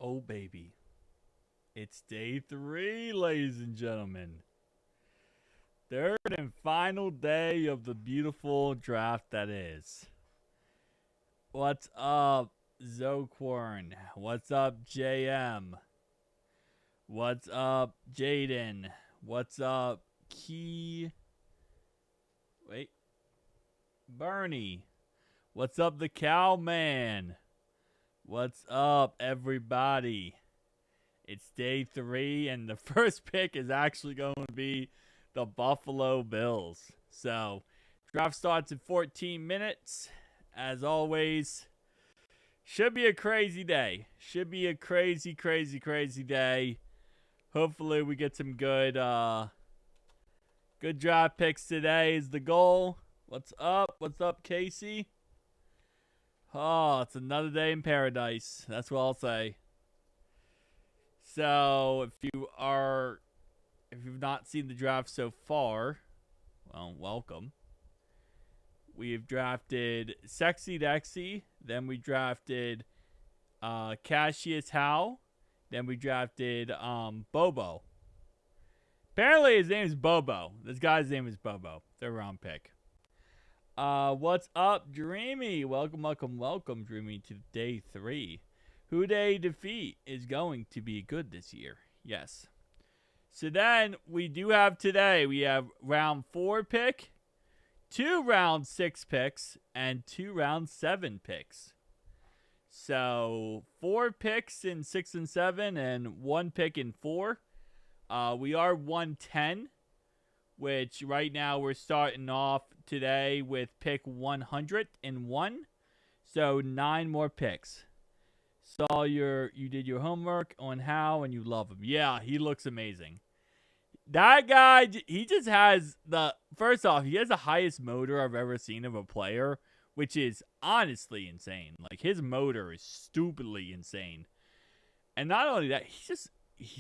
Oh, baby. It's day 3, ladies and gentlemen. Third and final day of the beautiful draft that is. What's up, Zoquorn? What's up, JM? What's up, Jaden? What's up, Key? Wait. Bernie. What's up, the Cowman? What's up, everybody? It's day 3, and the first pick is actually going to be the Buffalo Bills. So, draft starts in 14 minutes. As always, should be a crazy day. Should be a crazy, crazy, crazy day. Hopefully, we get some good draft picks today is the goal. What's up? What's up, Casey? Oh, it's another day in paradise. That's what I'll say. So, if you've not seen the draft so far, well, welcome. We've drafted Sexy Dexy, then we drafted Cashious Howell, then we drafted Bobo. Apparently his name is Bobo. This guy's name is Bobo. Third round pick. What's up, Dreamy? Welcome, Dreamy, to day 3. Who they defeat is going to be good this year. Yes. So then we do have today, we have round 4 pick, 2 round 6 picks, and 2 round 7 picks. So 4 picks in 6 and 7 and 1 pick in 4. We are 110, which right now we're starting off today with pick 101. So 9 more picks. Saw you did your homework on Howell and you love him. Yeah, he looks amazing. That guy, he just has first off, he has the highest motor I've ever seen of a player, which is honestly insane. Like, his motor is stupidly insane. And not only that, he's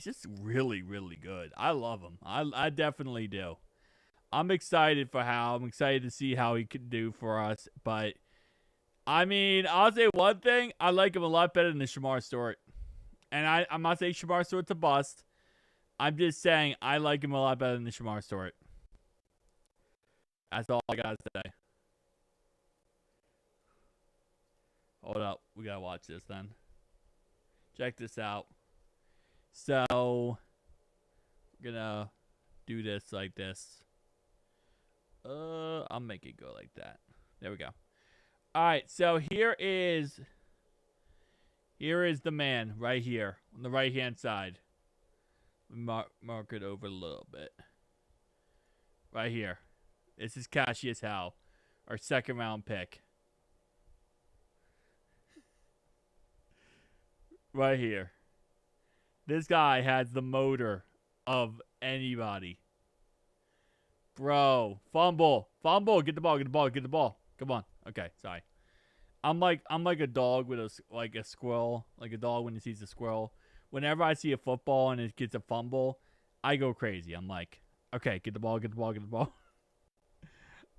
just really, really good. I love him. I definitely do. I'm excited for Howell. I'm excited to see how he could do for us, but I mean, I'll say one thing. I like him a lot better than the Shamar Stewart. And I'm not saying Shamar Stewart's a bust. I'm just saying I like him a lot better than the Shamar Stewart. That's all I got to say. Hold up. We got to watch this then. Check this out. So, we're going to do this like this. I'll make it go like that. There we go. All right, so here is the man right here on the right-hand side. Mark it over a little bit. Right here. This is Cashious Howell, our second-round pick. Right here. This guy has the motor of anybody. Bro, fumble. Get the ball. Come on. Okay, sorry. I'm like a dog with a squirrel, like a dog when he sees a squirrel. Whenever I see a football and it gets a fumble, I go crazy. I'm like, okay, get the ball.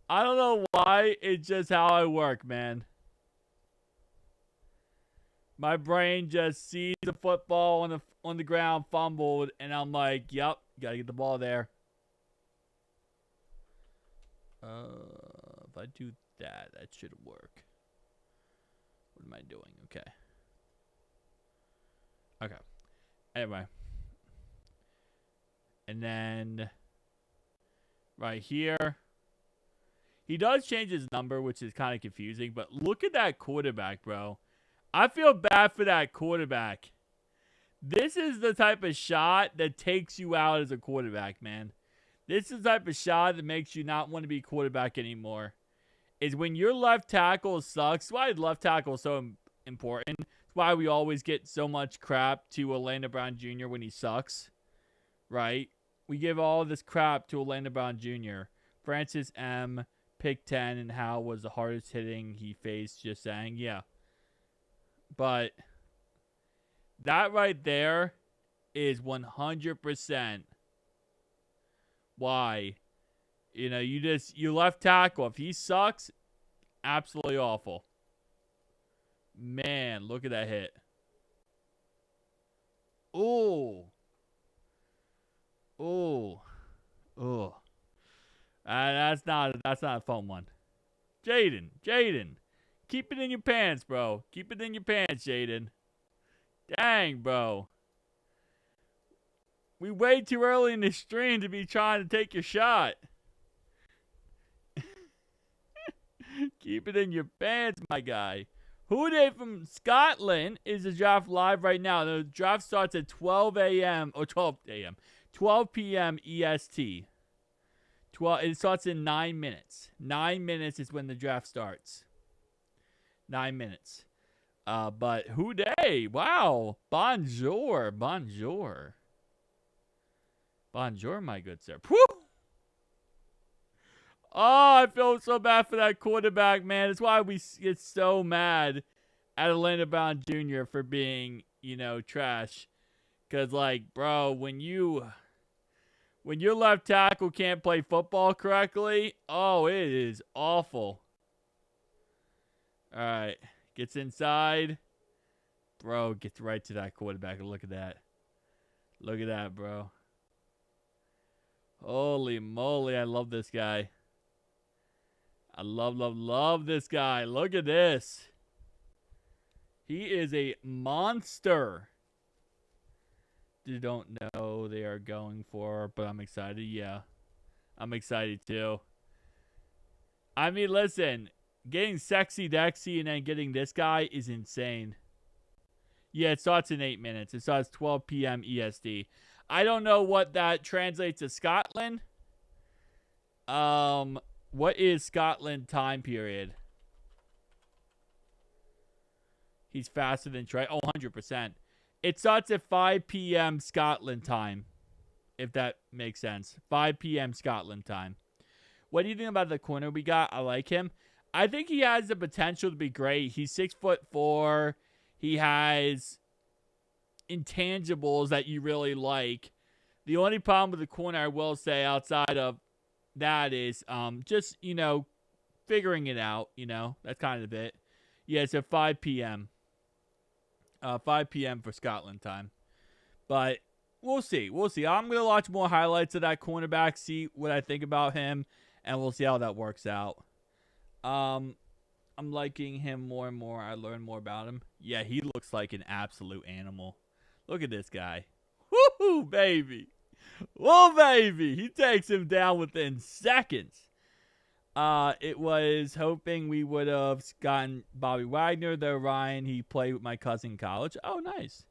I don't know why. It's just how I work, man. My brain just sees the football on the ground fumbled, and I'm like, yep, gotta get the ball there. If I do that should work. What am I doing? Okay. Anyway. And then right here. He does change his number, which is kind of confusing. But look at that quarterback, bro. I feel bad for that quarterback. This is the type of shot that takes you out as a quarterback, man. This is the type of shot that makes you not want to be quarterback anymore. Is when your left tackle sucks. That's why left tackle is so important. It's why we always get so much crap to Orlando Brown Jr. when he sucks. Right? We give all this crap to Orlando Brown Jr. Francis M. pick 10 and Howell was the hardest hitting he faced. Just saying. Yeah. But that right there is 100% why. You know, your left tackle, if he sucks, absolutely awful. Man, look at that hit. Ooh. Ooh. Ooh. That's not a fun one. Jaden. Keep it in your pants, bro. Keep it in your pants, Jaden. Dang, bro. We way too early in the stream to be trying to take your shot. Keep it in your pants, my guy. Who Dey from Scotland is the draft live right now. The draft starts at 12 a.m. or 12 a.m. 12 p.m. EST. It starts in 9 minutes. 9 minutes is when the draft starts. 9 minutes. But who Dey? Wow. Bonjour, my good sir. Whew! Oh, I feel so bad for that quarterback, man. That's why we get so mad at Atlanta Brown Jr. for being, trash. Because, bro, when your left tackle can't play football correctly, oh, it is awful. All right. Gets inside. Bro, gets right to that quarterback. Look at that. Look at that, bro. Holy moly, I love this guy. I love this guy. Look at this. He is a monster. You don't know they are going for, but I'm excited. Yeah, I'm excited too. I mean, listen, getting Sexy Dexy and then getting this guy is insane. Yeah, it starts in 8 minutes. It starts 12 p.m. EST. I don't know what that translates to Scotland. What is Scotland time period? He's faster than Trey. Oh, 100%. It starts at 5 p.m. Scotland time, if that makes sense. 5 p.m. Scotland time. What do you think about the corner we got? I like him. I think he has the potential to be great. He's 6'4". He has intangibles that you really like. The only problem with the corner, I will say, outside of that is just, figuring it out, that's kind of it. Yeah, it's at 5 p.m. 5 p.m. for Scotland time. But we'll see. I'm going to watch more highlights of that cornerback, see what I think about him, and we'll see how that works out. I'm liking him more and more. I learn more about him. Yeah, he looks like an absolute animal. Look at this guy. Woohoo, baby. Whoa, baby. He takes him down within seconds. It was hoping we would have gotten Bobby Wagner, though, Ryan. He played with my cousin in college. Oh, nice.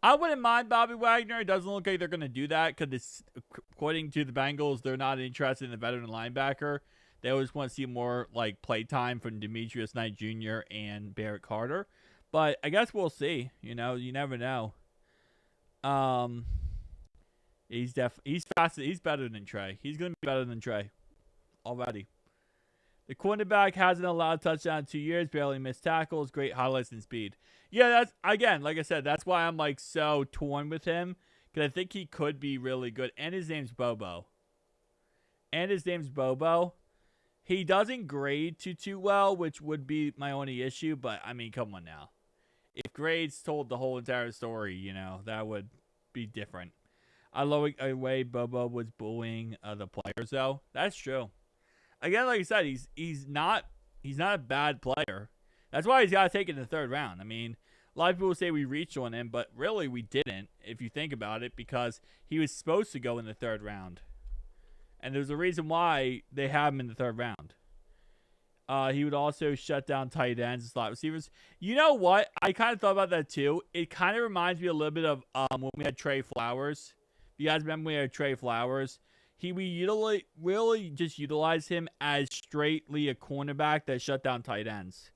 I wouldn't mind Bobby Wagner. It doesn't look like they're going to do that because, according to the Bengals, they're not interested in the veteran linebacker. They always want to see more play time from Demetrius Knight Jr. and Barrett Carter. But I guess we'll see. You never know. He's faster. He's better than Trey. He's going to be better than Trey already. The cornerback hasn't allowed a touchdown in 2 years. Barely missed tackles. Great highlights and speed. Yeah, that's, again, like I said, that's why I'm so torn with him. Because I think he could be really good. And his name's Bobo. He doesn't grade too well, which would be my only issue. But, I mean, come on now. If grades told the whole entire story, that would be different. I love the way Bobo was bullying the players, though. That's true. Again, like I said, he's not a bad player. That's why he's got to take it in the third round. I mean, a lot of people say we reached on him, but really we didn't, if you think about it, because he was supposed to go in the third round. And there's a reason why they have him in the third round. He would also shut down tight ends and slot receivers. You know what? I kind of thought about that too. It kind of reminds me a little bit of when we had Trey Flowers. If you guys remember when we had Trey Flowers, we really just utilized him as straightly a cornerback that shut down tight ends.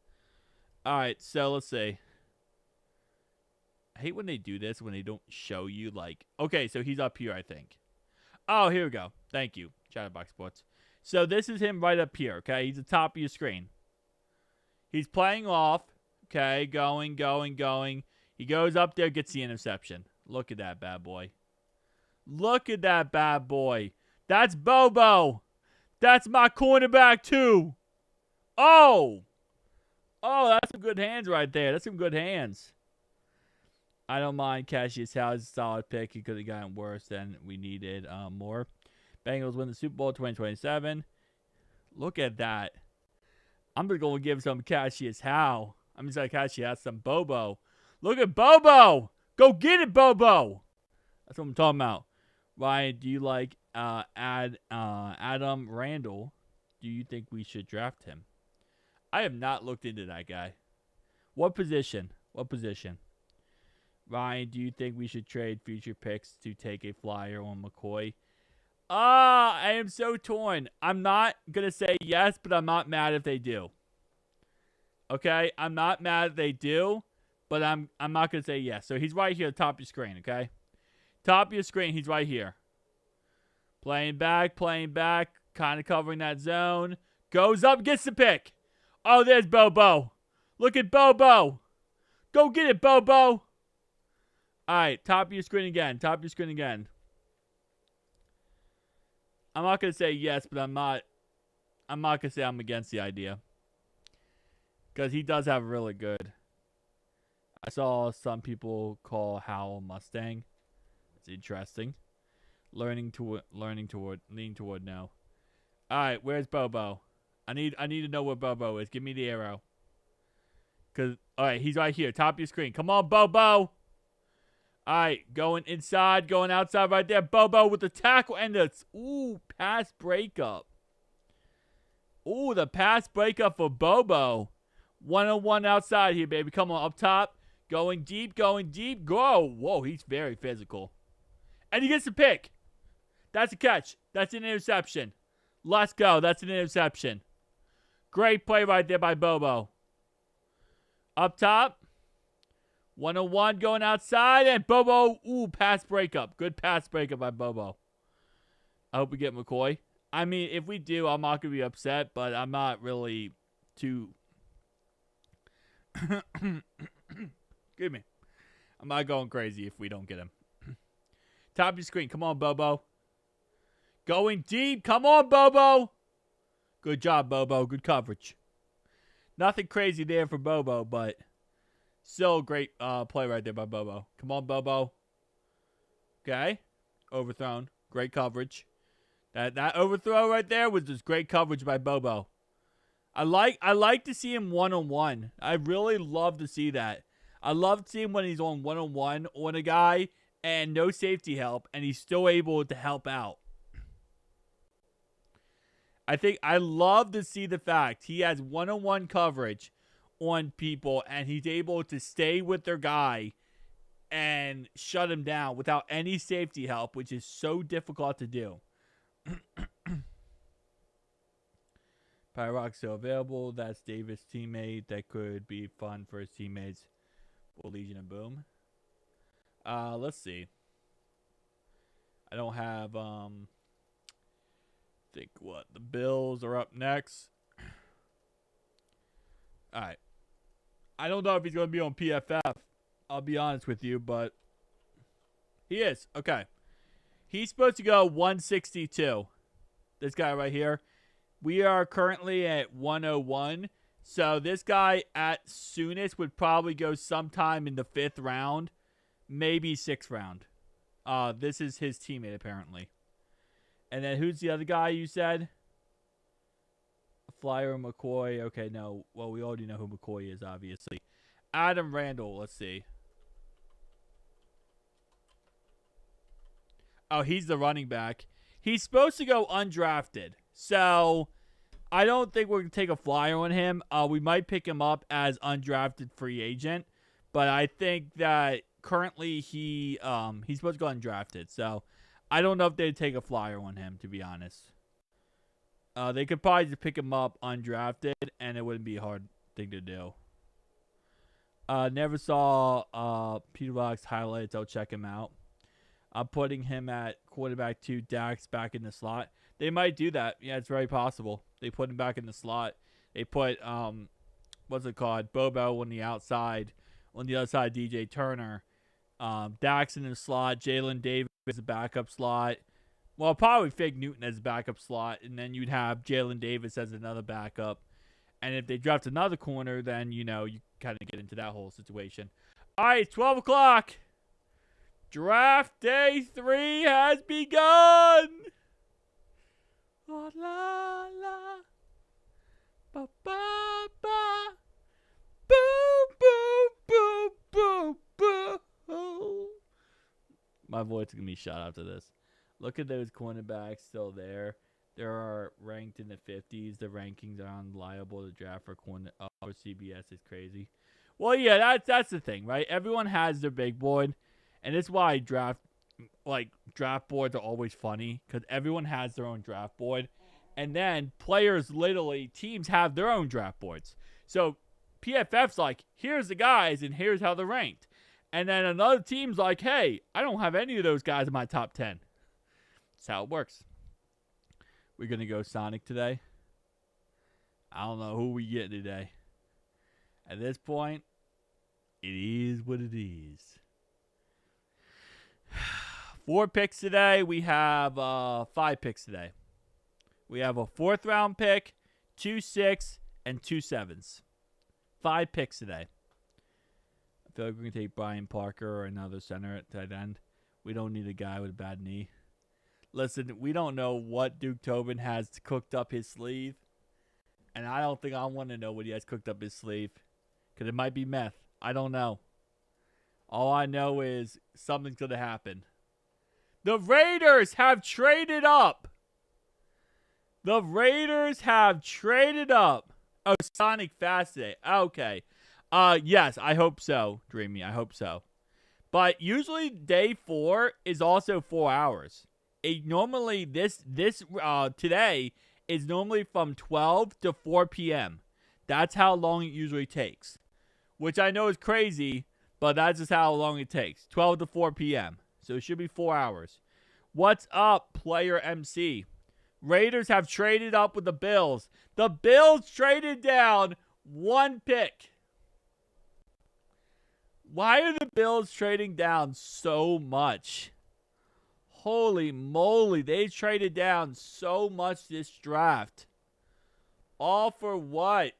All right, so let's see. I hate when they do this, when they don't show you, okay, so he's up here, I think. Oh, here we go. Thank you, Chatterbox Sports. So this is him right up here, okay? He's the top of your screen. He's playing off, okay, going. He goes up there, gets the interception. Look at that bad boy. That's Bobo. That's my cornerback, too. Oh, that's some good hands right there. That's some good hands. I don't mind Cashious Howell is a solid pick. He could have gotten worse than we needed more. Bengals win the Super Bowl 2027. Look at that. I'm going to go and give some Cashious Howell. I'm just like Cashious has some Bobo. Look at Bobo. Go get it, Bobo. That's what I'm talking about. Ryan, do you like Adam Randall? Do you think we should draft him? I have not looked into that guy. What position? What position? Ryan, do you think we should trade future picks to take a flyer on McCoy? I am so torn. I'm not going to say yes, but I'm not mad if they do. Okay? I'm not mad if they do, but I'm not going to say yes. So he's right here at the top of your screen, okay? Top of your screen, he's right here. Playing back, kind of covering that zone. Goes up, gets the pick. Oh, there's Bobo. Look at Bobo. Go get it, Bobo. All right, top of your screen again. Top of your screen again. I'm not going to say yes, but I'm not going to say I'm against the idea. Because he does have really good. I saw some people call Howell Mustang. It's interesting. Leaning toward no. All right, where's Bobo? I need to know where Bobo is. Give me the arrow. All right, he's right here, top of your screen. Come on, Bobo. All right, going inside, going outside right there. Bobo with the tackle and the pass breakup. The pass breakup for Bobo. 1-on-1 outside here, baby. Come on, up top. Going deep. Go. Whoa, he's very physical. And he gets the pick. That's a catch. That's an interception. Let's go. That's an interception. Great play right there by Bobo. Up top. 1-on-1 going outside. And Bobo, pass breakup. Good pass breakup by Bobo. I hope we get McCoy. I mean, if we do, I'm not going to be upset, but I'm not really too... Excuse me. I'm not going crazy if we don't get him. Top of your screen. Come on, Bobo. Going deep. Come on, Bobo. Good job, Bobo. Good coverage. Nothing crazy there for Bobo, but still a great play right there by Bobo. Come on, Bobo. Okay. Overthrown. Great coverage. That overthrow right there was just great coverage by Bobo. I like to see him 1-on-1. I really love to see that. I love to see him when he's on 1-on-1 on a guy and no safety help, and he's still able to help out. I love to see the fact he has 1-on-1 coverage on people, and he's able to stay with their guy and shut him down without any safety help, which is so difficult to do. Pyrox still available. That's Davis' teammate. That could be fun for his teammates. For Legion and Boom. Let's see. I don't have think what the Bills are up next. All right. I don't know if he's going to be on PFF. I'll be honest with you, but he is. Okay. He's supposed to go 162. This guy right here. We are currently at 101. So this guy at soonest would probably go sometime in the 5th round. Maybe 6th round. This is his teammate apparently. And then who's the other guy you said? Flyer McCoy. Okay, no. Well, we already know who McCoy is, obviously. Adam Randall. Let's see. Oh, he's the running back. He's supposed to go undrafted. So, I don't think we're going to take a flyer on him. We might pick him up as undrafted free agent. But I think that currently he's supposed to go undrafted. So, I don't know if they'd take a flyer on him, to be honest. They could probably just pick him up undrafted, and it wouldn't be a hard thing to do. Never saw Peter Rock's highlights. I'll check him out. I'm putting him at quarterback 2, Dax back in the slot. They might do that. Yeah, it's very possible. They put him back in the slot. They put, what's it called? Bobo on the outside. On the other side, DJ Turner. Dax in the slot. Jalen Davis as a backup slot. Well, probably Fig Newton as a backup slot. And then you'd have Jalen Davis as another backup. And if they draft another corner, then, you kind of get into that whole situation. All right, 12 o'clock. Draft day 3 has begun. La la la. Ba ba ba. Boom boom boom boom boom. My voice is gonna be shot after this. Look at those cornerbacks still there. They are ranked in the 50s. The rankings are unreliable to draft for for CBS is crazy. Well, yeah, that's the thing, right? Everyone has their big board, and that's why draft boards are always funny because everyone has their own draft board, and then teams have their own draft boards. So PFF's like, here's the guys, and here's how they're ranked, and then another team's like, hey, I don't have any of those guys in my top 10. That's how it works. We're going to go Sonic today. I don't know who we get today. At this point, it is what it is. 4 picks today. We have 5 picks today. We have a 4th round pick, 2 6, and 2 7s. 5 picks today. I feel like we're going to take Brian Parker or another center at tight end. We don't need a guy with a bad knee. Listen, we don't know what Duke Tobin has cooked up his sleeve. And I don't think I want to know what he has cooked up his sleeve. Because it might be meth. I don't know. All I know is something's going to happen. The Raiders have traded up. The Raiders have traded up. Oh, Sonic Fast today. Okay. Yes, I hope so, Dreamy. I hope so. But usually day 4 is also 4 hours. Normally, today is normally from 12 to 4 p.m. That's how long it usually takes. Which I know is crazy, but that's just how long it takes. 12 to 4 p.m. So it should be 4 hours. What's up, player MC? Raiders have traded up with the Bills. The Bills traded down 1 pick. Why are the Bills trading down so much? Holy moly, they traded down so much this draft. All for what?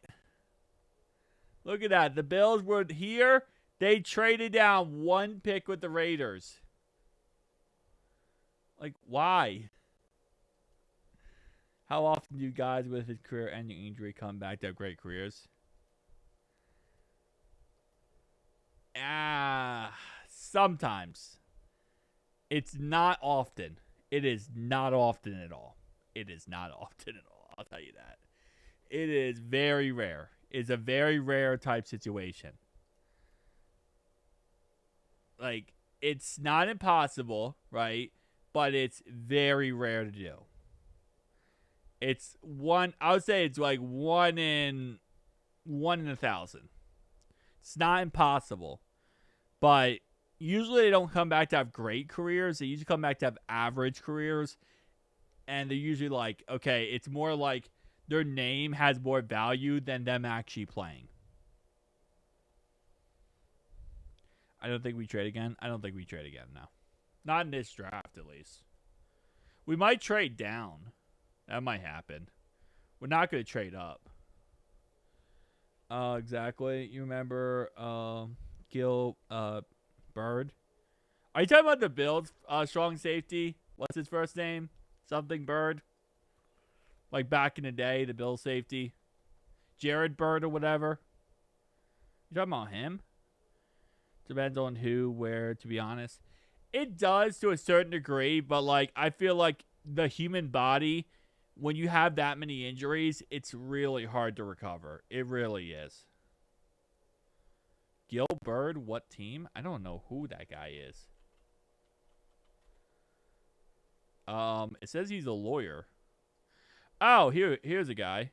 Look at that. The Bills were here. They traded down 1 pick with the Raiders. Like, why? How often do guys with his career-ending injury come back to have great careers? Sometimes. It's not often. It is not often at all. It is not often at all. I'll tell you that. It is very rare. It's a very rare type situation. Like, it's not impossible, right? But it's very rare to do. It's I would say it's like 1 in 1,000. It's not impossible. But usually they don't come back to have great careers. They usually come back to have average careers. And they're usually like, okay, it's more like their name has more value than them actually playing. I don't think we trade again. I don't think we trade again, no. Not in this draft, at least. We might trade down. That might happen. We're not going to trade up. Exactly. You remember Gil Bird? Are you talking about the Bills strong safety? What's his first name? Something Bird? Like back in the day, the Bills safety? Jared Bird or whatever? You talking about him? Depends on who, where, to be honest. It does to a certain degree, but like I feel like the human body, when you have that many injuries, it's really hard to recover. It really is. Gil Bird, what team? I don't know who that guy is. It says he's a lawyer. Oh, here's a guy.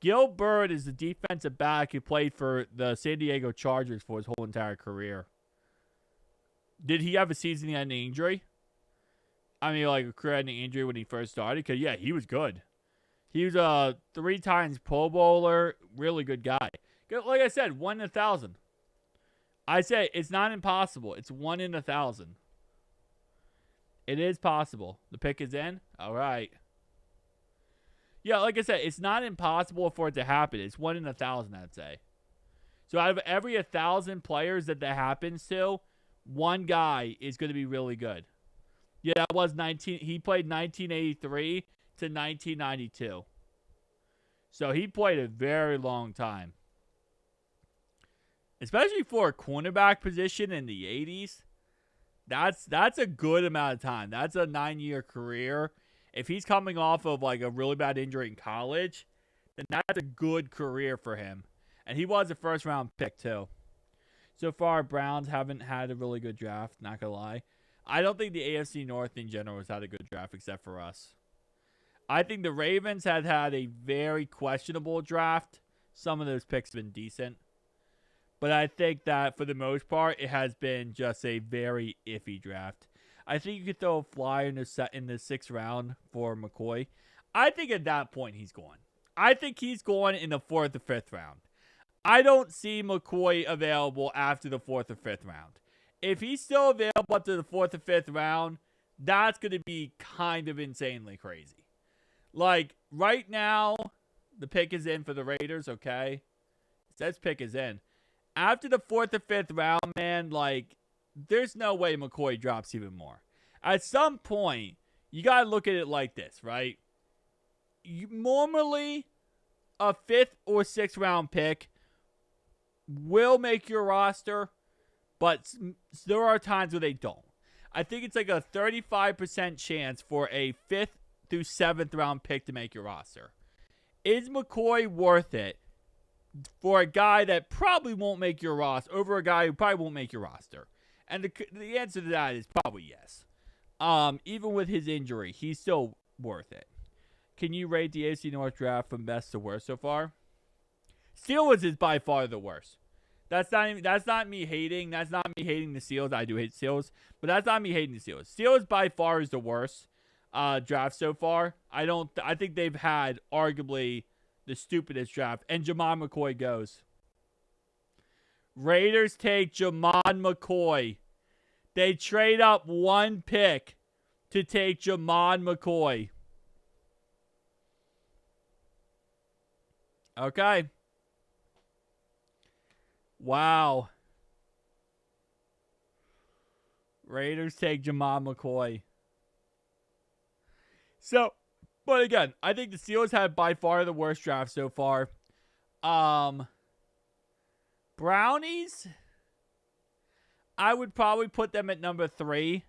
Gil Bird is the defensive back who played for the San Diego Chargers for his whole entire career. Did he have a season-ending injury? I mean, like a career-ending injury when he first started? Because, yeah, he was good. He was a 3 times Pro Bowler. Really good guy. Like I said, 1 in 1,000. I say it's not impossible. It's 1 in 1,000. It is possible. The pick is in? All right. Yeah, like I said, it's not impossible for it to happen. It's 1 in 1,000, I'd say. So out of every 1,000 players that happens to, one guy is going to be really good. Yeah, that was 19. He played 1983 to 1992. So he played a very long time. Especially for a cornerback position in the 80s. That's a good amount of time. That's a 9-year career. If he's coming off of like a really bad injury in college, then that's a good career for him. And he was a first-round pick, too. So far, Browns haven't had a really good draft, not going to lie. I don't think the AFC North in general has had a good draft except for us. I think the Ravens have had a very questionable draft. Some of those picks have been decent. But I think that for the most part, it has been just a very iffy draft. I think you could throw a flyer in the 6th round for McCoy. I think at that point he's going. I think he's going in the 4th or 5th round. I don't see McCoy available after the 4th or 5th round. If he's still available up to the 4th or 5th round, that's going to be kind of insanely crazy. Like, right now, the pick is in for the Raiders, okay? It says pick is in. After the 4th or 5th round, man, like, there's no way McCoy drops even more. At some point, you got to look at it like this, right? Normally, a 5th or 6th round pick will make your roster, but there are times where they don't. I think it's like a 35% chance for a 5th through 7th round pick to make your roster. Is McCoy worth it for a guy that probably won't make your roster over a guy who probably won't make your roster? And the answer to that is probably yes. Even with his injury, he's still worth it. Can you rate the AFC North draft from best to worst so far? Steelers is by far the worst. That's not me hating. That's not me hating the Steelers. I do hate Steelers, but that's not me hating the Steelers. Steelers by far is the worst draft so far. I think they've had arguably the stupidest draft. And Jamal McCoy goes. Raiders take Jamal McCoy. They trade up one pick to take Jamal McCoy. Okay. Wow. Raiders take Jamal McCoy. So, but again, I think the Steelers have by far the worst draft so far. Brownies, I would probably put them at number 3.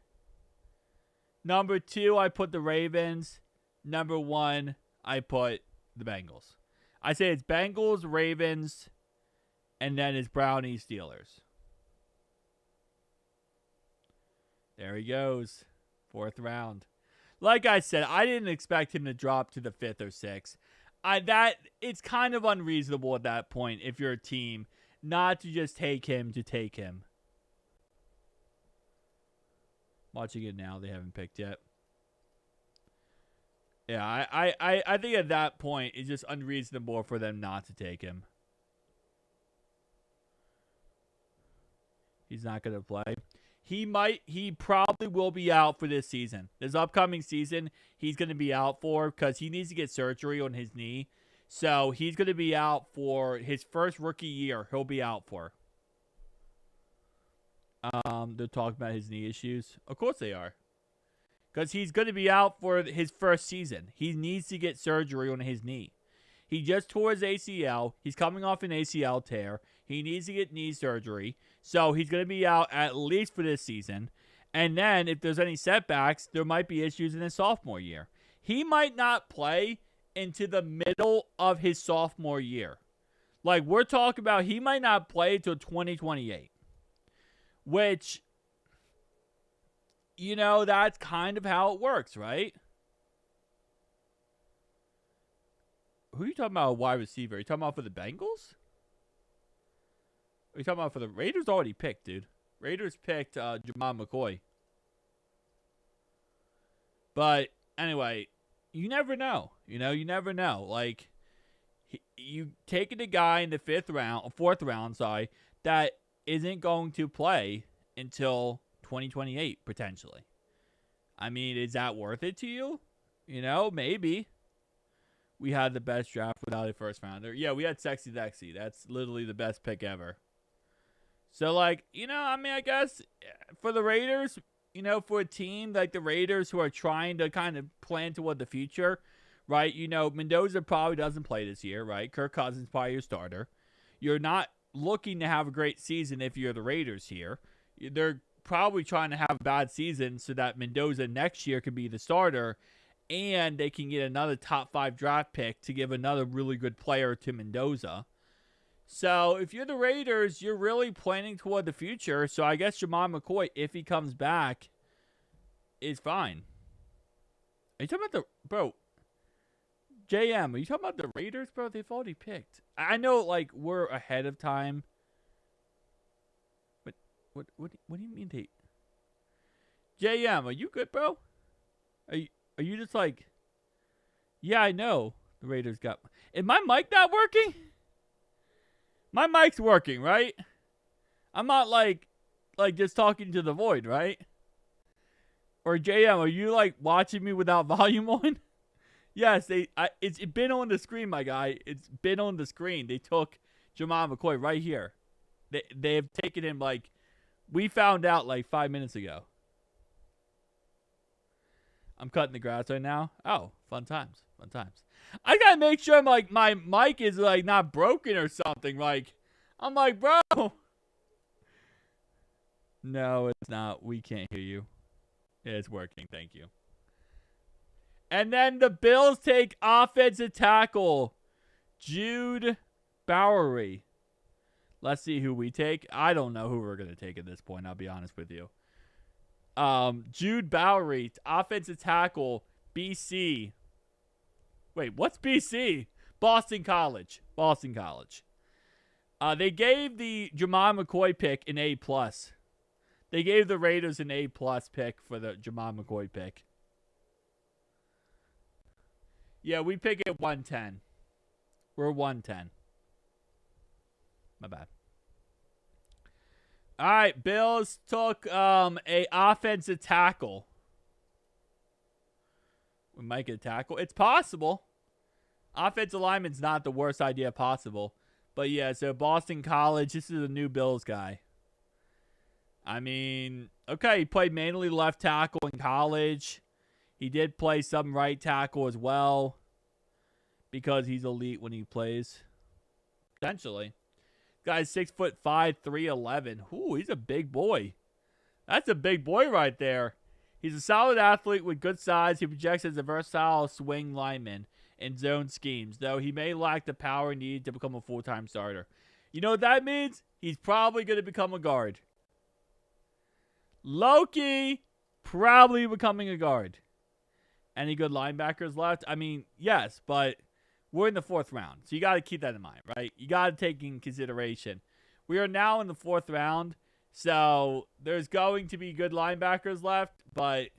Number 2, I put the Ravens. Number 1, I put the Bengals. I say it's Bengals, Ravens, and then it's Brownies, Steelers. There he goes. 4th round. Like I said, I didn't expect him to drop to the 5th or 6th. It's kind of unreasonable at that point if you're a team not to just take him to take him. Watching it now, they haven't picked yet. Yeah, I think at that point it's just unreasonable for them not to take him. He's not going to play. He probably will be out for this season. This upcoming season, he's going to be out for because he needs to get surgery on his knee. So he's going to be out for his first rookie year. He'll be out for. They're talking about his knee issues. Of course they are. Because he's going to be out for his first season. He needs to get surgery on his knee. He just tore his ACL. He's coming off an ACL tear. He needs to get knee surgery. So he's going to be out at least for this season. And then if there's any setbacks, there might be issues in his sophomore year. He might not play into the middle of his sophomore year. Like we're talking about, he might not play until 2028. Which, you know, that's kind of how it works, right? Who are you talking about, a wide receiver? Are you talking about for the Bengals? Are you talking about for the Raiders? Already picked, dude. Raiders picked Jamal McCoy. But anyway, you never know. You know, you never know. Like, you taking a guy in the 4th round, that isn't going to play until 2028, potentially. I mean, is that worth it to you? You know, maybe. we had the best draft without a first rounder. Yeah, we had Sexy Dexy. That's literally the best pick ever. So, like, I guess for the Raiders, for a team like the Raiders who are trying to kind of plan toward the future, right? Mendoza probably doesn't play this year, right? Kirk Cousins is probably your starter. You're not looking to have a great season if you're the Raiders here. They're probably trying to have a bad season so that Mendoza next year can be the starter and they can get another top 5 draft pick to give another really good player to Mendoza. So if you're the Raiders, you're really planning toward the future. So I guess Jamal McCoy, if he comes back, is fine. Are you talking about bro, JM, are you talking about the Raiders, bro? They've already picked. I know, like, we're ahead of time. But what do you mean they... JM, are you good, bro? Are you just like... Yeah, I know the Raiders got... Is my mic not working? My mic's working, right? I'm not like just talking to the void, right? Or JM, are you like watching me without volume on? Yes, it's been on the screen, my guy. It's been on the screen. They took Jamal McCoy right here. They have taken him like we found out like 5 minutes ago. I'm cutting the grass right now. Oh, fun times. Fun times. I gotta make sure like my mic is like not broken or something. Like I'm like, bro. No, it's not. We can't hear you. It's working. Thank you. And then the Bills take offensive tackle Jude Bowery. Let's see who we take. I don't know who we're gonna take at this point. I'll be honest with you. Jude Bowery, offensive tackle, BC. Wait, what's BC? Boston College. Boston College. They gave the Jamal McCoy pick an A+. They gave the Raiders an A+ pick for the Jamal McCoy pick. Yeah, we pick at 110. We're 110. My bad. All right, Bills took a offensive tackle. We might get a tackle. It's possible. Offensive lineman's not the worst idea possible. But yeah, so Boston College, this is a new Bills guy. I mean, okay, he played mainly left tackle in college. He did play some right tackle as well because he's elite when he plays. Potentially. Guy's 6'5", 311. Ooh, he's a big boy. That's a big boy right there. He's a solid athlete with good size. He projects as a versatile swing lineman in zone schemes, though he may lack the power needed to become a full-time starter. You know what that means? He's probably going to become a guard. Loki, probably becoming a guard. Any good linebackers left? I mean, yes, but we're in the 4th round, so you got to keep that in mind, right? You got to take in consideration. We are now in the 4th round, so there's going to be good linebackers left, but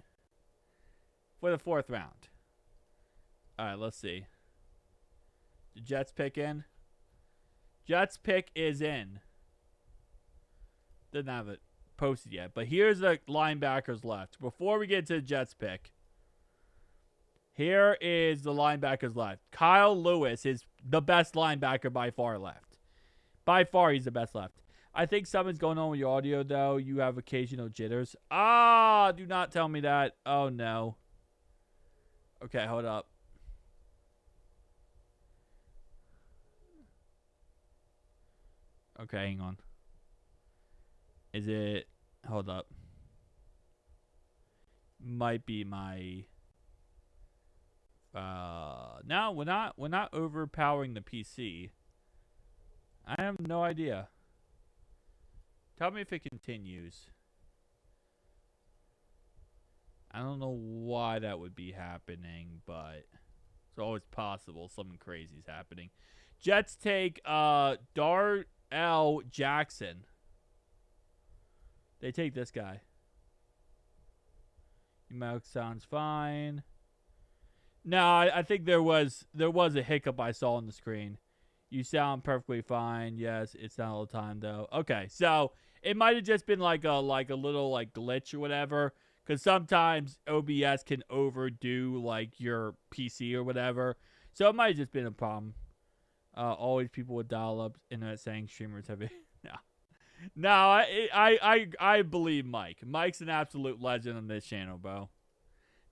for the 4th round. All right, let's see. The Jets pick in. Jets pick is in. Doesn't have it posted yet, but here's the linebackers left. Before we get to the Jets pick, here is the linebackers left. Kyle Lewis is the best linebacker by far left. By far, he's the best left. I think something's going on with your audio, though. You have occasional jitters. Ah, do not tell me that. Oh, no. Okay, hold up. Okay, hang on. Is it... Hold up. Might be my... No, we're not overpowering the PC. I have no idea. Tell me if it continues. I don't know why that would be happening, but it's always possible something crazy is happening. Jets take Darrell Jackson. They take this guy. Your mouth sounds fine. No, I think there was a hiccup I saw on the screen. You sound perfectly fine. Yes, it's not all the time though. Okay, so it might have just been like a little like glitch or whatever. Because sometimes OBS can overdo like your PC or whatever. So it might have just been a problem. Always people with dial-up internet saying streamers have it. No, I believe Mike. Mike's an absolute legend on this channel, bro.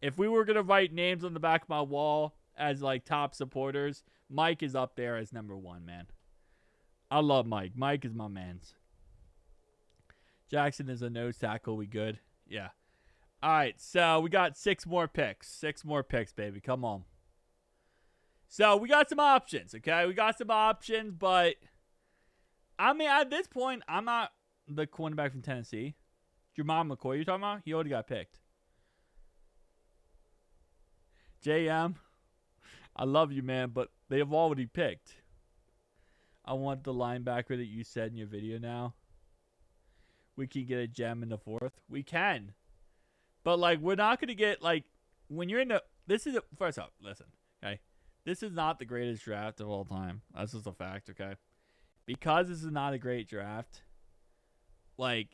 If we were gonna write names on the back of my wall as like top supporters, Mike is up there as number one, man. I love Mike. Mike is my man's. Jackson is a nose tackle. We good? Yeah. All right, so we got 6 more picks. 6 more picks, baby. Come on. So we got some options, okay? We got some options, but I mean, at this point, I'm not the cornerback from Tennessee. Jamal McCoy, you talking about? He already got picked. JM, I love you, man, but they have already picked. I want the linebacker that you said in your video now. We can get a gem in the 4th. We can. But, like, we're not going to get, like, when you're in the... This is... First up, listen, okay? This is not the greatest draft of all time. That's just a fact, okay? Because this is not a great draft, like,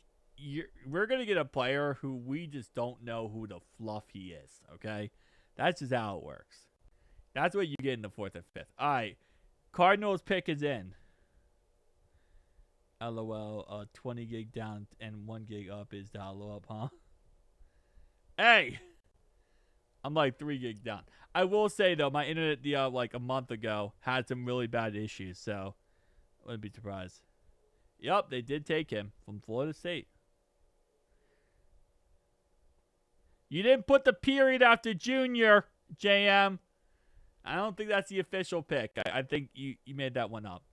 we're going to get a player who we just don't know who the fluff he is, okay? That's just how it works. That's what you get in the 4th and 5th. All right. Cardinals pick is in. LOL, 20 gig down and 1 gig up is dollar up, huh? Hey! I'm like 3 gigs down. I will say, though, my internet, like a month ago, had some really bad issues, so I wouldn't be surprised. Yup, they did take him from Florida State. You didn't put the period after junior, JM. I don't think that's the official pick. I think you made that one up.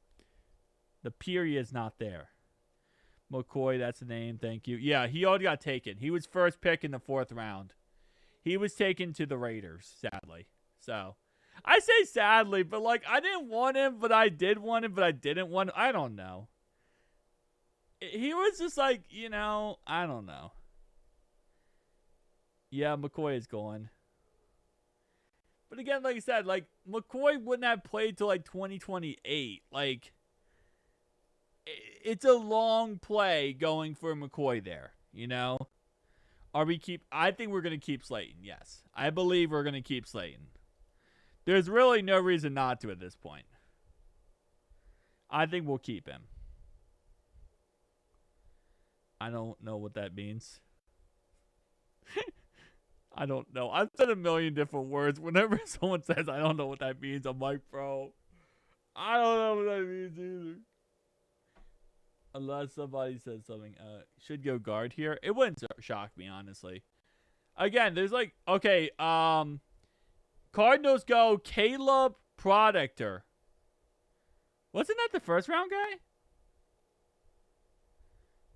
The period is not there. McCoy, that's the name. Thank you. Yeah, he already got taken. He was first pick in the 4th round. He was taken to the Raiders, sadly. So, I say sadly, but like I didn't want him, but I did want him, but I didn't want him. I don't know. He was just like, I don't know. Yeah, McCoy is going. But again, like I said, like McCoy wouldn't have played till like 2028. Like, it's a long play going for McCoy there, I think we're going to keep Slayton, yes. I believe we're going to keep Slayton. There's really no reason not to at this point. I think we'll keep him. I don't know what that means. I don't know. I've said a million different words. Whenever someone says I don't know what that means, I'm like, bro, I don't know what that means either. Unless somebody says something. Should go guard here. It wouldn't shock me, honestly. Again, there's like, okay, Cardinals go Caleb Productor. Wasn't that the 1st round guy?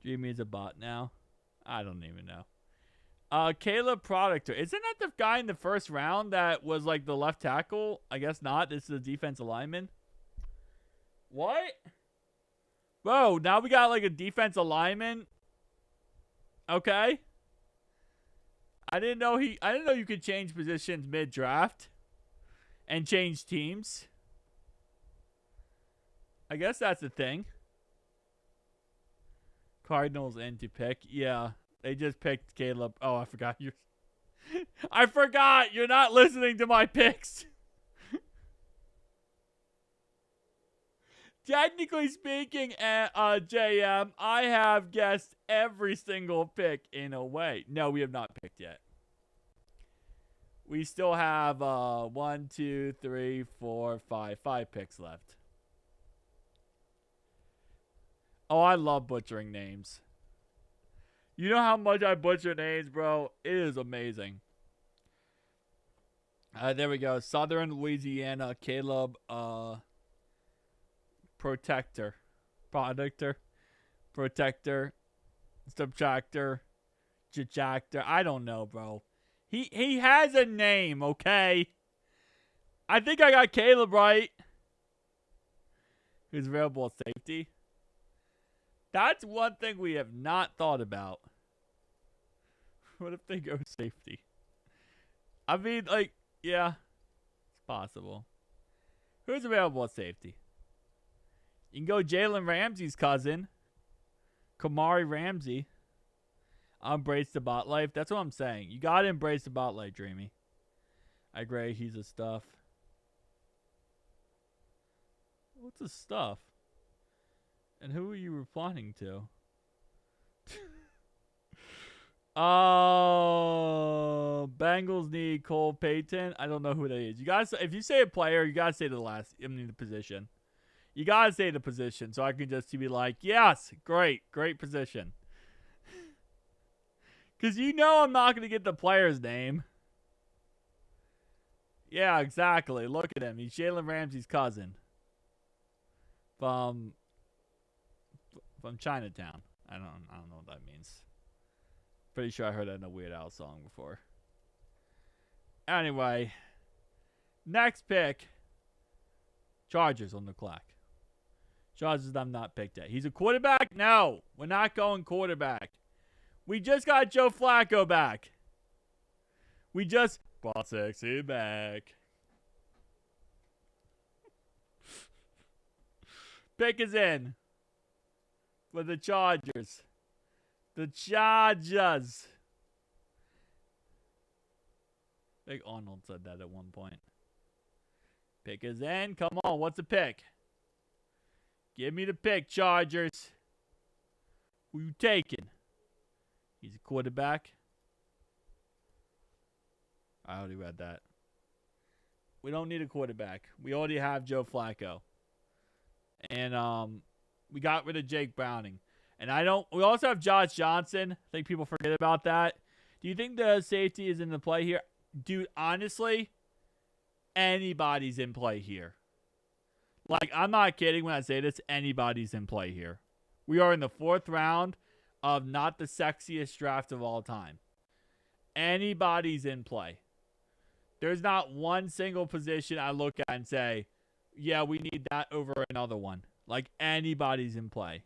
Jimmy's a bot now. I don't even know. Caleb Productor. Isn't that the guy in the 1st round that was like the left tackle? I guess not. This is a defensive lineman. What? Bro, now we got like a defensive lineman. Okay. I didn't know you could change positions mid-draft and change teams. I guess that's a thing. Cardinals in to pick. Yeah, they just picked Caleb. Oh, I forgot you. I forgot you're not listening to my picks. Technically speaking, JM, I have guessed every single pick in a way. No, we have not picked yet. We still have 1, 2, 3, 4, 5 picks left. Oh, I love butchering names. You know how much I butcher names, bro? It is amazing. There we go. Southern Louisiana, Caleb, Protector, Subtractor, Jajactor. I don't know, bro. He has a name, okay? I think I got Caleb right. Who's available at safety? That's one thing we have not thought about. What if they go safety? I mean, like, yeah, it's possible. Who's available at safety? You can go Jalen Ramsey's cousin, Kamari Ramsey. Embrace the bot life. That's what I'm saying. You got to embrace the bot life, Dreamy. I agree. He's a stuff. What's the stuff? And who are you replying to? Oh, Bengals need Cole Payton. I don't know who that is. You guys, if you say a player, you gotta say the last. I mean the position. You gotta say the position, so I can just be like, yes, great position. Cause you know I'm not gonna get the player's name. Yeah, exactly. Look at him. He's Jalen Ramsey's cousin. From Chinatown. I don't know what that means. Pretty sure I heard that in a Weird Al song before. Anyway, next pick. Chargers on the clock. Chargers I'm not picked yet. He's a quarterback? No, we're not going quarterback. We just got Joe Flacco back. We just brought sexy back. Pick is in for the Chargers. The Chargers. I think Arnold said that at one point. Pick is in. Come on, what's the pick? Give me the pick, Chargers. Who you taking? He's a quarterback. I already read that. We don't need a quarterback. We already have Joe Flacco. And we got rid of Jake Browning. And we also have Josh Johnson. I think people forget about that. Do you think the safety is in the play here? Dude, honestly, anybody's in play here. Like, I'm not kidding when I say this. Anybody's in play here. We are in the 4th round of not the sexiest draft of all time. Anybody's in play. There's not one single position I look at and say, yeah, we need that over another one. Like, anybody's in play.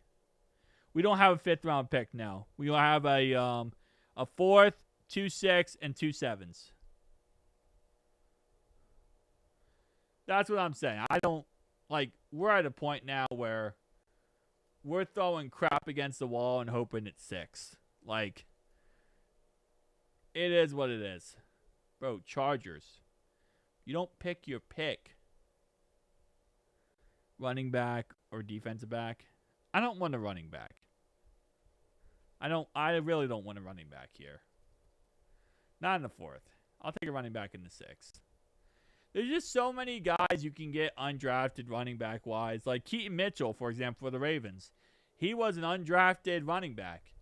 We don't have a 5th round pick now. We have a 4th, 2 6s, and 2 7s. That's what I'm saying. We're at a point now where we're throwing crap against the wall and hoping it's 6. Like, it is what it is. Bro, Chargers. You don't pick your pick. Running back or defensive back. I don't want a running back. I really don't want a running back here. Not in the 4th. I'll take a running back in the 6th. There's just so many guys you can get undrafted running back wise. Like Keaton Mitchell, for example, for the Ravens. He was an undrafted running back.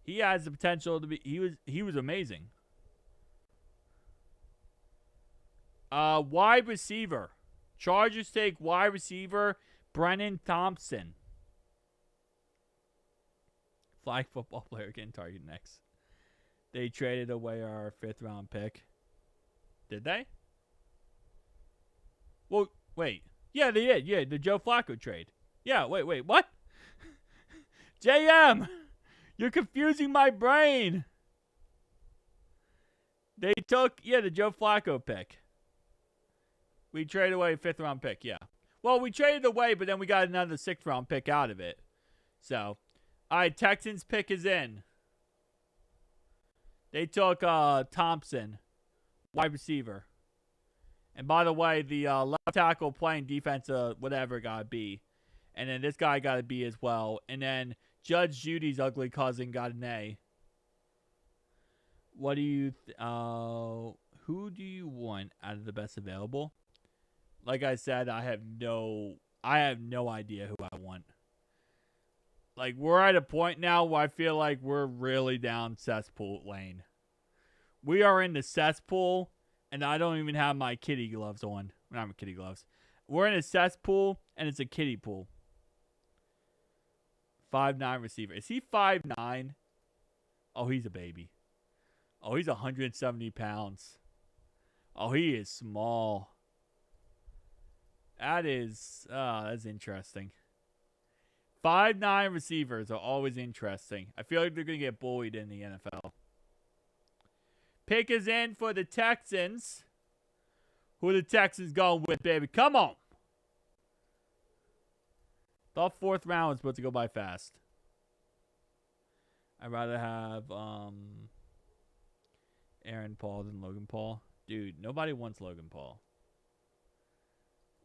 He has the potential to be he was amazing. Wide receiver. Chargers take wide receiver Brennan Thompson. Flag football player getting targeted next. They traded away our 5th round pick. Did they? Well, wait. Yeah, they did. Yeah, the Joe Flacco trade. Yeah, wait. What? JM! You're confusing my brain. They took, the Joe Flacco pick. We traded away a 5th round pick, yeah. Well, we traded away, but then we got another 6th round pick out of it. So, all right, Texans pick is in. They took Thompson, wide receiver. And by the way, the left tackle playing defense, whatever got to be. And then this guy got to be as well. And then Judge Judy's ugly cousin got an A. What do you... who do you want out of the best available? Like I said, I have no idea who I want. Like, we're at a point now where I feel like we're really down cesspool lane. We are in the cesspool, and I don't even have my kitty gloves on. Not my kitty gloves. We're in a cesspool, and it's a kiddie pool. 5'9" receiver. Is he 5'9"? Oh, he's a baby. Oh, he's 170 pounds. Oh, he is small. That's interesting. 5'9" receivers are always interesting. I feel like they're going to get bullied in the NFL. Pick is in for the Texans. Who are the Texans going with, baby? Come on. Thought 4th round was supposed to go by fast. I'd rather have Aaron Paul than Logan Paul. Dude, nobody wants Logan Paul.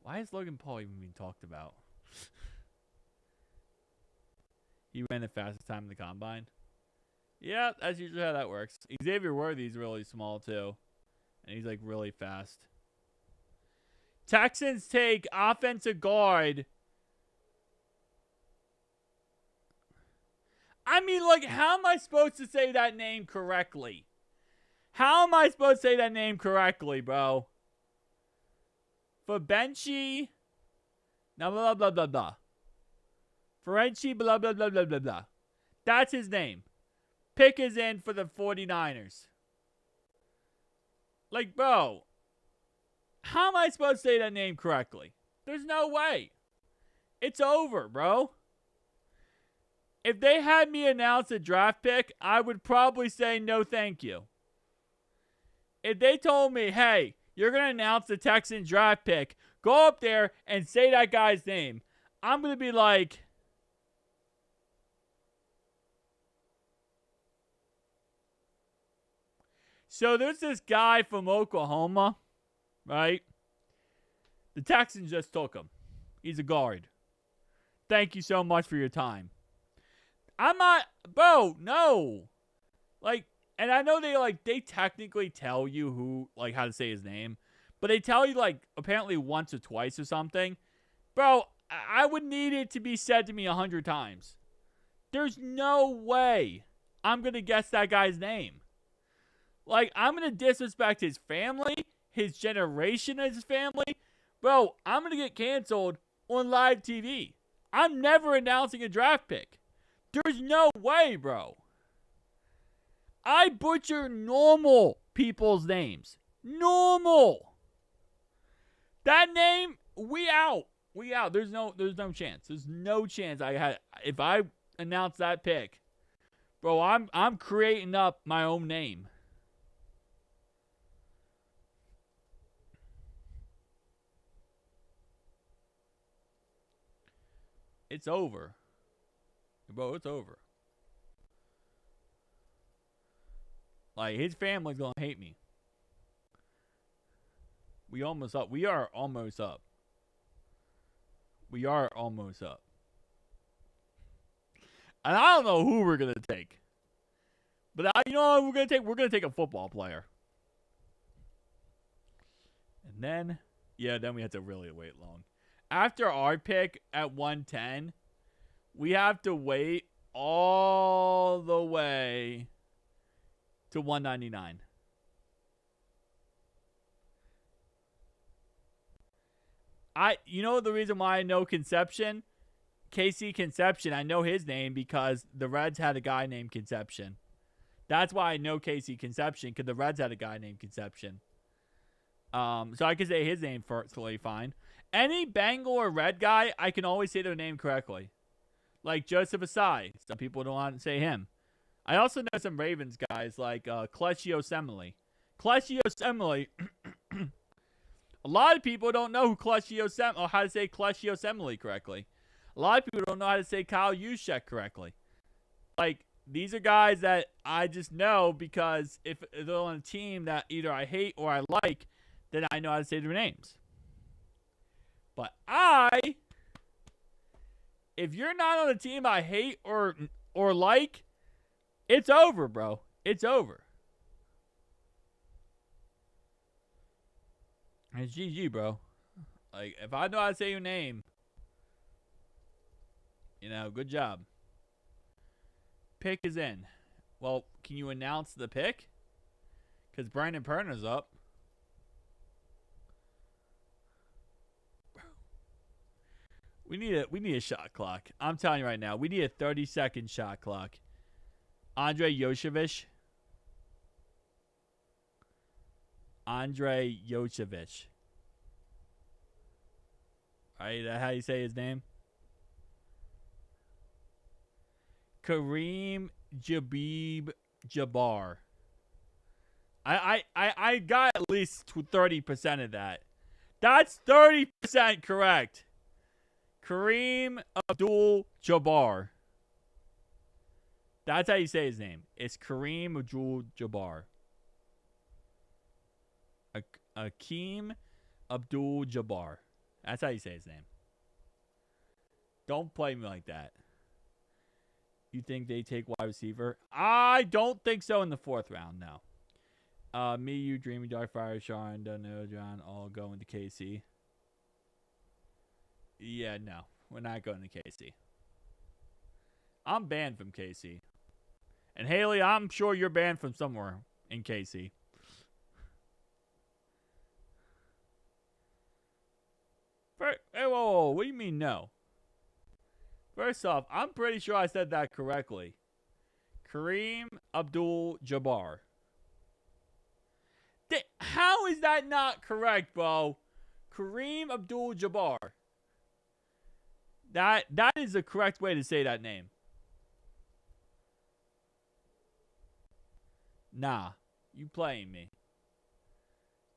Why is Logan Paul even being talked about? He ran the fastest time in the combine. Yeah, that's usually how that works. Xavier Worthy's really small too. And he's like really fast. Texans take offensive guard. I mean, like, how am I supposed to say that name correctly? How am I supposed to say that name correctly, bro? Fabenchi. Now, blah, blah, blah, blah. Ferenci, blah, blah, blah, blah, blah, blah. That's his name. Pick is in for the 49ers. Like, bro, how am I supposed to say that name correctly? There's no way. It's over, bro. If they had me announce a draft pick, I would probably say no thank you. If they told me, hey, you're going to announce the Texans draft pick, go up there and say that guy's name, I'm going to be like, so there's this guy from Oklahoma, right? The Texans just took him. He's a guard. Thank you so much for your time. I'm not, bro, no. Like, and I know they technically tell you who, like, how to say his name, but they tell you, like, apparently once or twice or something. Bro, I would need it to be said to me 100 times. There's no way I'm going to guess that guy's name. Like, I'm going to disrespect his family, his generation as his family. Bro, I'm going to get canceled on live TV. I'm never announcing a draft pick. There's no way, bro. I butcher normal people's names. Normal. That name, we out. We out. There's no chance. There's no chance if I announce that pick. Bro, I'm creating up my own name. It's over. Bro, it's over. Like, his family's gonna hate me. We almost up. We are almost up. We are almost up. And I don't know who we're gonna take. But you know what we're gonna take? We're gonna take a football player. And then we have to really wait long. After our pick at 110, we have to wait all the way to 199. You know the reason why I know Conception? KC Conception, I know his name because the Reds had a guy named Conception. That's why I know KC Conception, because the Reds had a guy named Conception. So I can say his name totally fine. Any Bengal or Red guy, I can always say their name correctly. Like Joseph Asai. Some people don't want to say him. I also know some Ravens guys like Cashious Emily. Cashious Emily. A lot of people don't know who Cashious or how to say Cashious Emily correctly. A lot of people don't know how to say Kyle Juszczyk correctly. Like, these are guys that I just know because if they're on a team that either I hate or I like, then I know how to say their names. But if you're not on a team I hate or like, it's over, bro. It's over. It's GG, bro. Like, if I know how to say your name, good job. Pick is in. Well, can you announce the pick? Because Brandon Perner's up. We need a shot clock. I'm telling you right now, we need a 30-second shot clock. Andrei Yoshevich. Andrei Yoshevich. Alright, that's how you say his name? Kareem Jabbar. I got at least 30% of that. That's 30% correct. Kareem Abdul-Jabbar. That's how you say his name. It's Kareem Abdul-Jabbar. Akeem Abdul-Jabbar. That's how you say his name. Don't play me like that. You think they take wide receiver? I don't think so in the 4th round, no. Me, you, Dreamy, Darkfire, Sean, Dunno, John, all going to KC. Yeah, no. We're not going to KC. I'm banned from KC. And Haley, I'm sure you're banned from somewhere in KC. Hey, whoa, what do you mean no? First off, I'm pretty sure I said that correctly. Kareem Abdul-Jabbar. How is that not correct, bro? Kareem Abdul-Jabbar. That is the correct way to say that name. Nah, you playing me.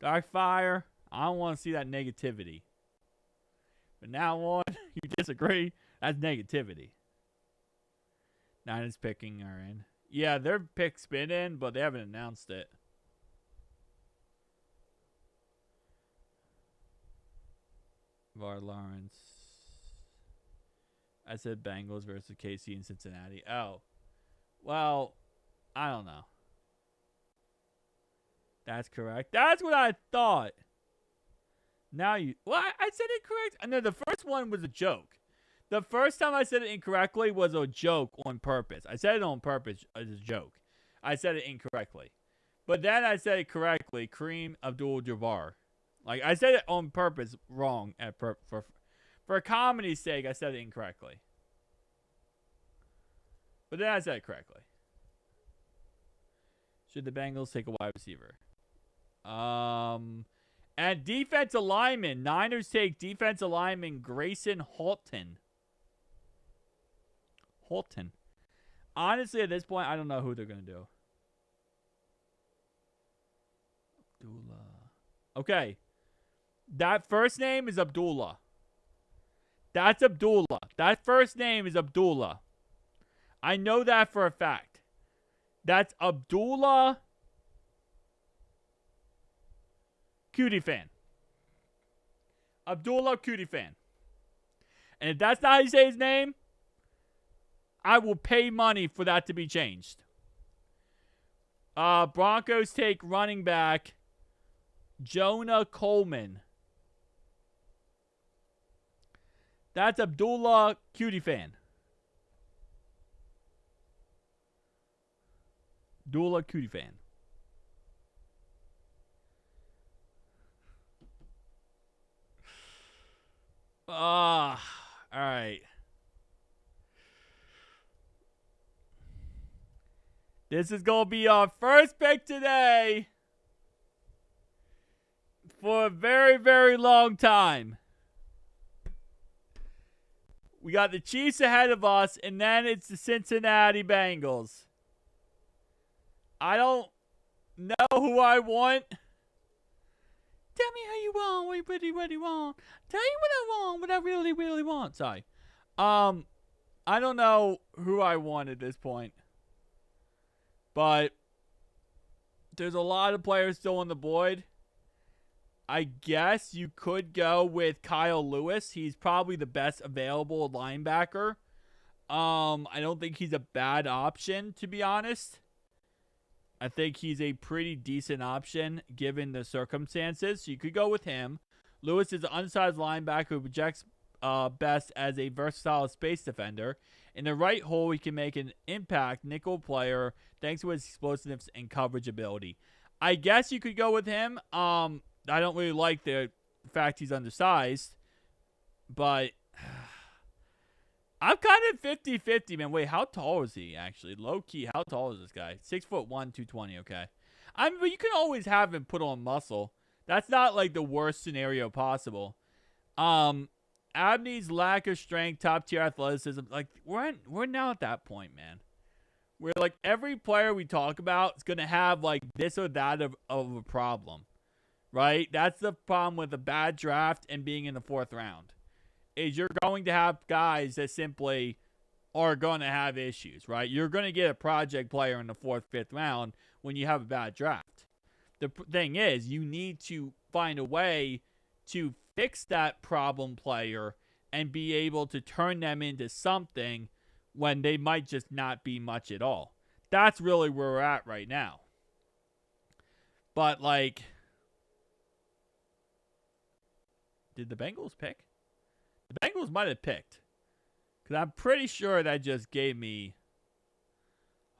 Darkfire, I don't want to see that negativity. But now on, you disagree, that's negativity. Niners picking are in. Yeah, their pick's been in, but they haven't announced it. Var Lawrence. I said Bengals versus KC in Cincinnati. Oh. Well, I don't know. That's correct. That's what I thought. Now you... Well, I said it correct. No, the first one was a joke. The first time I said it incorrectly was a joke on purpose. I said it on purpose as a joke. I said it incorrectly. But then I said it correctly. Kareem Abdul-Jabbar. Like, I said it on purpose wrong. For comedy's sake, I said it incorrectly. But then I said it correctly. Should the Bengals take a wide receiver? And defensive lineman. Niners take defensive lineman Grayson Halton. Honestly, at this point, I don't know who they're going to do. Abdullah. Okay. That first name is Abdullah. That's Abdullah. That first name is Abdullah. I know that for a fact. That's Abdullah Cutie Fan. Abdullah Cutie Fan. And if that's not how you say his name, I will pay money for that to be changed. Broncos take running back Jonah Coleman. That's Abdullah Cutie Fan. Abdullah Cutie Fan. All right. This is going to be our first pick today for a very, very long time. We got the Chiefs ahead of us, and then it's the Cincinnati Bengals. I don't know who I want. Tell me how you want, what you want. Tell you what I want, what I really, really want. Sorry. I don't know who I want at this point. But there's a lot of players still on the board. I guess you could go with Kyle Lewis. He's probably the best available linebacker. I don't think he's a bad option, to be honest. I think he's a pretty decent option given the circumstances. So you could go with him. Lewis is an undersized linebacker who projects best as a versatile space defender. In the right hole, he can make an impact nickel player thanks to his explosiveness and coverage ability. I guess you could go with him. I don't really like the fact he's undersized, but I'm kind of 50-50, man. Wait, how tall is he, actually? Low-key, how tall is this guy? 6'1", 220, okay. I mean, but you can always have him put on muscle. That's not, like, the worst scenario possible. Abney's lack of strength, top-tier athleticism. Like, we're now at that point, man. Where, like, every player we talk about is going to have, like, this or that of a problem. Right? That's the problem with a bad draft and being in the 4th round. Is you're going to have guys that simply are going to have issues, right? You're going to get a project player in the 4th, 5th round when you have a bad draft. The thing is, you need to find a way to fix that problem player and be able to turn them into something when they might just not be much at all. That's really where we're at right now. But, like, did the Bengals pick? The Bengals might have picked. Because I'm pretty sure that just gave me...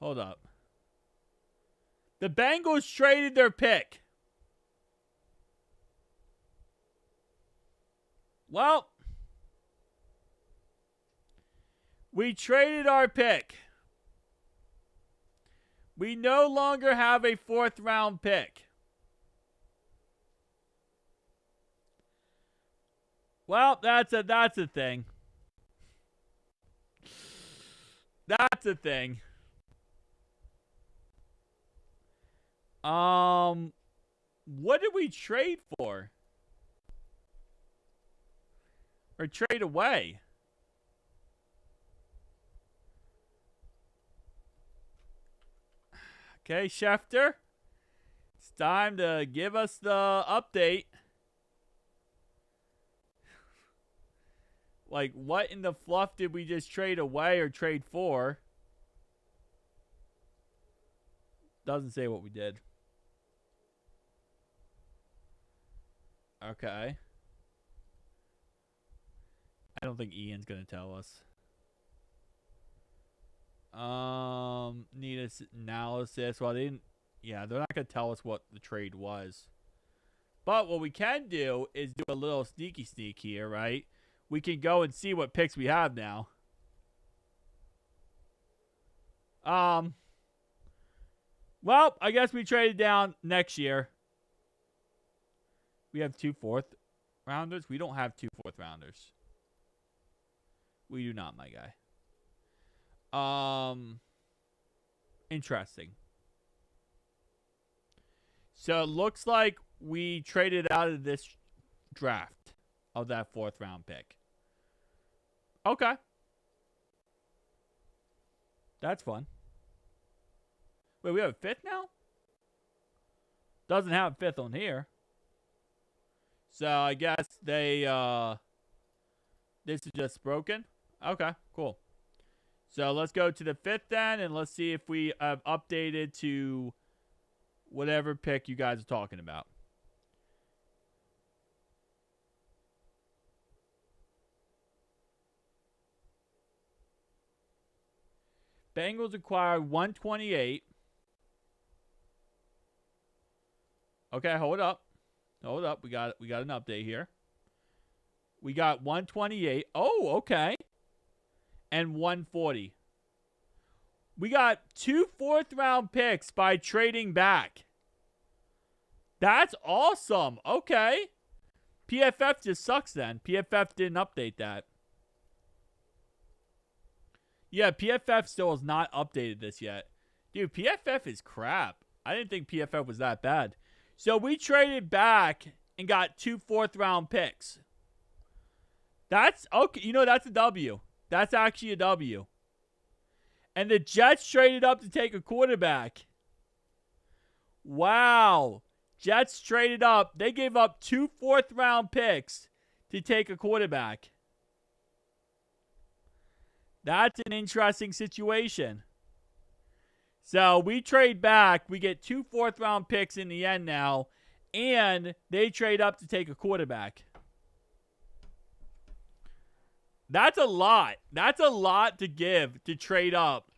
Hold up. The Bengals traded their pick. Well, we traded our pick. We no longer have a 4th round pick. Well, that's a thing. That's a thing. What did we trade for? Or trade away? Okay, Schefter. It's time to give us the update. Like, what in the fluff did we just trade away or trade for? Doesn't say what we did. Okay. I don't think Ian's going to tell us. Need analysis. Well, they didn't. Yeah, they're not going to tell us what the trade was. But what we can do is do a little sneaky sneak here, right? We can go and see what picks we have now. Well, I guess we traded down next year. We have 2 4th rounders. We don't have 2 4th rounders. We do not, my guy. Interesting. So it looks like we traded out of this draft of that 4th round pick. Okay. That's fun. Wait, we have a 5th now? Doesn't have a 5th on here. So I guess they this is just broken. Okay, cool. So let's go to the 5th then, and let's see if we have updated to whatever pick you guys are talking about. Bengals acquired 128. Okay, hold up. Hold up. We got an update here. We got 128. Oh, okay. And 140. We got 2 4th round picks by trading back. That's awesome. Okay. PFF just sucks then. PFF didn't update that. Yeah, PFF still has not updated this yet. Dude, PFF is crap. I didn't think PFF was that bad. So we traded back and got 2 4th round picks. That's okay. You know, that's a W. That's actually a W. And the Jets traded up to take a quarterback. Wow. Jets traded up. They gave up 2 4th round picks to take a quarterback. That's an interesting situation. So we trade back. We get 2 4th round picks in the end now. And they trade up to take a quarterback. That's a lot. That's a lot to give to trade up.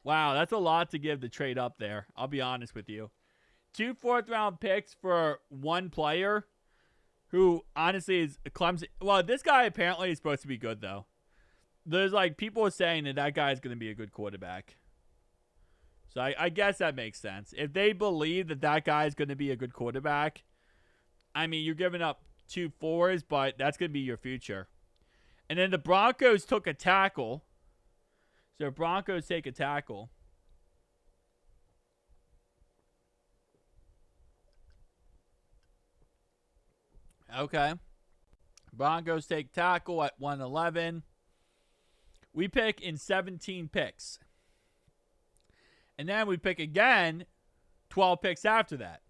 Wow, that's a lot to give to trade up there. I'll be honest with you. 2 4th round picks for one player who honestly is clumsy. Well, this guy apparently is supposed to be good, though. There's like people are saying that guy is going to be a good quarterback. So I guess that makes sense. If they believe that guy is going to be a good quarterback, I mean, you're giving up 2 4s, but that's going to be your future. And then the Broncos took a tackle. So Broncos take a tackle. Okay. Broncos take tackle at 111. We pick in 17 picks. And then we pick again 12 picks after that.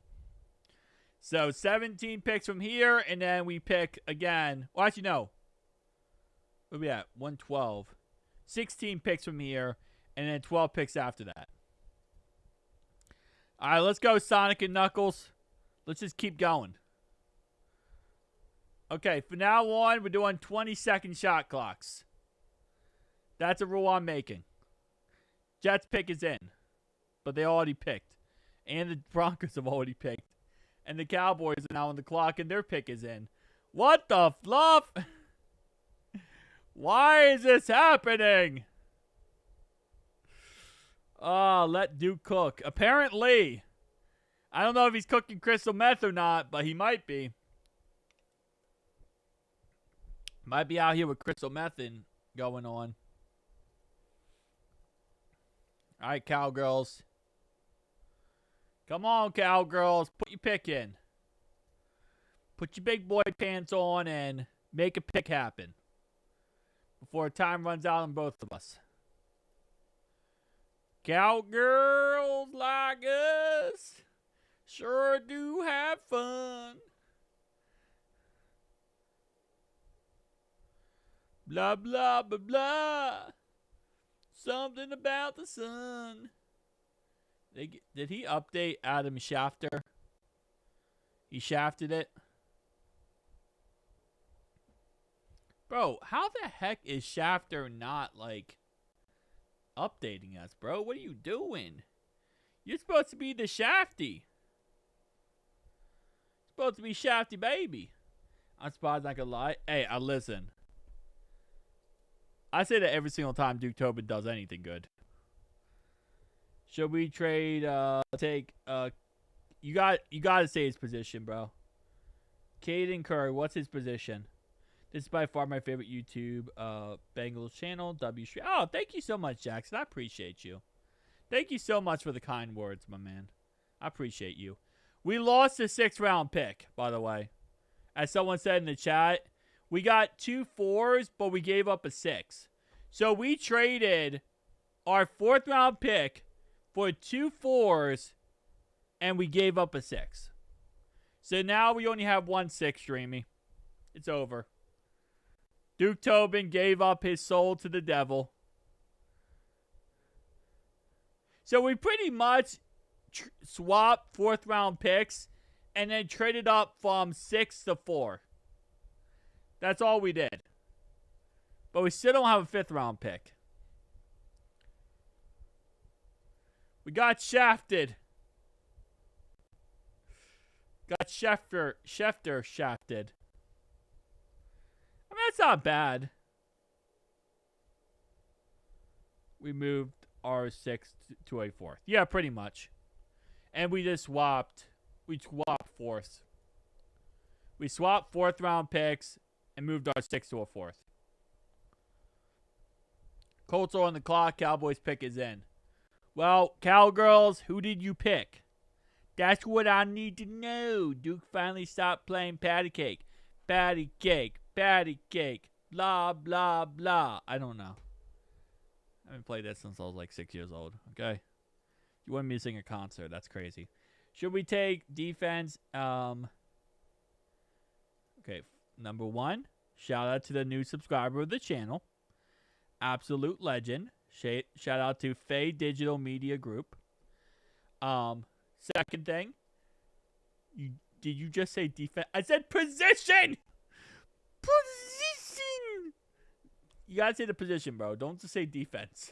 So 17 picks from here, and then we pick again. Well, actually, no. What are we at? 112. 16 picks from here, and then 12 picks after that. All right, let's go, Sonic and Knuckles. Let's just keep going. Okay, from now on, we're doing 20-second shot clocks. That's a rule I'm making. Jets pick is in, but they already picked. And the Broncos have already picked. And the Cowboys are now on the clock, and their pick is in. What the fluff? Why is this happening? Oh, let Duke cook. Apparently. I don't know if he's cooking crystal meth or not, but he might be. Might be out here with crystal meth going on. All right, cowgirls. Come on, cowgirls. Put your pick in. Put your big boy pants on and make a pick happen before time runs out on both of us. Cowgirls like us sure do have fun. Blah, blah, blah, blah. Something about the sun. Did he update Adam Schefter? He shafted it. Bro, how the heck is Schefter not, like, updating us, bro? What are you doing? You're supposed to be the Shafty. Supposed to be Shafty, baby. I'm surprised I could lie. Hey, listen. I say that every single time Duke Tobin does anything good. Should we trade, you gotta say his position, bro. Caden Curry, what's his position? This is by far my favorite YouTube Bengals channel, W Street. Oh, thank you so much, Jackson. I appreciate you. Thank you so much for the kind words, my man. I appreciate you. We lost a 6th round pick, by the way. As someone said in the chat, we got 2 4s, but we gave up a 6. So we traded our 4th round pick for 2 4s, and we gave up a 6. So now we only have 1 6, Dreamy. It's over. Duke Tobin gave up his soul to the devil. So we pretty much swapped 4th round picks and then traded up from 6 to 4. That's all we did. But we still don't have a 5th round pick. We got shafted. Got Schefter shafted. I mean, that's not bad. We moved our 6th to a 4th. Yeah, pretty much. And we just swapped. We swapped 4ths. We swapped 4th round picks and moved our 6th to a 4th. Colts are on the clock. Cowboys pick is in. Well, Cowgirls, who did you pick? That's what I need to know. Duke finally stopped playing patty cake. Patty cake. Patty cake. Blah, blah, blah. I don't know. I haven't played that since I was like 6 years old. Okay? You want me to sing a concert. That's crazy. Should we take defense? Okay. Number 1. Shout out to the new subscriber of the channel. Absolute legend. Shout out to Faye Digital Media Group. Second thing. Did you just say defense? I said position! Position! You gotta say the position, bro. Don't just say defense.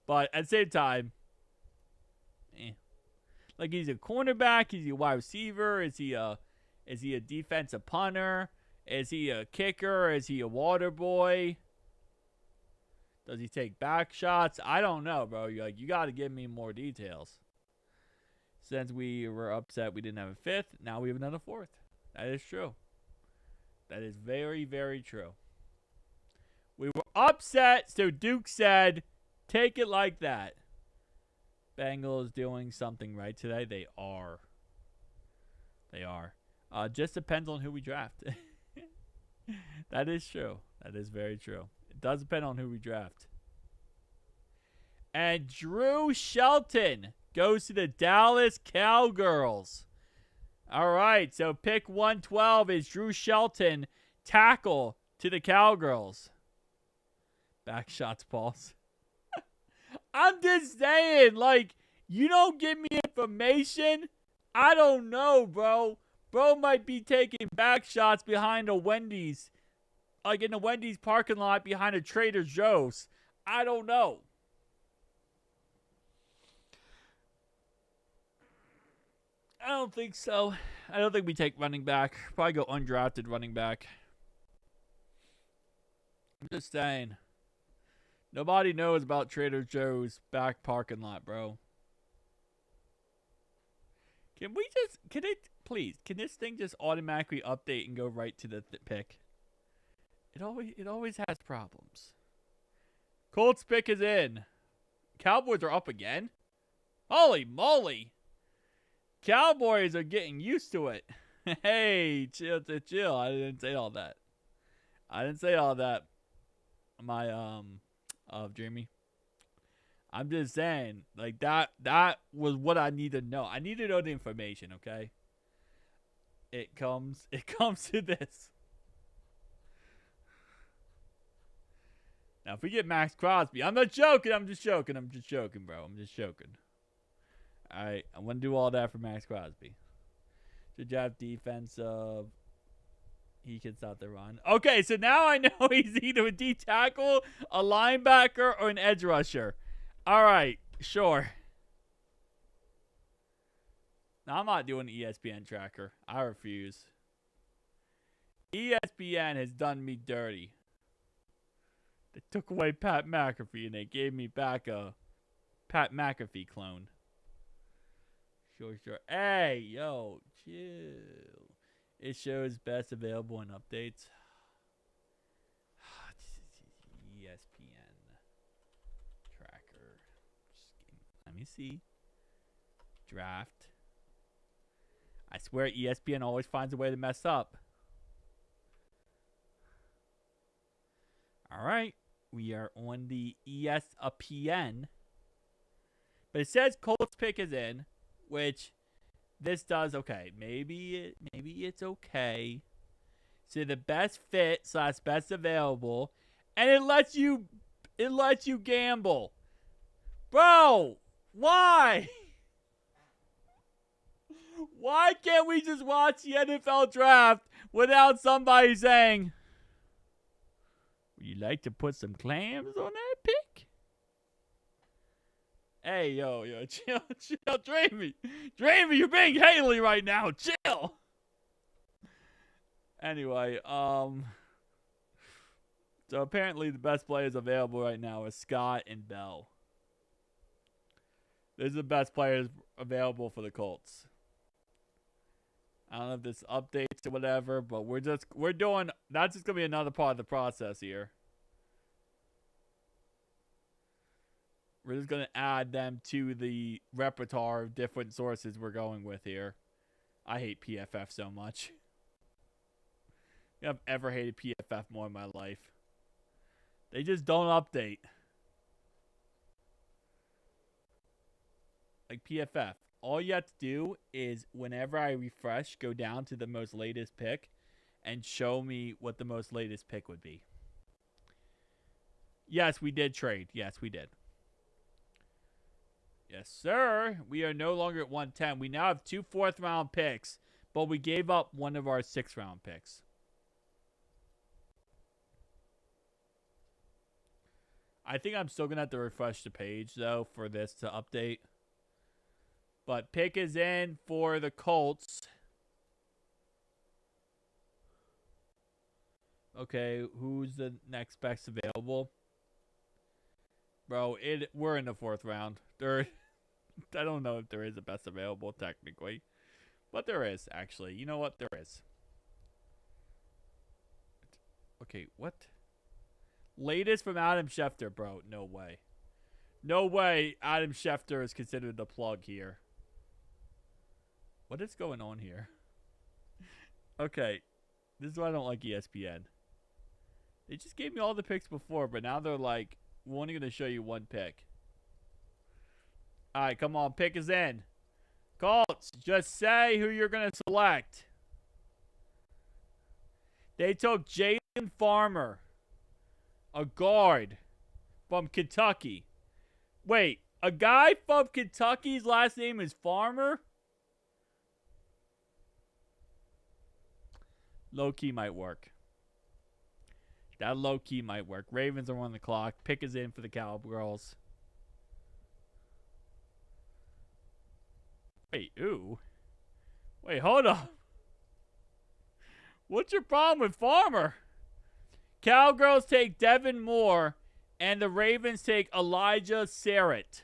But at the same time, like, is he a cornerback? Is he a wide receiver? Is he a defensive punter? Is he a kicker? Is he a water boy? Does he take back shots? I don't know, bro. You got to give me more details. Since we were upset we didn't have a 5th, now we have another 4th. That is true. That is very, very true. We were upset, so Duke said, take it like that. Bengals doing something right today. They are. They are. Just depends on who we draft. That is true. That is very true. It does depend on who we draft. And Drew Shelton goes to the Dallas Cowgirls. All right, so pick 112 is Drew Shelton, tackle to the Cowgirls. Back shots, Pauls. I'm just saying, like, you don't give me information, I don't know, bro. Bro might be taking back shots behind a Wendy's, like in the Wendy's parking lot behind a Trader Joe's. I don't know. I don't think so. I don't think we take running back. Probably go undrafted running back. I'm just saying. Nobody knows about Trader Joe's back parking lot, bro. Can this thing just automatically update and go right to the pick? It always has problems. Colts pick is in. Cowboys are up again. Holy moly. Cowboys are getting used to it. Hey, chill. I didn't say all that. Jamie. I'm just saying, like, that was what I need to know. I need to know the information, okay? It comes to this. Now, if we get Max Crosby, I'm not joking. I'm just joking, bro. I'm just joking. All right, I'm going to do all that for Max Crosby. Should you have defensive? He can stop the run. Okay, so now I know he's either a D tackle, a linebacker, or an edge rusher. All right, sure. Now, I'm not doing the ESPN tracker. I refuse. ESPN has done me dirty. They took away Pat McAfee and they gave me back a Pat McAfee clone. Sure. Hey, yo, chill. It shows best available and updates. ESPN tracker. Let me see. Draft. I swear ESPN always finds a way to mess up. All right. We are on the ESPN. But it says Colts pick is in, which this does okay. Maybe it's okay. So the best fit / best available, and it lets you gamble. Bro, why? Why can't we just watch the NFL draft without somebody saying, would you like to put some clams on that pick? Hey, yo, chill, Dramey, you're being Haley right now. Chill. Anyway, so apparently the best players available right now are Scott and Bell. Those are the best players available for the Colts. I don't know if this updates or whatever, but we're doing, that's just going to be another part of the process here. We're just going to add them to the repertoire of different sources we're going with here. I hate PFF so much. I've ever hated PFF more in my life. They just don't update. Like PFF. All you have to do is whenever I refresh, go down to the most latest pick and show me what the most latest pick would be. Yes, we did trade. Yes, we did. Yes, sir. We are no longer at 110. We now have 2 4th-round picks, but we gave up one of our 6th-round picks. I think I'm still going to have to refresh the page, though, for this to update. But pick is in for the Colts. Okay, who's the next best available? Bro, we're in the 4th round. I don't know if there is a best available technically. But there is, actually. You know what? There is. Okay, what? Latest from Adam Schefter, bro. No way. No way Adam Schefter is considered the plug here. What is going on here? Okay. This is why I don't like ESPN. They just gave me all the picks before, but now they're like, we're only going to show you one pick. All right, come on. Pick is in. Colts, just say who you're going to select. They took Jalen Farmer, a guard from Kentucky. Wait, a guy from Kentucky's last name is Farmer? Low-key might work. That low-key might work. Ravens are on the clock. Pick is in for the Cowgirls. Wait, ooh. Wait, hold up. What's your problem with Farmer? Cowgirls take Devin Moore, and the Ravens take Elijah Sarrett.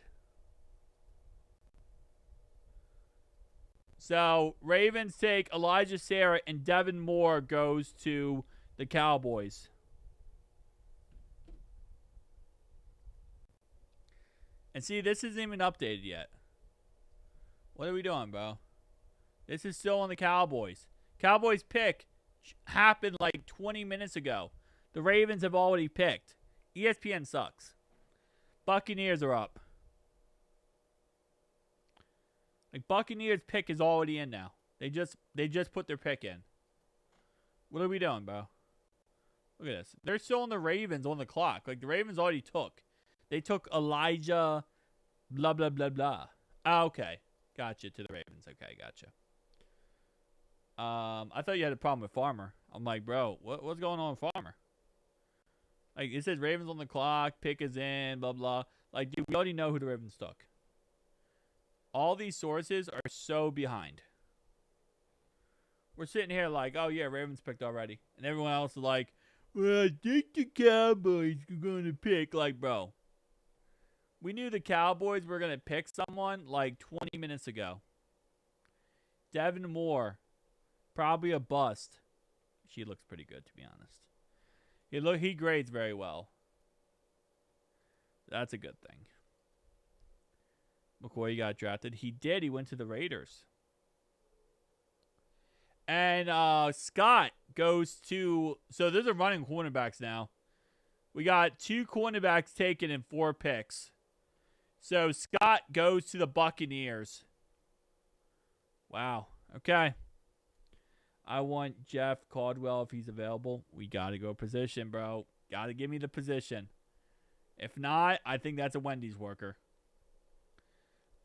So, Ravens take Elijah Sarrett, and Devin Moore goes to the Cowboys. And see, this isn't even updated yet. What are we doing, bro? This is still on the Cowboys. Cowboys pick happened like 20 minutes ago. The Ravens have already picked. ESPN sucks. Buccaneers are up. Like, Buccaneers pick is already in now. They just put their pick in. What are we doing, bro? Look at this. They're still on the Ravens on the clock. Like, the Ravens already took. They took Elijah blah, blah, blah, blah. Ah, okay. Gotcha, to the Ravens. Okay, gotcha. I thought you had a problem with Farmer. I'm like, bro, what's going on with Farmer? Like, it says Ravens on the clock, pick is in, blah, blah. Like, dude, we already know who the Ravens took. All these sources are so behind. We're sitting here like, oh, yeah, Ravens picked already. And everyone else is like, well, I think the Cowboys are going to pick. Like, bro, we knew the Cowboys were going to pick someone like 20 minutes ago. Devin Moore, probably a bust. She looks pretty good, to be honest. He grades very well. That's a good thing. McCoy got drafted. He did. He went to the Raiders. And Scott goes to... So those are running cornerbacks now. We got 2 cornerbacks taken in 4 picks. So Scott goes to the Buccaneers. Wow. Okay. I want Jeff Caldwell if he's available. We got to go position, bro. Got to give me the position. If not, I think that's a Wendy's worker.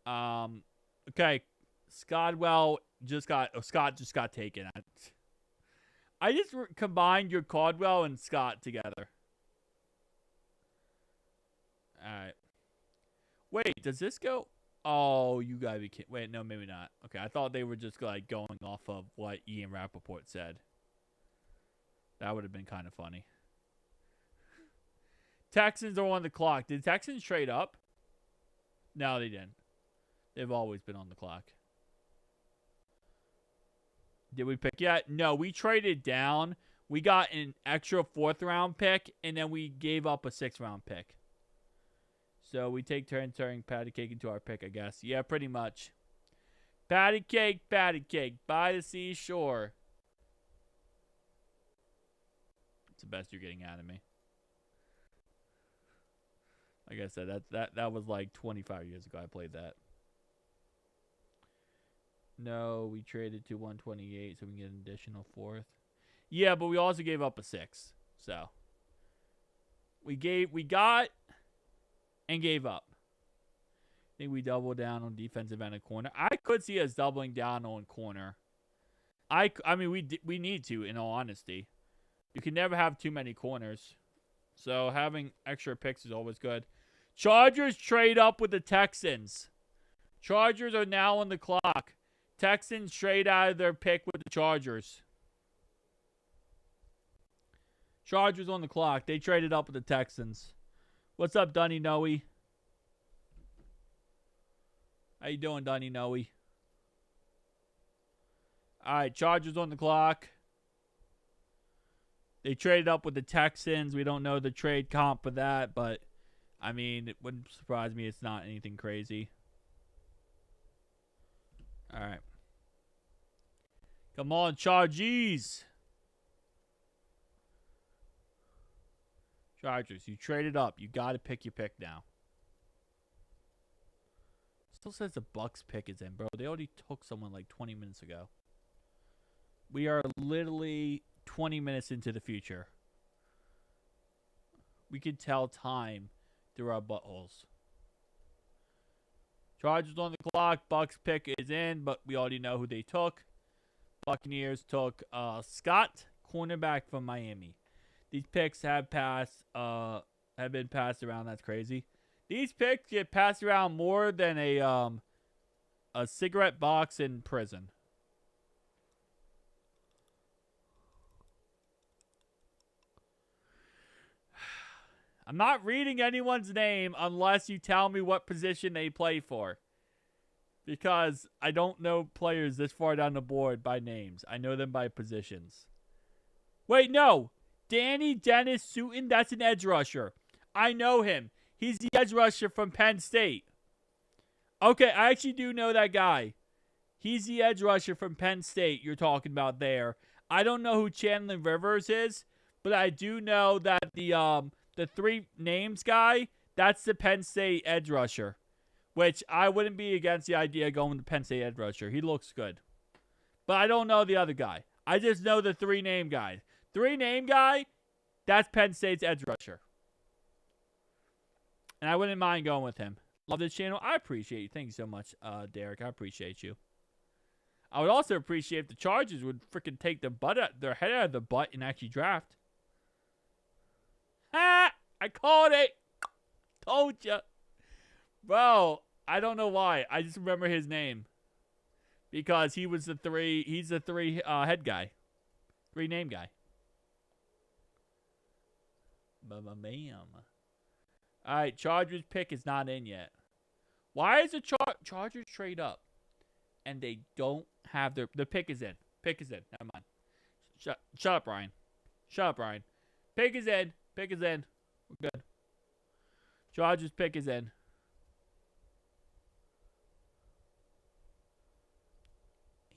Okay. Scott just got taken. I just combined your Caldwell and Scott together. All right. Wait, does this go? Oh, you gotta be kidding. Wait, no, maybe not. Okay, I thought they were just like going off of what Ian Rappaport said. That would have been kind of funny. Texans are on the clock. Did Texans trade up? No, they didn't. They've always been on the clock. Did we pick yet? No, we traded down. We got an extra 4th round pick, and then we gave up a 6th round pick. So we take turns turning patty cake into our pick, I guess. Yeah, pretty much. Patty cake by the seashore. It's the best you're getting out of me. Like I said, that was like 25 years ago I played that. No, we traded to 128 so we can get an additional 4th. Yeah, but we also gave up a 6. So we got and gave up. I think we doubled down on defensive end and corner. I could see us doubling down on corner. I mean, we need to, in all honesty. You can never have too many corners. So having extra picks is always good. Chargers trade up with the Texans. Chargers are now on the clock. Texans trade out of their pick with the Chargers. Chargers on the clock. They traded up with the Texans. What's up, Dunny Noe? How you doing, Dunny Noe? All right, Chargers on the clock. They traded up with the Texans. We don't know the trade comp for that, but, I mean, it wouldn't surprise me. It's not anything crazy. All right. Come on, Chargers. Chargers, you traded up. You got to pick your pick now. Still says the Bucks pick is in, bro. They already took someone like 20 minutes ago. We are literally 20 minutes into the future. We can tell time through our buttholes. Chargers on the clock. Bucks pick is in, but we already know who they took. Buccaneers took Scott, cornerback from Miami. These picks have been passed around. That's crazy. These picks get passed around more than a cigarette box in prison. I'm not reading anyone's name unless you tell me what position they play for. Because I don't know players this far down the board by names. I know them by positions. Wait, no. Danny Dennis Sutton, that's an edge rusher. I know him. He's the edge rusher from Penn State. Okay, I actually do know that guy. He's the edge rusher from Penn State you're talking about there. I don't know who Chandler Rivers is, but I do know that the three names guy, that's the Penn State edge rusher. Which I wouldn't be against the idea of going to Penn State edge rusher. He looks good. But I don't know the other guy. I just know the three name guy. Three name guy, that's Penn State's edge rusher. And I wouldn't mind going with him. Love this channel. I appreciate you. Thank you so much, Derek. I appreciate you. I would also appreciate if the Chargers would freaking take their head out of the butt and actually draft. Ah! I called it. Told ya. Bro, I don't know why. I just remember his name. Because he's the three head guy. Three name guy. Bam. Alright, Chargers pick is not in yet. Why is the Chargers trade up? And they don't have the pick is in. Pick is in. Never mind. Shut up, Ryan. Shut up, Ryan. Pick is in. Pick is in. We're good. Chargers pick is in.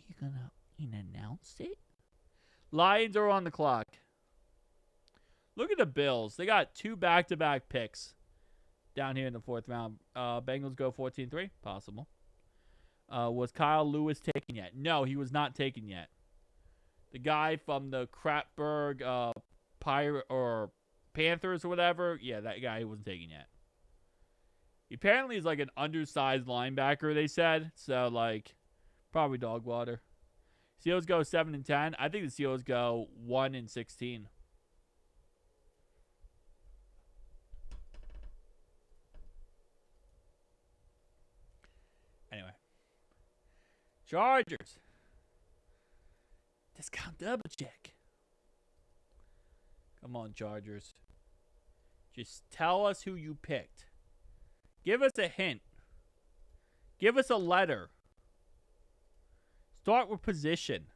You gonna announce it? Lions are on the clock. Look at the Bills. They got 2 back-to-back picks down here in the 4th round. Bengals go 14-3. Possible. Was Kyle Lewis taken yet? No, he was not taken yet. The guy from the Crapberg Pirate or Panthers or whatever. Yeah, that guy wasn't taken yet. He apparently is like an undersized linebacker, they said. So, like, probably dog water. Seals go 7-10. I think the Seals go 1-16. Anyway. Chargers. Discount double check. Come on, Chargers. Just tell us who you picked. Give us a hint. Give us a letter. Start with position.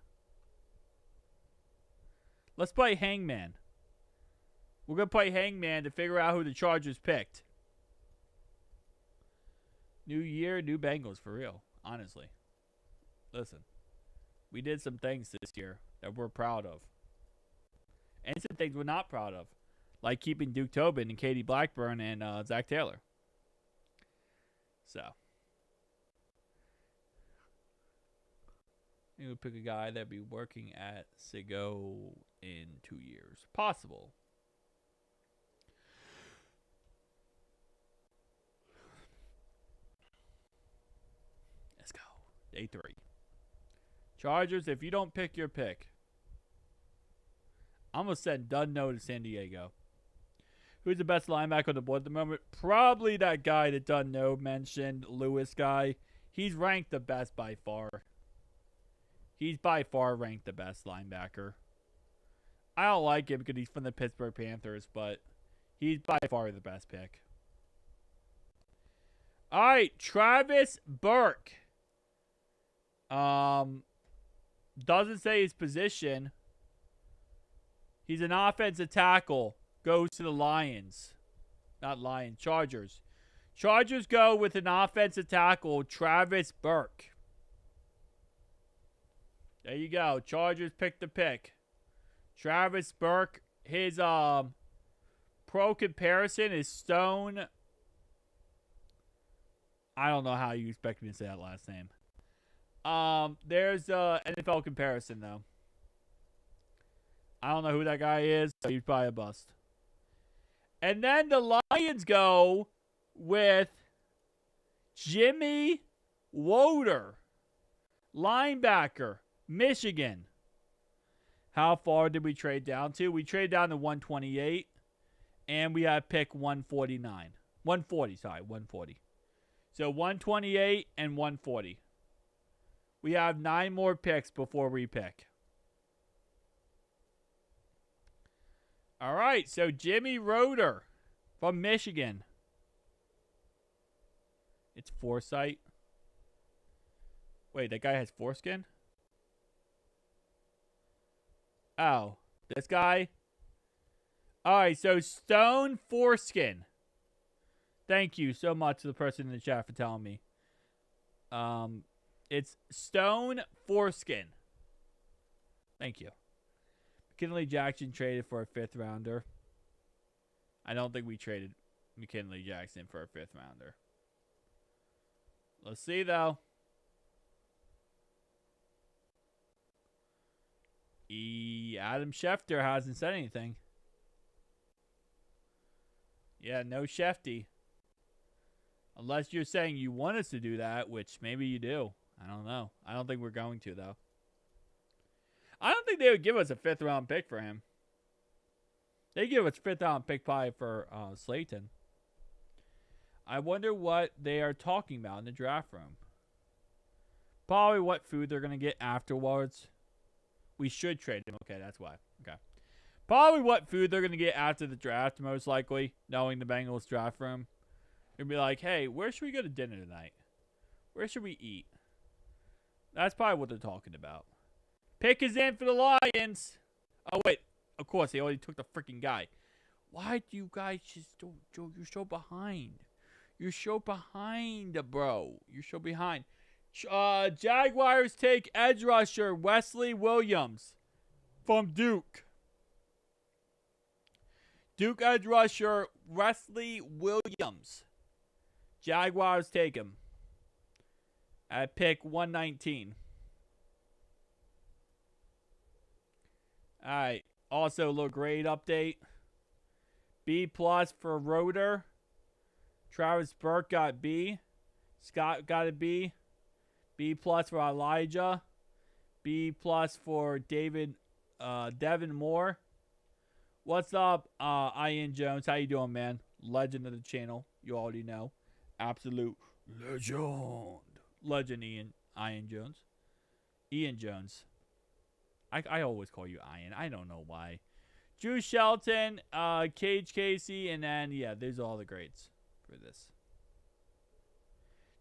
Let's play Hangman. We're going to play Hangman to figure out who the Chargers picked. New year, new Bengals, for real. Honestly. Listen. We did some things this year that we're proud of. And some things we're not proud of. Like keeping Duke Tobin and Katie Blackburn and Zach Taylor. So. You would pick a guy that'd be working at Sigo in 2 years. Possible. Let's go. Day 3. Chargers, if you don't pick your pick, I'm going to send Dunno to San Diego. Who's the best linebacker on the board at the moment? Probably that guy that Dunno mentioned, Lewis guy. He's ranked the best by far. He's by far ranked the best linebacker. I don't like him because he's from the Pittsburgh Panthers, but he's by far the best pick. All right, Travis Burke. Doesn't say his position. He's an offensive tackle. Goes to the Lions. Not Lions, Chargers. Chargers go with an offensive tackle, Travis Burke. There you go. Chargers pick the pick. Travis Burke. His pro comparison is Stone. I don't know how you expect me to say that last name. There's NFL comparison though. I don't know who that guy is, so he's probably a bust. And then the Lions go with Jimmy Woder, linebacker, Michigan. How far did we trade down to? We traded down to 128, and we had pick 149. 140. So 128 and 140. We have 9 more picks before we pick. All right, so Jimmy Roeder from Michigan. It's Foresight. Wait, that guy has foreskin? Oh, this guy? All right, so Stone Foreskin. Thank you so much to the person in the chat for telling me. It's Stone Foreskin. Thank you. McKinley Jackson traded for a 5th rounder. I don't think we traded McKinley Jackson for a 5th rounder. Let's see, though. Adam Schefter hasn't said anything. Yeah, no Shefty. Unless you're saying you want us to do that, which maybe you do. I don't know. I don't think we're going to, though. I don't think they would give us a 5th round pick for him. They give us 5th round pick probably for Slayton. I wonder what they are talking about in the draft room. Probably what food they're going to get afterwards. We should trade him. Okay, that's why. Okay. Probably what food they're going to get after the draft, most likely, knowing the Bengals draft room. They'll be like, hey, where should we go to dinner tonight? Where should we eat? That's probably what they're talking about. Pick is in for the Lions. Oh, wait. Of course, they already took the freaking guy. Why do you guys just don't... You're so behind. You're so behind, bro. You're so behind. Jaguars take edge rusher Wesley Williams from Duke. Duke edge rusher Wesley Williams. Jaguars take him at pick 119. All right. Also, a little grade update. B+ for Roeder. Travis Burke got B. Scott got a B. B+ for Elijah. B+ for Devin Moore. What's up, Ian Jones? How you doing, man? Legend of the channel. You already know. Absolute legend. Legend Ian Jones. Ian Jones. I always call you Ian. I don't know why. Drew Shelton, Cage Casey, and then, yeah, there's all the grades for this.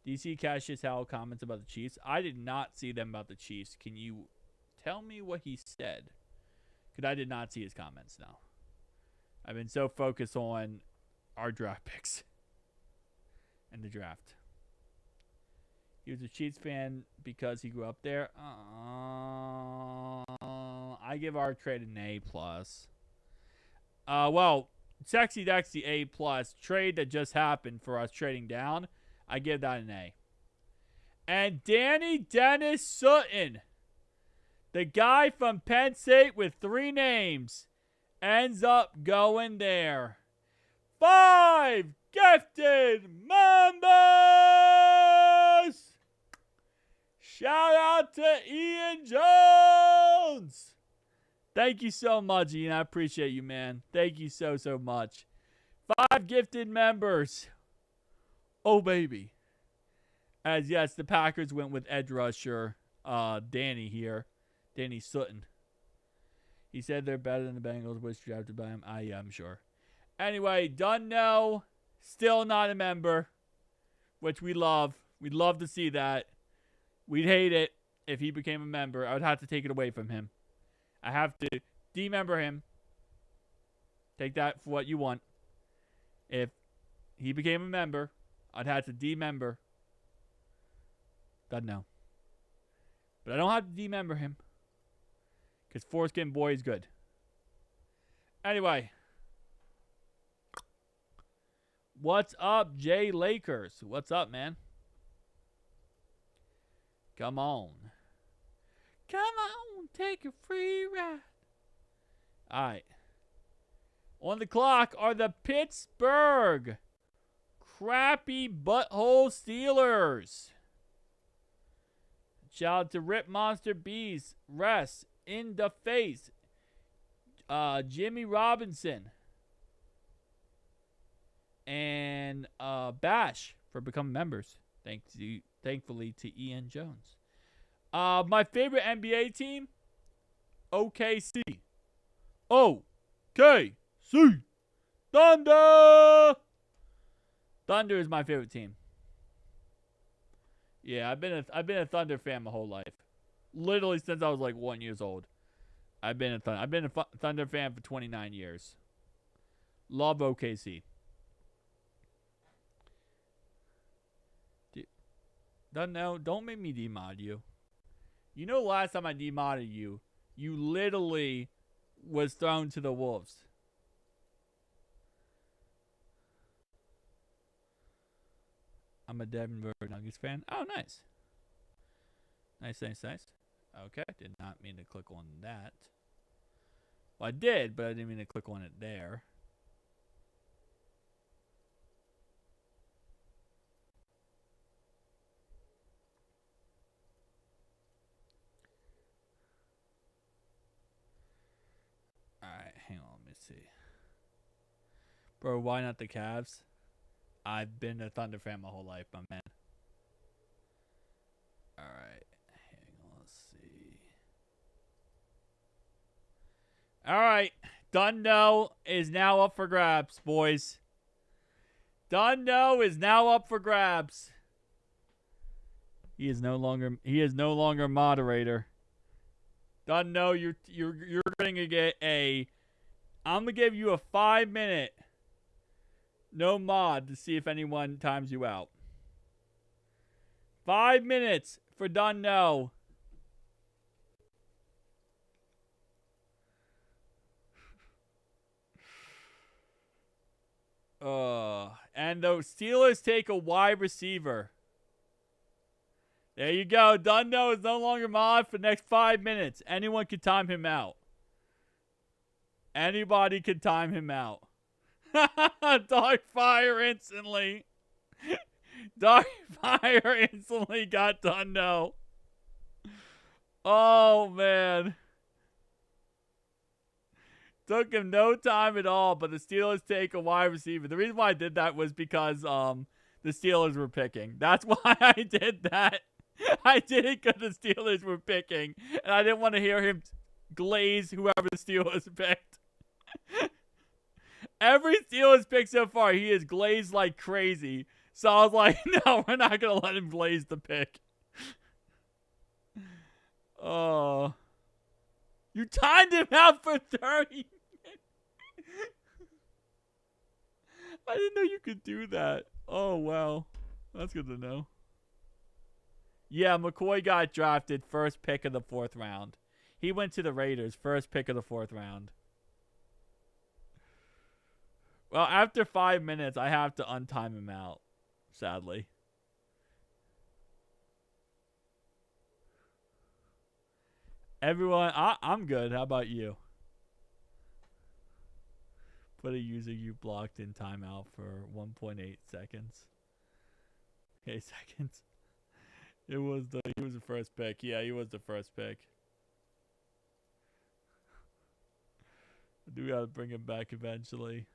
Do you see Cashious Howell comments about the Chiefs? I did not see them about the Chiefs. Can you tell me what he said? Because I did not see his comments now. I've been so focused on our draft picks and the draft. He was a Chiefs fan because he grew up there. I give our trade an A+. Well, Sexy Dexy A+. Trade that just happened for us trading down. I give that an A. And Danny Dennis Sutton, the guy from Penn State with 3 names, ends up going there. 5 gifted members! Shout out to Ian Jones! Thank you so much, Ian. I appreciate you, man. Thank you so, so much. 5 gifted members. Oh, baby. As, yes, the Packers went with edge rusher Danny here. Danny Sutton. He said they're better than the Bengals, which drafted by him. Yeah, I'm sure. Anyway, Dunno, still not a member, which we love. We'd love to see that. We'd hate it if he became a member. I would have to take it away from him. I have to demember him. Take that for what you want. If he became a member, I'd have to demember. Doesn't know. But I don't have to demember him. Because Foreskin Boy is good. Anyway. What's up, Jay Lakers? What's up, man? Come on. Come on, take a free ride. All right. On the clock are the Pittsburgh crappy butthole Steelers. Shout out to Rip Monster Bees. Rest in the face. Jimmy Robinson. And Bash for becoming members. Thankfully to Ian Jones. My favorite NBA team, OKC. OKC. Thunder. Thunder is my favorite team. Yeah, I've been a Thunder fan my whole life. Literally since I was like 1 year old. I've been a Thunder fan for 29 years. Love OKC. Don't make me demod you. You know, last time I demodded you, you literally was thrown to the wolves. I'm a Denver Nuggets fan. Oh, nice. Nice. Okay, did not mean to click on that. Well, I did, but I didn't mean to click on it there. Alright, hang on, let me see. Bro, why not the Cavs? I've been a Thunder fan my whole life, my man. Alright, hang on, let's see. Alright, Dundo is now up for grabs, boys. Dundo is now up for grabs. He is no longer moderator. Dundo, you're gonna get I'm gonna give you a 5-minute no mod to see if anyone times you out. 5 minutes for Dundo. And the Steelers take a wide receiver. There you go. Dundo is no longer mod for the next 5 minutes. Anyone can time him out. Anybody can time him out. Dark Fire instantly. Dark Fire instantly got Dundo. Oh, man. Took him no time at all, but the Steelers take a wide receiver. The reason why I did that was because the Steelers were picking. That's why I did that. I did it because the Steelers were picking, and I didn't want to hear him glaze whoever the Steelers picked. Every Steelers pick so far, he is glazed like crazy. So I was like, no, we're not going to let him glaze the pick. Oh. You timed him out for 30. I didn't know you could do that. Oh, wow. That's good to know. Yeah, McCoy got drafted first pick of the 4th round. He went to the Raiders, first pick of the 4th round. Well, after 5 minutes, I have to untime him out, sadly. Everyone, I'm good. How about you? Put a user you blocked in timeout for 1.8 seconds. Okay, seconds. He was the first pick. Yeah, he was the first pick. I do gotta bring him back eventually.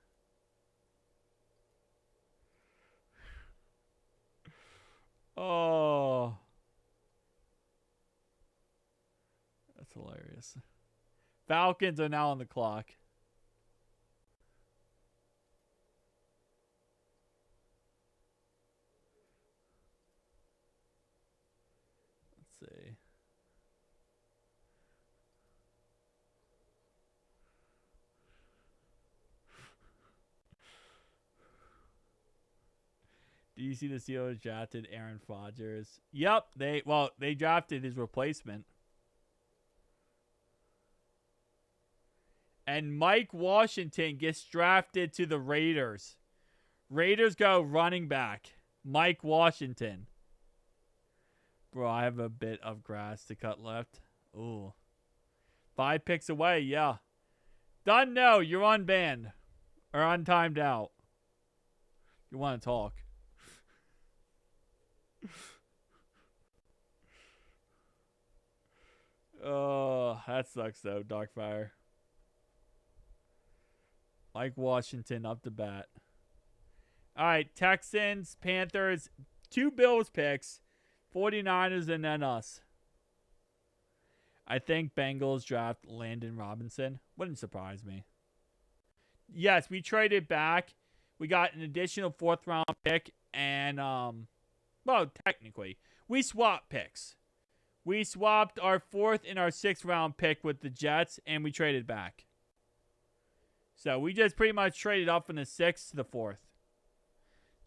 Oh. That's hilarious. Falcons are now on the clock. Let's see. Do you see the Steelers drafted Aaron Rodgers? Yep, they drafted his replacement. And Mike Washington gets drafted to the Raiders. Raiders go running back. Mike Washington. Bro, I have a bit of grass to cut left. Ooh. 5 picks away, yeah. Done, no. You're unbanned. Or untimed out. You want to talk. Oh, that sucks, though, Darkfire. Mike Washington up to bat. All right, Texans, Panthers, 2 Bills picks, 49ers, and then us. I think Bengals draft Landon Robinson. Wouldn't surprise me. Yes, we traded back. We got an additional 4th round pick and well, technically, we swapped picks. We swapped our 4th and our 6th round pick with the Jets and we traded back. So we just pretty much traded up from the 6th to the 4th.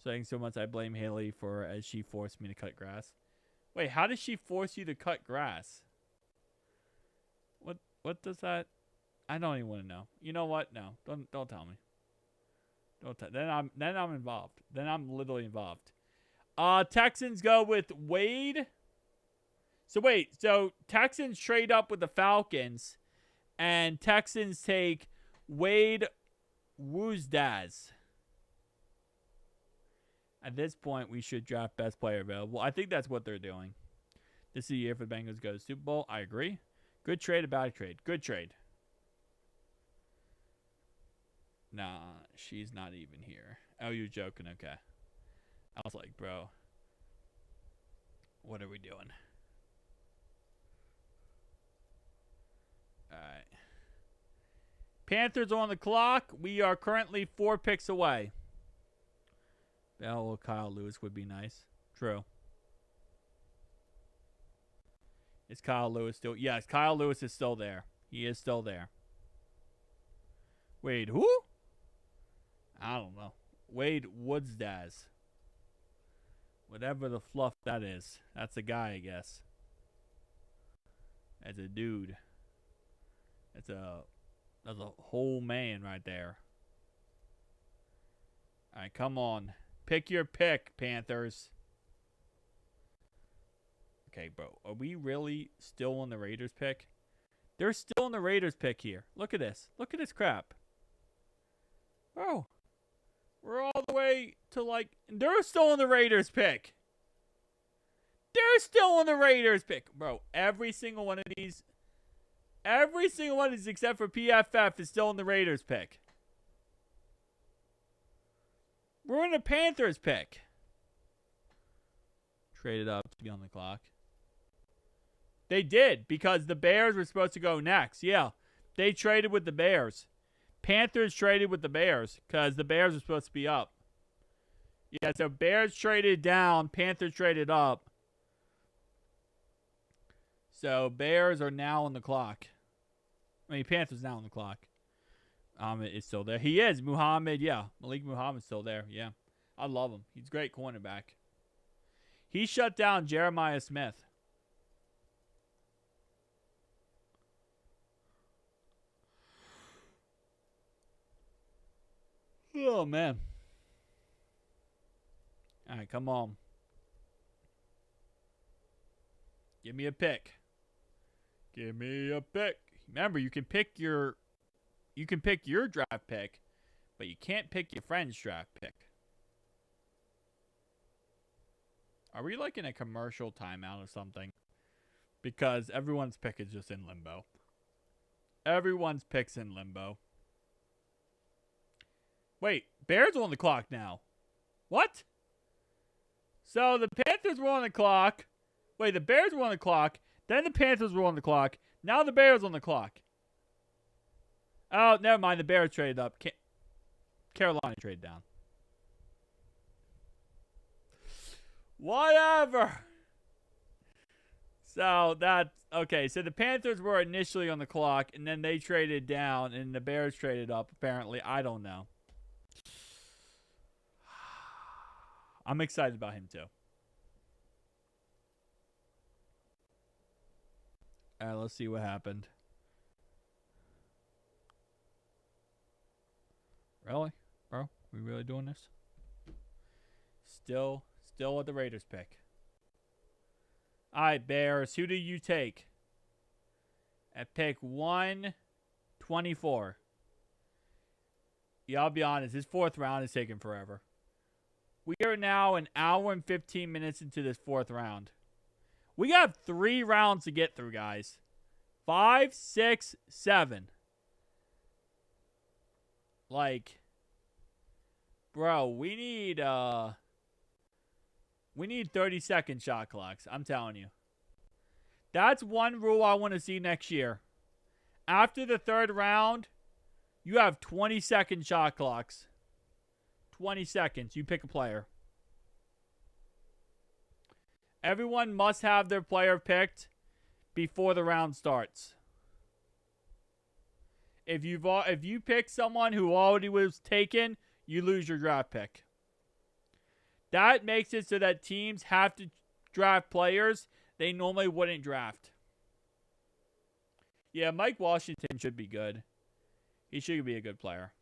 Saying so much I blame Haley for as she forced me to cut grass. Wait, how does she force you to cut grass? What does that? I don't even want to know. You know what? No, don't tell me. Then I'm involved. Then I'm literally involved. Texans go with Wade. So Texans trade up with the Falcons, and Texans take Wade Wuzdaz. At this point, we should draft best player available. I think that's what they're doing. This is the year for the Bengals to go to the Super Bowl. I agree. Good trade or bad trade? Good trade. Nah, she's not even here. Oh, you're joking. Okay. I was like, bro, what are we doing? All right. Panthers are on the clock. We are currently 4 picks away. Well, Kyle Lewis would be nice. True. Is Kyle Lewis still? Yes, Kyle Lewis is still there. He is still there. Wade, who? I don't know. Wade Woodsdaz. Whatever the fluff that is. That's a guy, I guess. That's a dude. That's a whole man right there. All right, come on. Pick your pick, Panthers. Okay, bro. Are we really still on the Raiders pick? They're still on the Raiders pick here. Look at this. Look at this crap. Bro. We're all the way to like... They're still on the Raiders pick. They're still on the Raiders pick. Bro, every single one of these... Every single one of these except for PFF is still on the Raiders pick. We're in the Panthers pick. Traded up to be on the clock. They did because the Bears were supposed to go next. Yeah, they traded with the Bears. Panthers traded with the Bears because the Bears were supposed to be up. Yeah, so Bears traded down. Panthers traded up. So Bears are now on the clock. I mean, Panthers now on the clock. Is still there. He is. Muhammad, yeah. Malik Muhammad's still there. Yeah. I love him. He's a great cornerback. He shut down Jeremiah Smith. Oh, man. All right, come on. Give me a pick. Give me a pick. Remember, you can pick your draft pick, but you can't pick your friend's draft pick. Are we like in a commercial timeout or something? Because everyone's pick is just in limbo. Everyone's pick's in limbo. Wait, Bears are on the clock now. What? So the Panthers were on the clock. Wait, the Bears were on the clock. Then the Panthers were on the clock. Now the Bears on the clock. Oh, never mind. The Bears traded up. Carolina traded down. Whatever. So that's okay. So the Panthers were initially on the clock, and then they traded down, and the Bears traded up. Apparently, I don't know. I'm excited about him too. All right, let's see what happened. Really? Bro? We really doing this? Still at the Raiders pick. All right, Bears. Who do you take? At pick 124. Yeah, I'll be honest. This fourth round is taking forever. We are now an hour and 15 minutes into this fourth round. We have 3 rounds to get through, guys. 5, 6, 7. Like, bro, we need 30-second shot clocks. I'm telling you. That's one rule I want to see next year. After the 3rd round, you have 20-second shot clocks. 20 seconds. You pick a player. Everyone must have their player picked before the round starts. If you pick someone who already was taken, you lose your draft pick. That makes it so that teams have to draft players they normally wouldn't draft. Yeah, Mike Washington should be good. He should be a good player.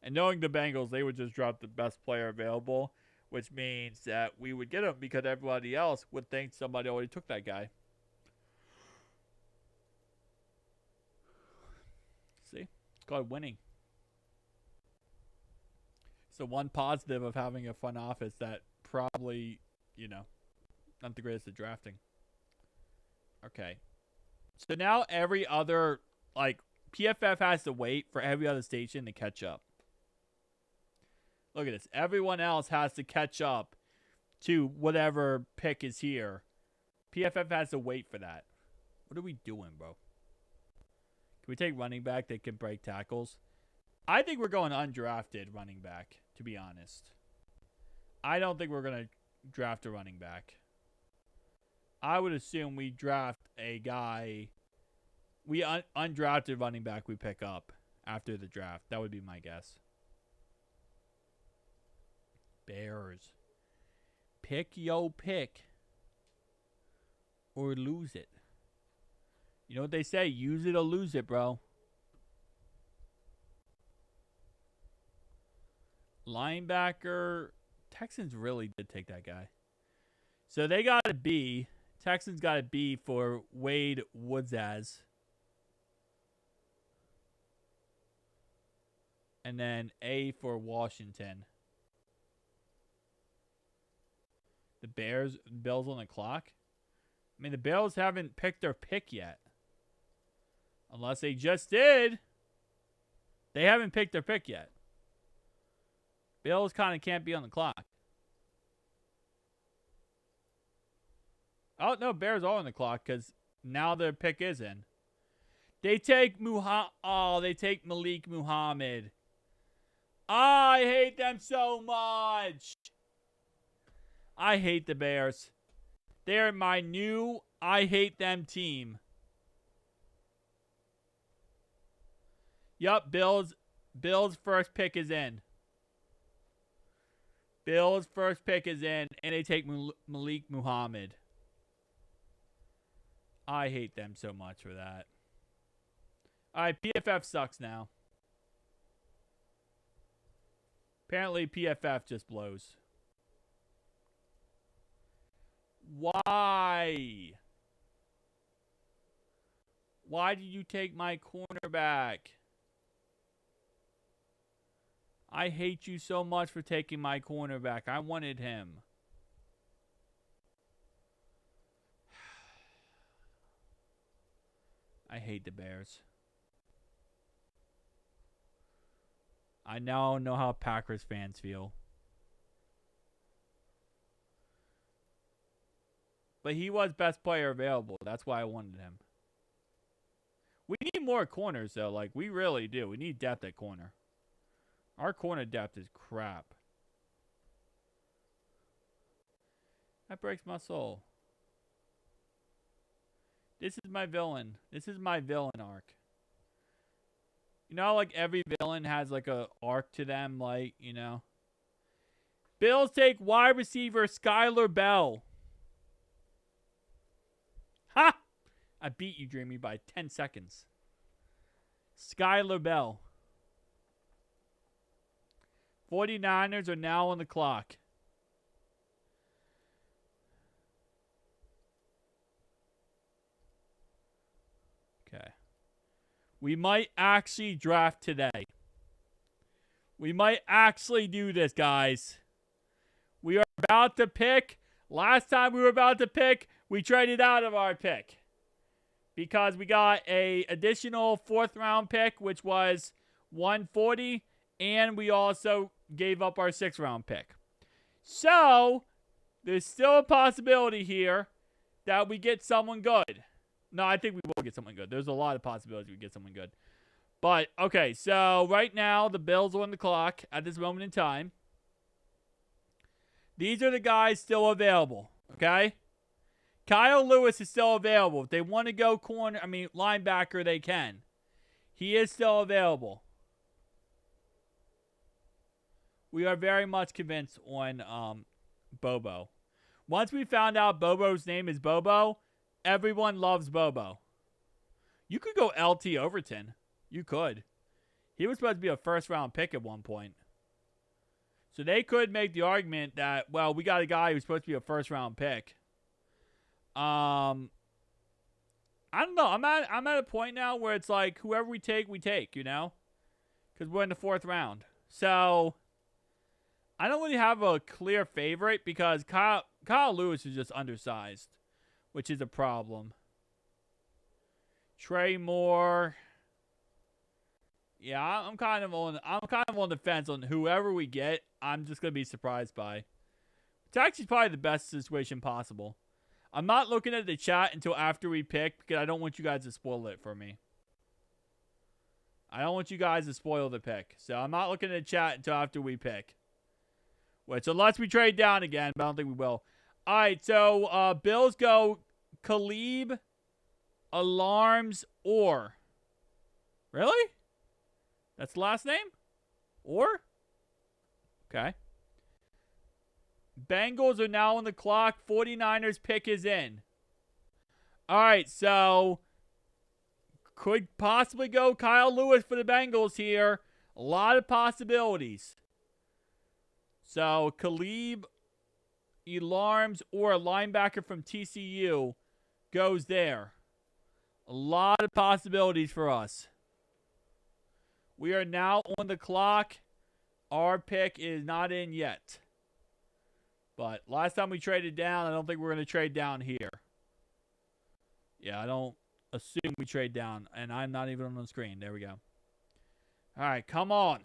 And knowing the Bengals, they would just drop the best player available, which means that we would get him because everybody else would think somebody already took that guy. See? It's called winning. So one positive of having a front office that probably, not the greatest at drafting. Okay. So now every other, PFF has to wait for every other station to catch up. Look at this. Everyone else has to catch up to whatever pick is here. PFF has to wait for that. What are we doing, bro? Can we take running back that can break tackles? I think we're going undrafted running back, to be honest. I don't think we're going to draft a running back. I would assume we draft a guy. We undrafted running back we pick up after the draft. That would be my guess. Bears. Pick yo pick. Or lose it. You know what they say? Use it or lose it, bro. Linebacker. Texans really did take that guy. So they got a B. Texans got a B for Wade Woodsaz. And then A for Washington. The Bills on the clock? I mean, the Bills haven't picked their pick yet. Unless they just did. They haven't picked their pick yet. Bills kind of can't be on the clock. Oh, no, Bears are on the clock because now their pick is in. They take they take Malik Muhammad. I hate them so much. I hate the Bears. They're my new I hate them team. Yup, Bills first pick is in. Bills first pick is in, and they take Malik Muhammad. I hate them so much for that. All right, PFF sucks now. Apparently, PFF just blows. Why? Why did you take my cornerback? I hate you so much for taking my cornerback. I wanted him. I hate the Bears. I now know how Packers fans feel. But he was best player available. That's why I wanted him. We need more corners, though. Like, we really do. We need depth at corner. Our corner depth is crap. That breaks my soul. This is my villain. This is my villain arc. You know, like every villain has like a arc to them, like, you know. Bills take wide receiver Skylar Bell. Ha! I beat you, Dreamy, by 10 seconds. Skylar Bell. 49ers are now on the clock. Okay. We might actually draft today. We might actually do this, guys. We are about to pick. Last time we were about to pick, we traded out of our pick. Because we got a additional 4th round pick, which was 140. And we also gave up our 6th round pick. So, there's still a possibility here that we get someone good. No, I think we will get someone good. There's a lot of possibilities we get someone good. But, okay, so right now, the Bills are on the clock at this moment in time. These are the guys still available, okay? Kyle Lewis is still available. If they want to go linebacker, they can. He is still available. We are very much convinced on Bobo. Once we found out Bobo's name is Bobo, everyone loves Bobo. You could go LT Overton. You could. He was supposed to be a 1st round pick at one point. So they could make the argument that, well, we got a guy who's supposed to be a 1st round pick. I don't know. I'm at a point now where it's like whoever we take, you know? Because we're in the 4th round. So I don't really have a clear favorite because Kyle Lewis is just undersized, which is a problem. Trey Moore. Yeah, I'm kind of on the fence on whoever we get. I'm just gonna be surprised by. It's actually probably the best situation possible. I'm not looking at the chat until after we pick because I don't want you guys to spoil it for me. I don't want you guys to spoil the pick. So I'm not looking at the chat until after we pick. Which, unless we trade down again, but I don't think we will. All right, so Bills go Khalib, Alarms, or. Really? That's the last name? Or? Okay. Bengals are now on the clock. 49ers pick is in. All right, so could possibly go Kyle Lewis for the Bengals here. A lot of possibilities. So Khalib, Alarms, or a linebacker from TCU goes there. A lot of possibilities for us. We are now on the clock. Our pick is not in yet. But last time we traded down, I don't think we're going to trade down here. Yeah, I don't assume we trade down. And I'm not even on the screen. There we go. All right, come on.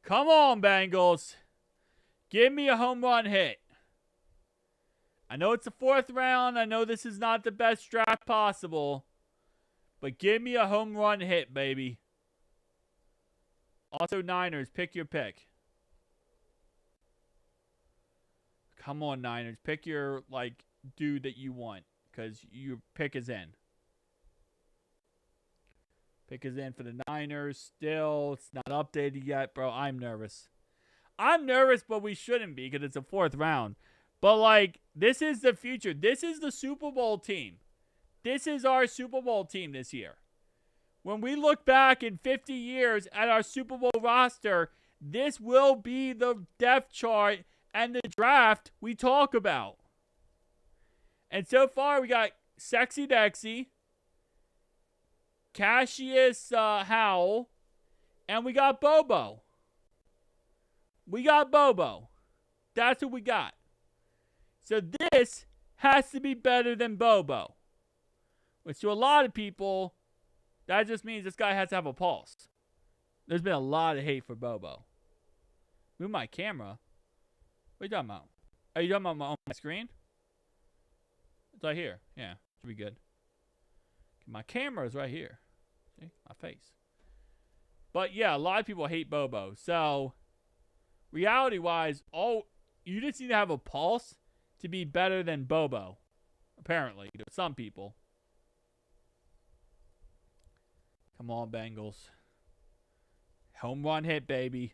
Come on, Bengals. Give me a home run hit. I know it's the 4th round. I know this is not the best draft possible. But give me a home run hit, baby. Also, Niners, pick your pick. Come on, Niners. Pick your, dude that you want. Because your pick is in. Pick is in for the Niners. Still, it's not updated yet, bro. I'm nervous. I'm nervous, but we shouldn't be because it's a 4th round. But, this is the future. This is the Super Bowl team. This is our Super Bowl team this year. When we look back in 50 years at our Super Bowl roster, this will be the depth chart and the draft we talk about. And so far, we got Sexy Dexy, Cashious Howell, and we got Bobo. We got Bobo. That's what we got. So this has to be better than Bobo. Which to a lot of people, that just means this guy has to have a pulse. There's been a lot of hate for Bobo. Move my camera. What are you talking about? Are you talking about on my screen? It's right here. Yeah, should be good. My camera is right here. See? My face. But yeah, a lot of people hate Bobo. So, reality-wise, you just need to have a pulse to be better than Bobo. Apparently, to some people. Come on, Bengals. Home run hit, baby.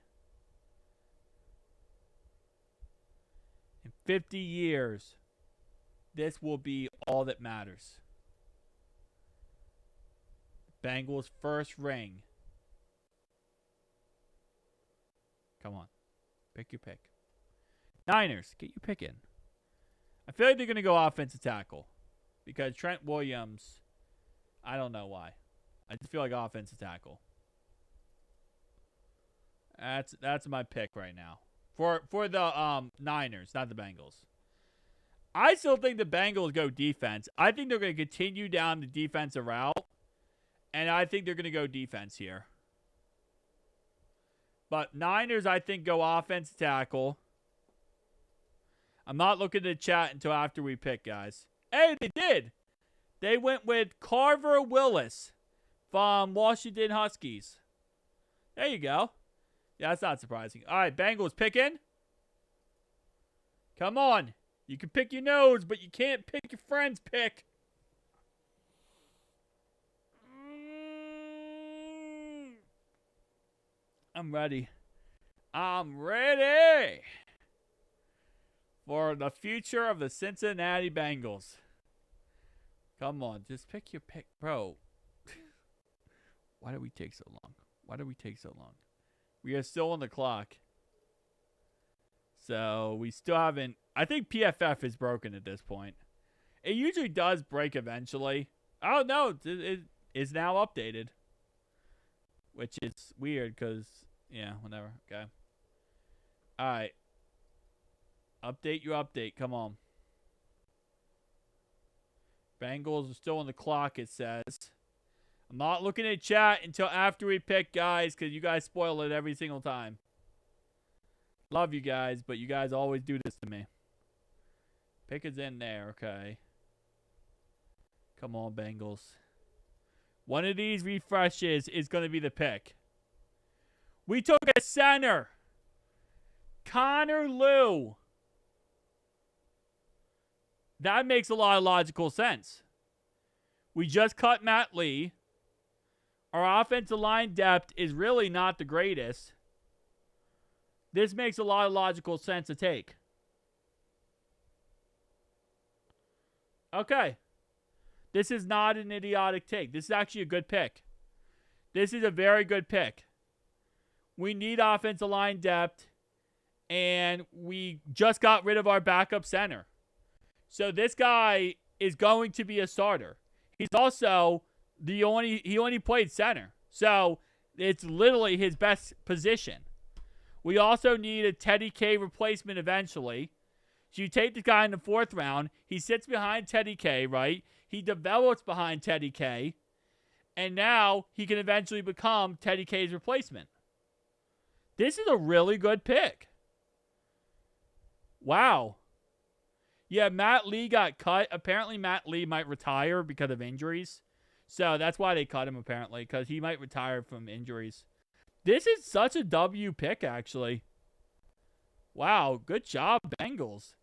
In 50 years, this will be all that matters. Bengals' first ring. Come on. Pick your pick. Niners, get your pick in. I feel like they're going to go offensive tackle. Because Trent Williams, I don't know why. I just feel like offensive tackle. That's my pick right now. For the Niners, not the Bengals. I still think the Bengals go defense. I think they're going to continue down the defensive route. And I think they're going to go defense here. But Niners, I think, go offensive tackle. I'm not looking to chat until after we pick, guys. Hey, they did. They went with Carver Willis from Washington Huskies. There you go. Yeah, that's not surprising. All right, Bengals picking. Come on. You can pick your nose, but you can't pick your friend's pick. I'm ready. I'm ready for the future of the Cincinnati Bengals. Come on, just pick your pick. Bro, why did we take so long? Why did we take so long? We are still on the clock. So, we still haven't... I think PFF is broken at this point. It usually does break eventually. Oh, no, it is now updated. Which is weird because, yeah, whatever. Okay. All right. Update your update. Come on. Bengals are still on the clock, it says. I'm not looking at chat until after we pick, guys, because you guys spoil it every single time. Love you guys, but you guys always do this to me. Pick is in there, okay. Come on, Bengals. One of these refreshes is going to be the pick. We took a center. Connor Lew. That makes a lot of logical sense. We just cut Matt Lee. Our offensive line depth is really not the greatest. This makes a lot of logical sense to take. Okay. This is not an idiotic take. This is actually a good pick. This is a very good pick. We need offensive line depth, and we just got rid of our backup center. So this guy is going to be a starter. He's also he only played center. So it's literally his best position. We also need a Teddy K replacement eventually. So you take the guy in the 4th round. He sits behind Teddy K, right? He develops behind Teddy K. And now he can eventually become Teddy K's replacement. This is a really good pick. Wow. Yeah, Matt Lee got cut. Apparently, Matt Lee might retire because of injuries. So that's why they cut him, apparently, because he might retire from injuries. This is such a W pick, actually. Wow, good job, Bengals.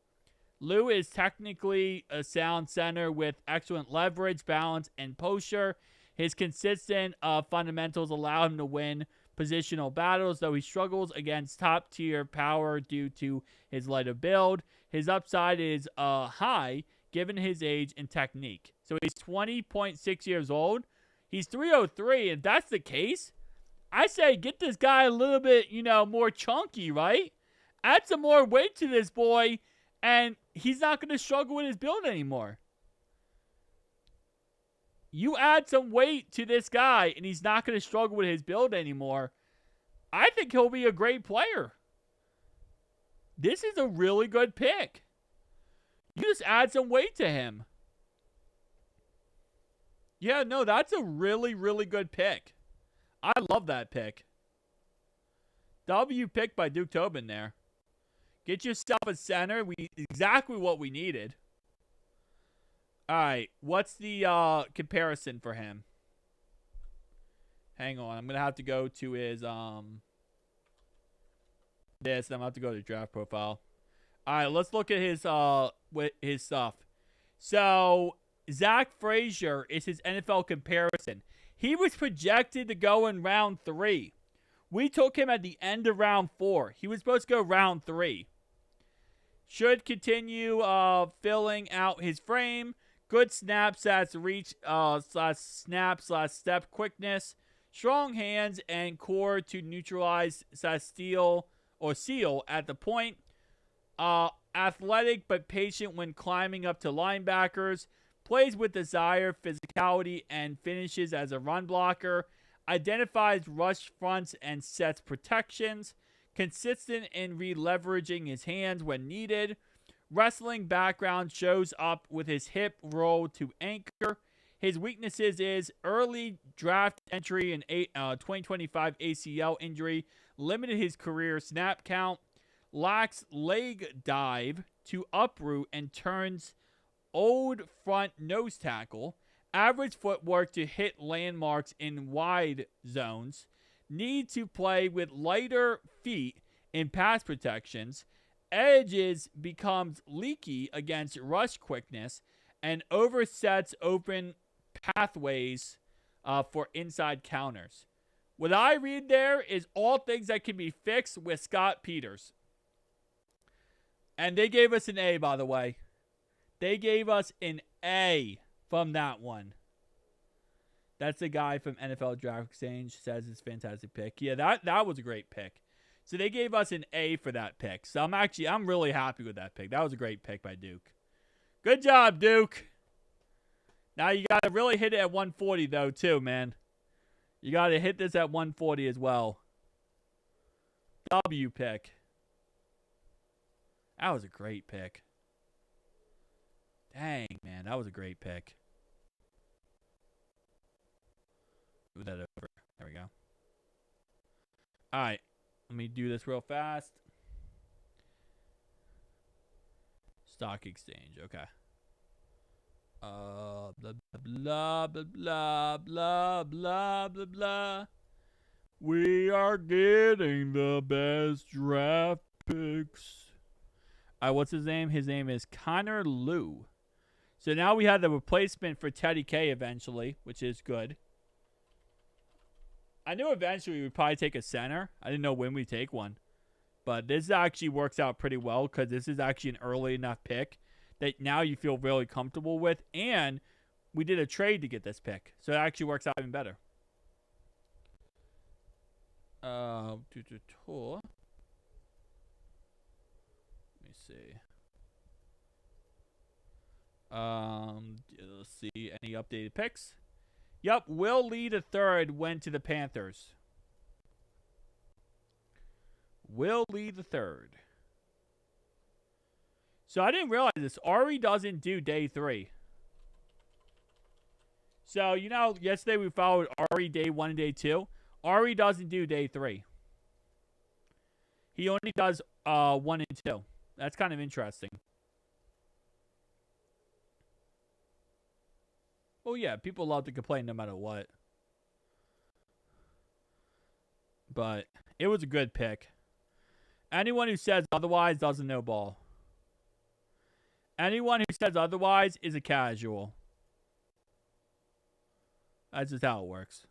Lou is technically a sound center with excellent leverage, balance, and posture. His consistent fundamentals allow him to win positional battles, though he struggles against top-tier power due to his lighter build. His upside is high, given his age and technique. So he's 20.6 years old. He's 303, and if that's the case, I say get this guy a little bit, more chunky, right? Add some more weight to this boy, and he's not going to struggle with his build anymore. You add some weight to this guy, and he's not going to struggle with his build anymore. I think he'll be a great player. This is a really good pick. You just add some weight to him. Yeah, no, that's a really, really good pick. I love that pick. W pick by Duke Tobin there. Get yourself a center. Exactly what we needed. All right, what's the comparison for him? Hang on, I'm gonna have to go to his this. I'm gonna have to go to draft profile. All right, let's look at his stuff. So Zach Frazier is his NFL comparison. He was projected to go in round 3. We took him at the end of round 4. He was supposed to go round 3. Should continue filling out his frame. Good snaps / reach / step quickness. Strong hands and core to neutralize / steal or seal at the point. Athletic but patient when climbing up to linebackers. Plays with desire, physicality, and finishes as a run blocker. Identifies rush fronts and sets protections. Consistent in re-leveraging his hands when needed. Wrestling background shows up with his hip roll to anchor. His weaknesses is early draft entry and 2025 ACL injury. Limited his career snap count. Lacks leg dive to uproot and turns old front nose tackle. Average footwork to hit landmarks in wide zones. Need to play with lighter feet in pass protections. Edges becomes leaky against rush quickness and oversets open pathways for inside counters. What I read there is all things that can be fixed with Scott Peters. And they gave us an A, by the way. They gave us an A from that one. That's the guy from NFL Draft Exchange. Says it's a fantastic pick. Yeah, that was a great pick. So they gave us an A for that pick. So I'm really happy with that pick. That was a great pick by Duke. Good job, Duke. Now you got to really hit it at 140, though, too, man. You got to hit this at 140 as well. W pick. That was a great pick. Dang, man. That was a great pick. Move that over. There we go. All right. Let me do this real fast. Stock exchange. Okay. Blah, blah, blah, blah, blah, blah, blah, blah. We are getting the best draft picks. All right, what's his name? His name is Connor Liu. So now we have the replacement for Teddy K eventually, which is good. I knew eventually we would probably take a center. I didn't know when we take one. But this actually works out pretty well because this is actually an early enough pick that now you feel really comfortable with. And we did a trade to get this pick. So it actually works out even better. Let me see. Let's see. Any updated picks? Yep, Will Lee III went to the Panthers. Will Lee III. So I didn't realize this. Ari doesn't do day 3. So, you know, yesterday we followed Ari day 1 and day 2. Ari doesn't do day 3. He only does 1 and 2. That's kind of interesting. Oh, yeah, people love to complain no matter what. But it was a good pick. Anyone who says otherwise doesn't know ball. Anyone who says otherwise is a casual. That's just how it works.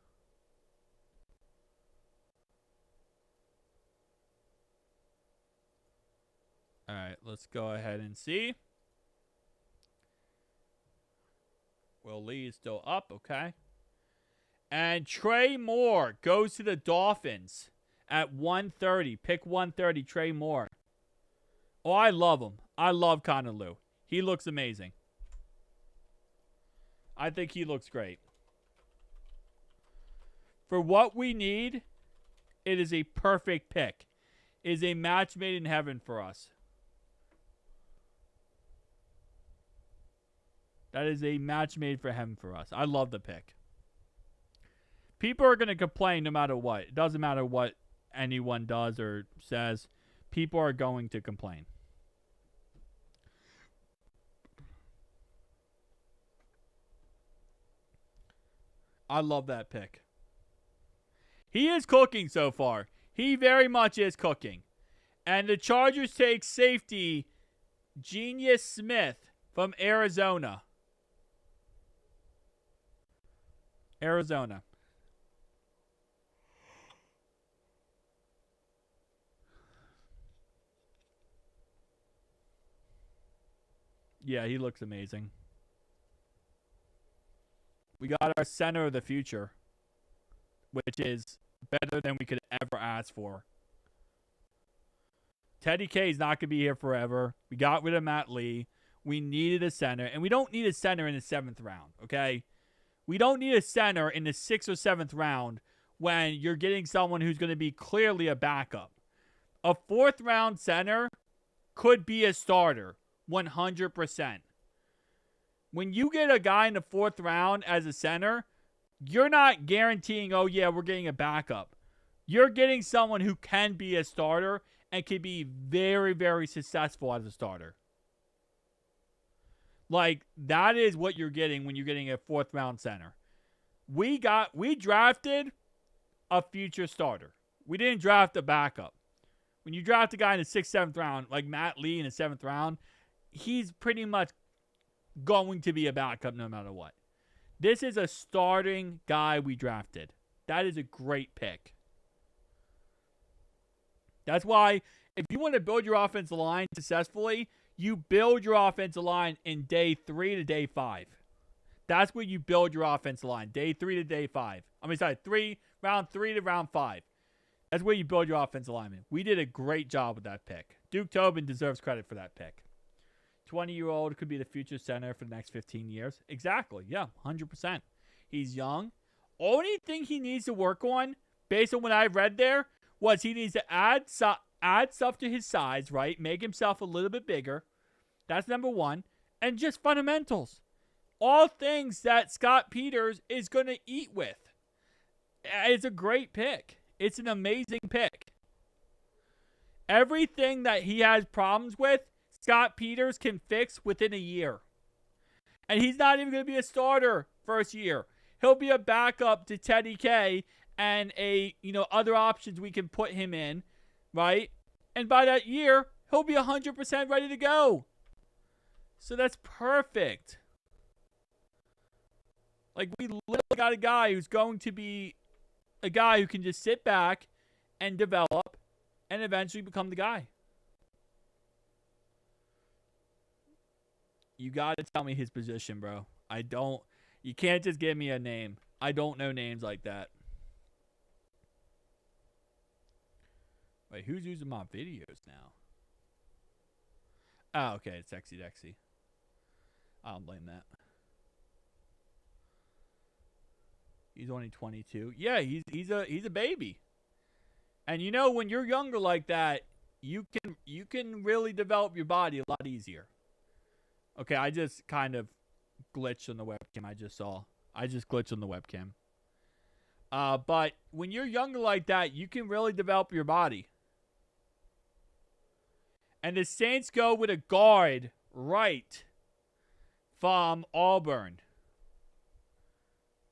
All right, let's go ahead and see. Will Lee is still up, okay. And Trey Moore goes to the Dolphins at 130. Pick 130, Trey Moore. Oh, I love him. I love Connor Liu. He looks amazing. I think he looks great. For what we need, it is a perfect pick. It is a match made in heaven for us. That is a match made for heaven for us. I love the pick. People are going to complain no matter what. It doesn't matter what anyone does or says. People are going to complain. I love that pick. He is cooking so far. He very much is cooking. And the Chargers take safety Genius Smith from Arizona. Arizona. Yeah, he looks amazing. We got our center of the future, which is better than we could ever ask for. Teddy K is not going to be here forever. We got rid of Matt Lee. We needed a center, and we don't need a center in the 7th round, okay? We don't need a center in the 6th or 7th round when you're getting someone who's going to be clearly a backup. A 4th round center could be a starter, 100%. When you get a guy in the 4th round as a center, you're not guaranteeing, oh yeah, we're getting a backup. You're getting someone who can be a starter and can be very, very successful as a starter. Like, that is what you're getting when you're getting a 4th round center. We drafted a future starter. We didn't draft a backup. When you draft a guy in the 6th, 7th round, like Matt Lee in the 7th round, he's pretty much going to be a backup no matter what. This is a starting guy we drafted. That is a great pick. That's why if you want to build your offensive line successfully, you build your offensive line in day 3 to day 5. That's where you build your offensive line, day 3 to day 5. Round 3 to round 5. That's where you build your offensive lineman. We did a great job with that pick. Duke Tobin deserves credit for that pick. 20-year-old could be the future center for the next 15 years. Exactly. Yeah, 100%. He's young. Only thing he needs to work on, based on what I read there, was he needs to add stuff to his size, right? Make himself a little bit bigger. That's number 1. And just fundamentals. All things that Scott Peters is going to eat with. It's a great pick. It's an amazing pick. Everything that he has problems with, Scott Peters can fix within a year. And he's not even going to be a starter first year. He'll be a backup to Teddy K and other options we can put him in, right? And by that year, he'll be 100% ready to go. So that's perfect. Like, we literally got a guy who's going to be a guy who can just sit back and develop and eventually become the guy. You got to tell me his position, bro. You can't just give me a name. I don't know names like that. Wait, who's using my videos now? Oh, okay, it's Sexy Dexy. I don't blame that. He's only 22. Yeah, he's a baby. And when you're younger like that, you can really develop your body a lot easier. Okay, I just kind of glitched on the webcam. I just glitched on the webcam. But when you're younger like that, you can really develop your body. And the Saints go with a guard right from Auburn.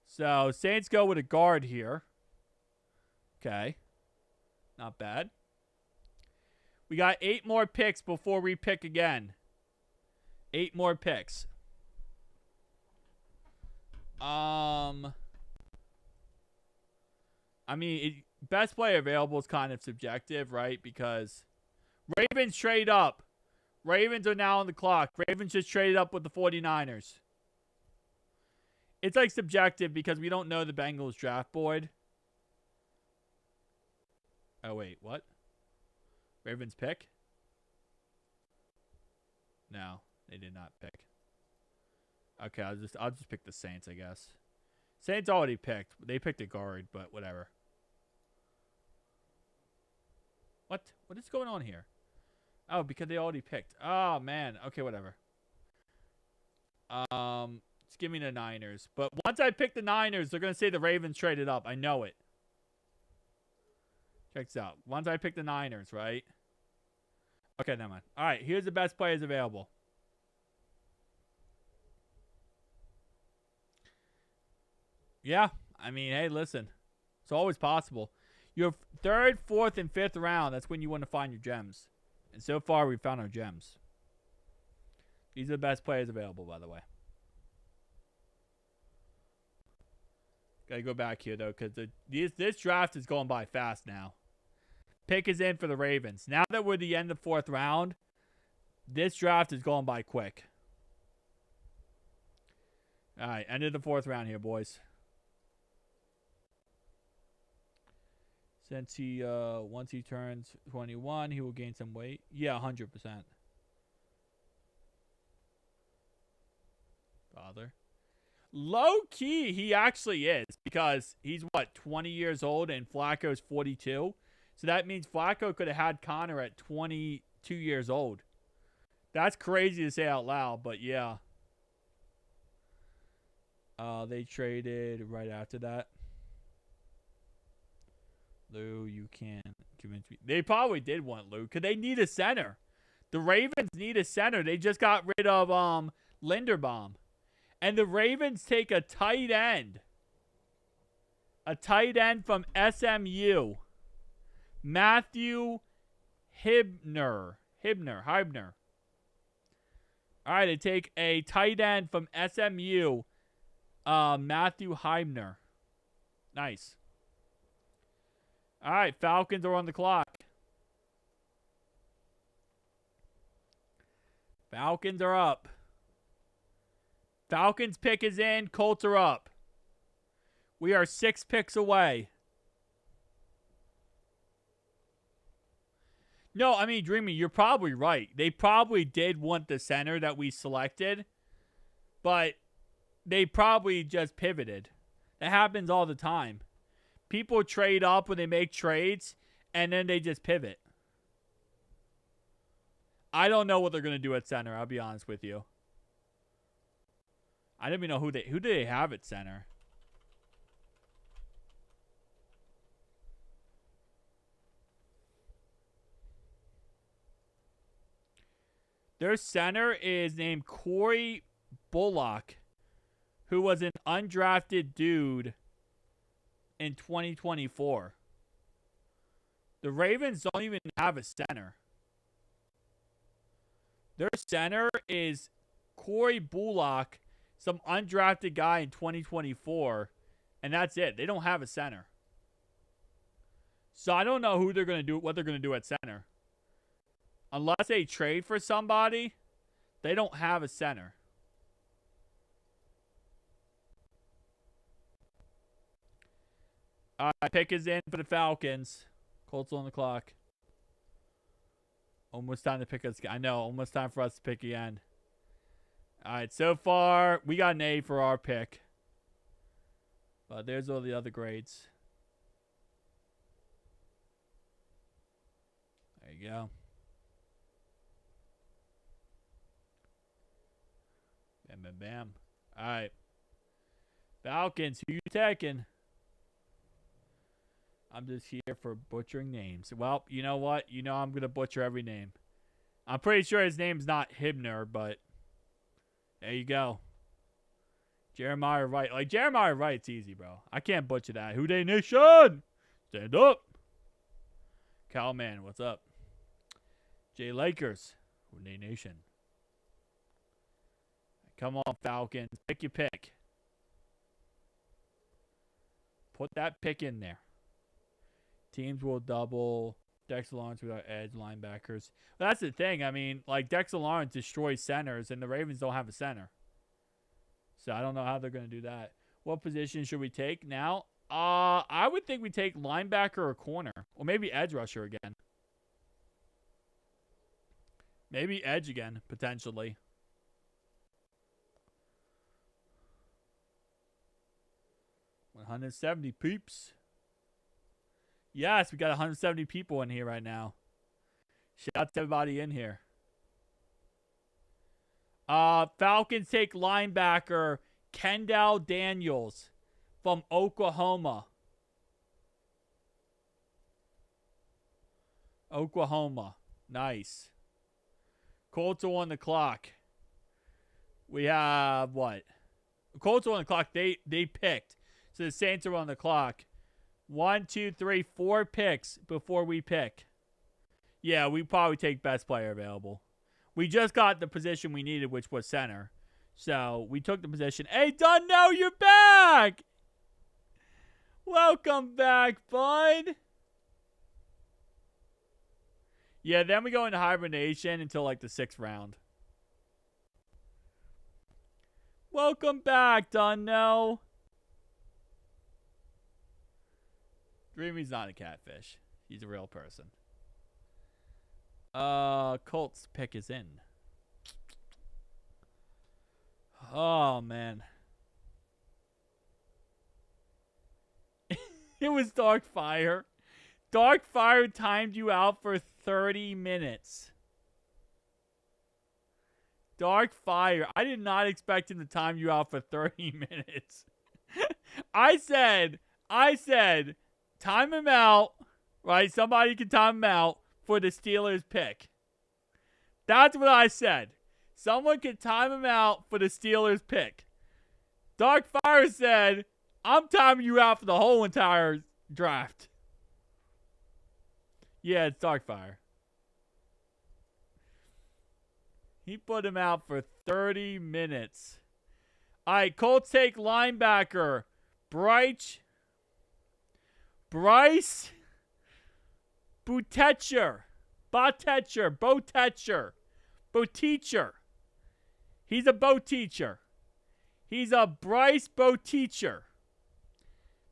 So, Saints go with a guard here. Okay. Not bad. We got 8 more picks before we pick again. 8 more picks. Best player available is kind of subjective, right? Because Ravens trade up. Ravens are now on the clock. Ravens just traded up with the 49ers. It's like subjective because we don't know the Bengals draft board. Oh, wait, what? Ravens pick? No, they did not pick. Okay, I'll just pick the Saints, I guess. Saints already picked. They picked a guard, but whatever. What? What is going on here? Oh, because they already picked. Oh, man. Okay, whatever. Just give me the Niners. But once I pick the Niners, they're going to say the Ravens traded up. I know it. Check this out. Once I pick the Niners, right? Okay, never mind. All right, here's the best players available. Yeah, hey, listen. It's always possible. Your 3rd, 4th, and 5th round, that's when you want to find your gems. And so far, we've found our gems. These are the best players available, by the way. Gotta go back here, though, because this draft is going by fast now. Pick is in for the Ravens. Now that we're at the end of 4th round, this draft is going by quick. All right, end of the 4th round here, boys. Since he once he turns 21, he will gain some weight. Yeah, 100%. Father. Low key, he actually is, because he's what, 20 years old and Flacco's 42. So that means Flacco could have had Connor at 22 years old. That's crazy to say out loud, but yeah. They traded right after that. Lou, you can't convince me. They probably did want Lou, because they need a center. The Ravens need a center. They just got rid of Linderbaum. And the Ravens take a tight end. A tight end from SMU. Matthew Hibner. All right, they take a tight end from SMU. Matthew Hibner. Nice. All right, Falcons are on the clock. Falcons are up. Falcons pick is in. Colts are up. We are 6 picks away. No, I mean, Dreamy, you're probably right. They probably did want the center that we selected, but they probably just pivoted. That happens all the time. People trade up when they make trades, and then they just pivot. I don't know what they're going to do at center, I'll be honest with you. I don't even know who do they have at center. Their center is named Corey Bullock, who was an undrafted dude in 2024. The Ravens don't even have a center. Their center is Corey Bullock, some undrafted guy in 2024, and that's it. They don't have a center. So I don't know who they're going to do, what they're going to do at center. Unless they trade for somebody, they don't have a center. All right, pick is in for the Falcons. Colts on the clock. Almost time to pick us. I know, almost time for us to pick again. All right, so far, we got an A for our pick. But there's all the other grades. There you go. Bam, bam, bam. All right. Falcons, who you taking? I'm just here for butchering names. Well, you know what? You know I'm going to butcher every name. I'm pretty sure his name's not Hibner, but there you go. Jeremiah Wright. Like, Jeremiah Wright's easy, bro. I can't butcher that. Who Dey Nation? Stand up. Cal Man, what's up? Jay Lakers. Who Dey Nation? Come on, Falcons. Pick your pick. Put that pick in there. Teams will double Dexter Lawrence with our edge linebackers. Well, that's the thing. I mean, like, Dexter Lawrence destroys centers, and the Ravens don't have a center. So I don't know how they're going to do that. What position should we take now? I would think we take linebacker or corner. Or maybe edge rusher again. Maybe edge again, potentially. $170 peeps. Yes, we got 170 people in here right now. Shout out to everybody in here. Falcons take linebacker Kendall Daniels from Oklahoma. Oklahoma. Nice. Colts are on the clock. We have what? Colts are on the clock. They picked. So the Saints are on the clock. 1, 2, 3, 4 picks before we pick. Yeah, we probably take best player available. We just got the position we needed, which was center. So we took the position. Hey, Dunno, you're back! Welcome back, bud. Yeah, then we go into hibernation until like the 6th round. Welcome back, Dunno. Dreamy's not a catfish. He's a real person. Colts pick is in. Oh, man. It was Darkfire. Darkfire timed you out for 30 minutes. Darkfire. I did not expect him to time you out for 30 minutes. I said, time him out, right? Somebody can time him out for the Steelers pick. That's what I said. Someone can time him out for the Steelers pick. Darkfire said, I'm timing you out for the whole entire draft. Yeah, it's Darkfire. He put him out for 30 minutes. All right, Colts take linebacker. Bryce Botecher. He's a boat teacher. He's a Bryce Botecher.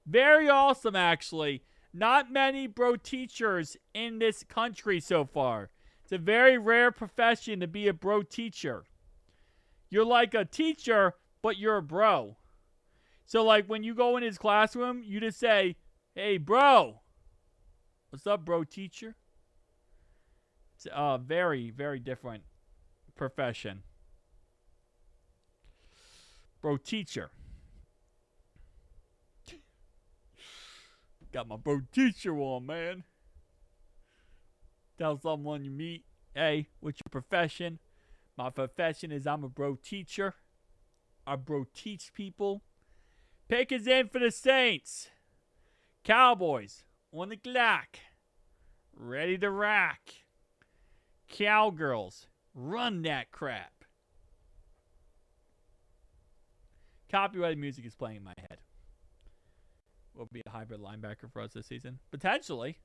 Very awesome, actually. Not many bro teachers in this country so far. It's a very rare profession to be a bro teacher. You're like a teacher, but you're a bro. So, like, when you go in his classroom, you just say, hey, bro. What's up, bro teacher? It's a very, very different profession. Bro teacher. Got my bro teacher on, man. Tell someone you meet, hey, what's your profession? My profession is I'm a bro teacher. I bro teach people. Pick is in for the Saints. Cowboys on the clock. Ready to rock. Cowgirls, run that crap. Copyrighted music is playing in my head. Will be a hybrid linebacker for us this season? Potentially.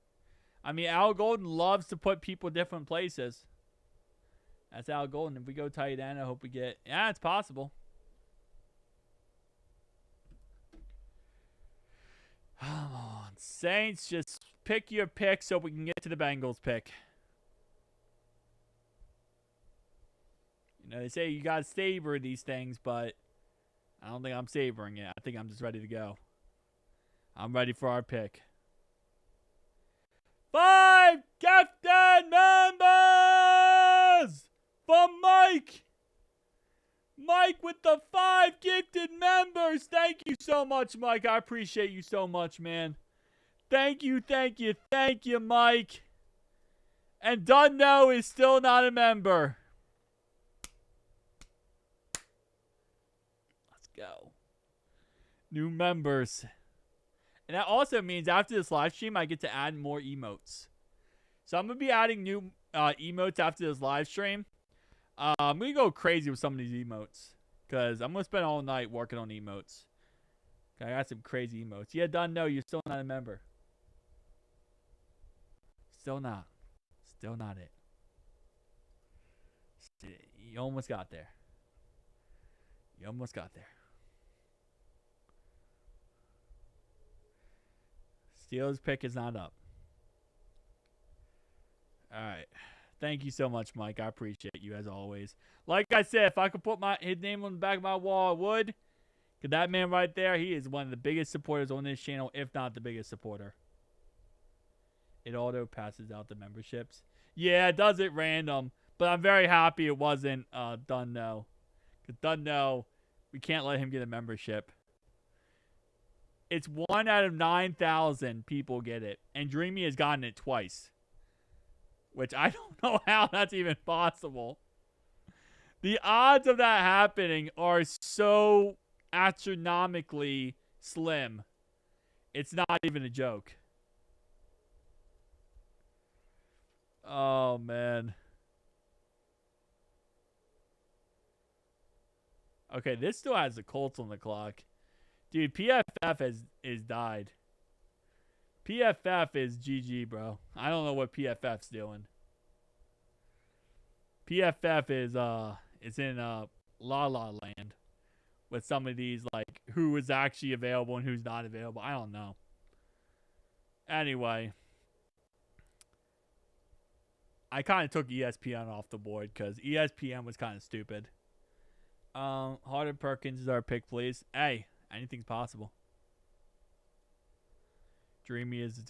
I mean, Al Golden loves to put people in different places. That's Al Golden. If we go tight end, I hope we get... Yeah, it's possible. Come on. Saints, just pick your pick so we can get to the Bengals pick. You know, they say you got to savor these things, but I don't think I'm savoring it. I think I'm just ready to go. I'm ready for our pick. 5 captain members for Mike. Mike with the 5 gifted members. Thank you so much, Mike. I appreciate you so much, man. Thank you, Mike. And Dunno is still not a member. Let's go. New members. And that also means after this live stream, I get to add more emotes. So I'm going to be adding new emotes after this live stream. I'm going to go crazy with some of these emotes. Because I'm going to spend all night working on emotes. I got some crazy emotes. Yeah, done. No, you're still not a member. Still not. Still not it. You almost got there. You almost got there. Steelers pick is not up. All right. Thank you so much, Mike. I appreciate you as always. Like I said, if I could put his name on the back of my wall, I would. Because that man right there, he is one of the biggest supporters on this channel, if not the biggest supporter. It auto passes out the memberships. Yeah, it does it random. But I'm very happy it wasn't Dunno. Because Dunno, we can't let him get a membership. It's 1 out of 9,000 people get it. And Dreamy has gotten it twice. Which I don't know how that's even possible. The odds of that happening are so astronomically slim. It's not even a joke. Oh, man. Okay, this still has the Colts on the clock. Dude, PFF is died. PFF is GG, bro. I don't know what PFF's doing. PFF is in La La Land with some of these, like, who is actually available and who's not available. I don't know. Anyway, I kind of took ESPN off the board because ESPN was kind of stupid. Harden Perkins is our pick, please. Hey, anything's possible. Dreamy is.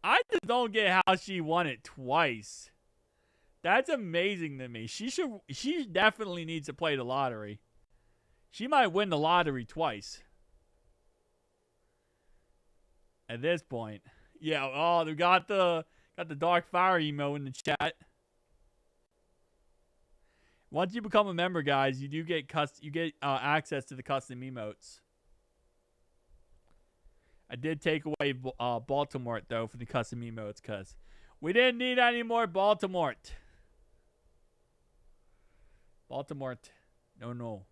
I just don't get how she won it twice. That's amazing to me. She definitely needs to play the lottery. She might win the lottery twice. At this point. Yeah, oh, they got the Dark Fire emo in the chat. Once you become a member, guys, you do get access to the custom emotes. I did take away Baltimore, though, for the custom emotes because we didn't need any more Baltimore. Baltimore. No.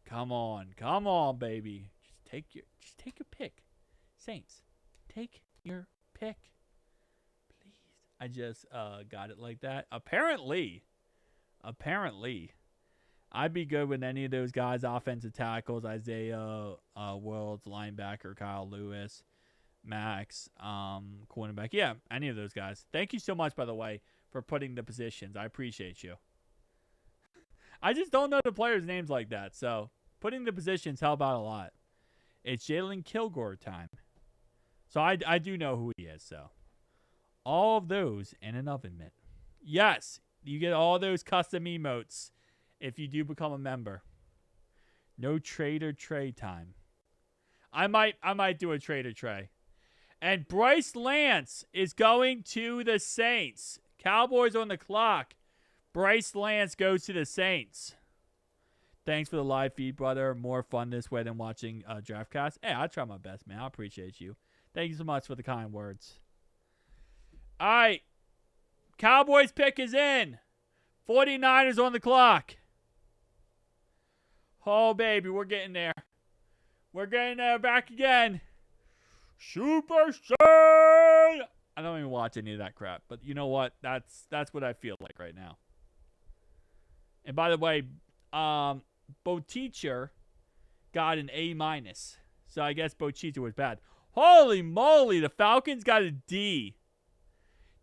Come on, baby. Just take your pick. Saints, take your pick. Please. I just got it like that. Apparently, I'd be good with any of those guys, offensive tackles, Isaiah Worlds, linebacker, Kyle Lewis, Max, cornerback. Yeah, any of those guys. Thank you so much, by the way, for putting the positions. I appreciate you. I just don't know the players' names like that, so putting the positions help out a lot. It's Jalen Kilgore time. So I do know who he is, so. All of those in an oven mitt. Yes, you get all those custom emotes if you do become a member. No Trader Trey time. I might do a Trader Trey. And Bryce Lance is going to the Saints. Cowboys on the clock. Bryce Lance goes to the Saints. Thanks for the live feed, brother. More fun this way than watching DraftCast. Hey, I try my best, man. I appreciate you. Thank you so much for the kind words. All right. Cowboys pick is in. 49ers on the clock. Oh, baby, we're getting there. We're getting there back again. Super Saiyan! I don't even watch any of that crap, but you know what? That's what I feel like right now. And by the way, Bo Teacher got an A-. So I guess Bo Teacher was bad. Holy moly, the Falcons got a D.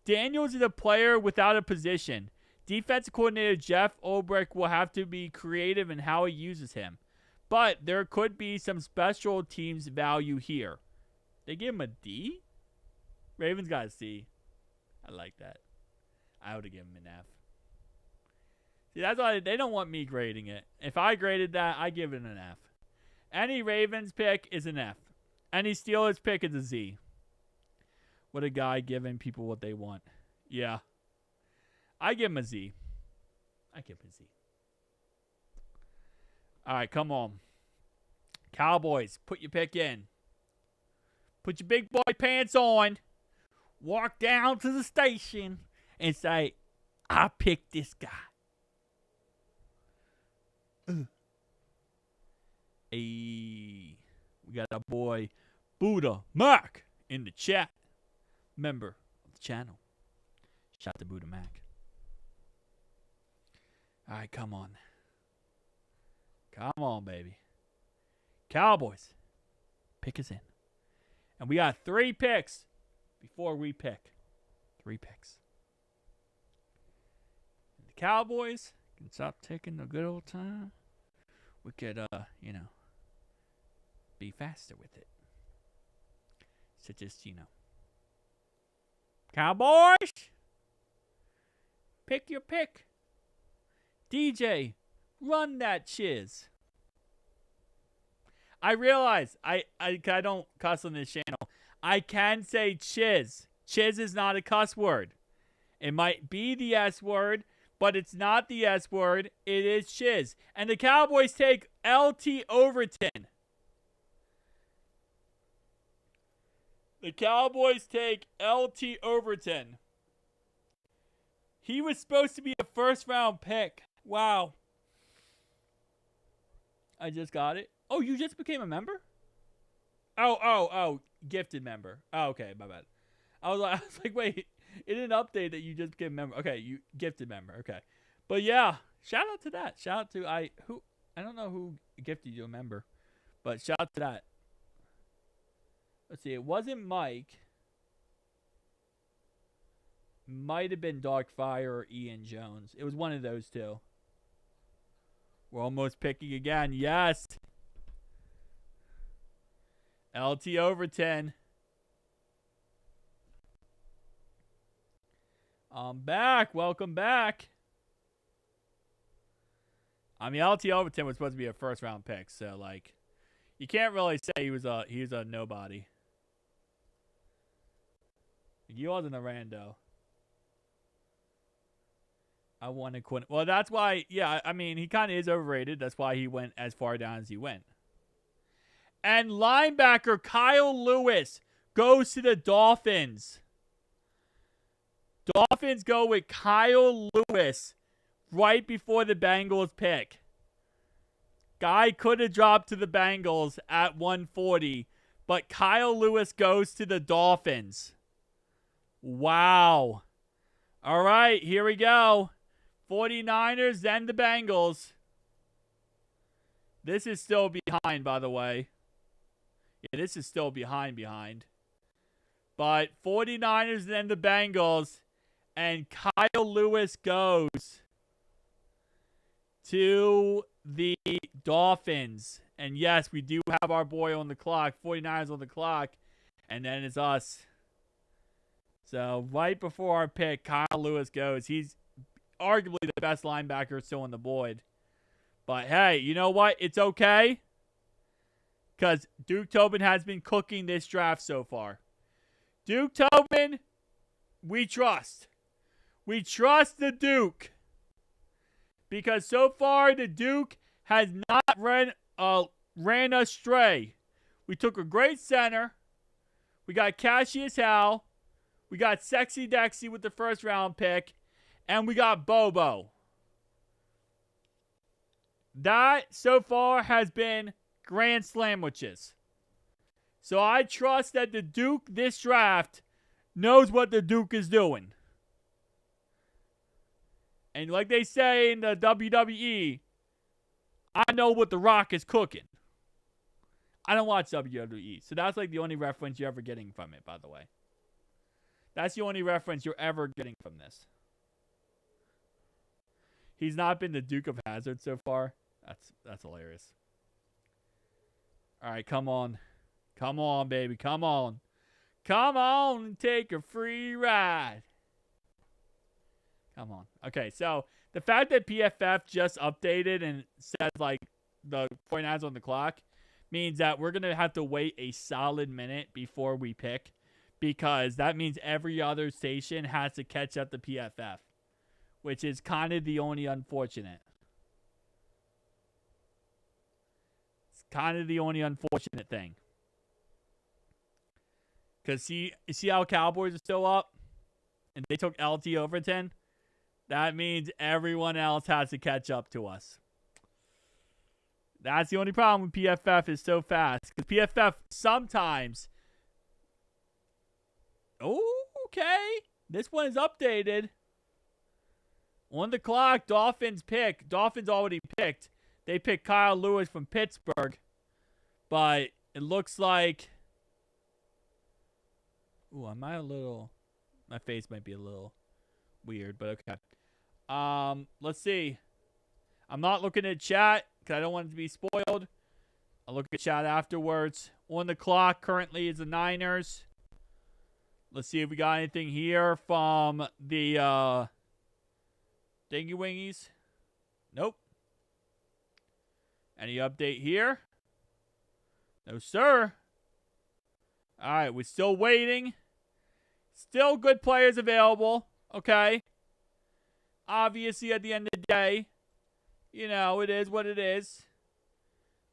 Daniels is a player without a position. Defensive coordinator Jeff Ulbrich will have to be creative in how he uses him. But there could be some special teams value here. They give him a D? Ravens got a C. I like that. I would have given him an F. See, that's why they don't want me grading it. If I graded that, I give it an F. Any Ravens pick is an F. Any Steelers pick is a Z. What a guy giving people what they want. Yeah. I give him a Z. I give him a Z. All right, come on. Cowboys, put your pick in. Put your big boy pants on. Walk down to the station and say, I picked this guy. Hey, we got our boy Buddha Mac in the chat. Member of the channel. Shout out to Buddha Mac. All right, come on. Come on, baby. Cowboys. Pick us in. And we got 3 picks before we pick. 3 picks. And the Cowboys can stop taking the good old time. We could, be faster with it. So just, Cowboys! Pick your pick. DJ, run that chiz. I realize I don't cuss on this channel. I can say chiz. Chiz is not a cuss word. It might be the S word, but it's not the S word. It is chiz. And the Cowboys take LT Overton. The Cowboys take LT Overton. He was supposed to be a first-round pick. Wow. I just got it. Oh, you just became a member? Oh, gifted member. Oh, okay, my bad. I was like, wait, it didn't update that you just became a member. Okay, you gifted member. Okay, but yeah, shout out to that. Shout out to I don't know who gifted you a member, but shout out to that. let's see. It wasn't Mike. Might have been Darkfire or Ian Jones. It was one of those two. We're almost picking again. Yes. LT Overton. I'm back. Welcome back. I mean, LT Overton was supposed to be a first round pick, so like, you can't really say he was a nobody. He wasn't a rando. I wanted Quinn. Well, that's why. Yeah, I mean, he kind of is overrated. That's why he went as far down as he went. And linebacker Kyle Lewis goes to the Dolphins. Dolphins go with Kyle Lewis right before the Bengals pick. Guy could have dropped to the Bengals at 140, but Kyle Lewis goes to the Dolphins. Wow. All right, here we go. 49ers, then the Bengals. This is still behind, by the way. Yeah, this is still behind. But 49ers, then the Bengals. And Kyle Lewis goes to the Dolphins. And yes, we do have our boy on the clock. 49ers on the clock. And then it's us. So right before our pick, Kyle Lewis goes. He's arguably the best linebacker still on the board. But hey, you know what? It's okay. Because Duke Tobin has been cooking this draft so far. Duke Tobin, we trust. We trust the Duke. Because so far, the Duke has not ran us astray. We took a great center. We got Cashious Howell. We got Sexy Dexy with the first round pick. And we got Bobo. That, so far, has been grand sandwiches. So I trust that the Duke this draft knows what the Duke is doing. And like they say in the WWE, I know what The Rock is cooking. I don't watch WWE, so that's like the only reference you're ever getting from it, by the way. That's the only reference you're ever getting from this. He's not been the Duke of Hazzard so far. That's hilarious. All right, come on. Come on, baby. Come on. Come on and take a free ride. Come on. Okay, so the fact that PFF just updated and said, like, the 49ers on the clock means that we're going to have to wait a solid minute before we pick, because that means every other station has to catch up to PFF, which is kind of the only unfortunate. It's kind of the only unfortunate thing. Because see how Cowboys are still up? And they took LT Overton? That means everyone else has to catch up to us. That's the only problem with PFF is so fast. Because PFF sometimes... Oh, okay. This one is updated. On the clock, Dolphins pick. Dolphins already picked. They picked Kyle Lewis from Pittsburgh. But it looks like... Ooh, am I a little... My face might be a little weird, but okay. Let's see. I'm not looking at chat because I don't want it to be spoiled. I'll look at chat afterwards. On the clock currently is the Niners. Let's see if we got anything here from the Dingy Wingies. Nope. Any update here? No, sir. All right, we're still waiting. Still good players available. Okay. Obviously, at the end of the day, you know, it is what it is.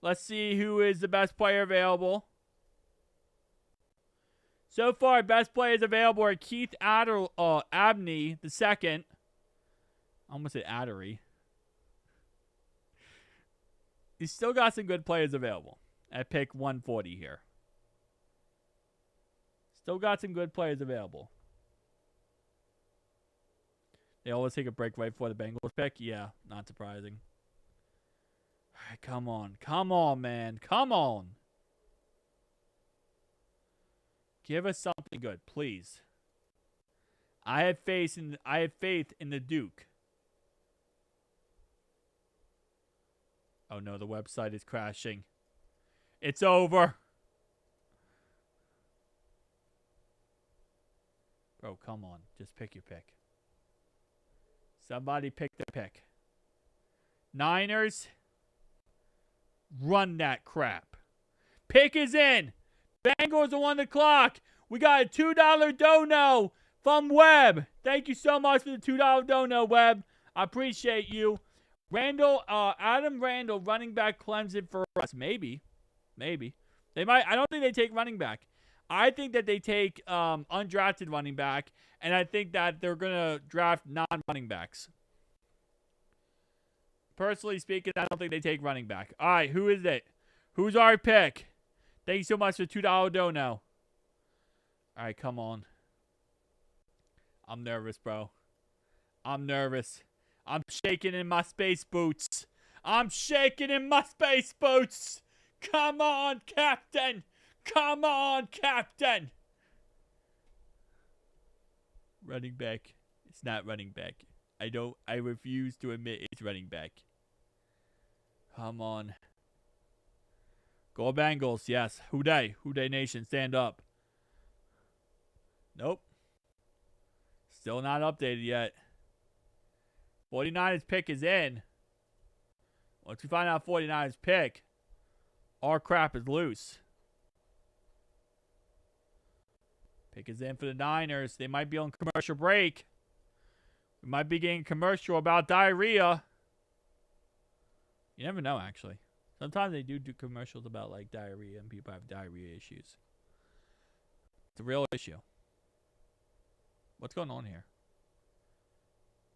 Let's see who is the best player available. So far, best players available are Keith Abney, the second. I almost said Addery. He's still got some good players available at pick 140 here. Still got some good players available. They always take a break right before the Bengals pick. Yeah, not surprising. All right, come on. Come on, man. Come on. Give us something good, please. I have faith in the Duke. Oh no, the website is crashing. It's over. Bro, come on. Just pick your pick. Somebody pick their pick. Niners. Run that crap. Pick is in. Bengals are on the clock. We got a $2 dono from Webb. Thank you so much for the $2 dono, Webb. I appreciate you. Adam Randall, running back Clemson for us. Maybe. They might. I don't think they take running back. I think that they take undrafted running back, and I think that they're going to draft non-running backs. Personally speaking, I don't think they take running back. All right, who is it? Who's our pick? Thank you so much for $2 dono. All right, come on. I'm nervous, bro. I'm nervous. I'm shaking in my space boots. I'm shaking in my space boots. Come on, Captain. Come on, Captain. Running back. It's not running back. I refuse to admit it's running back. Come on. Go Bengals, yes. Who Dey Nation, stand up. Nope. Still not updated yet. 49ers pick is in. Once we find out 49ers pick, our crap is loose. Pick is in for the Niners. They might be on commercial break. We might be getting a commercial about diarrhea. You never know, actually. Sometimes they do commercials about, like, diarrhea, and people have diarrhea issues. It's a real issue. What's going on here?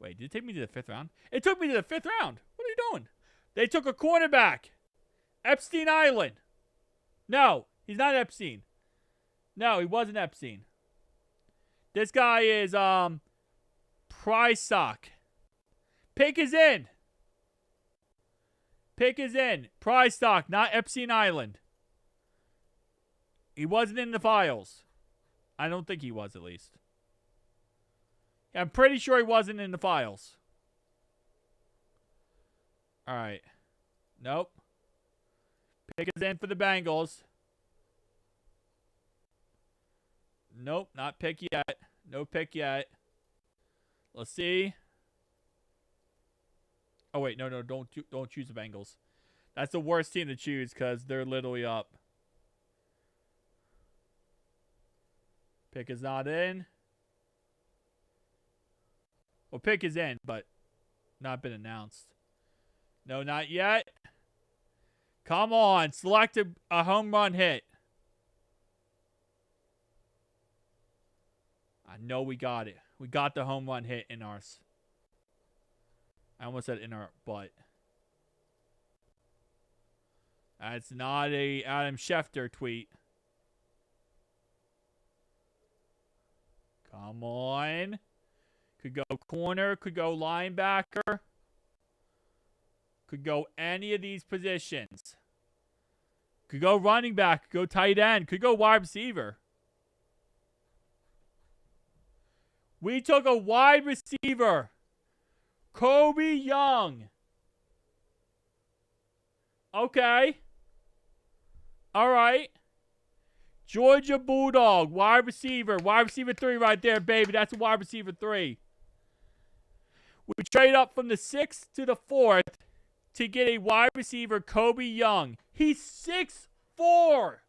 Wait, did it take me to the 5th round? It took me to the 5th round. What are you doing? They took a cornerback. Epstein Island. No, he's not Epstein. No, he wasn't Epstein. This guy is, Prysock. Pick is in. Pick is in. Prysock, not Epstein Island. He wasn't in the files. I don't think he was, at least. I'm pretty sure he wasn't in the files. Alright. Nope. Pick is in for the Bengals. Nope, not pick yet. No pick yet. Let's see. Oh, wait, no, don't choose the Bengals. That's the worst team to choose because they're literally up. Pick is not in. Well, pick is in, but not been announced. No, not yet. Come on, select a home run hit. I know we got it. We got the home run hit in ours. I almost said in our butt. That's not a Adam Schefter tweet. Come on. Could go corner. Could go linebacker. Could go any of these positions. Could go running back. Could go tight end. Could go wide receiver. We took a wide receiver. Kobe Young. Okay. All right. Georgia Bulldog. Wide receiver. Wide receiver 3 right there, baby. That's a wide receiver 3. We trade up from the 6th to the 4th to get a wide receiver, Kobe Young. He's 6'4".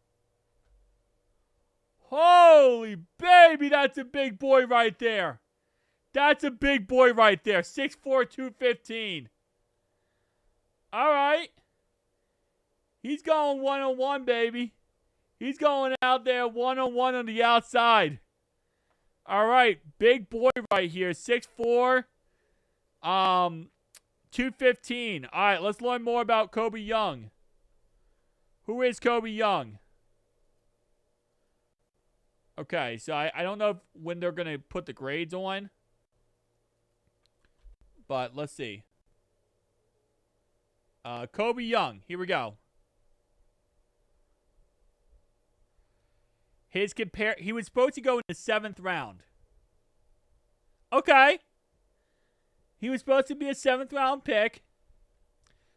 Holy baby, that's a big boy right there. That's a big boy right there. 6'4", 215. All right. He's going one-on-one, baby. He's going out there one-on-one on the outside. All right. Big boy right here. 6'4", 215. All right. Let's learn more about Kobe Young. Who is Kobe Young? Okay. So I don't know when they're going to put the grades on. But let's see. Kobe Young. Here we go. He was supposed to go in the 7th round. Okay. He was supposed to be a 7th round pick.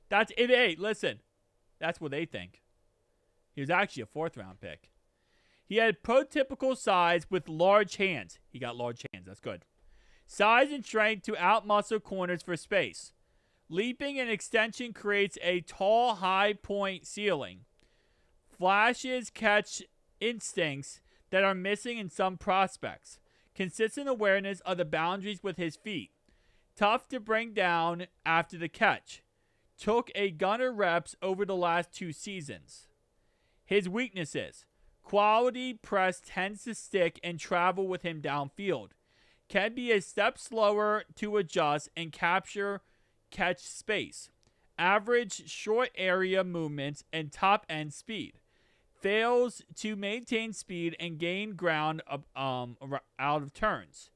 That's it. Hey, listen. That's what they think. He was actually a 4th round pick. He had prototypical size with large hands. He got large hands. That's good. Size and strength to outmuscle corners for space. Leaping and extension creates a tall, high point ceiling. Flashes catch instincts that are missing in some prospects. Consistent awareness of the boundaries with his feet. Tough to bring down after the catch. Took a gunner reps over the last 2 seasons. His weaknesses. Quality press tends to stick and travel with him downfield. Can be a step slower to adjust and catch space. Average short area movements and top end speed. Fails to maintain speed and gain ground out of turns.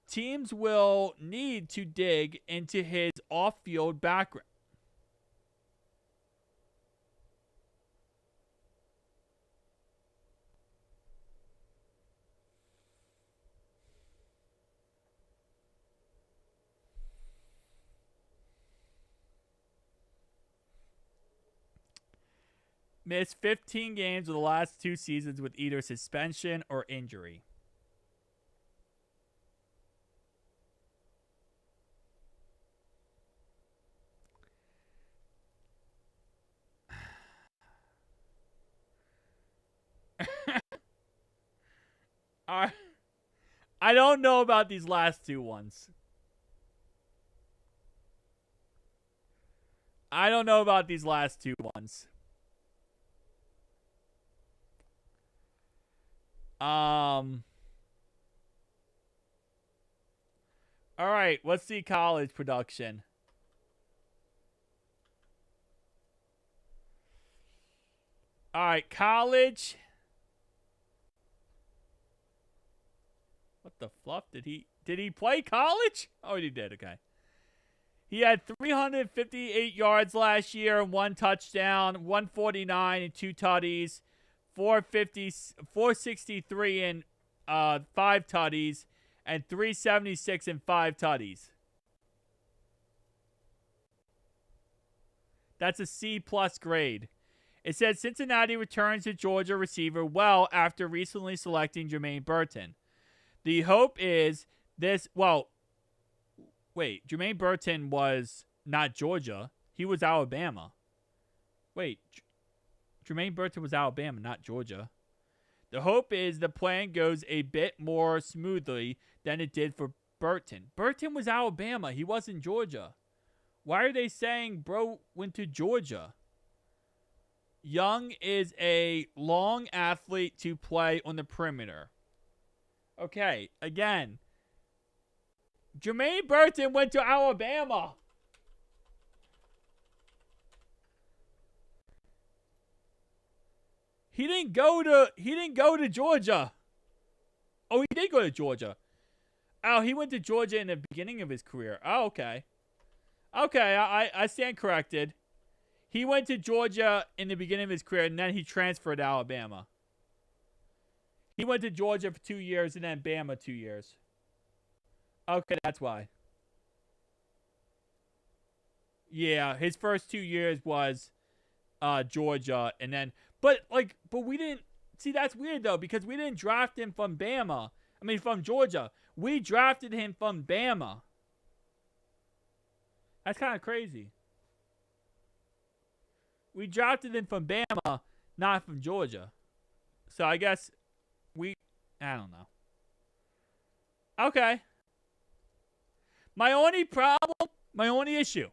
Teams will need to dig into his off-field background. Missed 15 games of the last 2 seasons with either suspension or injury. I don't know about these last 2 ones. I don't know about these last 2 ones. All right, let's see college production. All right, college. What the fluff did he play college? Oh, he did. Okay. He had 358 yards last year and 1 touchdown, 149 and 2 tutties, 463 and 5 tutties, and 376 and 5 tutties. That's a C+ grade. It says Cincinnati returns to Georgia receiver well after recently selecting Jermaine Burton. The hope is this. Well, wait. Jermaine Burton was not Georgia. He was Alabama. Wait. Jermaine Burton was Alabama, not Georgia. The hope is the plan goes a bit more smoothly than it did for Burton. Burton was Alabama. He wasn't Georgia. Why are they saying bro went to Georgia? Young is a long athlete to play on the perimeter. Okay, again. Jermaine Burton went to Alabama. He didn't go to Georgia. Oh, he did go to Georgia. Oh, he went to Georgia in the beginning of his career. Oh, okay. Okay, I stand corrected. He went to Georgia in the beginning of his career, and then he transferred to Alabama. He went to Georgia for 2 years, and then Bama 2 years. Okay, that's why. Yeah, his first 2 years was Georgia, and then but we didn't see. That's weird though, because we didn't draft him from Bama. I mean, from Georgia. We drafted him from Bama. That's kind of crazy. We drafted him from Bama, not from Georgia. So I guess I don't know. Okay. My only issue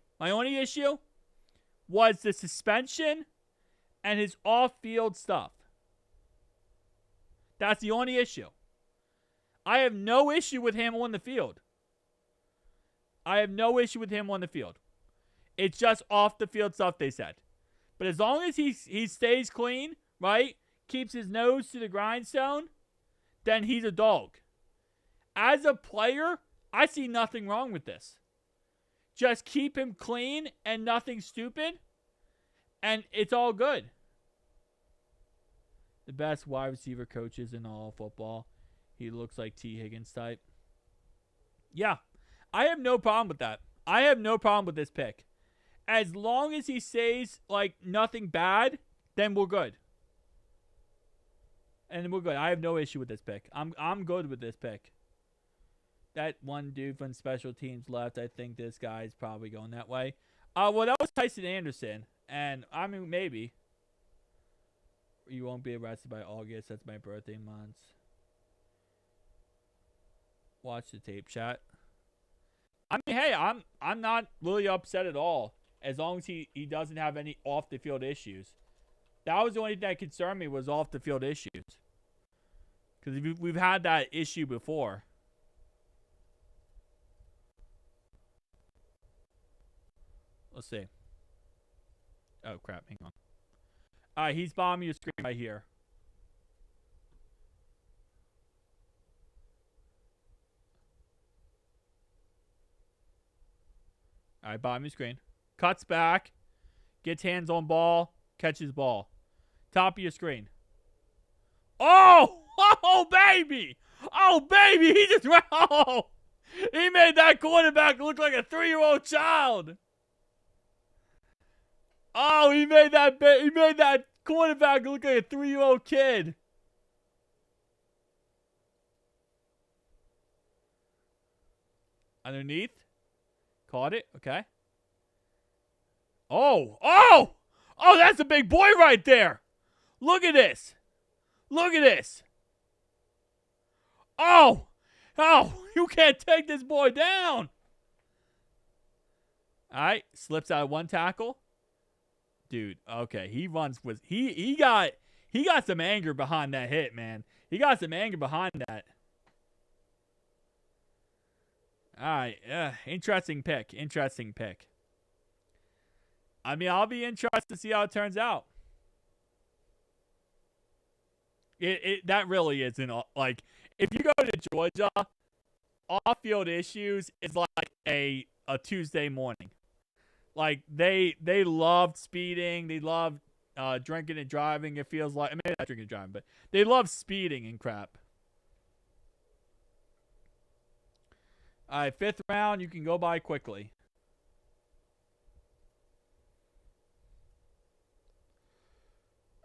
was the suspension and his off-field stuff. That's the only issue. I have no issue with him on the field. It's just off-the-field stuff, they said. But as long as he stays clean, right, keeps his nose to the grindstone, then he's a dog. As a player, I see nothing wrong with this. Just keep him clean and nothing stupid, and it's all good. The best wide receiver coaches in all football. He looks like T. Higgins type. Yeah, I have no problem with that. I have no problem with this pick. As long as he says like nothing bad, then we're good. And we're good. I have no issue with this pick. I'm good with this pick. That one dude from special teams left. I think this guy's probably going that way. Well, that was Tyson Anderson, and I mean maybe. You won't be arrested by August. That's my birthday month. Watch the tape, chat. I mean, hey, I'm not really upset at all as long as he doesn't have any off the field issues. That was the only thing that concerned me was off the field issues. Because we've had that issue before. Let's see. Oh, crap. Hang on. All right, he's bombing your screen right here. All right, bottom of your screen. Cuts back. Gets hands on ball. Catches ball. Top of your screen. Oh! Oh, baby! Oh, baby! He just ran. Oh! He made that quarterback look like a 3-year-old child. Oh, he made that quarterback look like a 3-year-old kid. Underneath. Caught it. Okay. Oh! Oh! Oh, that's a big boy right there. Look at this. Look at this. Oh! Oh! You can't take this boy down. All right. Slips out of one tackle. Dude, okay. He runs with... He got some anger behind that hit, man. He got some anger behind that. All right. Interesting pick. Interesting pick. I mean, I'll be interested to see how it turns out. That really isn't like if you go to Georgia, off-field issues is like a Tuesday morning. Like they loved speeding, they loved drinking and driving. It feels like maybe not drinking and driving, but they love speeding and crap. All right, 5th round, you can go by quickly.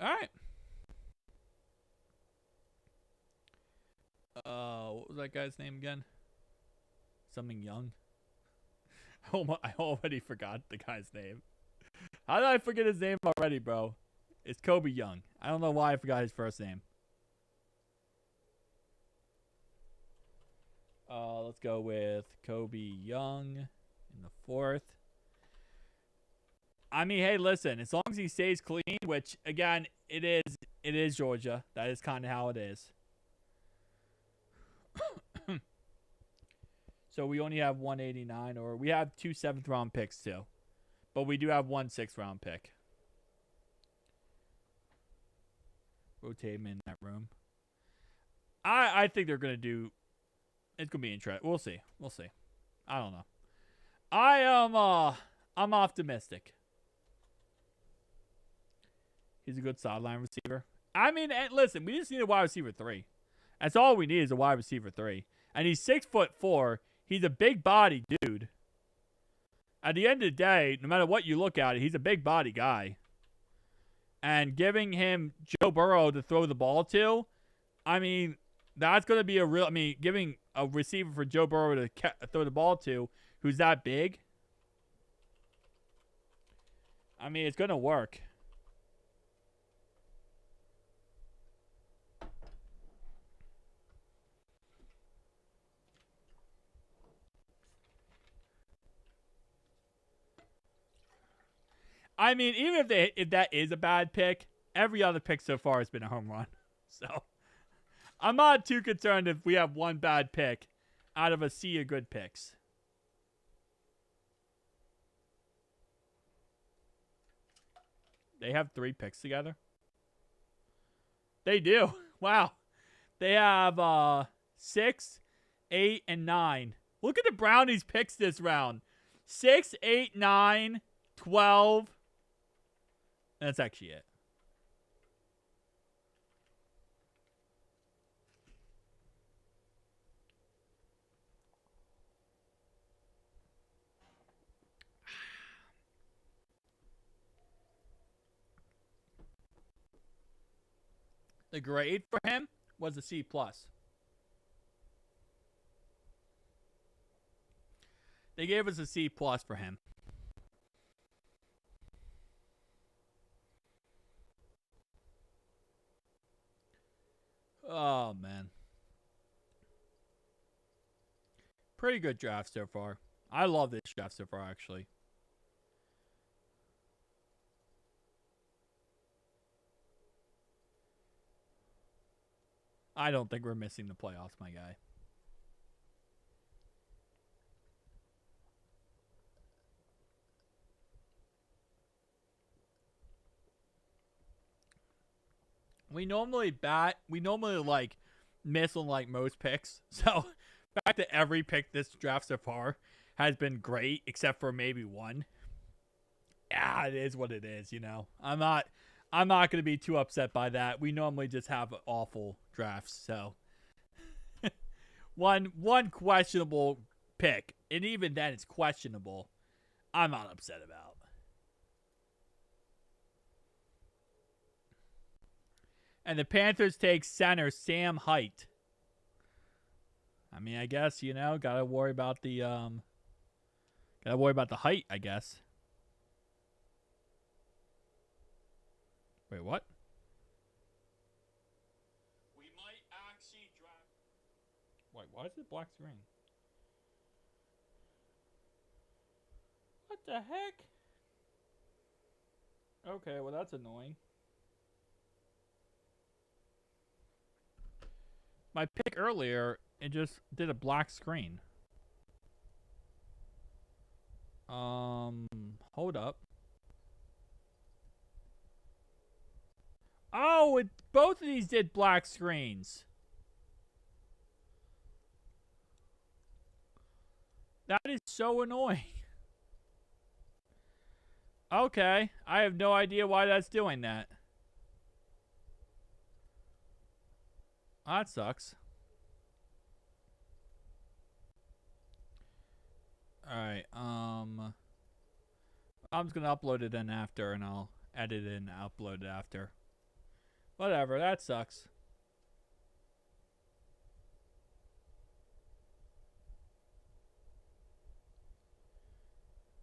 All right. What was that guy's name again? Something Young. I already forgot the guy's name. How did I forget his name already, bro? It's Kobe Young. I don't know why I forgot his first name. Let's go with Kobe Young in the 4th. I mean, hey, listen. As long as he stays clean, which again, it is Georgia. That is kind of how it is. So we only have 189, or we have 2 7th-round picks too, but we do have 1 6th-round pick. Rotate him in that room. I think they're gonna do. It's gonna be interesting. We'll see. We'll see. I don't know. I'm optimistic. He's a good sideline receiver. I mean, listen, we just need a wide receiver 3. That's all we need is a wide receiver 3. And he's 6'4". He's a big body dude. At the end of the day, no matter what you look at it, he's a big body guy. And giving him Joe Burrow to throw the ball to, I mean, that's going to be a real... I mean, giving a receiver for Joe Burrow to throw the ball to who's that big, I mean, it's going to work. I mean, even if that is a bad pick, every other pick so far has been a home run. So, I'm not too concerned if we have one bad pick out of a sea of good picks. They have 3 picks together? They do. Wow. They have 6, 8, and 9. Look at the Brownies picks this round. 6, 8, 9, 12. That's actually it. The grade for him was a C plus. They gave us a C plus for him. Oh, man. Pretty good draft so far. I love this draft so far, actually. I don't think we're missing the playoffs, my guy. We normally like miss on like most picks. So the fact that every pick this draft so far has been great except for maybe one. Yeah, it is what it is, you know. I'm not gonna be too upset by that. We normally just have awful drafts, so one questionable pick, and even then it's questionable. I'm not upset about. And the Panthers take center Sam Height. I mean, I guess, you know, gotta worry about the height, I guess. Wait, what? We might actually draft. Wait, why is it black screen? What the heck? Okay, well that's annoying. My pick earlier, it just did a black screen. Hold up. Oh, both of these did black screens. That is so annoying. Okay, I have no idea why that's doing that. That sucks. Alright, I'm just gonna upload it in after, and I'll edit it and upload it after. Whatever, that sucks.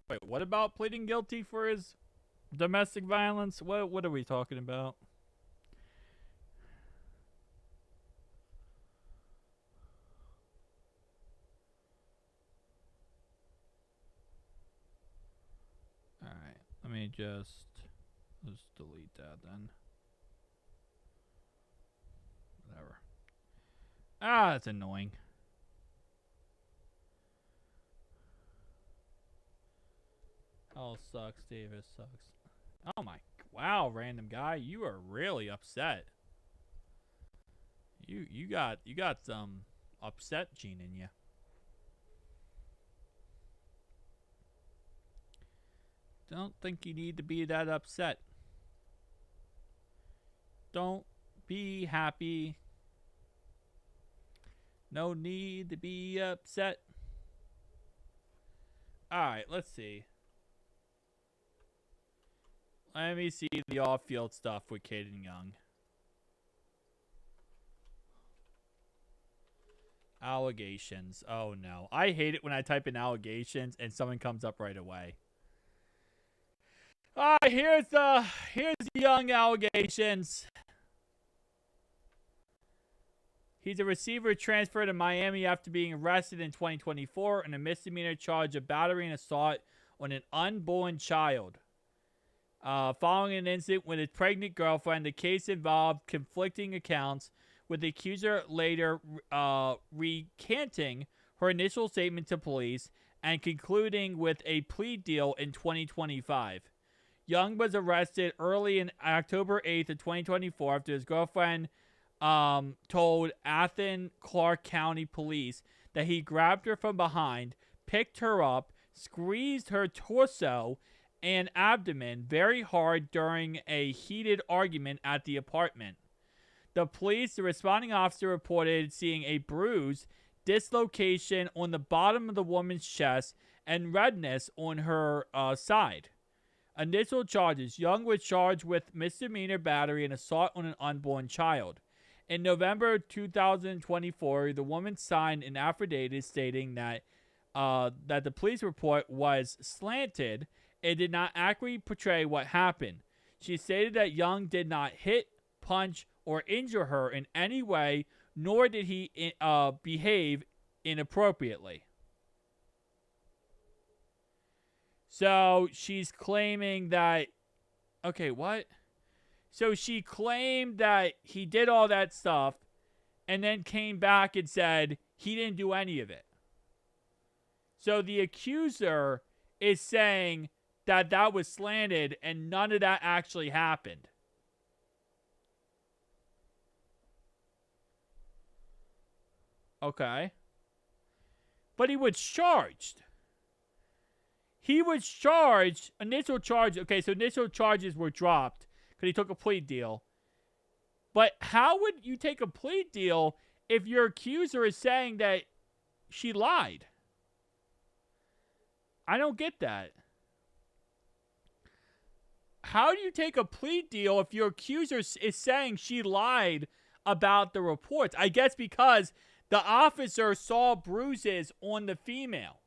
Wait, what about pleading guilty for his domestic violence? What are we talking about? Alright, let me just delete that then. Whatever. Ah, that's annoying. Oh, sucks. Davis sucks. Oh my, wow, random guy, you are really upset. You got some upset gene in you. Don't think you need to be that upset. Don't be happy. No need to be upset. Alright, let's see. Let me see the off-field stuff with Caden Young. Allegations. Oh no. I hate it when I type in allegations and someone comes up right away. Alright, here's the Young allegations. He's a receiver transferred to Miami after being arrested in 2024 on a misdemeanor charge of battery and assault on an unborn child. Following an incident with his pregnant girlfriend, the case involved conflicting accounts, with the accuser later recanting her initial statement to police and concluding with a plea deal in 2025. Young was arrested early in October 8th of 2024 after his girlfriend told Athen Clark County Police that he grabbed her from behind, picked her up, squeezed her torso and abdomen very hard during a heated argument at the apartment. The responding officer, reported seeing a bruise, dislocation on the bottom of the woman's chest, and redness on her side. Initial charges. Young was charged with misdemeanor battery and assault on an unborn child. In November 2024, the woman signed an affidavit stating that the police report was slanted. It did not accurately portray what happened. She stated that Young did not hit, punch, or injure her in any way, nor did he behave inappropriately. So she's claiming that... Okay, what? So she claimed that he did all that stuff and then came back and said he didn't do any of it. So the accuser is saying that that was slanted and none of that actually happened. Okay. But he was charged. He was charged. Initial charge. Okay, so initial charges were dropped because he took a plea deal. But how would you take a plea deal if your accuser is saying that she lied? I don't get that. How do you take a plea deal if your accuser is saying she lied about the reports? I guess because the officer saw bruises on the female.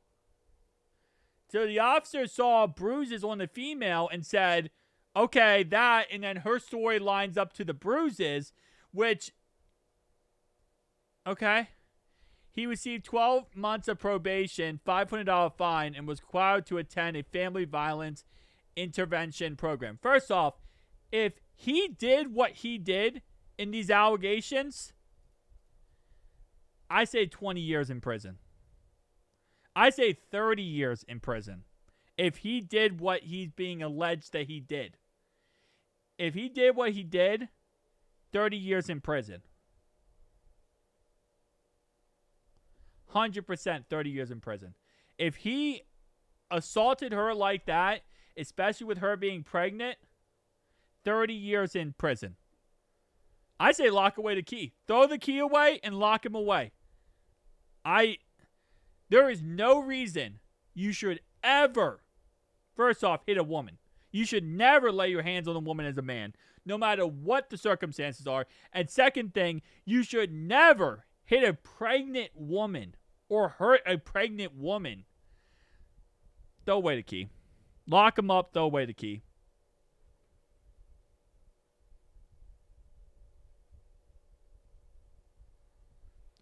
So the officer saw bruises on the female and said, okay, that, and then her story lines up to the bruises, which, okay. He received 12 months of probation, $500 fine, and was required to attend a family violence intervention program. First off, if he did what he did in these allegations, I say 20 years in prison. I say 30 years in prison. If he did what he's being alleged that he did. If he did what he did, 30 years in prison. 100% 30 years in prison. If he assaulted her like that, especially with her being pregnant, 30 years in prison. I say lock away the key. Throw the key away and lock him away. There is no reason you should ever, first off, hit a woman. You should never lay your hands on a woman as a man, no matter what the circumstances are. And second thing, you should never hit a pregnant woman or hurt a pregnant woman. Throw away the key. Lock him up, throw away the key.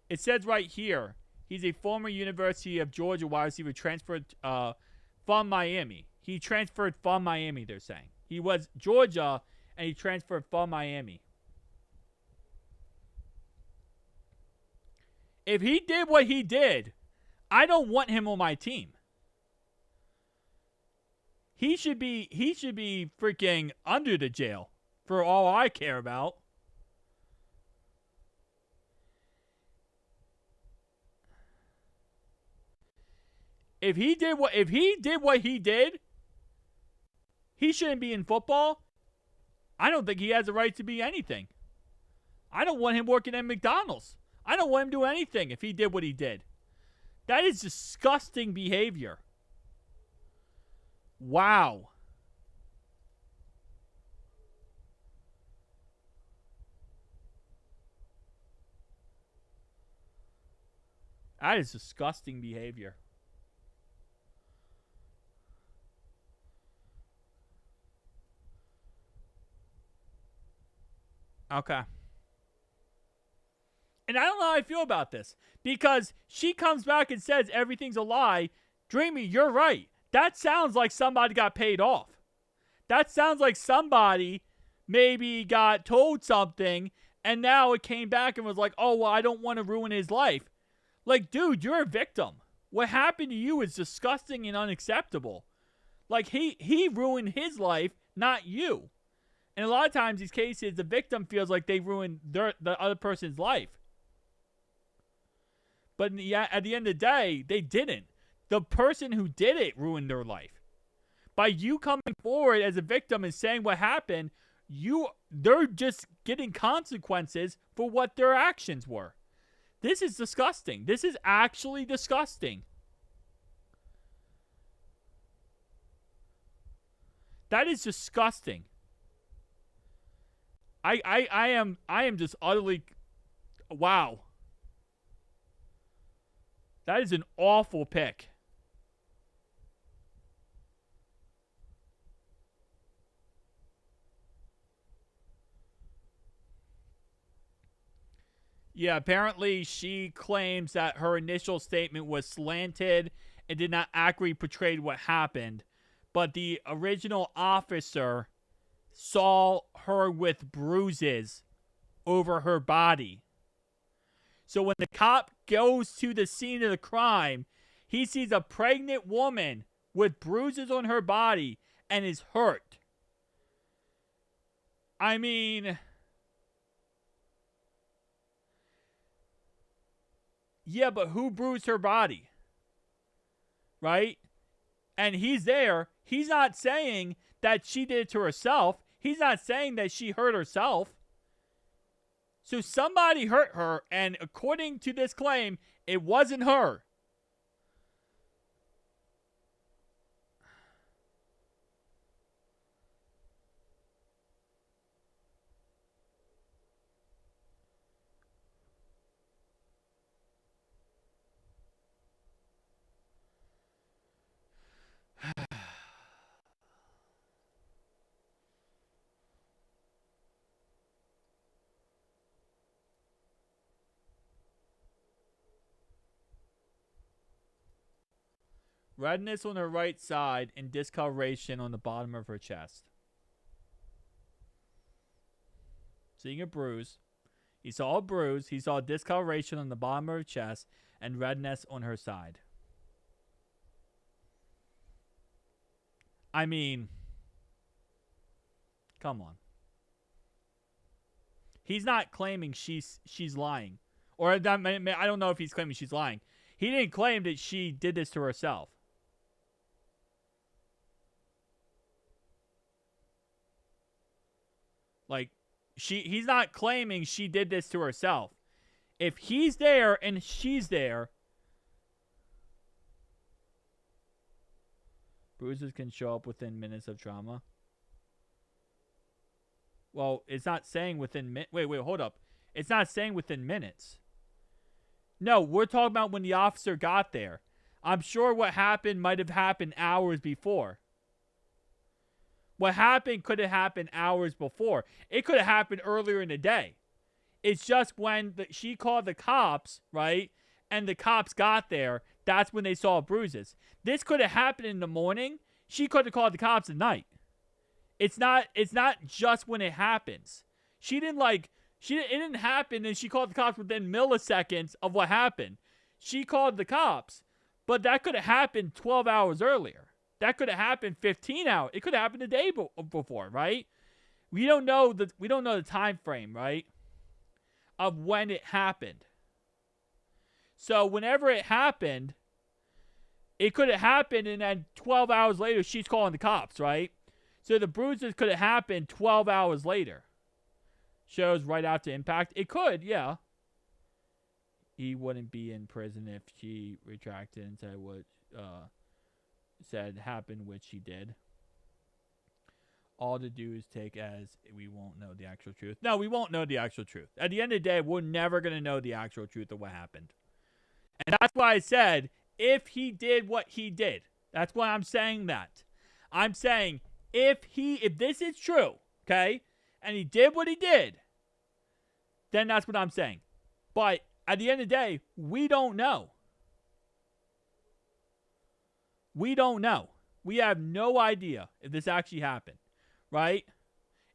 It says right here, he's a former University of Georgia wide receiver transferred from Miami. He transferred from Miami, they're saying. He was Georgia, and he transferred from Miami. If he did what he did, I don't want him on my team. He should be freaking under the jail for all I care about. If he did what he did, he shouldn't be in football. I don't think he has the right to be anything. I don't want him working at McDonald's. I don't want him doing anything if he did what he did. That is disgusting behavior. Wow. That is disgusting behavior. Okay. And I don't know how I feel about this. Because she comes back and says everything's a lie. Dreamy, you're right. That sounds like somebody got paid off. That sounds like somebody maybe got told something and now it came back and was like, oh, well, I don't want to ruin his life. Like, dude, you're a victim. What happened to you is disgusting and unacceptable. Like, he ruined his life, not you. And a lot of times, these cases, the victim feels like they ruined the other person's life. But at the end of the day, they didn't. The person who did it ruined their life. By you coming forward as a victim and saying what happened, they're just getting consequences for what their actions were. This is disgusting. This is actually disgusting. That is disgusting. I am just utterly, wow. That is an awful pick. Yeah, apparently she claims that her initial statement was slanted and did not accurately portray what happened. But the original officer saw her with bruises over her body. So when the cop goes to the scene of the crime, he sees a pregnant woman with bruises on her body and is hurt. I mean, yeah, but who bruised her body? Right? And he's there. He's not saying that she did it to herself. He's not saying that she hurt herself. So somebody hurt her, and according to this claim, it wasn't her. Redness on her right side and discoloration on the bottom of her chest. Seeing a bruise. He saw a bruise. He saw discoloration on the bottom of her chest and redness on her side. I mean, come on. He's not claiming she's lying. Or I don't know if he's claiming she's lying. He didn't claim that she did this to herself. Like, he's not claiming she did this to herself. If he's there and she's there, bruises can show up within minutes of trauma. Well, it's not saying within wait, hold up. It's not saying within minutes. No, we're talking about when the officer got there. I'm sure what happened might have happened hours before. What happened could have happened hours before. It could have happened earlier in the day. It's just when she called the cops, right? And the cops got there, that's when they saw bruises. This could have happened in the morning. She could have called the cops at night. It's not just when it happens. It didn't happen and she called the cops within milliseconds of what happened. She called the cops, but that could have happened 12 hours earlier. That could have happened 15 hours. It could have happened a day before, right? We don't know the time frame, right, of when it happened. So whenever it happened, it could have happened, and then 12 hours later, she's calling the cops, right? So the bruises could have happened 12 hours later. Shows right after impact. It could, yeah. He wouldn't be in prison if she retracted and said what said happened, which she did. All to do is take as we won't know the actual truth. No, we won't know the actual truth. At the end of the day, we're never going to know the actual truth of what happened. And that's why I said, if he did what he did. That's why I'm saying that. I'm saying, if this is true, okay, and he did what he did, then that's what I'm saying. But at the end of the day, we don't know. We don't know. We have no idea if this actually happened, right?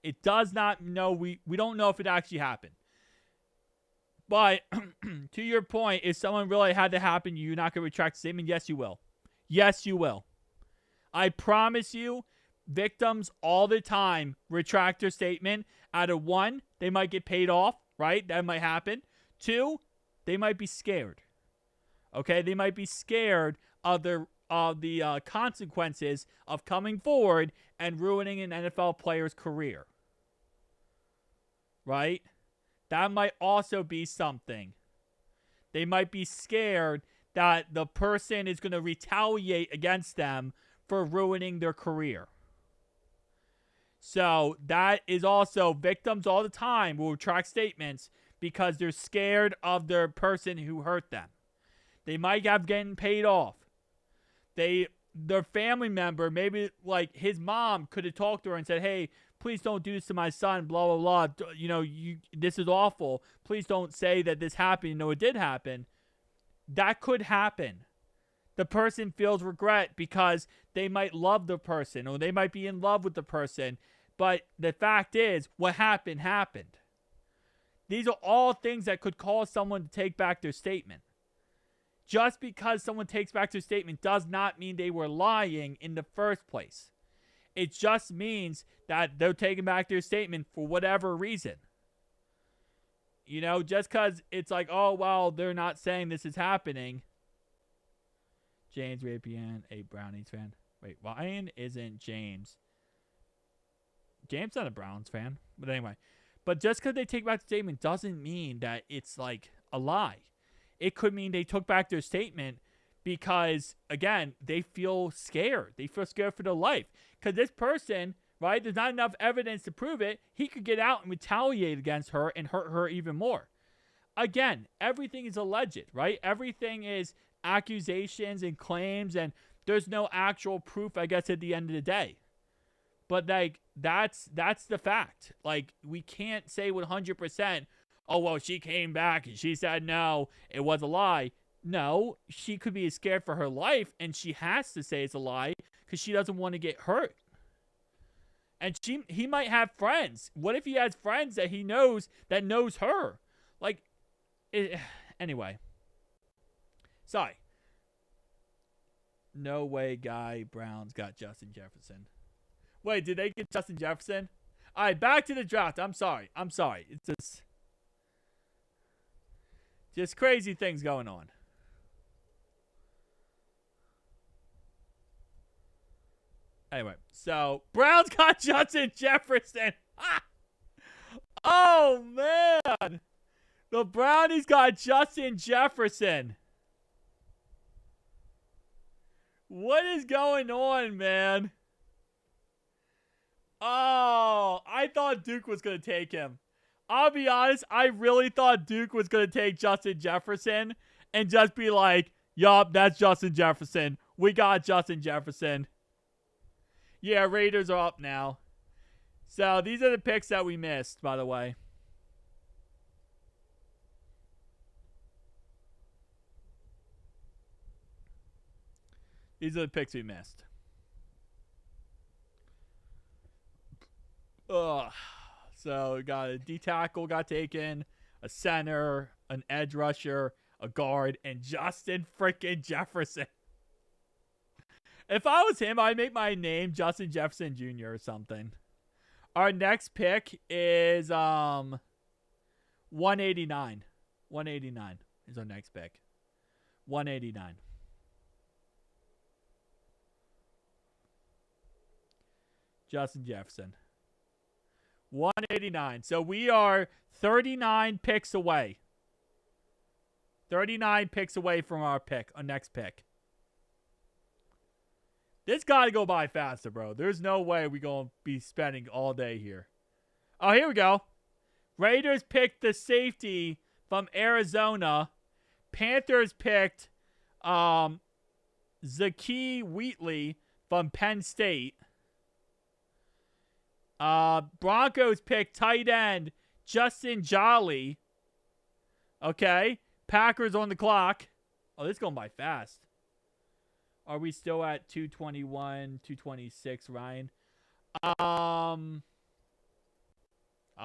It does not know. We don't know if it actually happened. But to your point, if someone really had to happen, you're not going to retract the statement? Yes, you will. Yes, you will. I promise you, victims all the time retract their statement. Out of one, they might get paid off, right? That might happen. Two, they might be scared. Okay? They might be scared of the consequences of coming forward and ruining an NFL player's career. Right? That might also be something. They might be scared that the person is going to retaliate against them for ruining their career. So that is also victims all the time will retract statements because they're scared of their person who hurt them. They might have getting paid off. Their family member, maybe like his mom, could have talked to her and said, "Hey, please don't do this to my son, blah, blah, blah. This is awful. Please don't say that this happened. It did happen." That could happen. The person feels regret because they might love the person or they might be in love with the person. But the fact is, what happened, happened. These are all things that could cause someone to take back their statement. Just because someone takes back their statement does not mean they were lying in the first place. It just means that they're taking back their statement for whatever reason. Just because it's like, oh, well, they're not saying this is happening. James Rapian, a Brownies fan. Wait, Ryan isn't James. James not a Browns fan. But anyway. But just because they take back the statement doesn't mean that it's like a lie. It could mean they took back their statement because, again, they feel scared. They feel scared for their life. Because this person, right, there's not enough evidence to prove it. He could get out and retaliate against her and hurt her even more. Again, everything is alleged, right? Everything is accusations and claims, and there's no actual proof, I guess, at the end of the day. But, like, that's the fact. Like, we can't say 100%, oh, well, she came back and she said no, it was a lie. No, she could be scared for her life, and she has to say it's a lie because she doesn't want to get hurt. And he might have friends. What if he has friends that he knows that knows her? Like, anyway. Sorry. No way Guy Browns got Justin Jefferson. Wait, did they get Justin Jefferson? All right, back to the draft. I'm sorry. It's just crazy things going on. Anyway, so Browns got Justin Jefferson. Oh, man. The Brownies got Justin Jefferson. What is going on, man? Oh, I thought Duke was going to take him. I'll be honest, I really thought Duke was going to take Justin Jefferson and just be like, yup, that's Justin Jefferson. We got Justin Jefferson. Yeah, Raiders are up now. So these are the picks that we missed, by the way. These are the picks we missed. Ugh. So we got a D tackle got taken, a center, an edge rusher, a guard, and Justin freaking Jefferson. If I was him, I'd make my name Justin Jefferson Jr. or something. Our next pick is 189. 189 is our next pick. 189. Justin Jefferson. 189. So we are 39 picks away. 39 picks away from our next pick. This got to go by faster, bro. There's no way we're going to be spending all day here. Oh, here we go. Raiders picked the safety from Arizona. Panthers picked Zakee Wheatley from Penn State. Broncos picked tight end Justin Jolly. Okay. Packers on the clock. Oh, this is going by fast. Are we still at 221, 226, Ryan? I'll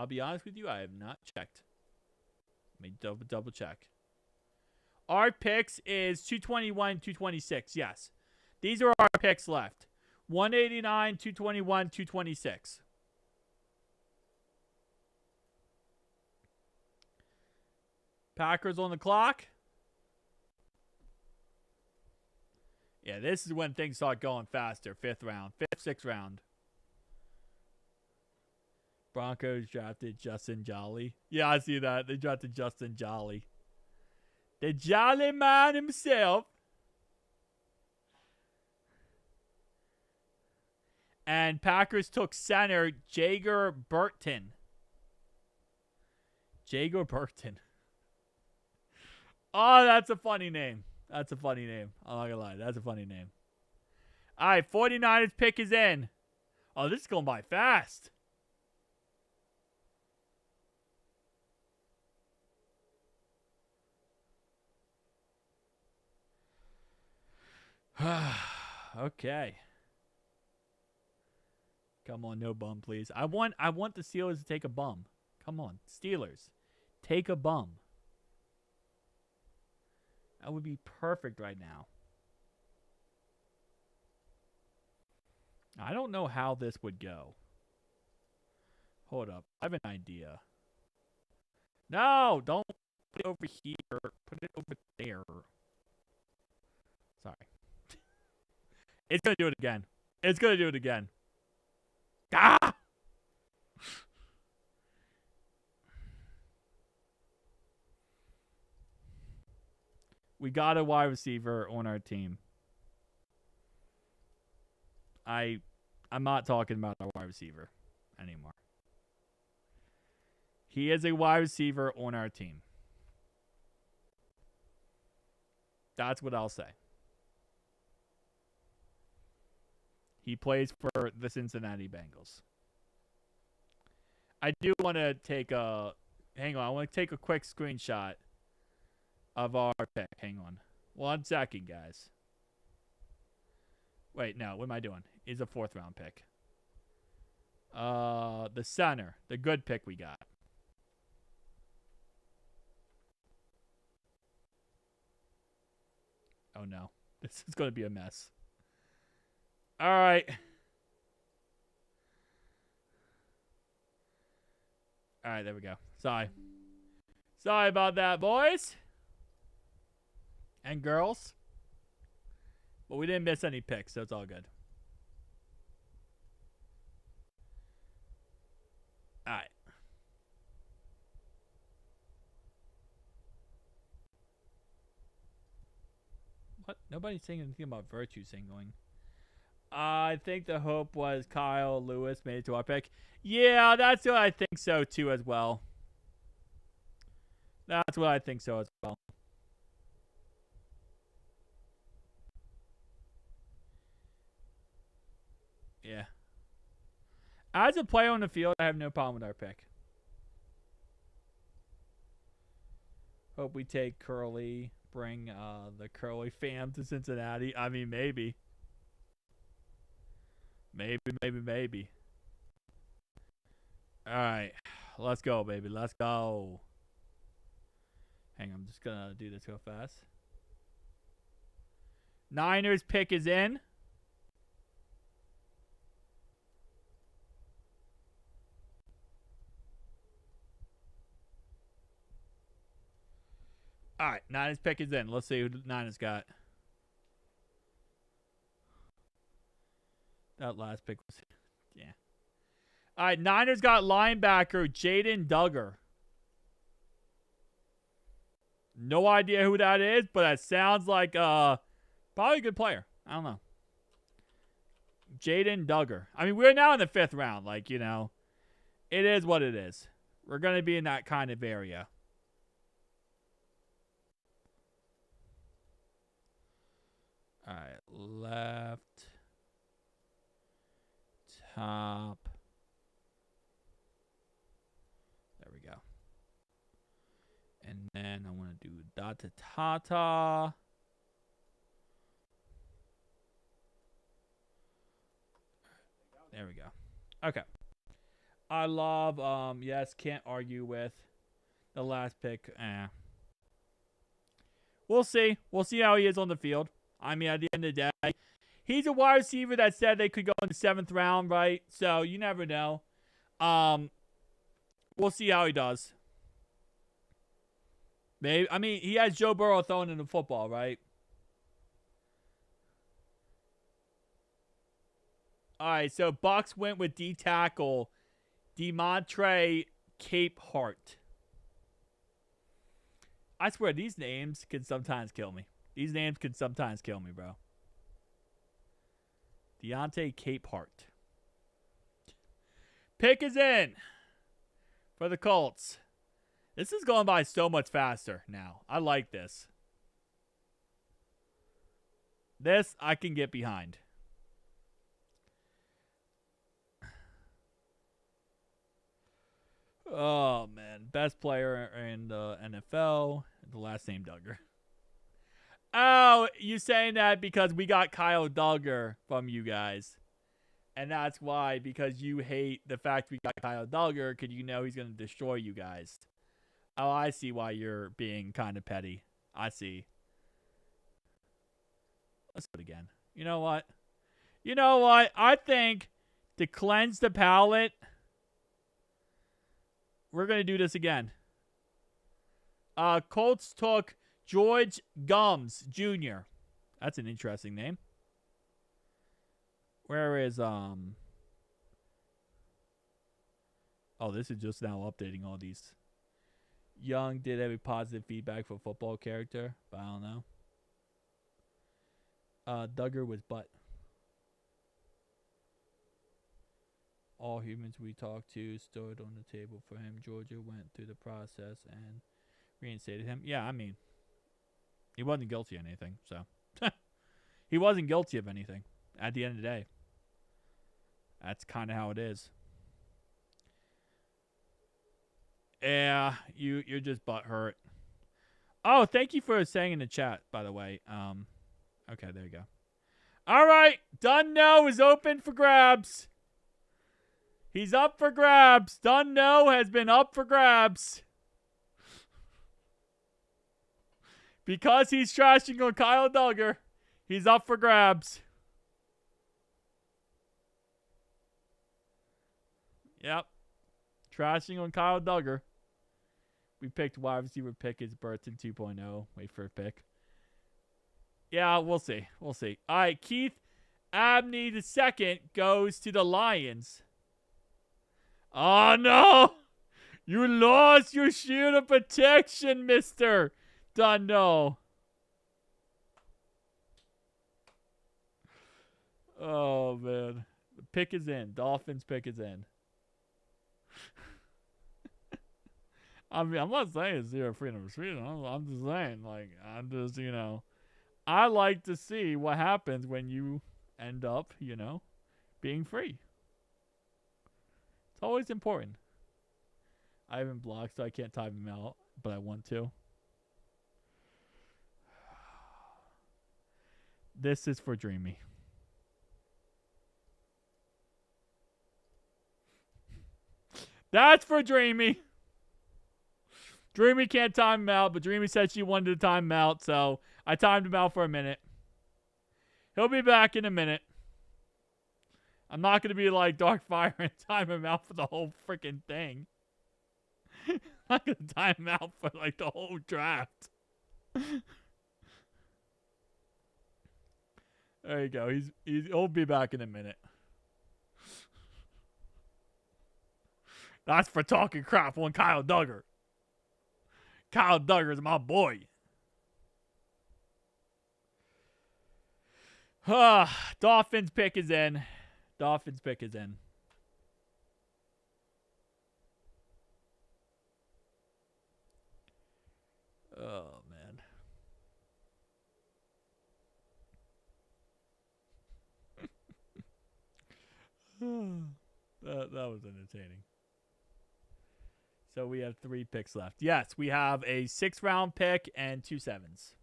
be honest with you, I have not checked. Let me double check. Our picks is 221, 226. Yes. These are our picks left. 189, 221, 226. Packers on the clock. Yeah, this is when things start going faster. 5th round. 5th, 6th round. Broncos drafted Justin Jolly. Yeah, I see that. They drafted Justin Jolly. The Jolly Man himself. And Packers took center Jager Burton. Jager Burton. Oh, that's a funny name. That's a funny name. I'm not going to lie. That's a funny name. All right, 49ers pick is in. Oh, this is going by fast. Okay. Come on, no bum, please. I want the Steelers to take a bum. Come on, Steelers. Take a bum. That would be perfect right now. I don't know how this would go. Hold up. I have an idea. No, don't put it over here. Put it over there. Sorry. It's going to do it again. It's going to do it again. Ah! We got a wide receiver on our team. I'm not talking about our wide receiver anymore. He is a wide receiver on our team. That's what I'll say. He plays for the Cincinnati Bengals. I do want to take a... Hang on. I want to take a quick screenshot of our pick. Hang on. 1 second, guys. Wait, no. What am I doing? He's a 4th round pick. The center. The good pick we got. Oh, no. This is going to be a mess. All right. All right, there we go. Sorry. Sorry about that, boys. And girls. But we didn't miss any picks, so it's all good. All right. What? Nobody's saying anything about virtue signaling. I think the hope was Kyle Lewis made it to our pick. Yeah, that's what I think so, too, as well. That's what I think so, as well. Yeah. As a player on the field, I have no problem with our pick. Hope we take Curly, bring the Curly fam to Cincinnati. I mean, maybe. Maybe. All right. Let's go, baby. Let's go. Hang on. I'm just going to do this real fast. Niners pick is in. All right. Niners pick is in. Let's see who the Niners got. That last pick was... Yeah. All right. Niners got linebacker Jaden Duggar. No idea who that is, but that sounds like probably a good player. I don't know. Jaden Duggar. I mean, we're now in the 5th round. Like, you know, it is what it is. We're going to be in that kind of area. All right. Left. Top. There we go. And then I want to do da-ta-ta-ta. There we go. Okay. I love, yes, can't argue with the last pick. We'll see. We'll see how he is on the field. I mean, at the end of the day, he's a wide receiver that said they could go in the 7th round, right? So you never know. We'll see how he does. Maybe. I mean, he has Joe Burrow throwing in the football, right? All right, so Bucks went with D tackle Demontre Capehart. I swear, these names can sometimes kill me. These names can sometimes kill me, bro. Deontay Capehart. Pick is in for the Colts. This is going by so much faster now. I like this. This I can get behind. Oh, man. Best player in the NFL. The last name Duggar. Oh, you saying that because we got Kyle Duggar from you guys. And that's why, because you hate the fact we got Kyle Duggar, because you know he's going to destroy you guys. Oh, I see why you're being kind of petty. I see. Let's do it again. You know what? You know what? I think to cleanse the palate, we're going to do this again. Colts took George Gums Jr. That's an interesting name. Where is, Oh, this is just now updating all these. Young did have a positive feedback for football character, but I don't know. Duggar was butt. All humans we talked to stood on the table for him. Georgia went through the process and reinstated him. Yeah, I mean, he wasn't guilty of anything, so. He wasn't guilty of anything at the end of the day. That's kind of how it is. Yeah, you're just butthurt. Oh, thank you for saying in the chat, by the way. Okay, there you go. All right, Done No is open for grabs. He's up for grabs. Done No has been up for grabs. Because he's trashing on Kyle Duggar, he's up for grabs. Yep. Trashing on Kyle Duggar. We picked wide receiver pick is Burton 2.0. Wait for a pick. Yeah, we'll see. We'll see. All right, Keith Abney II goes to the Lions. Oh, no. You lost your shield of protection, Mr. Dundo. Oh, man. The pick is in. Dolphins pick is in. I mean, I'm not saying it's zero freedom of speech. I'm just saying, like, I like to see what happens when you end up, being free. It's always important. I haven't blocked, so I can't type him out, but I want to. This is for Dreamy. That's for Dreamy. Dreamy can't time him out, but Dreamy said she wanted to time him out, so I timed him out for a minute. He'll be back in a minute. I'm not going to be like Darkfire and time him out for the whole freaking thing. I'm not going to time him out for like the whole draft. There you go. He'll be back in a minute. That's for talking crap on Kyle Duggar. Kyle Duggar is my boy. Dolphins pick is in. Dolphins pick is in. Oh, man. That was entertaining. So we have 3 picks left. Yes, we have a 6th round pick and 2 7s.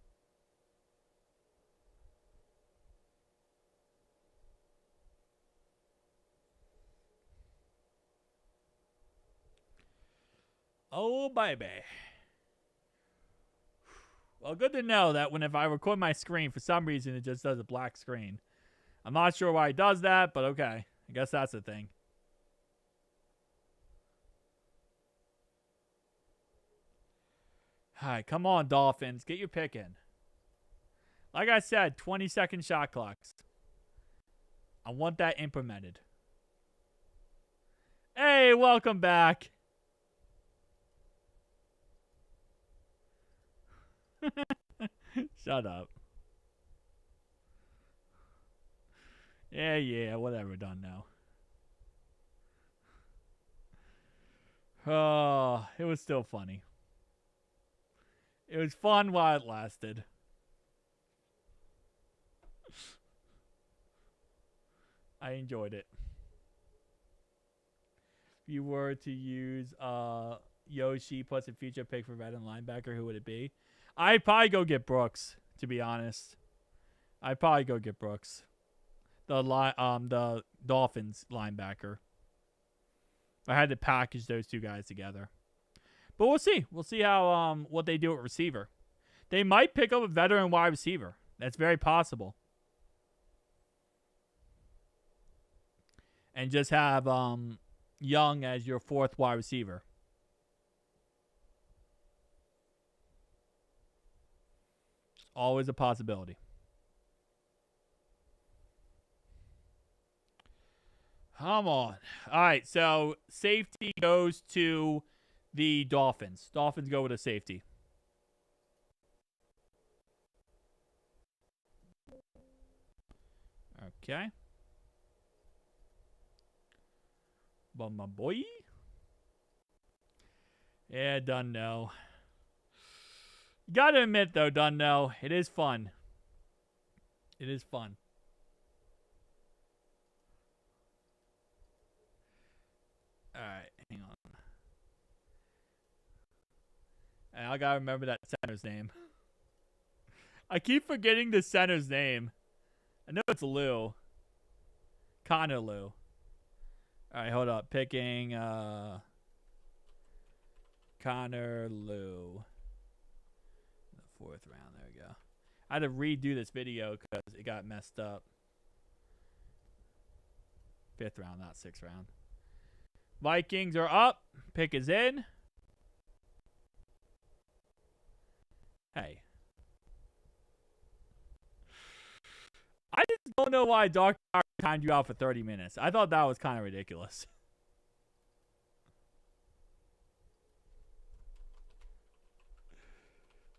Oh, baby. Well, good to know that if I record my screen, for some reason, it just does a black screen. I'm not sure why it does that, but okay. I guess that's the thing. All right, come on, Dolphins. Get your pick in. Like I said, 20-second shot clocks. I want that implemented. Hey, welcome back. Shut up. Yeah, whatever, done now. Oh, it was still funny. It was fun while it lasted. I enjoyed it. If you were to use Yoshi plus a future pick for veteran linebacker, who would it be? I'd probably go get Brooks, to be honest. I'd probably go get Brooks. The Dolphins linebacker. I had to package those two guys together. But we'll see. We'll see how what they do at receiver. They might pick up a veteran wide receiver. That's very possible. And just have Young as your fourth wide receiver. Always a possibility. Come on. All right, so safety goes to the Dolphins. Dolphins go with a safety. Okay. But my boy. Yeah, done no. Gotta admit, though, done no. It is fun. It is fun. Alright, hang on. And I gotta remember that center's name. I keep forgetting the center's name. I know it's Lou. Connor Lou. Alright, hold up. Picking Connor Lou. The fourth round. There we go. I had to redo this video because it got messed up. Fifth round, not sixth round. Vikings are up. Pick is in. Hey. I just don't know why Dr. timed you out for 30 minutes. I thought that was kind of ridiculous.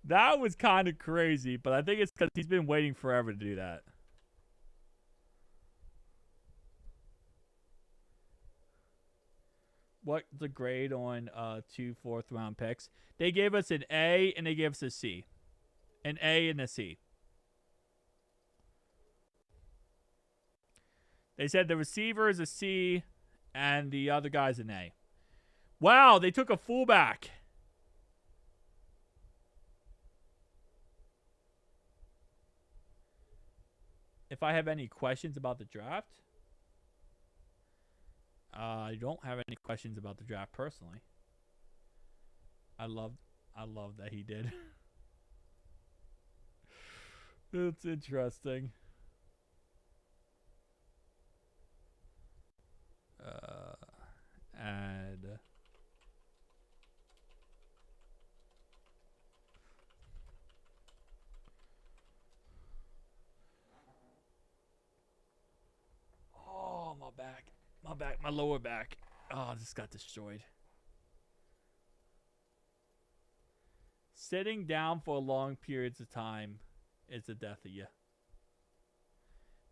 That was kind of crazy, but I think it's because he's been waiting forever to do that. What's the grade on 2 fourth round picks? They gave us an A and they gave us a C. An A and a C. They said the receiver is a C and the other guy's an A. Wow, they took a fullback. If I have any questions about the draft, I don't have any questions about the draft personally. I love that he did. It's interesting. Add. Oh, my back. My back. My lower back. Oh, this got destroyed. Sitting down for long periods of time is the death of you.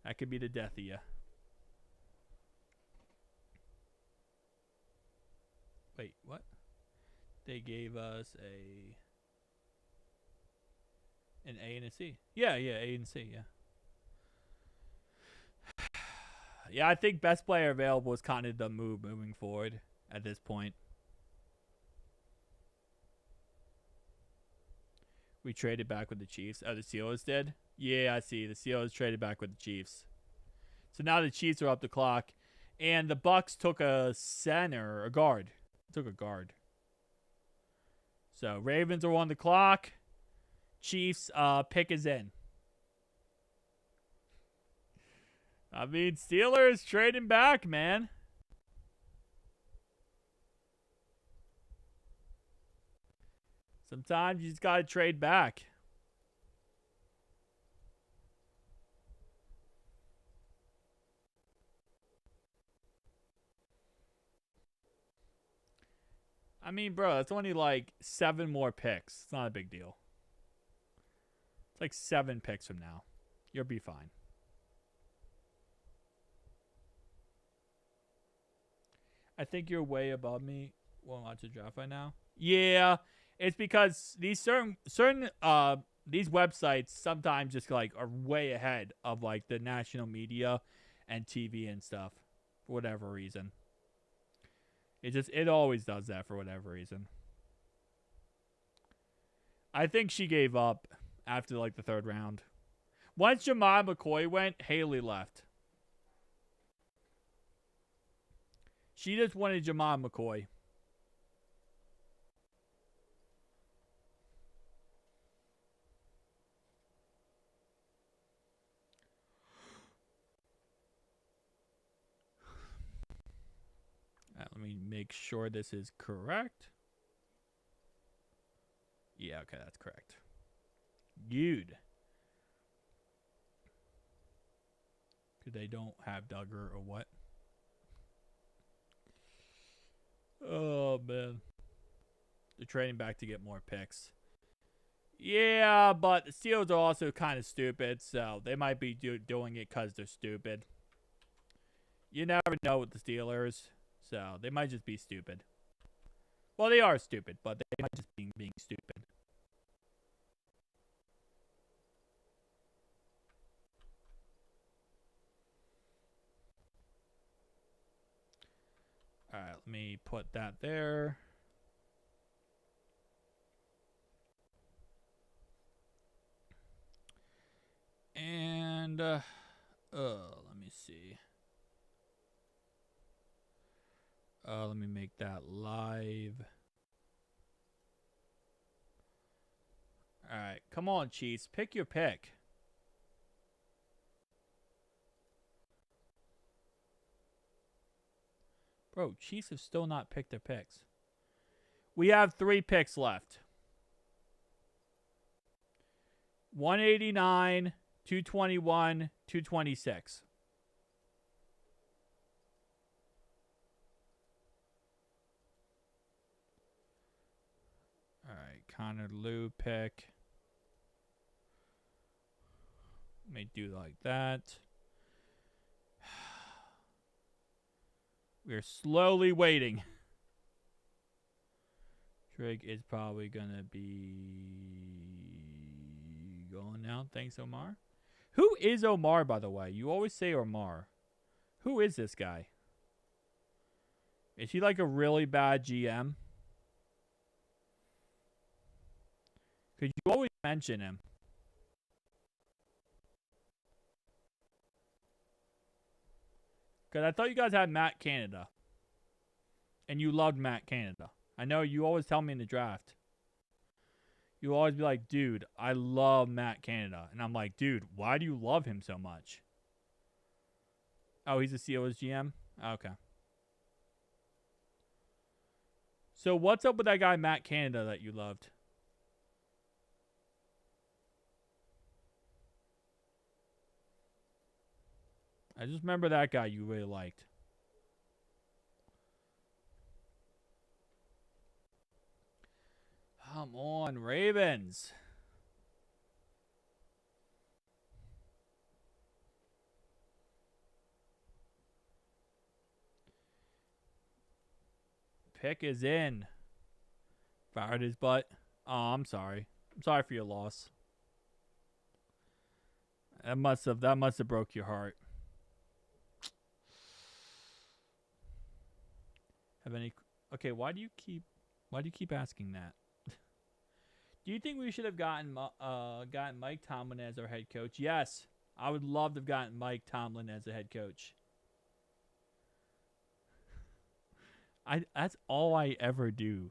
That could be the death of you. Wait, what? They gave us an A and a C. Yeah, A and C, yeah. Yeah, I think best player available is kind of the move moving forward at this point. We traded back with the Chiefs. Oh, the Steelers did? Yeah, I see. The Steelers traded back with the Chiefs. So now the Chiefs are up the clock. And the Bucks took a center, a guard. Took a guard. So Ravens are on the clock. Chiefs pick is in. I mean, Steelers trading back, man. Sometimes you just got to trade back. I mean, bro, it's only like 7 more picks. It's not a big deal. It's like 7 picks from now. You'll be fine. I think you're way above me. won't watch the draft right now. Yeah, it's because these certain these websites sometimes just like are way ahead of like the national media and TV and stuff for whatever reason. It always does that for whatever reason. I think she gave up after like the third round. Once Jamal McCoy went, Haley left. She just wanted Jamal McCoy. Let me make sure this is correct. Yeah, okay, that's correct. Good. Because they don't have Duggar or what? Oh, man. They're trading back to get more picks. Yeah, but the Steelers are also kind of stupid, so they might be doing it because they're stupid. You never know with the Steelers, so they might just be stupid. Well, they are stupid, but they might just be being stupid. All right, let me put that there. And, let me see. Let me make that live. All right, come on, Chiefs. Pick your pick. Bro, Chiefs have still not picked their picks. We have 3 picks left. 189, 221, 226. All right, Connor Lou pick. Let me do like that. We're slowly waiting. Drake is probably going to be going out. Thanks, Omar. Who is Omar, by the way? You always say Omar. Who is this guy? Is he like a really bad GM? Because you always mention him. Because I thought you guys had Matt Canada. And you loved Matt Canada. I know you always tell me in the draft. You always be like, dude, I love Matt Canada. And I'm like, dude, why do you love him so much? Oh, he's a Steelers GM? Okay. So what's up with that guy, Matt Canada, that you loved? I just remember that guy you really liked. Come on, Ravens. Pick is in. Fired his butt. Oh, I'm sorry. I'm sorry for your loss. That must have broke your heart. Have any? Okay, why do you keep asking that? Do you think we should have gotten Mike Tomlin as our head coach? Yes, I would love to have gotten Mike Tomlin as a head coach. That's all I ever do,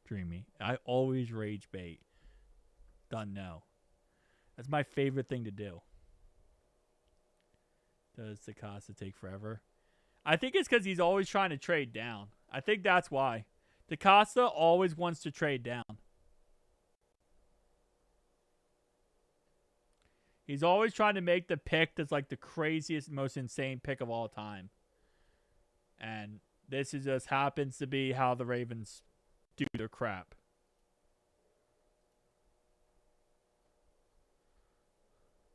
Dreamy. I always rage bait. Done no. That's my favorite thing to do. Does DeCosta take forever? I think it's because he's always trying to trade down. I think that's why. DeCosta always wants to trade down. He's always trying to make the pick that's like the craziest, most insane pick of all time. And this just happens to be how the Ravens do their crap.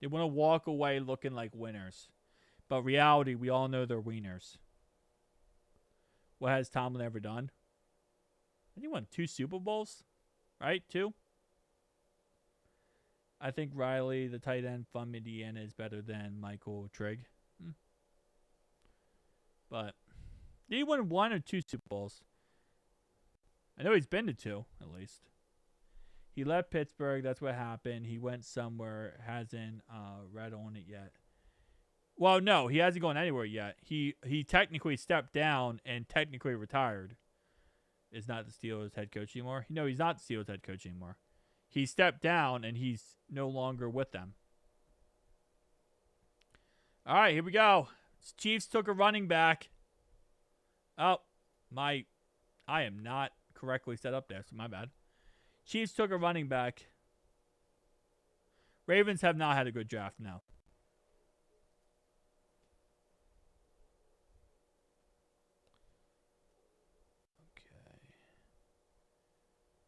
They want to walk away looking like winners. But reality, we all know they're wieners. What has Tomlin ever done? think he won 2 Super Bowls, right? 2. I think Riley, the tight end from Indiana, is better than Michael Trigg. But did he win 1 or 2 Super Bowls? I know he's been to 2, at least. He left Pittsburgh. That's what happened. He went somewhere. Hasn't read on it yet. Well, no, he hasn't gone anywhere yet. He technically stepped down and technically retired. Is not the Steelers head coach anymore. No, he's not the Steelers head coach anymore. He stepped down and he's no longer with them. All right, here we go. Chiefs took a running back. Oh, I am not correctly set up there, so my bad. Chiefs took a running back. Ravens have not had a good draft now. Okay.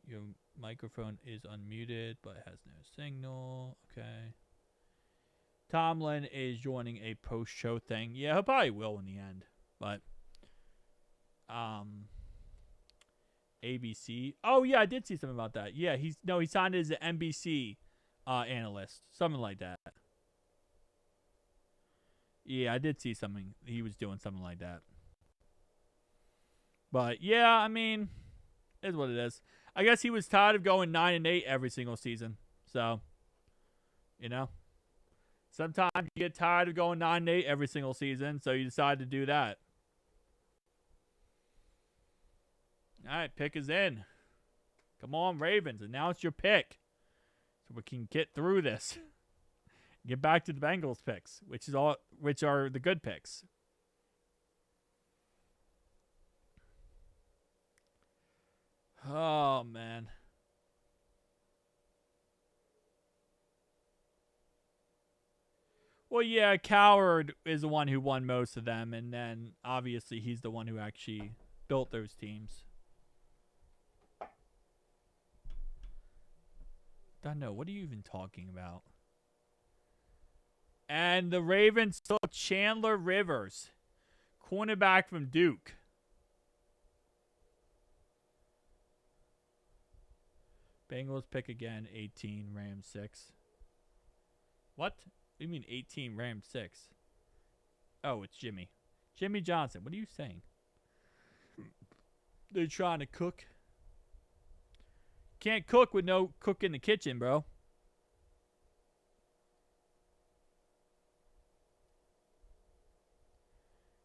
Your microphone is unmuted, but has no signal. Okay. Tomlin is joining a post-show thing. Yeah, he probably will in the end. But, ABC. Oh, yeah, I did see something about that. Yeah, he signed as an NBC analyst. Something like that. Yeah, I did see something. He was doing something like that. But, yeah, I mean, it's what it is. I guess he was tired of going 9-8 every single season. So, you know. Sometimes you get tired of going 9-8 every single season, so you decide to do that. All right, pick is in. Come on, Ravens. Announce your pick so we can get through this. Get back to the Bengals picks, which are the good picks. Oh, man. Well, yeah, Coward is the one who won most of them, and then obviously he's the one who actually built those teams. Don't know. What are you even talking about? And the Ravens took Chandler Rivers, cornerback from Duke. Bengals pick again, 18, Rams 6. What? What do you mean 18, Rams 6? Oh, it's Jimmy. Jimmy Johnson. What are you saying? They're trying to cook. Can't cook with no cook in the kitchen, bro.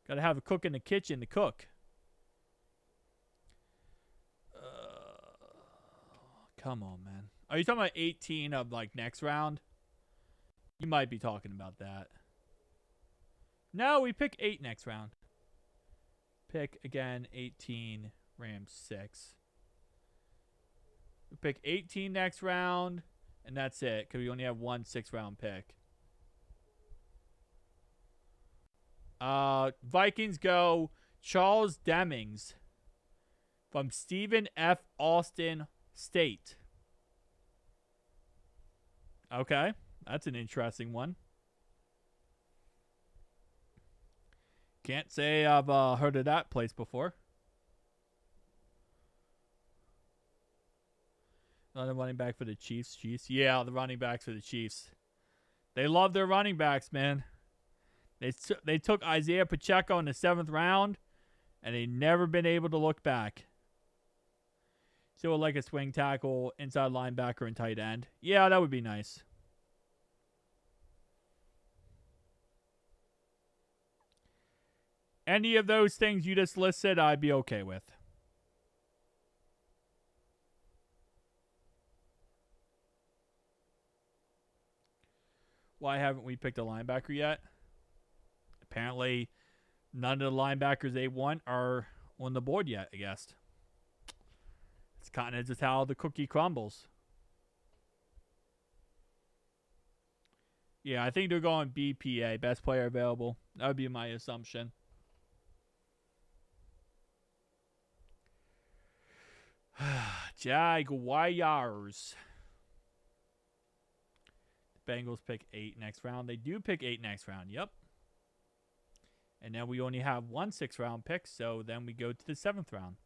Gotta have a cook in the kitchen to cook. Come on, man. Are you talking about 18 of, like, next round? You might be talking about that. No, we pick 8 next round. Pick, again, 18, Rams 6. We pick 18 next round, and that's it, because we only have one 6th-round pick. Vikings go Charles Demings from Stephen F. Austin State. Okay, that's an interesting one. Can't say I've heard of that place before. Another running back for the Chiefs. Yeah, the running backs for the Chiefs. They love their running backs, man. They took Isaiah Pacheco in the 7th round, and they never been able to look back. Still like a swing tackle, inside linebacker, and tight end. Yeah, that would be nice. Any of those things you just listed, I'd be okay with. Why haven't we picked a linebacker yet? Apparently, none of the linebackers they want are on the board yet, I guess. It's kind of just how the cookie crumbles. Yeah, I think they're going BPA, best player available. That would be my assumption. Jaguars. The Bengals pick 8 next round. They do pick 8 next round. Yep. And then we only have one 6th-round pick, so then we go to the 7th round.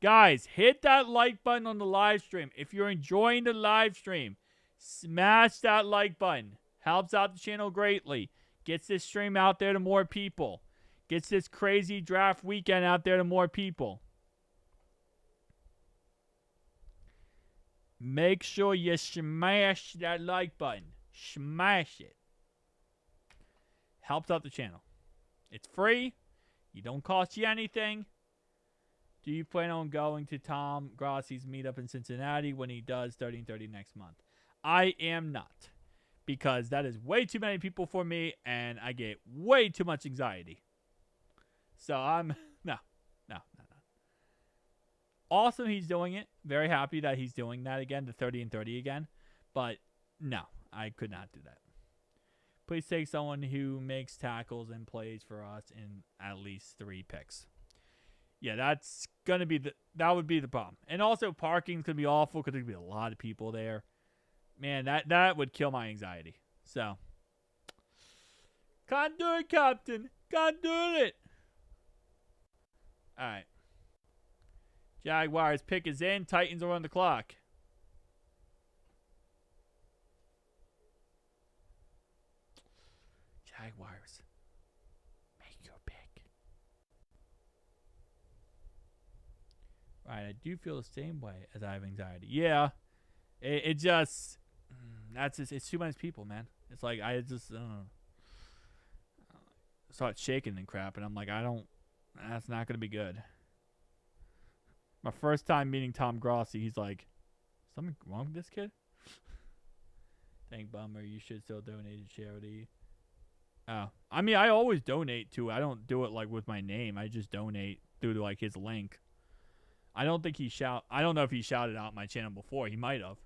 Guys, hit that like button on the live stream. If you're enjoying the live stream, smash that like button. Helps out the channel greatly. Gets this stream out there to more people. Gets this crazy draft weekend out there to more people. Make sure you smash that like button. Smash it. Helps out the channel. It's free. You don't cost you anything. Do you plan on going to Tom Grossi's meetup in Cincinnati when he does 30 and 30 next month? I am not. Because that is way too many people for me, and I get way too much anxiety. So I'm, no. Awesome he's doing it. Very happy that he's doing that again, the 30 and 30 again. But no, I could not do that. Please take someone who makes tackles and plays for us in at least 3 picks. Yeah, that's going to be that would be the problem. And also parking's going to be awful because there's going to be a lot of people there. Man, that would kill my anxiety. So, can't do it, Captain. Can't do it. All right. Jaguars pick is in. Titans are on the clock. Jaguars, make your pick. Right, I do feel the same way as I have anxiety. Yeah, it just it's too many people, man. It's like I just start shaking and crap, and I'm like, that's not gonna be good. My first time meeting Tom Grossi, he's like, something wrong with this kid? Dang bummer, you should still donate to charity. Oh, I mean, I always donate to. I don't do it like with my name. I just donate through to like his link. I don't think I don't know if he shouted out my channel before. He might have,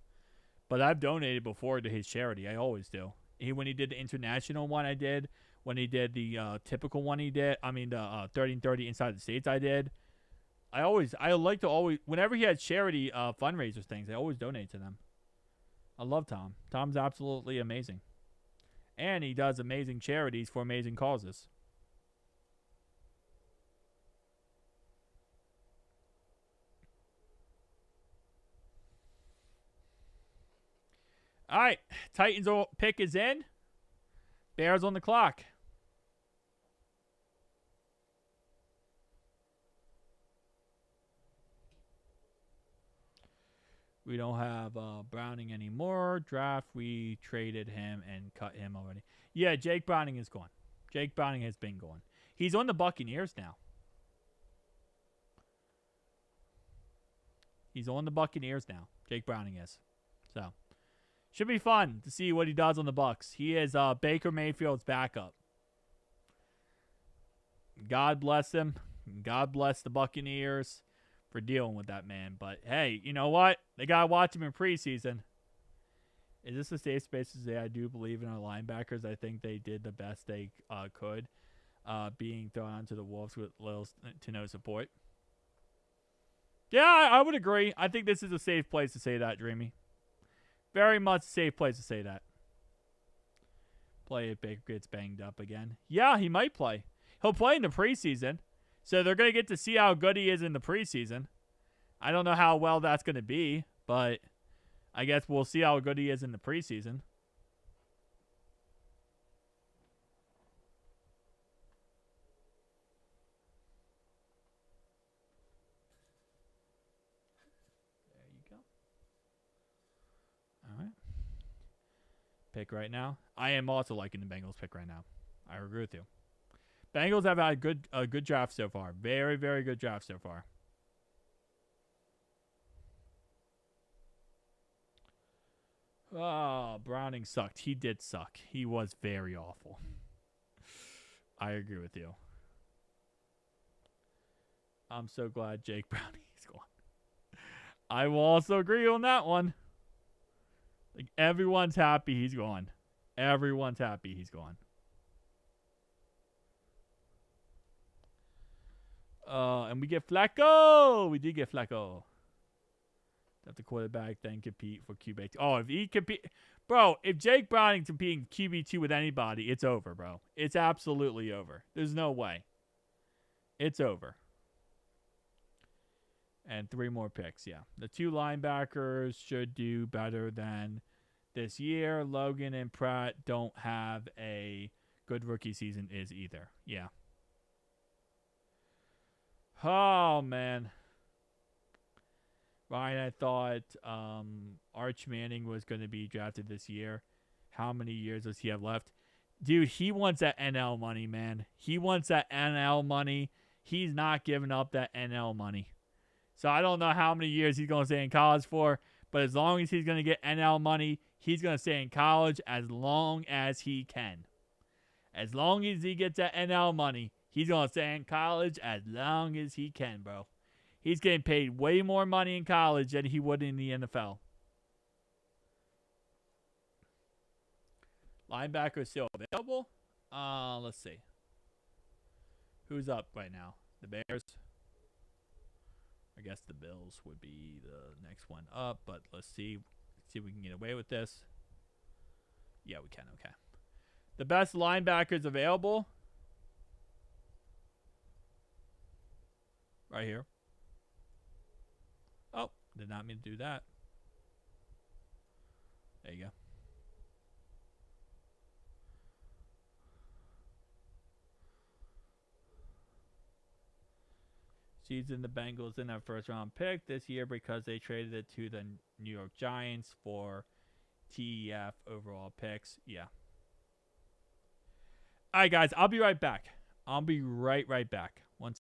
but I've donated before to his charity. I always do. When he did the international one, I did. When he did the typical one, he did. I mean, the 30 and 30 inside the states, I did. I like to always, whenever he had charity fundraiser things, I always donate to them. I love Tom. Tom's absolutely amazing. And he does amazing charities for amazing causes. All right. Titans pick is in. Bears on the clock. We don't have Browning anymore. Draft, we traded him and cut him already. Yeah, Jake Browning is gone. Jake Browning has been gone. He's on the Buccaneers now. He's on the Buccaneers now. Jake Browning is. So, should be fun to see what he does on the Bucs. He is Baker Mayfield's backup. God bless him. God bless the Buccaneers for dealing with that man. But, hey, you know what? They got to watch him in preseason. Is this a safe space to say I do believe in our linebackers? I think they did the best they could, being thrown onto the Wolves with little to no support. Yeah, I would agree. I think this is a safe place to say that, Dreamy. Very much a safe place to say that. Play if Baker gets banged up again. Yeah, he might play. He'll play in the preseason. So they're going to get to see how good he is in the preseason. I don't know how well that's going to be, but I guess we'll see how good he is in the preseason. There you go. All right. Pick right now. I am also liking the Bengals pick right now. I agree with you. Bengals have had a good draft so far. Very, very good draft so far. Oh, Browning sucked. He did suck. He was very awful. I agree with you. I'm so glad Jake Browning is gone. I will also agree on that one. Like, everyone's happy he's gone. Everyone's happy he's gone. And we get Flacco. We did get Flacco. Have the quarterback then compete for QB2. Oh, if he compete, bro, if Jake Browning's competing QB2 with anybody, it's over, bro. It's absolutely over. There's no way. It's over. And 3 more picks, yeah. The 2 linebackers should do better than this year. Logan and Pratt don't have a good rookie season is either. Yeah. Oh, man. Ryan, I thought Arch Manning was going to be drafted this year. How many years does he have left? Dude, he wants that NL money, man. He wants that NL money. He's not giving up that NL money. So I don't know how many years he's going to stay in college for, but as long as he's going to get NL money, he's going to stay in college as long as he can. As long as he gets that NL money, he's going to stay in college as long as he can, bro. He's getting paid way more money in college than he would in the NFL. Linebacker still available? Let's see. Who's up right now? The Bears? I guess the Bills would be the next one up, but let's see. See if we can get away with this. Yeah, we can. Okay. The best linebackers available. Right here. Oh, did not mean to do that. There you go. Season the Bengals in their first round pick this year because they traded it to the New York Giants for TEF overall picks. Yeah. All right, guys. I'll be right back. I'll be right back. Once.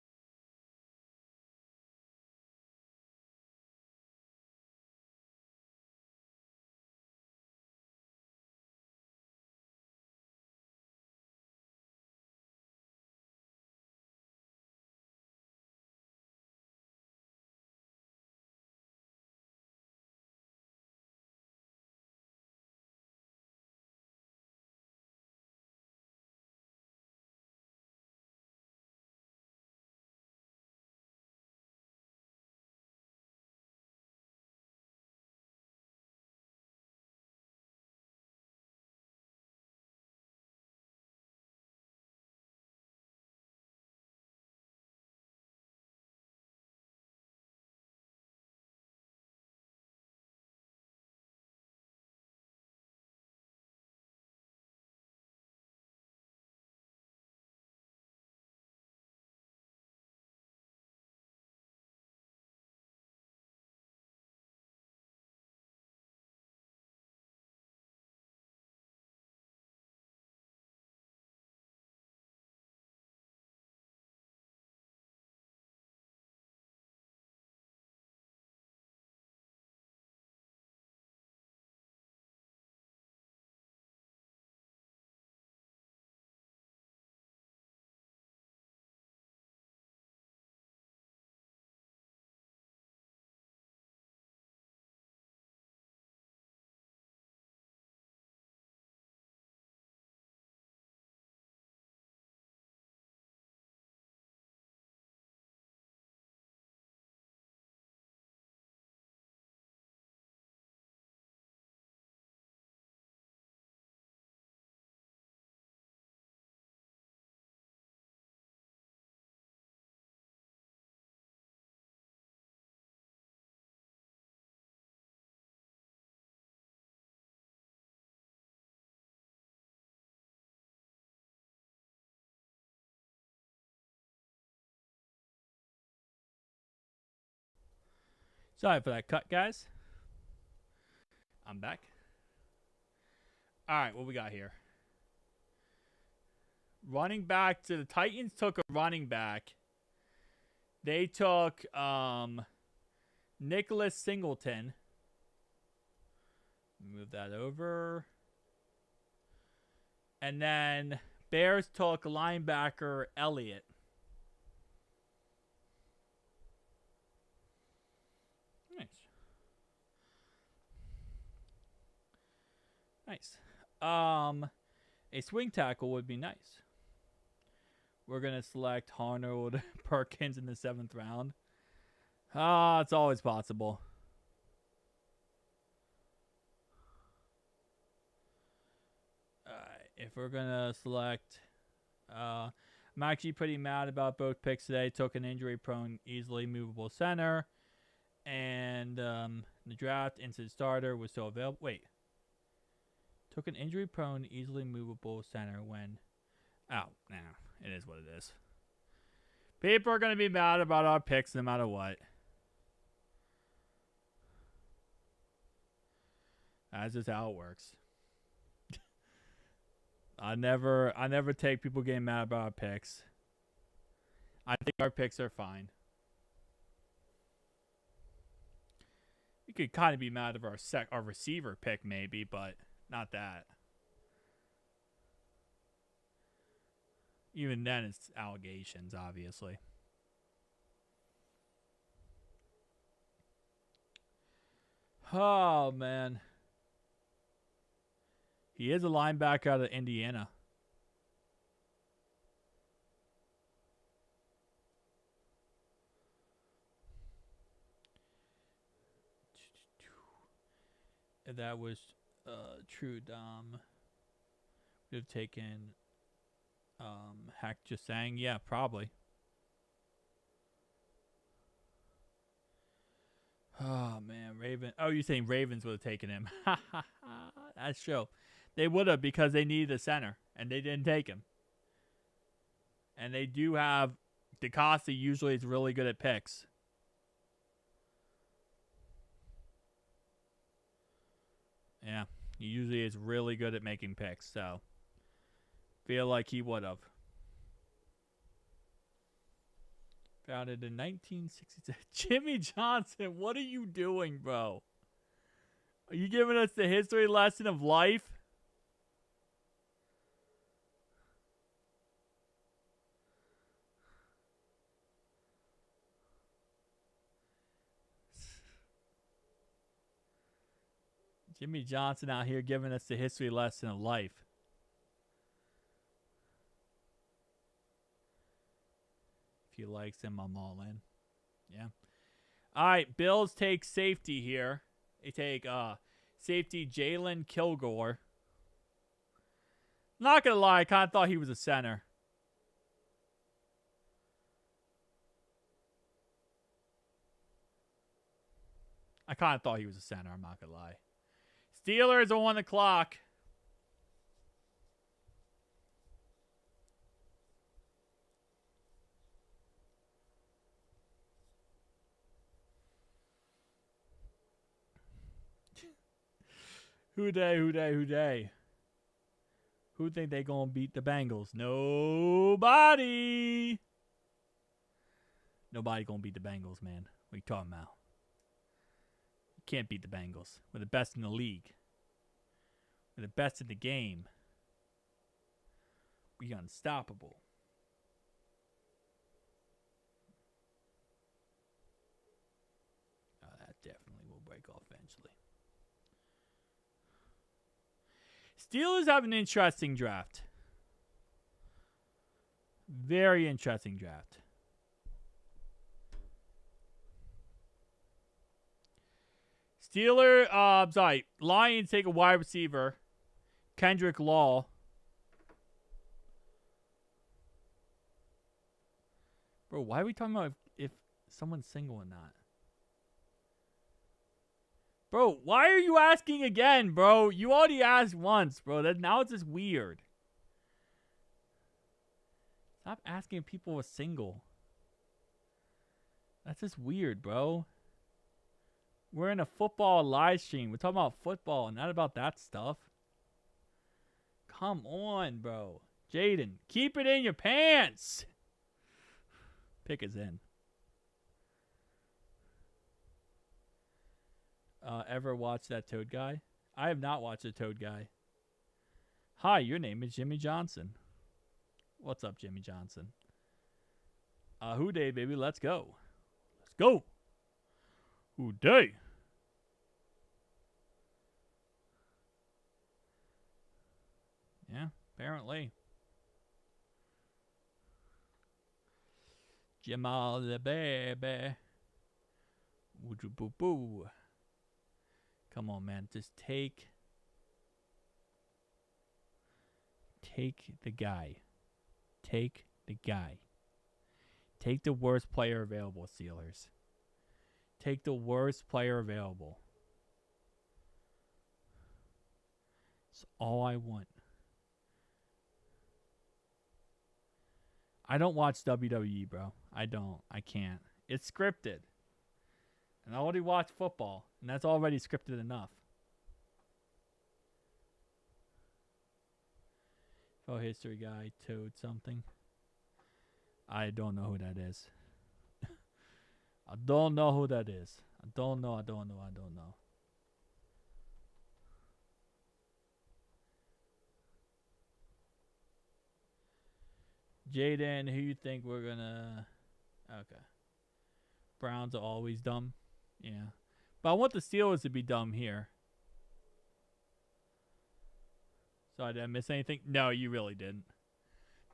Sorry for that cut, guys. I'm back. All right, what we got here? Running back to the Titans took a running back. They took Nicholas Singleton. Move that over. And then Bears took linebacker Elliott. Nice. A swing tackle would be nice. We're going to select Arnold Perkins in the 7th round. It's always possible. If we're going to select... I'm actually pretty mad about both picks today. Took an injury-prone, easily movable center. And the draft, instant starter was still available. Wait. Took an injury-prone, easily movable center when... Oh, nah. It is what it is. People are going to be mad about our picks no matter what. That's just how it works. I never take people getting mad about our picks. I think our picks are fine. You could kind of be mad of our receiver pick maybe, but not that. Even then, it's allegations, obviously. Oh, man. He is a linebacker out of Indiana. If that was true, Dom would have taken Hack just saying, yeah, probably. Oh, man, Raven. Oh, you're saying Ravens would have taken him. That's true. They would have because they needed a center, and they didn't take him. And they do have... DeCosta usually is really good at picks. Yeah, he usually is really good at making picks, so... Feel like he would have. Founded in 1966. Jimmy Johnson, what are you doing, bro? Are you giving us the history lesson of life? Jimmy Johnson out here giving us the history lesson of life. If he likes him, I'm all in. Yeah. All right, Bills take safety here. They take safety Jalen Kilgore. Not going to lie, I kind of thought he was a center. I kind of thought he was a center, I'm not going to lie. Steelers are on the clock. Who dey? Who think they gonna beat the Bengals? Nobody. Nobody gonna beat the Bengals, man. What are you talking about? You can't beat the Bengals. We're the best in the league. We're the best in the game. We're unstoppable. Oh, that definitely will break off eventually. Steelers have an interesting draft. Very interesting draft. Lions take a wide receiver. Kendrick Law. Bro, why are we talking about if someone's single or not? Bro, why are you asking again, bro? You already asked once, bro. Now it's just weird. Stop asking if people are single. That's just weird, bro. We're in a football live stream. We're talking about football, not about that stuff. Come on, bro. Jaden, keep it in your pants. Pick is in. Ever watch that Toad Guy? I have not watched the Toad Guy. Hi, your name is Jimmy Johnson. What's up, Jimmy Johnson? Who day, baby? Let's go. Let's go. Who day? Yeah, apparently. Jamal the baby. Would you boo boo? Come on, man. Just take the guy. Take the guy. Take the worst player available, Steelers. Take the worst player available. It's all I want. I don't watch WWE, bro. I don't. I can't. It's scripted. And I already watch football. And that's already scripted enough. Oh, history guy, Toad something. I don't know who that is. I don't know who that is. I don't know. Jaden, who you think we're gonna... Okay. Browns are always dumb. Yeah. But I want the Steelers to be dumb here. So did I miss anything? No, you really didn't.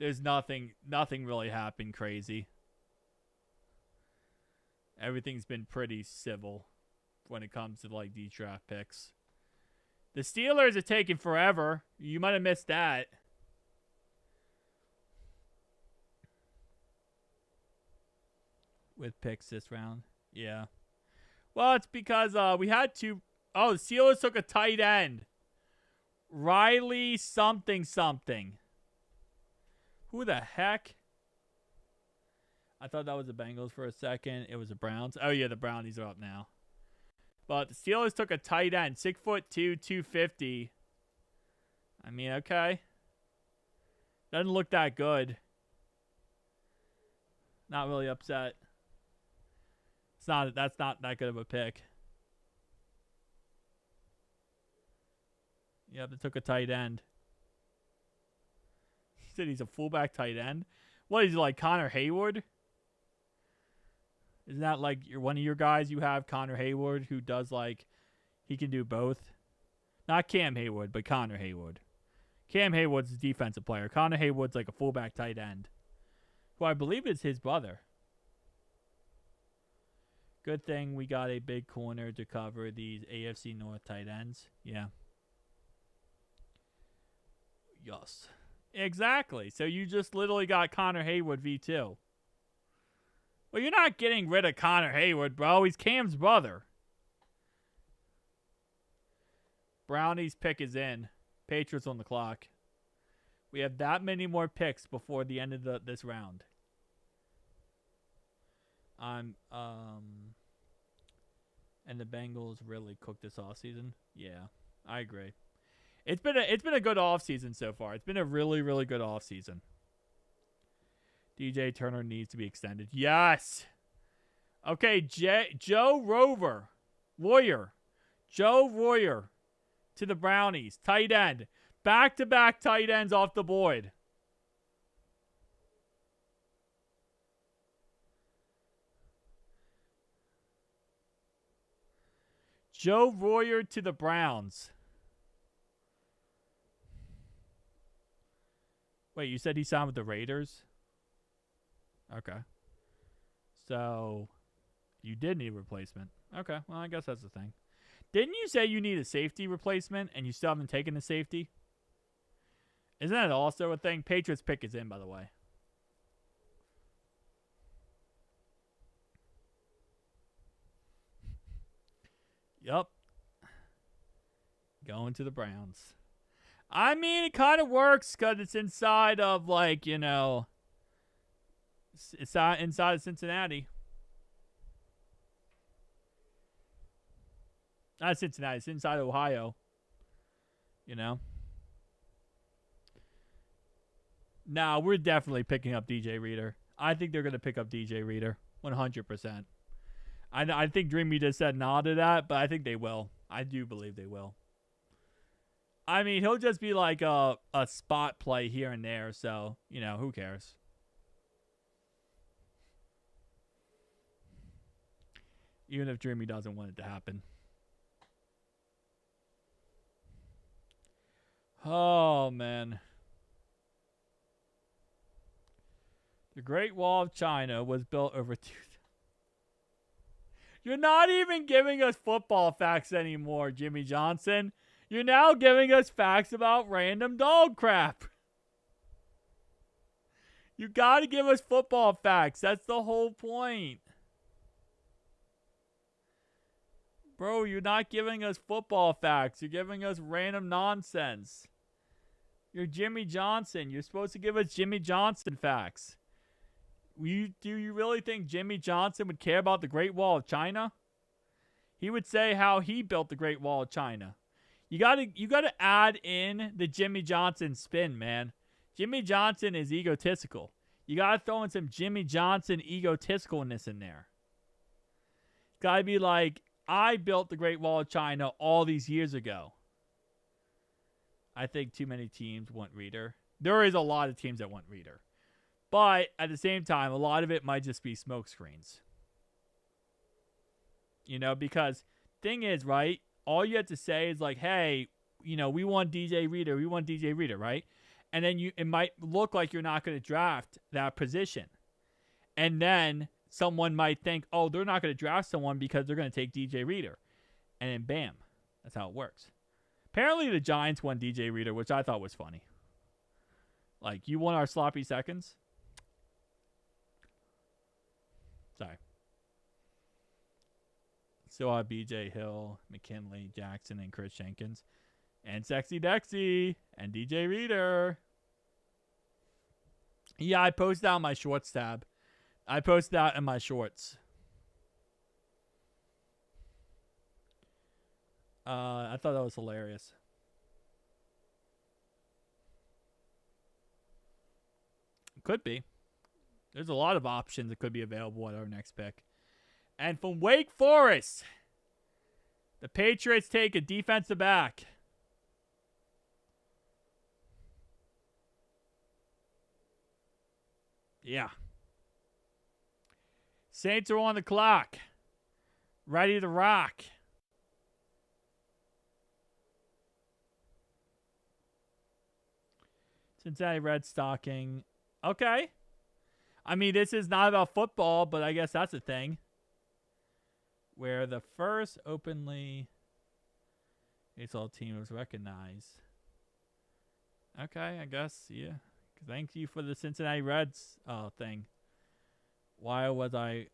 There's nothing really happened crazy. Everything's been pretty civil when it comes to like these draft picks. The Steelers are taking forever. You might have missed that. With picks this round. Yeah. Well, it's because we had two. Oh, the Steelers took a tight end. Riley something. Who the heck? I thought that was the Bengals for a second. It was the Browns. Oh, yeah, the Brownies are up now. But the Steelers took a tight end. 6'2", 250. I mean, okay. Doesn't look that good. Not really upset. That's not that good of a pick. Yeah, they took a tight end. He said he's a fullback tight end. What is he, like Connor Hayward? Isn't that like one of your guys you have, Connor Hayward, who does like, he can do both? Not Cam Hayward, but Connor Hayward. Cam Hayward's a defensive player. Connor Hayward's like a fullback tight end, who I believe is his brother. Good thing we got a big corner to cover these AFC North tight ends. Yeah. Yes. Exactly. So you just literally got Connor Hayward V2. Well, you're not getting rid of Connor Hayward, bro. He's Cam's brother. Brownies pick is in. Patriots on the clock. We have that many more picks before the end of this round. And the Bengals really cooked this offseason. Yeah, I agree. It's been a good offseason so far. It's been a really, really good offseason. DJ Turner needs to be extended. Yes. Okay, Joe Warrior to the Brownies. Tight end. Back-to-back tight ends off the board. Joe Warrior to the Browns. Wait, you said he signed with the Raiders? Okay. So, you did need a replacement. Okay, well, I guess that's the thing. Didn't you say you need a safety replacement and you still haven't taken the safety? Isn't that also a thing? Patriots pick is in, by the way. Yup. Going to the Browns. I mean, it kind of works because it's inside of, like, you know, it's inside of Cincinnati. Not Cincinnati. It's inside Ohio. You know? Nah, we're definitely picking up DJ Reader. I think they're going to pick up DJ Reader. 100%. I think Dreamy just said nah to that, but I think they will. I do believe they will. I mean, he'll just be like a spot play here and there, so, you know, who cares? Even if Dreamy doesn't want it to happen. Oh, man. The Great Wall of China was built over 2,000. You're not even giving us football facts anymore, Jimmy Johnson. You're now giving us facts about random dog crap. You got to give us football facts. That's the whole point. Bro, you're not giving us football facts. You're giving us random nonsense. You're Jimmy Johnson. You're supposed to give us Jimmy Johnson facts. Do you really think Jimmy Johnson would care about the Great Wall of China? He would say how he built the Great Wall of China. You gotta add in the Jimmy Johnson spin, man. Jimmy Johnson is egotistical. You gotta throw in some Jimmy Johnson egotisticalness in there. Gotta be like, I built the Great Wall of China all these years ago. I think too many teams want Reader. There is a lot of teams that want Reader. But at the same time, a lot of it might just be smoke screens. You know, because thing is, right? All you have to say is like, hey, you know, we want DJ Reader. We want DJ Reader, right? And then it might look like you're not going to draft that position. And then someone might think, oh, they're not going to draft someone because they're going to take DJ Reader. And then bam. That's how it works. Apparently the Giants won DJ Reader, which I thought was funny. Like, you want our sloppy seconds? Sorry. Still have BJ Hill, McKinley, Jackson, and Chris Jenkins. And Sexy Dexy. And DJ Reader. Yeah, I posted out my shorts tab. I posted that in my shorts. I thought that was hilarious. Could be. There's a lot of options that could be available at our next pick. And from Wake Forest, the Patriots take a defensive back. Yeah. Saints are on the clock. Ready to rock. Cincinnati Red stocking. Okay. I mean, this is not about football, but I guess that's a thing. Where the first openly baseball team was recognized. Okay, I guess, yeah. Thank you for the Cincinnati Reds thing. Why was I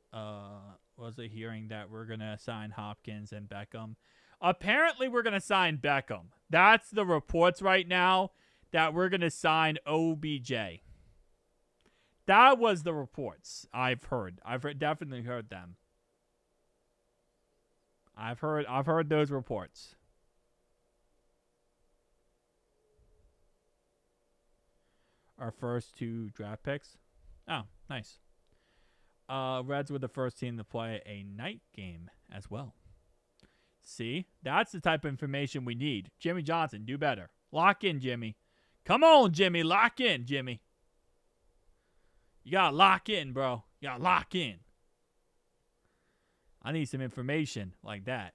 hearing that we're going to sign Hopkins and Beckham? Apparently, we're going to sign Beckham. That's the reports right now, that we're going to sign OBJ. That was the reports I've heard. Definitely heard them. I've heard those reports. Our first 2 draft picks. Oh, nice. Reds were the first team to play a night game as well. See? That's the type of information we need. Jimmy Johnson, do better. Lock in, Jimmy. Come on, Jimmy. Lock in, Jimmy. You gotta lock in, bro. You gotta lock in. I need some information like that.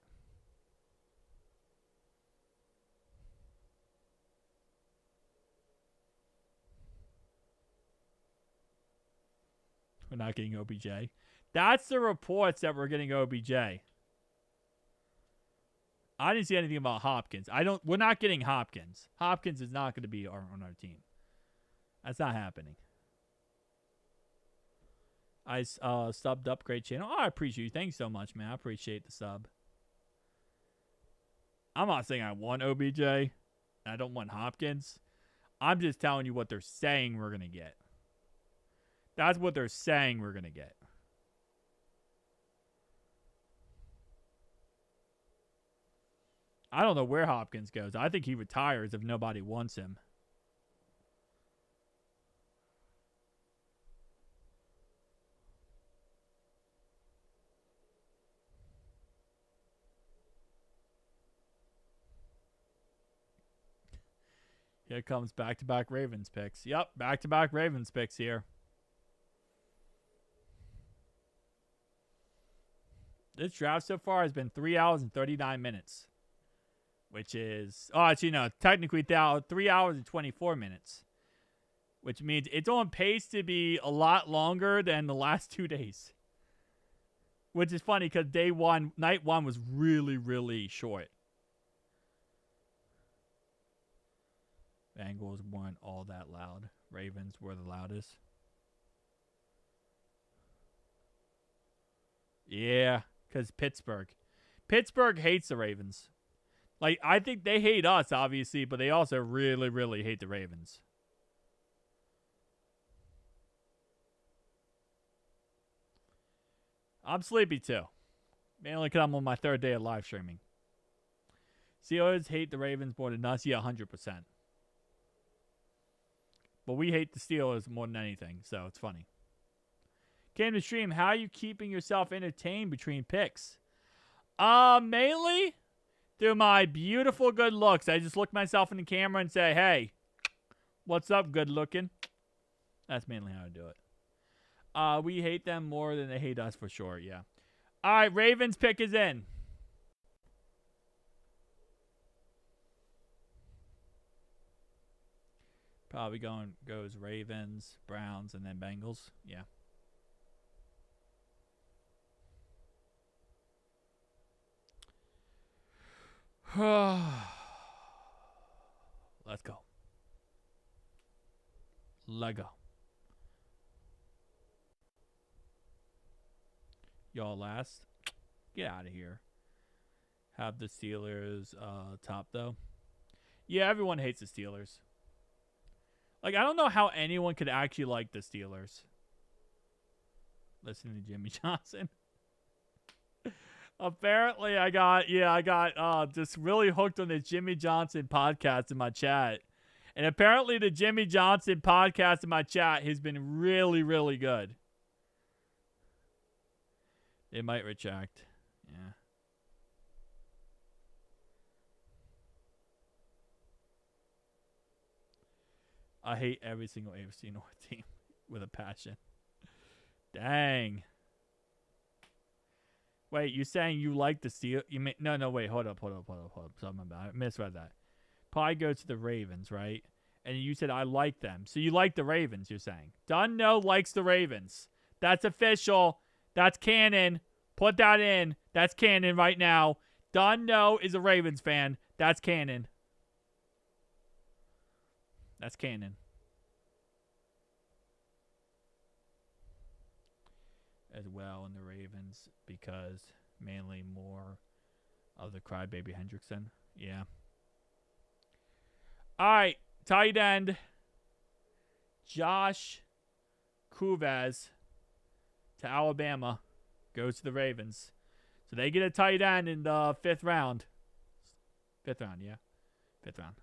We're not getting OBJ. That's the reports that we're getting OBJ. I didn't see anything about Hopkins. We're not getting Hopkins. Hopkins is not going to be on our team. That's not happening. I subbed up. Great channel. Oh, I appreciate you. Thank you so much, man. I appreciate the sub. I'm not saying I want OBJ. I don't want Hopkins. I'm just telling you what they're saying we're going to get. That's what they're saying we're going to get. I don't know where Hopkins goes. I think he retires if nobody wants him. Here comes back-to-back Ravens picks. Yep, back-to-back Ravens picks here. This draft so far has been 3 hours and 39 minutes. Which is, actually, no, technically 3 hours and 24 minutes. Which means it's on pace to be a lot longer than the last 2 days. Which is funny because night one was really, really short. Bengals weren't all that loud. Ravens were the loudest. Yeah, because Pittsburgh. Pittsburgh hates the Ravens. Like, I think they hate us, obviously, but they also really, really hate the Ravens. I'm sleepy, too. Mainly because I'm on my third day of live streaming. Steelers hate the Ravens more than us. Yeah, 100%. But we hate the Steelers more than anything, so it's funny. Came to stream. How are you keeping yourself entertained between picks? Mainly through my beautiful good looks. I just look myself in the camera and say, hey, what's up, good looking? That's mainly how I do it. We hate them more than they hate us for sure, yeah. All right, Ravens pick is in. Probably goes Ravens, Browns, and then Bengals. Yeah. Let's go. Lego. Y'all last. Get out of here. Have the Steelers top, though. Yeah, everyone hates the Steelers. Like, I don't know how anyone could actually like the Steelers. Listening to Jimmy Johnson. Apparently, I got just really hooked on this Jimmy Johnson podcast in my chat. And apparently the Jimmy Johnson podcast in my chat has been really, really good. It might retract. Yeah. I hate every single AFC North team with a passion. Dang. Wait, you saying you like the Steelers? No, wait, hold up. Something about it. I misread that. Probably go to the Ravens, right? And you said I like them. So you like the Ravens, you're saying. Dunno likes the Ravens. That's official. That's canon. Put that in. That's canon right now. Dunno is a Ravens fan. That's canon. That's canon. As well in the Ravens because mainly more of the crybaby Hendrickson. Yeah. All right. Tight end. Josh Kuvez to Alabama goes to the Ravens. So they get a tight end in the 5th round. 5th round, yeah. 5th round.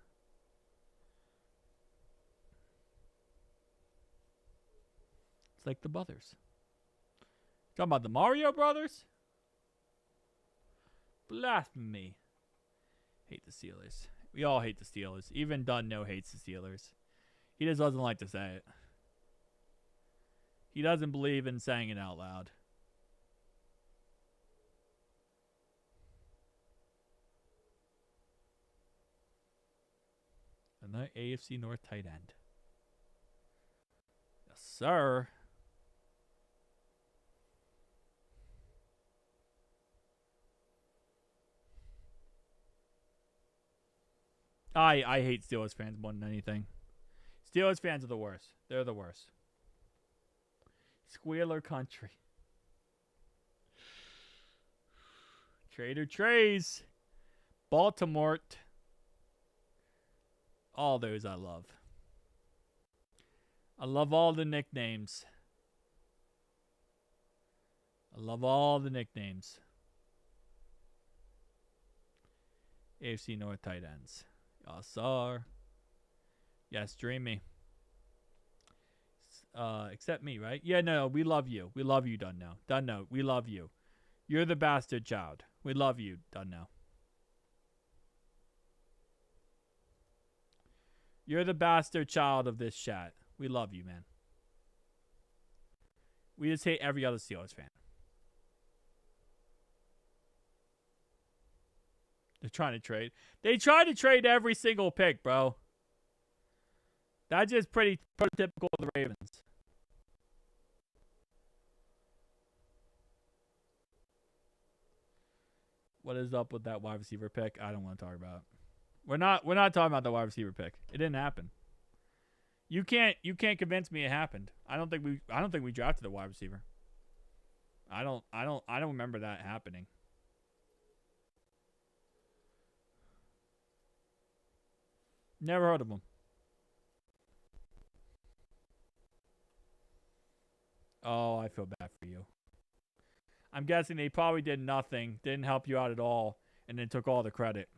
It's like the brothers. Talking about the Mario Brothers? Blasphemy. Hate the Steelers. We all hate the Steelers. Even Dunno hates the Steelers. He just doesn't like to say it. He doesn't believe in saying it out loud. Another AFC North tight end. Yes, sir. I hate Steelers fans more than anything. Steelers fans are the worst. They're the worst. Squealer country. Trader Trays. Baltimore. All those I love. I love all the nicknames. I love all the nicknames. AFC North tight ends. Y'all saw. Yes, Dreamy. Except me, right? Yeah, no, we love you. We love you, Dunno. Dunno, we love you. You're the bastard child. We love you, Dunno. You're the bastard child of this chat. We love you, man. We just hate every other Steelers fan. They're trying to trade. They try to trade every single pick, bro. That's just pretty prototypical of the Ravens. What is up with that wide receiver pick? I don't want to talk about it. We're not talking about the wide receiver pick. It didn't happen. You can't convince me it happened. I don't think we drafted a wide receiver. I don't remember that happening. Never heard of them. Oh, I feel bad for you. I'm guessing they probably did nothing, didn't help you out at all, and then took all the credit.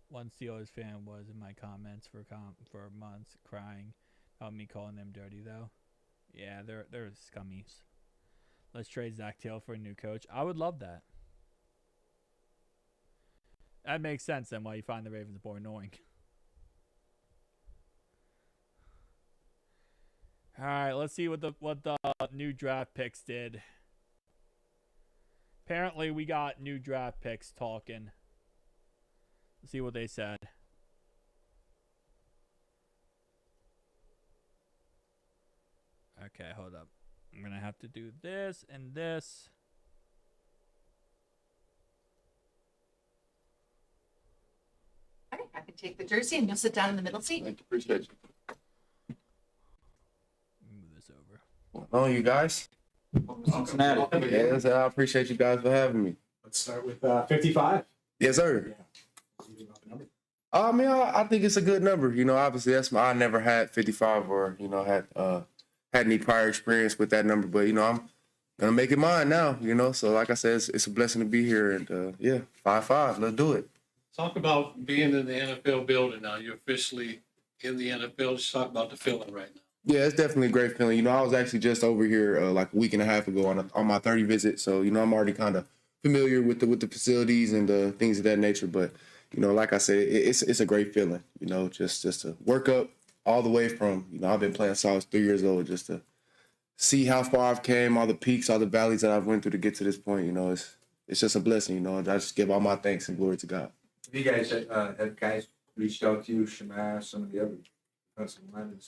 One Steelers fan was in my comments for months crying about me calling them dirty though. Yeah, they're scummies. Let's trade Zach Taylor for a new coach. I would love that. That makes sense then why you find the Ravens more annoying. All right, let's see what the new draft picks did. Apparently, we got new draft picks talking. Let's see what they said. Okay, hold up. I'm gonna have to do this and this. All right, I can take the jersey and you'll sit down in the middle seat. Thank you. Appreciate you. Move this over. Oh, you guys. Cincinnati. Yes, I appreciate you guys for having me. Let's start with 55. Yes, sir. I mean, I think it's a good number. You know, obviously I never had 55 or had any prior experience with that number, but you know, I'm gonna make it mine now. You know, so like I said, it's a blessing to be here, and 5-5. Let's do it. Talk about being in the NFL building now. You're officially in the NFL. Just talk about the feeling right now. Yeah, it's definitely a great feeling. You know, I was actually just over here like a week and a half ago on my 30 visit, so you know, I'm already kind of familiar with the facilities and things of that nature. But you know, like I said, it's a great feeling. You know, just to work up all the way from, you know, I've been playing since I was 3 years old, just to see how far I've came, all the peaks, all the valleys that I've went through to get to this point. You know, it's just a blessing. You know, I just give all my thanks and glory to God. You guys have guys reached out to you, Shamar, some of the other defensive linemen,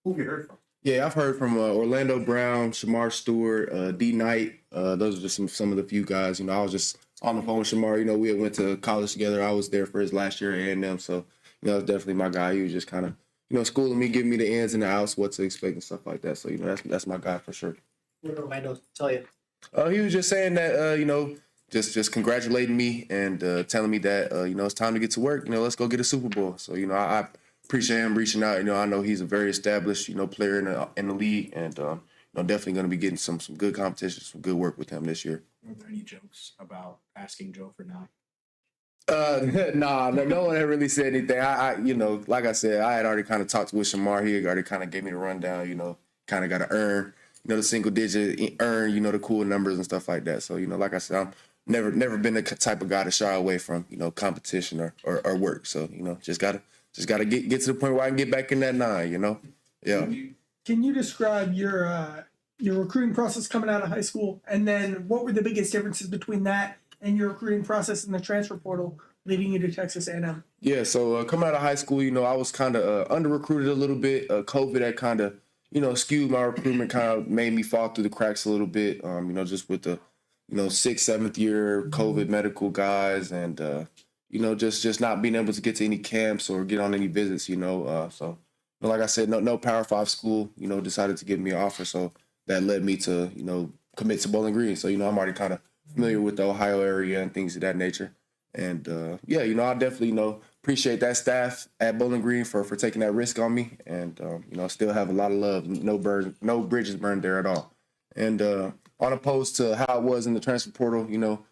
who have you heard from? Yeah, I've heard from Orlando Brown, Shamar Stewart, D Knight. Those are just some of the few guys. You know, I was just on the phone with Shamar. You know, we went to college together. I was there for his last year at A&M, so you know, it's definitely my guy. He was just kind of, you know, schooling me, giving me the ins and the outs, what to expect and stuff like that. So you know, that's my guy for sure. What did Orlando tell you? He was just saying that you know, just congratulating me and telling me that you know, it's time to get to work. You know, let's go get a Super Bowl. So you know, I appreciate him reaching out. You know, I know he's a very established, you know, player in the league, and you know, definitely going to be getting some good competition, some good work with him this year. Were there any jokes about asking Joe for 9? Nah, no one had really said anything. I you know, like I said, I had already kind of talked with Shamar. He already kind of gave me the rundown. You know, kind of got to earn, you know, the single digit, earn, you know, the cool numbers and stuff like that. So you know, like I said, I'm never been the type of guy to shy away from, you know, competition or work. So you know, just gotta get to the point where I can get back in that 9. You know, yeah. Can you describe your recruiting process coming out of high school, and then what were the biggest differences between that and your recruiting process in the transfer portal leading you to Texas A&M? Yeah, so coming out of high school, you know, I was kind of under-recruited a little bit. COVID had kind of, you know, skewed my recruitment, kind of made me fall through the cracks a little bit, you know, just with the, you know, 6th, 7th year COVID medical guys and, you know, just not being able to get to any camps or get on any visits, you know. So, you know, like I said, no Power 5 school, you know, decided to give me an offer. So that led me to, you know, commit to Bowling Green. So, you know, I'm already kind of familiar with the Ohio area and things of that nature. And, yeah, you know, I definitely, you know, appreciate that staff at Bowling Green for taking that risk on me. And, you know, still have a lot of love, no bridges burned there at all. And on opposed to how it was in the transfer portal, you know,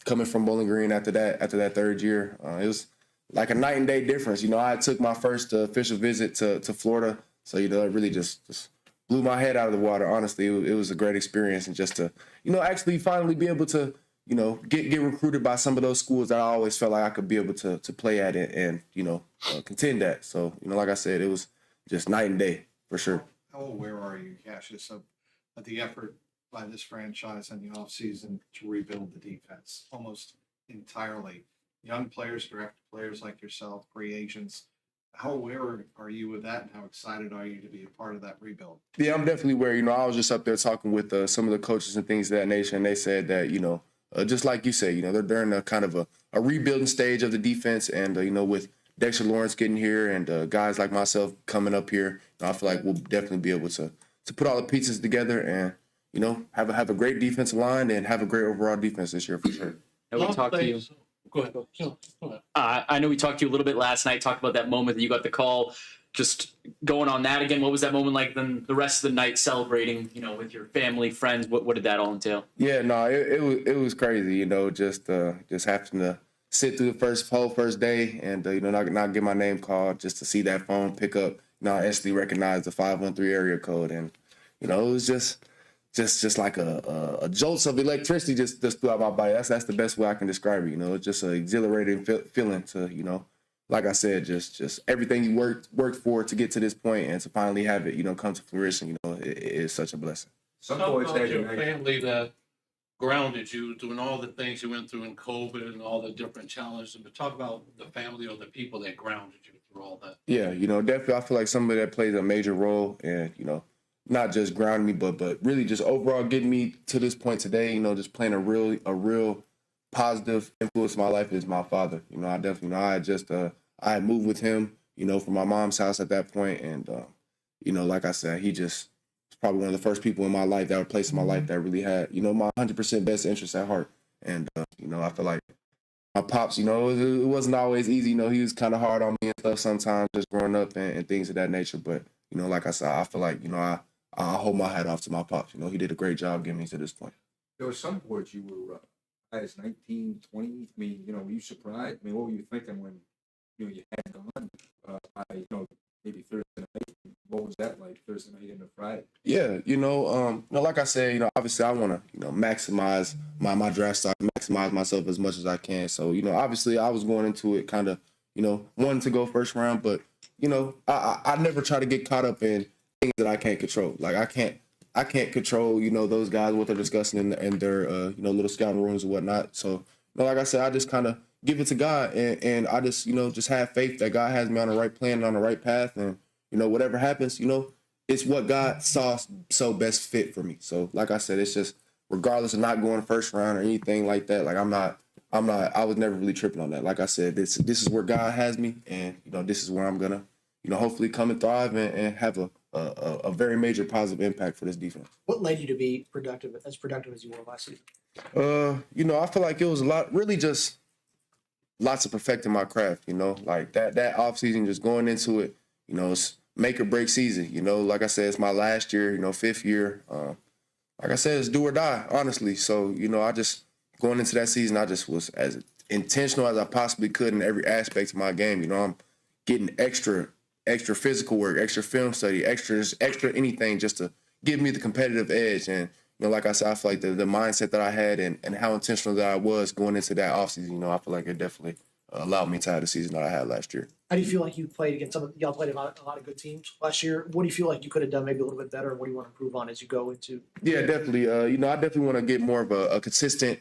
coming from Bowling Green after that 3rd year, it was like a night and day difference. You know, I took my first official visit to Florida. So, you know, it really just blew my head out of the water. Honestly, it was a great experience. And just to, you know, actually finally be able to, you know, get recruited by some of those schools that I always felt like I could be able to play at it and you know, contend at. So, you know, like I said, it was just night and day for sure. How aware are you, Cashious, of the effort by this franchise in the offseason to rebuild the defense almost entirely? Young players, direct players like yourself, free agents. How aware are you of that, and how excited are you to be a part of that rebuild? Yeah, I'm definitely aware. You know, I was just up there talking with some of the coaches and things of that nature, and they said that, you know, just like you say, you know, they're in a kind of a rebuilding stage of the defense, and you know, with Dexter Lawrence getting here and guys like myself coming up here, I feel like we'll definitely be able to put all the pieces together and, you know, have a great defensive line and have a great overall defense this year for sure. And we talked to you. Go ahead. Go ahead. I know we talked to you a little bit last night, talked about that moment that you got the call. Just going on that again, what was that moment like? Then the rest of the night celebrating, you know, with your family, friends. What did that all entail? Yeah, no, it was crazy, you know, just having to sit through the whole first day and you know, not get my name called, just to see that phone pick up. You know, I instantly recognized the 513 area code, and you know, it was just like a jolt of electricity just throughout my body. That's the best way I can describe it. You know, it's just an exhilarating feeling to, you know, like I said, just everything you worked for to get to this point and to finally have it, you know, come to fruition. You know, it is such a blessing. Some Talk boys about had your it. family that grounded you, doing all the things you went through in COVID and all the different challenges. But talk about the family or the people that grounded you through all that. Yeah, you know, definitely I feel like somebody that plays a major role and, you know, not just grounding me, but really just overall getting me to this point today, you know, just playing a real positive influence in my life is my father. You know, I definitely know I had moved with him, you know, from my mom's house at that point, and you know, like I said, he just was probably one of the first people in my life that were placed in my life that really had, you know, my 100% best interest at heart. And you know, I feel like my pops, you know, it wasn't always easy. You know, he was kind of hard on me and stuff sometimes, just growing up and things of that nature. But you know, like I said, I feel like, you know, I hold my hat off to my pops. You know, he did a great job getting me to this point. There were some boards you were as 19, 20. I mean, you know, were you surprised? I mean, what were you thinking when, you know, you had gone by, you know, maybe Thursday night? What was that like, Thursday night into Friday? Yeah, you know, like I said, you know, obviously I want to, you know, maximize my draft stock, maximize myself as much as I can. So, you know, obviously I was going into it kind of, you know, wanting to go first round, but, you know, I never try to get caught up in things that I can't control. Like I can't control, you know, those guys, what they're discussing in their, you know, little scouting rooms and whatnot. So, you know, like I said, I just kind of give it to God and I just, you know, just have faith that God has me on the right plan and on the right path. And, you know, whatever happens, you know, it's what God saw so best fit for me. So, like I said, it's just regardless of not going first round or anything like that. Like I was never really tripping on that. Like I said, this is where God has me, and you know, this is where I'm gonna, you know, hopefully come and thrive and have a very major positive impact for this defense. What led you to be productive as you were last season? You know, I feel like it was really just lots of perfecting my craft. You know, like that off season, just going into it. You know, it's make or break season. You know, like I said, it's my last year. You know, 5th year. Like I said, it's do or die, honestly. So, you know, I just going into that season, I just was as intentional as I possibly could in every aspect of my game. You know, I'm getting extra physical work, extra film study, extra anything just to give me the competitive edge. And, you know, like I said, I feel like the mindset that I had and how intentional that I was going into that offseason, you know, I feel like it definitely allowed me to have the season that I had last year. How do you feel like you played against y'all played a lot of good teams last year? What do you feel like you could have done maybe a little bit better? What do you want to improve on as you go into? Yeah, definitely. You know, I definitely want to get more of a consistent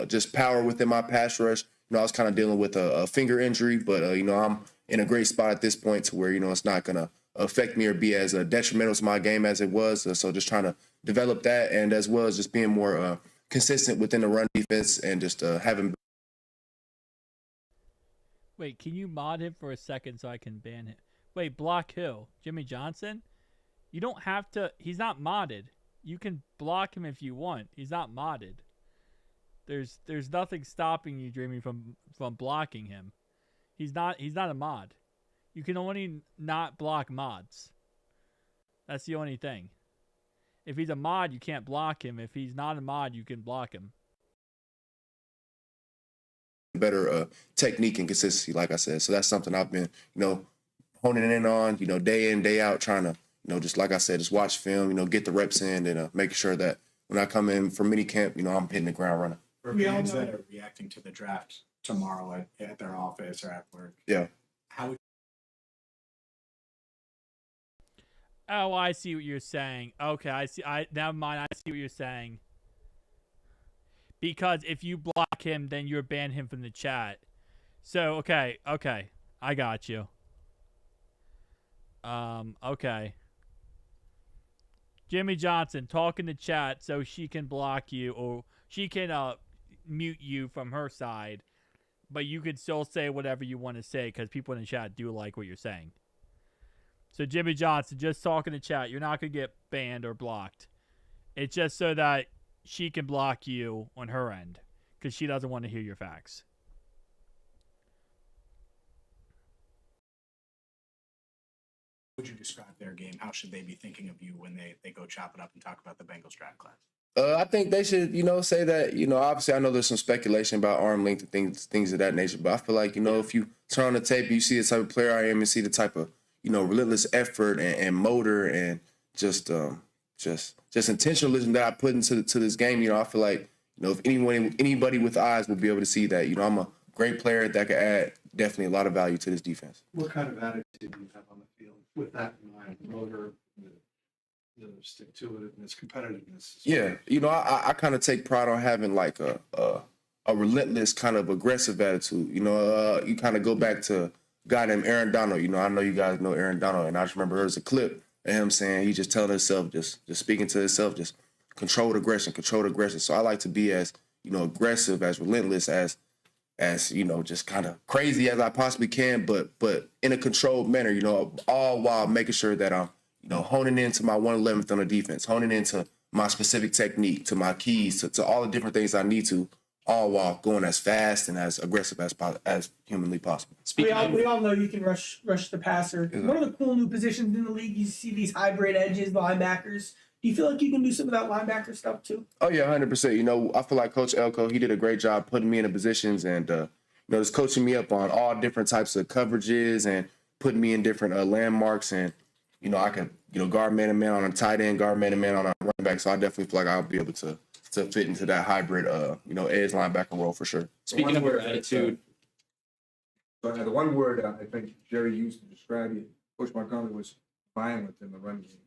just power within my pass rush. You know, I was kind of dealing with a finger injury, but, you know, I'm in a great spot at this point to where, you know, it's not going to affect me or be as detrimental to my game as it was. So just trying to develop that, and as well as just being more consistent within the run defense and just having. Wait, can you mod him for a second so I can ban him? Wait, block who? Jimmy Johnson? You don't have to. He's not modded. You can block him if you want. He's not modded. There's nothing stopping you, Dreamy, from blocking him. He's not a mod. You can only not block mods. That's the only thing. If he's a mod, you can't block him. If he's not a mod, you can block him. Better technique and consistency, like I said. So that's something I've been, you know, honing in on, you know, day in, day out, trying to, you know, just like I said, just watch film, you know, get the reps in and making sure that when I come in for mini camp, you know, I'm hitting the ground running. For fans that are reacting to the draft tomorrow at their office or at work. Yeah. How would Oh, I see what you're saying. Okay, I see. Never mind. I see what you're saying. Because if you block him, then you're ban him from the chat. So okay, I got you. Okay. Jimmy Johnson, talk in the chat so she can block you or she can mute you from her side. but you can still say whatever you want to say because people in the chat do like what you're saying. So Jimmy Johnson, just talking to chat, you're not going to get banned or blocked. It's just so that she can block you on her end because she doesn't want to hear your facts. Would you describe their game? How should they be thinking of you when they go chop it up and talk about the Bengals draft class? I think they should, say that, obviously I know there's some speculation about arm length and things of that nature, but I feel like, if you turn on the tape, you see the type of player I am and see the type of, relentless effort and motor and just intentionalism that I put into this game, I feel like, if anybody with eyes will be able to see that, I'm a great player that could add definitely a lot of value to this defense. What kind of attitude do you have on the field with that in mind? Motor, the stick-to-itiveness, competitiveness. Yeah, I kind of take pride on having like a relentless kind of aggressive attitude. You kind of go back to a guy named Aaron Donald. I know you guys know Aaron Donald, and I just remember there was a clip of him saying he just telling himself, just speaking to himself, just controlled aggression. So I like to be as aggressive, as relentless, as just kind of crazy as I possibly can, but in a controlled manner. All while making sure that I'm honing into my 1/11th on the defense, honing into my specific technique, to my keys, to all the different things I need to, all while going as fast and as aggressive as humanly possible. We all know you can rush the passer. Exactly. One of the cool new positions in the league, you see these hybrid edges, linebackers. Do you feel like you can do some of that linebacker stuff too? Oh yeah, 100%. I feel like Coach Elko, he did a great job putting me in the positions and just coaching me up on all different types of coverages and putting me in different landmarks, and I can guard man and man on a tight end, guard man and man on a running back. So I definitely feel like I'll be able to fit into that hybrid edge linebacker role for sure. Speaking of your attitude, the one word I think Jerry used to describe you, Coach Montgomery, was violent in the run game.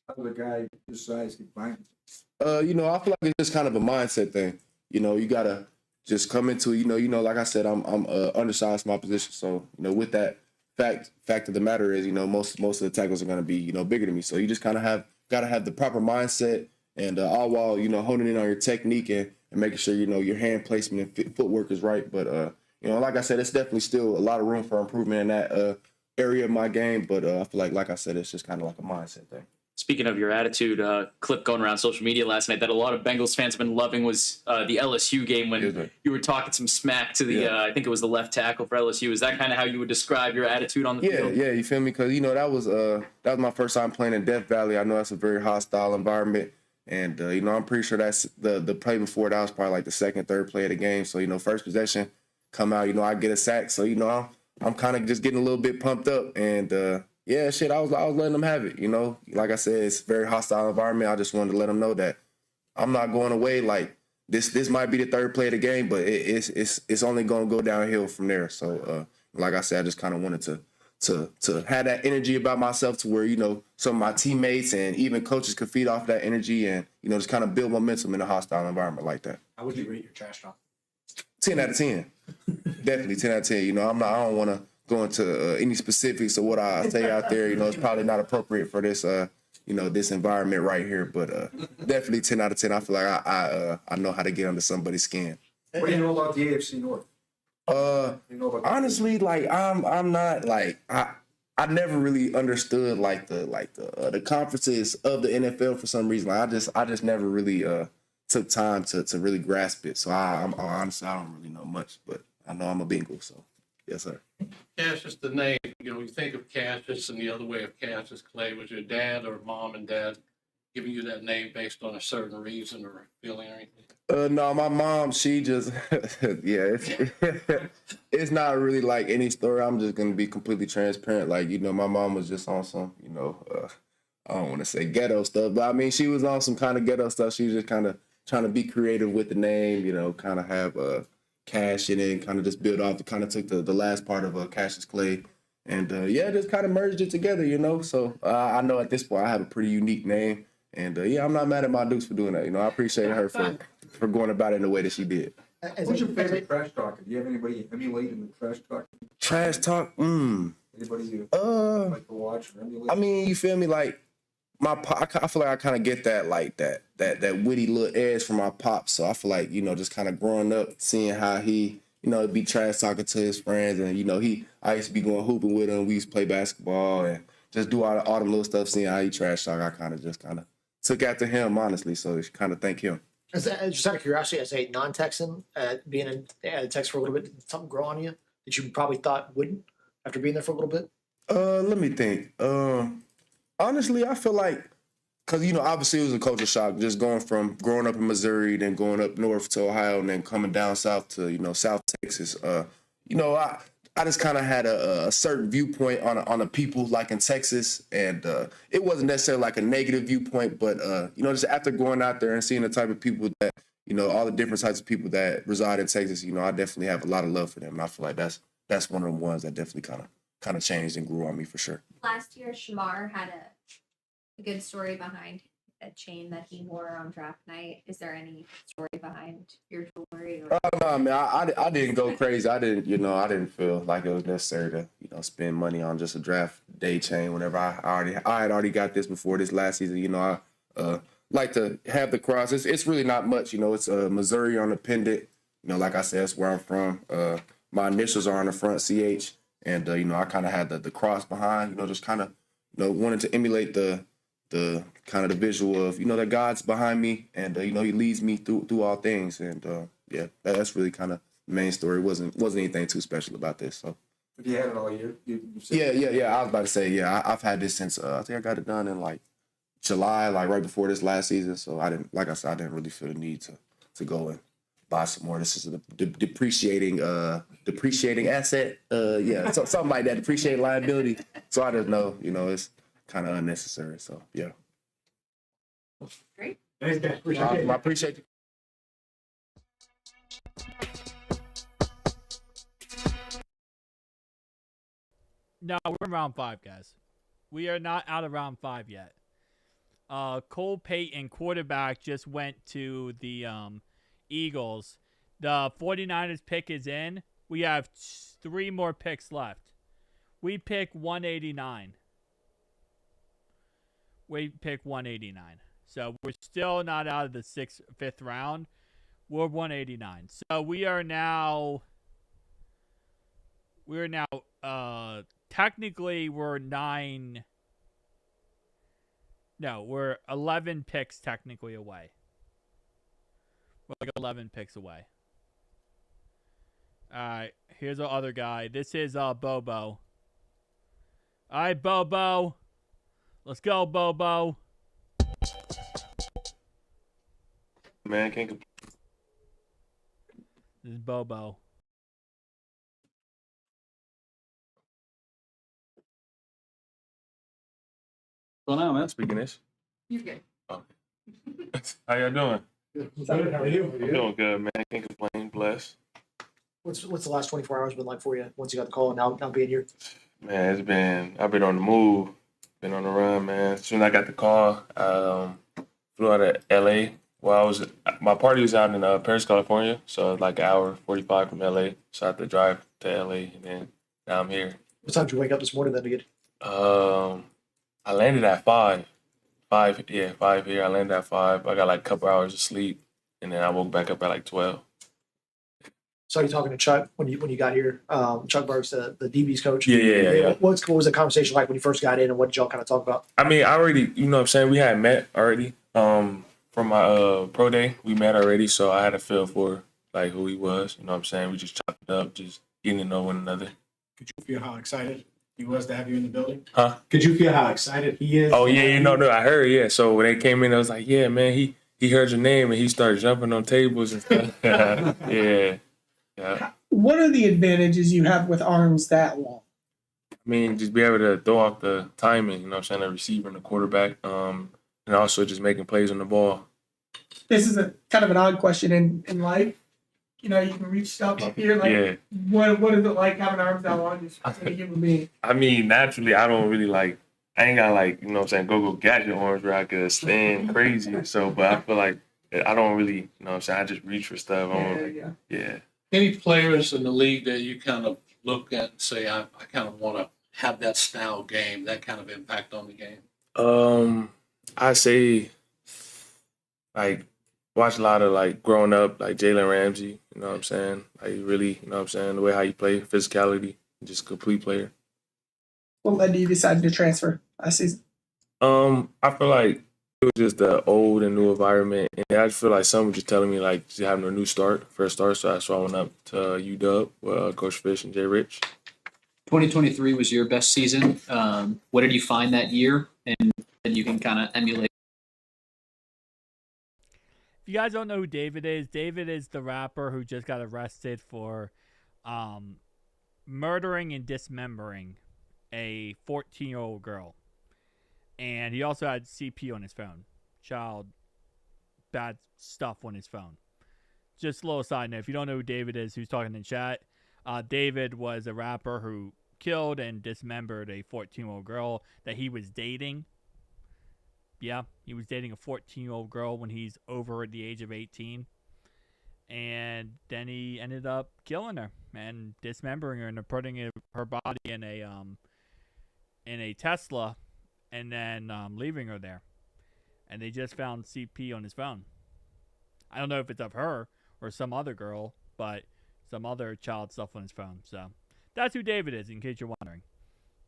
How does a guy this size get violent? I feel like it's just kind of a mindset thing. You gotta just come into like I said, I'm undersized for my position. So with that fact of the matter is most of the tackles are gonna be bigger than me. So you just kind of gotta have the proper mindset and all while honing in on your technique and making sure your hand placement and footwork is right. But like I said, it's definitely still a lot of room for improvement in that area of my game. But I feel like I said, it's just kind of like a mindset thing. speaking of your attitude, clip going around social media last night that a lot of Bengals fans have been loving was the LSU game when you were talking some smack to the, I think it was the left tackle for LSU. Is that kind of how you would describe your attitude on the field? Yeah, you feel me? Because, that was my first time playing in Death Valley. I know that's a very hostile environment. And, I'm pretty sure that's the play before that was probably like the second, third play of the game. So, first possession, come out, I get a sack. So, I'm kind of just getting a little bit pumped up. And, I was letting them have it, Like I said, it's a very hostile environment. I just wanted to let them know that I'm not going away. Like, this might be the third play of the game, but it's only going to go downhill from there. So, like I said, I just kind of wanted to have that energy about myself to where, some of my teammates and even coaches could feed off that energy and, just kind of build momentum in a hostile environment like that. How would you rate your trash talk? 10 out of 10. Definitely 10 out of 10. I don't want to go into any specifics of what I say out there. It's probably not appropriate for this, this environment right here. But definitely 10 out of 10. I feel like I know how to get under somebody's skin. What do you know about the AFC North? Honestly, like I'm not like I never really understood like the conferences of the NFL for some reason. Like, I just never really took time to really grasp it. So I'm honestly I don't really know much, but I know I'm a Bengal. So yes, sir. Cashious, the name, you think of Cashious and the other way of Cashious Clay. Was your dad or mom and dad giving you that name based on a certain reason or feeling or anything? No, my mom, she just, it's not really like any story. I'm just going to be completely transparent. Like, my mom was just on some, I don't want to say ghetto stuff, but I mean, she was on some kind of ghetto stuff. She was just kind of trying to be creative with the name, kind of have cash in it and kind of just build off. It kind of took the last part of Cashious Clay and, just kind of merged it together, So I know at this point I have a pretty unique name. And, I'm not mad at my Dukes for doing that. I appreciate her for going about it in the way that she did. What's your favorite trash talker? Do you have anybody emulate in the trash talk? Trash talk? Anybody you like to watch or emulate? I mean, you feel me? Like, my pop, I feel like I kind of get that, like, that witty little edge from my pop. So I feel like, just kind of growing up, seeing how he, be trash talking to his friends, and I used to be going hooping with him. We used to play basketball and just do all the little stuff. Seeing how he trash talk, I kind of took after him, honestly. So kind of thank him. Just out of curiosity, as a non-Texan, being in Texas for a little bit, did something grow on you that you probably thought wouldn't after being there for a little bit? Let me think. Honestly, I feel like, because, obviously it was a culture shock just growing up in Missouri, then going up north to Ohio, and then coming down south to, South Texas. I just kind of had a certain viewpoint on the people like in Texas, and it wasn't necessarily like a negative viewpoint, but, just after going out there and seeing the type of people that, all the different types of people that reside in Texas, I definitely have a lot of love for them. And I feel like that's one of the ones that definitely kind of changed and grew on me for sure. Last year, Shamar had a good story behind a chain that he wore on draft night. Is there any story behind your jewelry? Or No, man, I didn't go crazy. I didn't feel like it was necessary to, spend money on just a draft day chain. Whenever I had already got this before this last season. I like to have the cross. It's really not much. It's Missouri on the pendant. Like I said, that's where I'm from. My initials are on the front, CH, and I kind of had the cross behind. Just kind of wanted to emulate the kind of the visual of that God's behind me, and He leads me through all things, and that's really kind of the main story. It wasn't anything too special about this. So But you had it all year. yeah. I was about to say I've had this since I think I got it done in like July, like right before this last season. So I didn't really feel the need to go and buy some more. This is a depreciating asset. So something like that, depreciating liability. So I just know it's kind of unnecessary. So yeah. Great. Thanks, guys. Appreciate it. I appreciate you. No, we're in round 5, guys. We are not out of round 5 yet. Cole Payton, quarterback, just went to the Eagles. The 49ers pick is in. We have 3 more picks left. We pick 189. So we're still not out of the 5th round. We're 189. So we are now technically we're 9. No, we're 11 picks technically away. We're like 11 picks away. All right, here's our other guy. This is Bobo. All right, Bobo. Let's go, Bobo. Man, can't complain. This is Bobo. What's going on, man? Speaking this. You're good. Okay. How y'all doing? Good. How are you? I'm doing good, man. Can't complain. Blessed. What's the last 24 hours been like for you once you got the call and now being here? Man, I've been on the move, been on the run, man. As soon as I got the call, flew out of LA. Well, my party was out in Paris, California, so it's like an hour 45 from LA. So I had to drive to LA, and then now I'm here. What time did you wake up this morning then to get? I landed at 5. 5 here. I landed at 5. I got like a couple hours of sleep, and then I woke back up at like 12. So you talking to Chuck when you got here? Chuck Burks, the DB's coach. Yeah. What was the conversation like when you first got in, and what did y'all kind of talk about? I mean, I already, you know what I'm saying, we had met already. From my pro day, we met already, so I had a feel for like who he was. You know what I'm saying? We just chopped it up, just getting to know one another. Could you feel how excited he was to have you in the building? Huh? Could you feel how excited he is? Oh yeah, no, I heard, yeah. So when they came in, I was like, yeah, man, he heard your name and he started jumping on tables and stuff. Yeah. What are the advantages you have with arms that long? I mean, just be able to throw off the timing, you know what I'm saying, the receiver and the quarterback, and also just making plays on the ball. This is a kind of an odd question in life. You can reach stuff up here. Like, Yeah. What is it like having arms that long? Just as a human being. I mean, naturally, I don't really I ain't got you know what I'm saying, go gadget arms where I could stand crazy. So, but I feel like I don't really, you know what I'm saying, I just reach for stuff. Yeah. Any players in the league that you kind of look at and say, I kind of want to have that style game, that kind of impact on the game? I say watched a lot of like growing up, like Jalen Ramsey. You know what I'm saying? Like really, you know what I'm saying? The way how you play, physicality, just complete player. What led you decide to transfer last season? I feel like it was just the old and new environment, and I just feel like someone was just telling me like just having a new start, first start. So that's why I went up to UW with Coach Fish and Jay Rich. 2023 was your best season. What did you find that year, and that you can kind of emulate? If you guys don't know who David is the rapper who just got arrested for murdering and dismembering a 14-year-old girl. And he also had CP on his phone. Child bad stuff on his phone. Just a little side note. If you don't know who David is, who's talking in chat, David was a rapper who killed and dismembered a 14-year-old girl that he was dating. Yeah, he was dating a 14-year-old girl when he's over the age of 18. And then he ended up killing her and dismembering her and putting her body in a Tesla and then leaving her there. And they just found CP on his phone. I don't know if it's of her or some other girl, but some other child stuff on his phone. So that's who David is, in case you're wondering.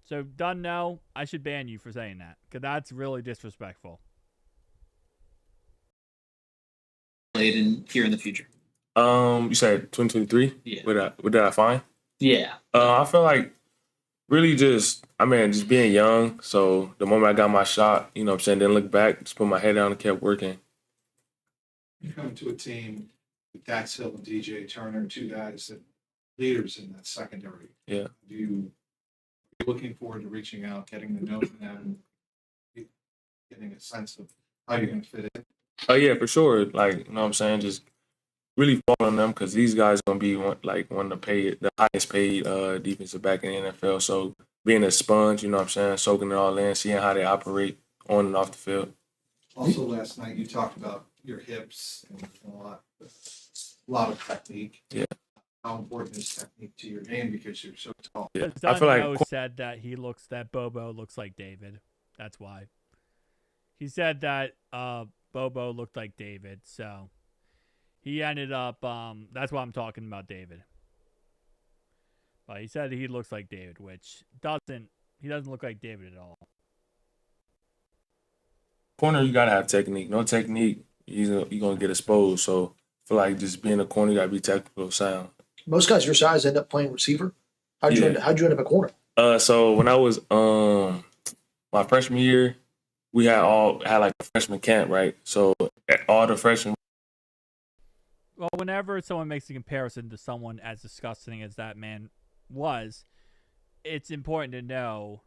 So, done now, I should ban you for saying that, because that's really disrespectful. Here in the future. You said 2023? Yeah. What did I find? Yeah. I feel like really just being young. So the moment I got my shot, you know what I'm saying, didn't look back, just put my head down and kept working. You come to a team with Dax Hill and DJ Turner, two guys that leaders in that secondary. Yeah. You're looking forward to reaching out, getting to know them, getting a sense of how you're going to fit in. Oh yeah, for sure. Like, you know what I'm saying, just really fall on them because these guys are gonna be one of the highest paid defensive back in the NFL. So being a sponge, you know what I'm saying, soaking it all in, seeing how they operate on and off the field. Also, last night you talked about your hips and a lot of technique. Yeah. How important is technique to your game because you're so tall? Yeah. I feel like said that Bobo looks like David. That's why. He said that Bobo looked like David, so he ended up that's why I'm talking about David. But he said he looks like David, which he doesn't look like David at all. Corner, you gotta have technique. No technique, you're gonna get exposed. So I feel like just being a corner, you gotta be technical, sound. Most guys your size end up playing receiver. How'd you end up at corner? So when I was my freshman year, we had like a freshman camp, right? So all the freshmen. Well, whenever someone makes a comparison to someone as disgusting as that man was, it's important to know,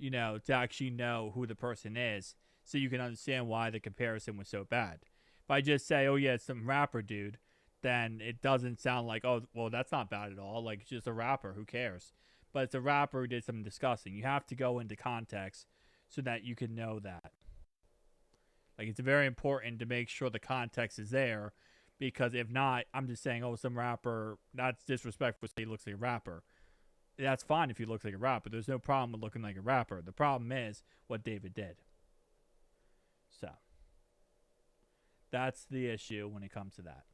to actually know who the person is so you can understand why the comparison was so bad. If I just say, oh yeah, it's some rapper dude, then it doesn't sound like, oh, well, that's not bad at all. Like, it's just a rapper. Who cares? But it's a rapper who did something disgusting. You have to go into context so that you can know that. Like, it's very important to make sure the context is there, because if not, I'm just saying, oh, some rapper, that's disrespectful to say he looks like a rapper. That's fine if he looks like a rapper. There's no problem with looking like a rapper. The problem is what David did. So, that's the issue when it comes to that.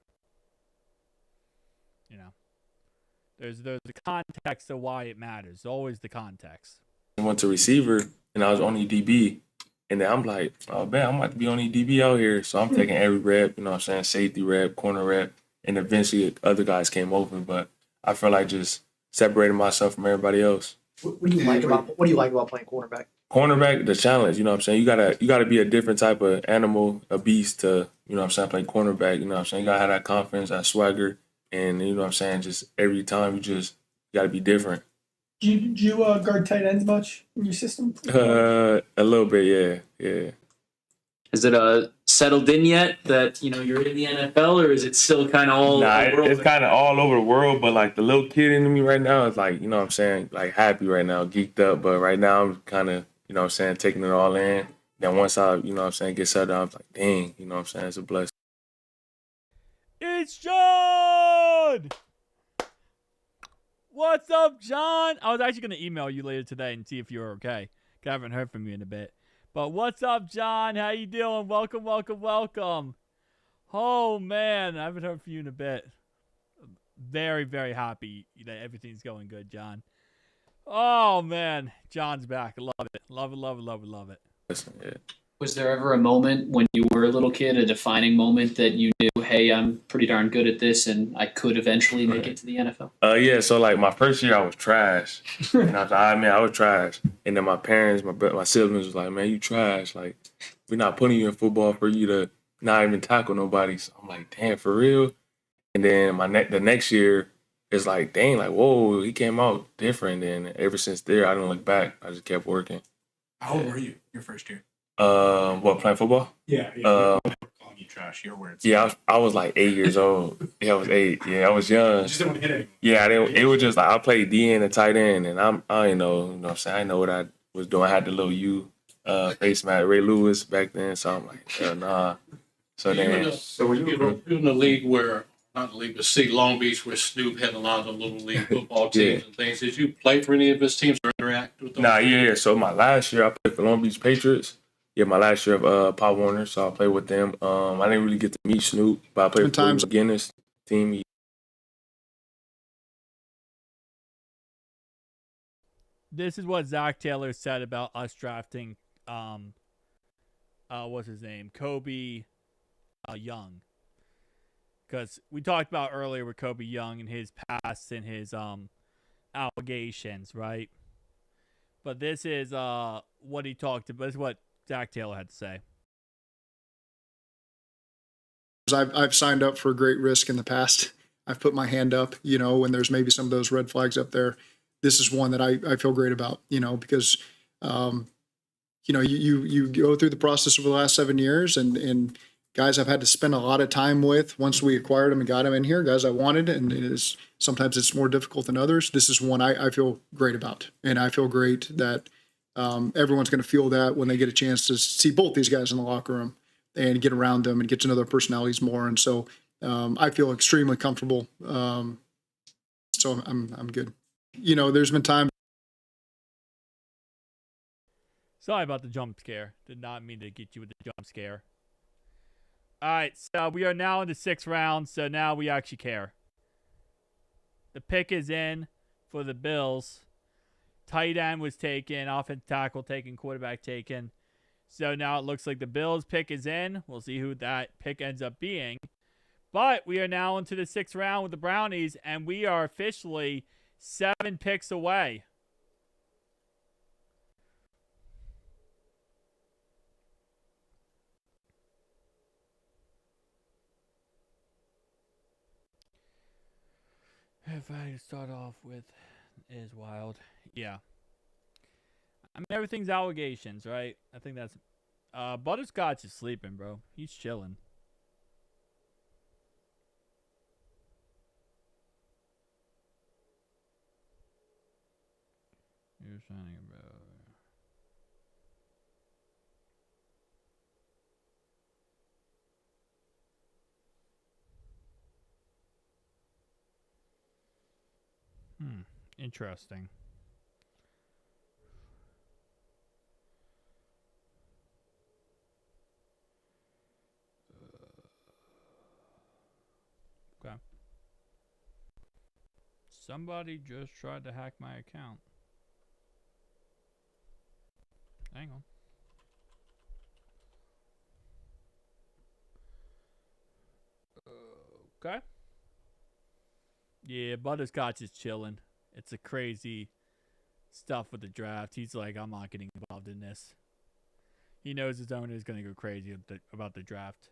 There's the context of why it matters. Always the context. I went to receiver, and I was only DB. And then I'm like, oh, man, I'm about to be only DB out here. So I'm taking every rep, you know what I'm saying, safety rep, corner rep. And eventually other guys came over. But I feel like just separating myself from everybody else. What do you like about playing cornerback? Cornerback, the challenge, you know what I'm saying? You gotta be a different type of animal, a beast to, you know what I'm saying, play cornerback, you know what I'm saying? You gotta have that confidence, that swagger. And, you know what I'm saying, just every time you got to be different. Do you guard tight ends much in your system? A little bit, yeah. Is it settled in yet that, you're in the NFL, or is it still kind of all over? It's kind of all over the world, but, like, the little kid in me right now is, like, you know what I'm saying, like, happy right now, geeked up. But right now I'm kind of, you know what I'm saying, taking it all in. Then once I, you know what I'm saying, get settled down, I'm like, dang, you know what I'm saying, it's a blessing. It's John! What's up, John? I was actually going to email you later today and see if you were okay. I haven't heard from you in a bit. But what's up, John? How you doing? Welcome. Oh man, I haven't heard from you in a bit. Very, very happy that everything's going good, John. Oh man, John's back. I love it. Love it, love it, love it, love it. Listen, yeah. Was there ever a moment when you were a little kid, a defining moment that you knew, hey, I'm pretty darn good at this and I could eventually make it to the NFL? Yeah, so like my first year I was trash. And I was trash. And then my parents, my siblings was like, man, you trash. Like, we're not putting you in football for you to not even tackle nobody. So I'm like, damn, for real? And then the next year, it's like, dang, like, whoa, he came out different. And ever since there, I didn't look back. I just kept working. How old were you your first year? What, playing football? Yeah. Calling you trash. Your words. Yeah, I was like 8 years old. Yeah, I was 8. Yeah, I was young. You just didn't want to hit anyone. Yeah, I didn't. It was just like I played D and a tight end, and I didn't know, what I'm saying, I didn't know what I was doing. I had the little U face mask, Ray Lewis back then, so I'm like, hell nah. So then, You're in the league where, not the league, but see Long Beach where Snoop had a lot of little league football teams and things. Did you play for any of his teams or interact with them? nah, yeah. So my last year, I played for Long Beach Patriots. Yeah, my last year of Pop Warner, so I played with them. I didn't really get to meet Snoop, but I played with the Guinness team. This is what Zach Taylor said about us drafting what's his name? Kobe Young. Because we talked about earlier with Kobe Young and his past and his allegations, right? But this is what he talked about. This is what Zach Taylor had to say. I've signed up for a great risk in the past. I've put my hand up, when there's maybe some of those red flags up there. This is one that I feel great about, because, you go through the process over the last 7 years and guys I've had to spend a lot of time with once we acquired them and got them in here, guys I wanted, and sometimes it's more difficult than others. This is one I feel great about. And I feel great that everyone's going to feel that when they get a chance to see both these guys in the locker room and get around them and get to know their personalities more. And so I feel extremely comfortable. So I'm good. There's been times. Sorry about the jump scare. Did not mean to get you with the jump scare. All right, so we are now in the 6th round, so now we actually care. The pick is in for the Bills. Tight end was taken, offensive tackle taken, quarterback taken. So now it looks like the Bills pick is in. We'll see who that pick ends up being. But we are now into the 6th round with the Brownies, and we are officially 7 picks away. If I start off with is wild. Yeah. I mean, everything's allegations, right? I think that's... Butterscotch is sleeping, bro. He's chilling. You're shining, bro. Interesting. Okay. Somebody just tried to hack my account. Hang on. Okay. Yeah, Butterscotch is chilling. It's a crazy stuff with the draft. He's like, I'm not getting involved in this. He knows his owner is going to go crazy about the draft.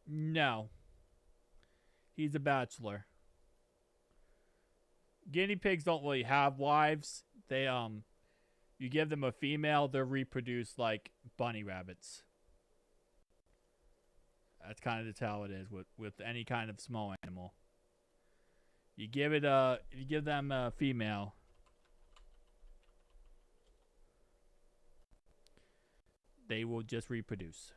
No. He's a bachelor. Guinea pigs don't really have wives. They you give them a female, they'll reproduce like bunny rabbits. That's kind of just how it is with any kind of small animal. You give them a female. They will just reproduce.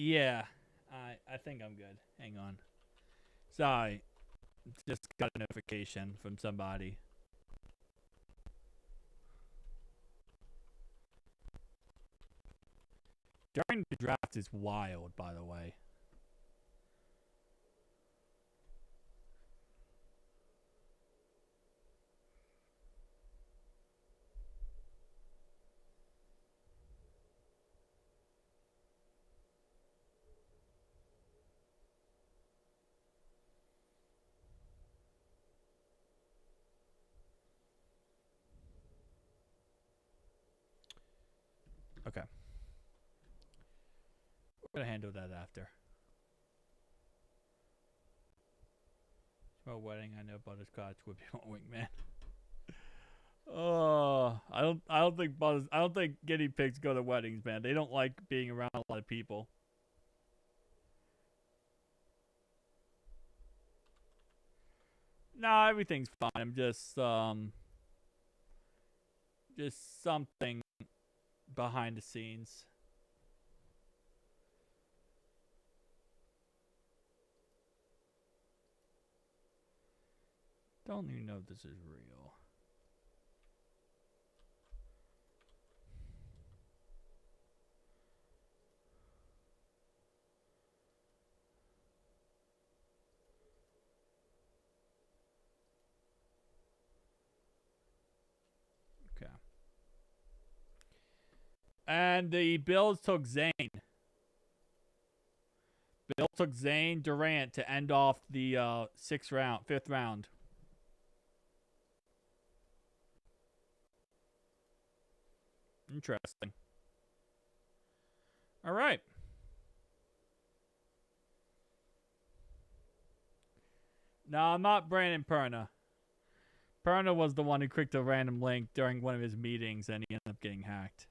Yeah, I think I'm good. Hang on. Sorry, just got a notification from somebody. During the draft is wild, by the way. Okay. We're gonna handle that after. My wedding, I know butterscotch would be my wingman. Oh, I don't think guinea pigs go to weddings, man. They don't like being around a lot of people. No, everything's fine. I'm just something behind the scenes. Don't even know if this is real. Okay. And the Bills took Zane. Bill took Zane Durant to end off the fifth round. Interesting. All right. No, I'm not Brandon Perna. Perna was the one who clicked a random link during one of his meetings and he ended up getting hacked.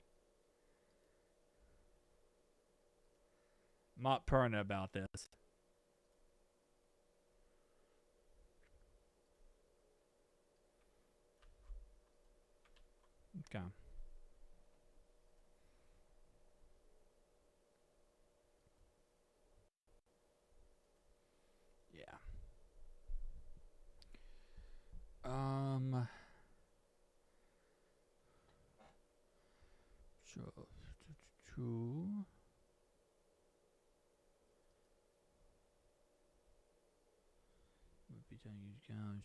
I'm not Perna about this. Okay. Yeah.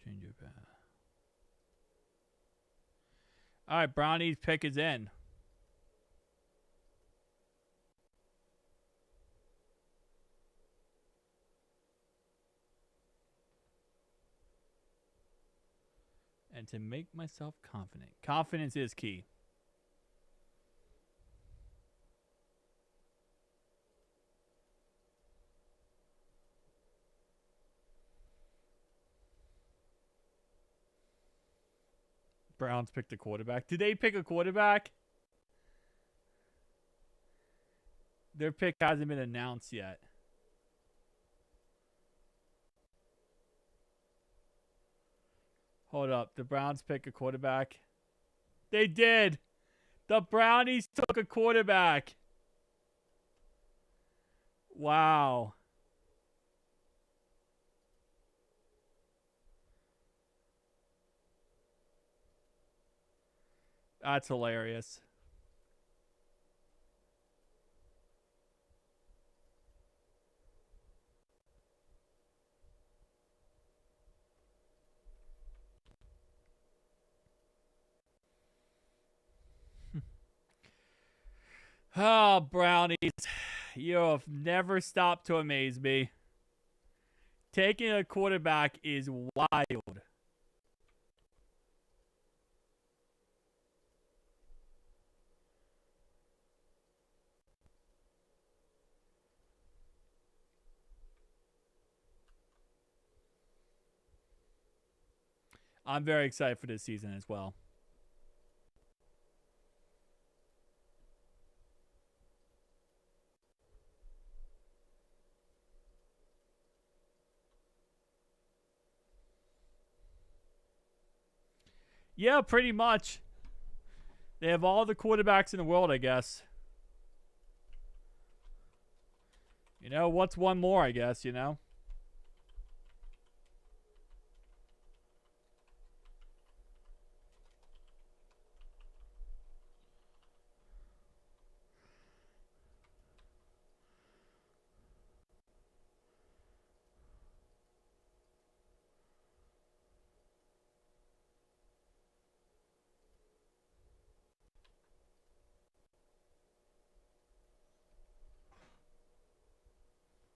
Change your path. All right, Brownie's pick is in. And to make myself confident. Confidence is key. Browns picked a quarterback. Did they pick a quarterback? Their pick hasn't been announced yet. Hold up. The Browns pick a quarterback. They did. The Brownies took a quarterback. Wow. That's hilarious. Oh, Brownies. You have never stopped to amaze me. Taking a quarterback is wild. I'm very excited for this season as well. Yeah, pretty much. They have all the quarterbacks in the world, I guess. You know, what's one more, I guess, you know?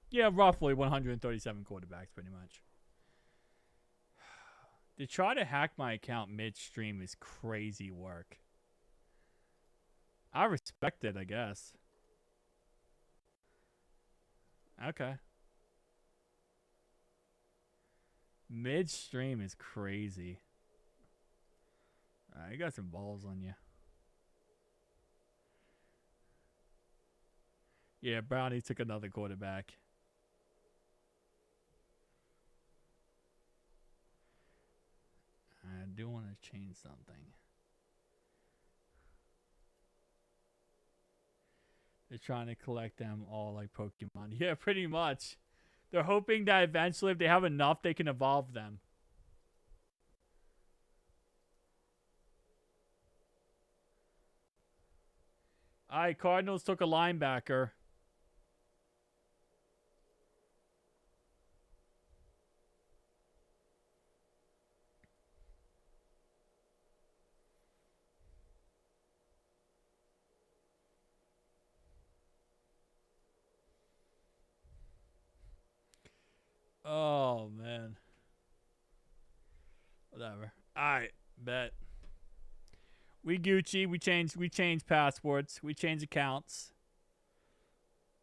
Yeah, roughly 137 quarterbacks, pretty much. To try to hack my account midstream is crazy work. I respect it, I guess. Okay. Midstream is crazy. You got some balls on you. Yeah, Brownie took another quarterback. I do want to change something. They're trying to collect them all like Pokemon. Yeah, pretty much. They're hoping that eventually, if they have enough, they can evolve them. All right, Cardinals took a linebacker. Oh, man. Whatever. All right, bet. We Gucci. We changed passwords. We changed accounts.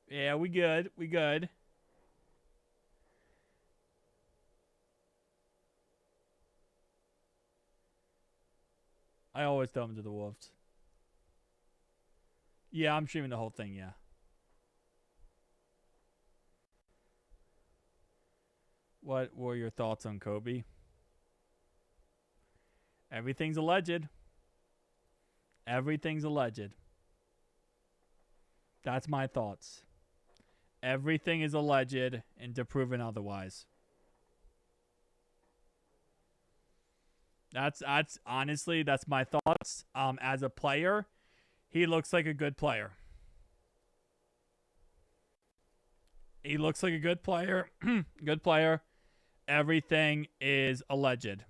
Yeah, we good. We good. I always throw them to the wolves. Yeah, I'm streaming the whole thing, yeah. What were your thoughts on Kobe? Everything's alleged. Everything's alleged. That's my thoughts. Everything is alleged and proven otherwise. That's honestly, that's my thoughts. As a player, he looks like a good player. He looks like a good player. Good player. Everything is alleged.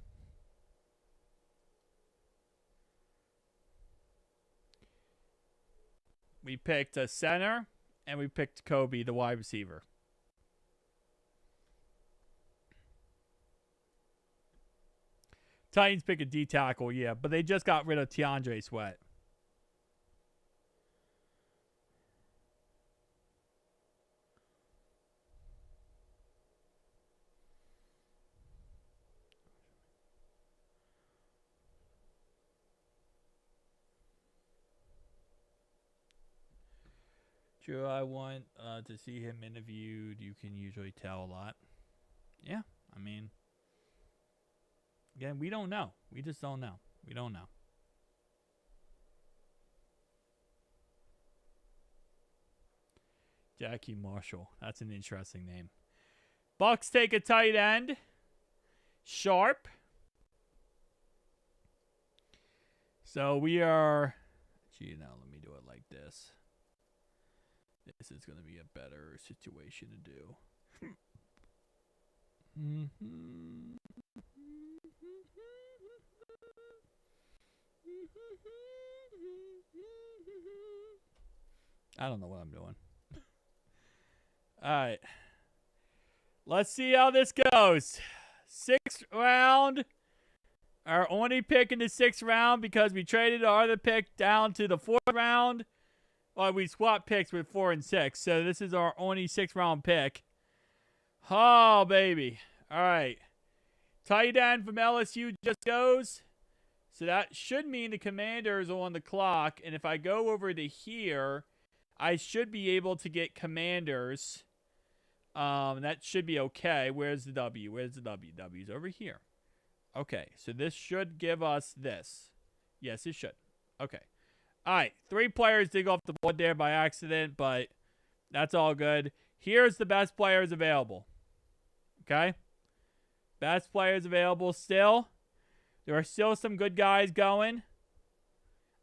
We picked a center, and we picked Kobe, the wide receiver. Titans pick a D tackle, yeah, but they just got rid of Tiandre Sweat. True, I want to see him interviewed. You can usually tell a lot. Yeah, I mean, again, we don't know. We just don't know. We don't know. Jackie Marshall. That's an interesting name. Bucks take a tight end. Sharp. So we are... Gee, now let me do it like this. This is going to be a better situation to do. I don't know what I'm doing. All right. Let's see how this goes. 6th round. Our only pick in the 6th round because we traded our other pick down to the 4th round. Well, we swapped picks with 4 and 6. So this is our only 6th round pick. Oh, baby. All right. Tight end from LSU just goes. So that should mean the Commanders are on the clock. And if I go over to here, I should be able to get Commanders. That should be okay. Where's the W? Where's the W? W's over here. Okay. So this should give us this. Yes, it should. Okay. All right, 3 players dig off the board there by accident, but that's all good. Here's the best players available. Okay? Best players available still. There are still some good guys going.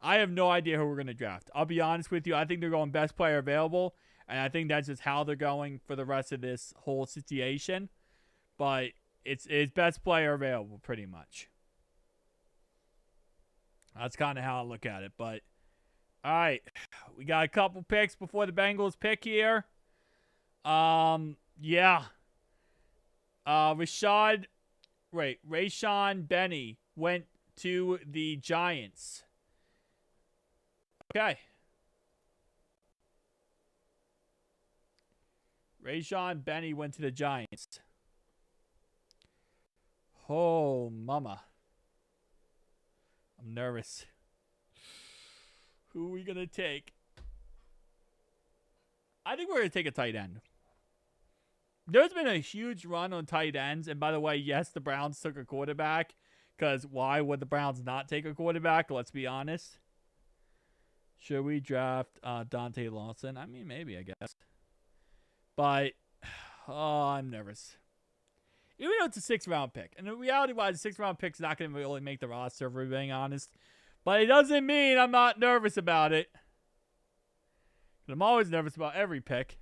I have no idea who we're going to draft. I'll be honest with you. I think they're going best player available, and I think that's just how they're going for the rest of this whole situation. But it's best player available pretty much. That's kind of how I look at it. But, all right. We got a couple picks before the Bengals pick here. Yeah. Rayshon Benny went to the Giants. Okay. Rayshon Benny went to the Giants. Oh, mama. I'm nervous. Who are we going to take? I think we're going to take a tight end. There's been a huge run on tight ends. And by the way, yes, the Browns took a quarterback. Because why would the Browns not take a quarterback? Let's be honest. Should we draft Dante Lawson? I mean, maybe, I guess. But, I'm nervous. Even though it's a 6th-round pick. And the reality-wise, a 6th-round pick's not going to really make the roster, if we're being honest. But it doesn't mean I'm not nervous about it. I'm always nervous about every pick.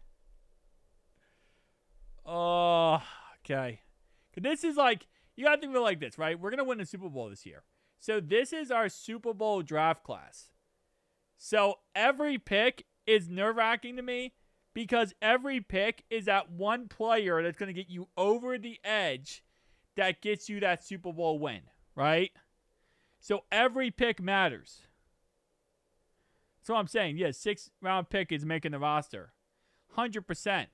Oh, okay. This is like, you got to think of it like this, right? We're going to win the Super Bowl this year. So this is our Super Bowl draft class. So every pick is nerve-wracking to me because every pick is that one player that's going to get you over the edge that gets you that Super Bowl win, right? So every pick matters. That's what I'm saying. Yeah, 6th-round pick is making the roster. 100%.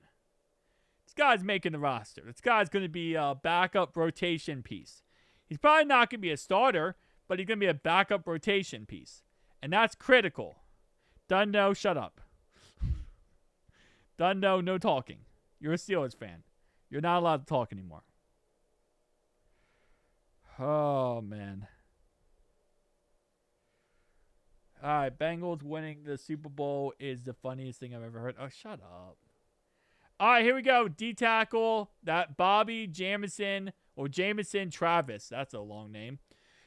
This guy's making the roster. This guy's going to be a backup rotation piece. He's probably not going to be a starter, but he's going to be a backup rotation piece. And that's critical. Dundo, shut up. Dundo, no talking. You're a Steelers fan. You're not allowed to talk anymore. Oh, man. All right, Bengals winning the Super Bowl is the funniest thing I've ever heard. Oh, shut up. All right, here we go. D-tackle, that Bobby Jamison, or Jamison Travis. That's a long name.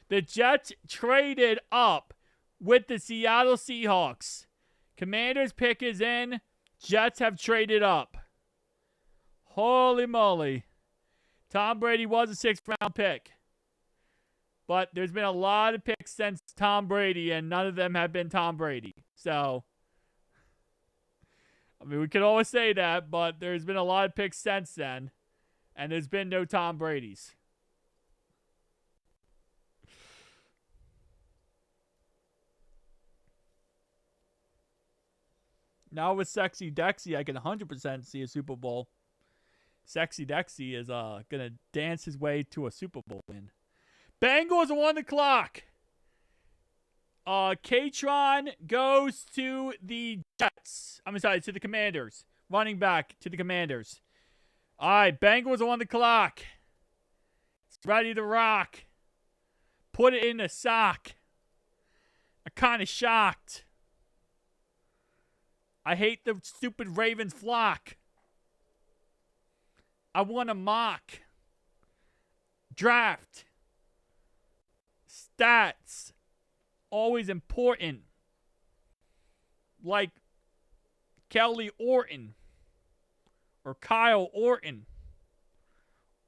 The Jets traded up with the Seattle Seahawks. Commanders pick is in. Jets have traded up. Holy moly. Tom Brady was a 6th-round pick. But there's been a lot of picks since Tom Brady, and none of them have been Tom Brady. So, I mean, we could always say that, but there's been a lot of picks since then, and there's been no Tom Brady's. Now with Sexy Dexy, I can 100% see a Super Bowl. Sexy Dexy is going to dance his way to a Super Bowl win. Bengals are on the clock. Katron goes to the Jets. I'm sorry, to the Commanders. Running back to the Commanders. All right, Bengals are on the clock. It's ready to rock. Put it in the sock. I'm kind of shocked. I hate the stupid Ravens flock. I want a mock. Draft. Stats. Always important. Like Kelly Orton. Or Kyle Orton.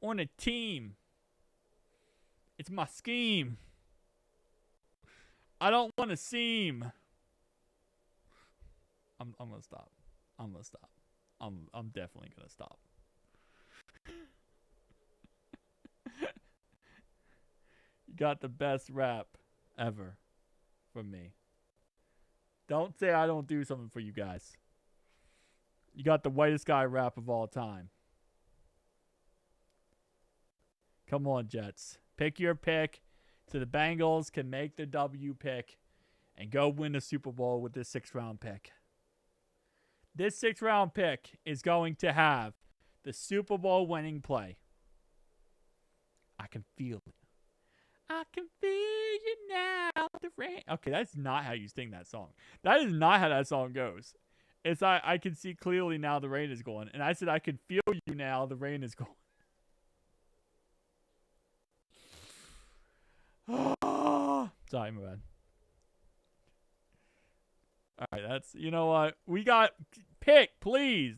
On a team. It's my scheme. I don't want to seem. I'm gonna stop. I'm definitely gonna stop. You got the best rap ever from me. Don't say I don't do something for you guys. You got the whitest guy rap of all time. Come on, Jets. Pick your pick so the Bengals can make the W pick and go win the Super Bowl with this 6th-round pick. This 6th-round pick is going to have the Super Bowl winning play. I can feel it. I can feel you now. The rain. Okay, that's not how you sing that song. That is not how that song goes. It's I can see clearly now the rain is going. And I said I can feel you now the rain is going. Sorry, my bad. Alright, that's, you know what? We got, pick, please.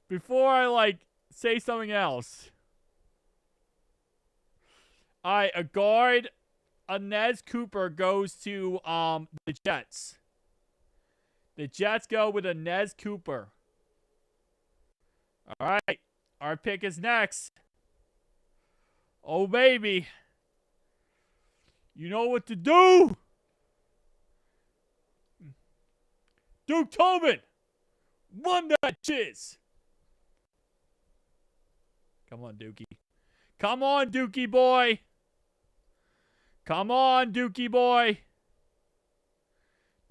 Before I, like, say something else. Alright, a guard, Inez Cooper goes to, the Jets. The Jets go with Inez Cooper. Alright, our pick is next. Oh, baby. You know what to do. Duke Tobin. Run that chiz. Come on, Dookie. Come on, Dookie boy. Come on, Dookie boy.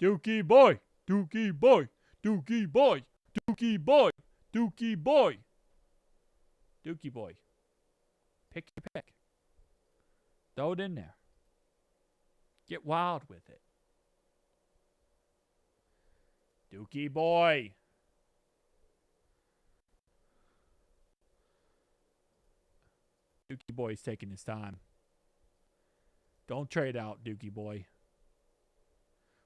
Dookie boy. Dookie boy. Dookie boy. Dookie boy. Dookie boy. Dookie boy. Pick your pick. Throw it in there. Get wild with it. Dookie boy. Dookie boy's taking his time. Don't trade out, Dookie boy.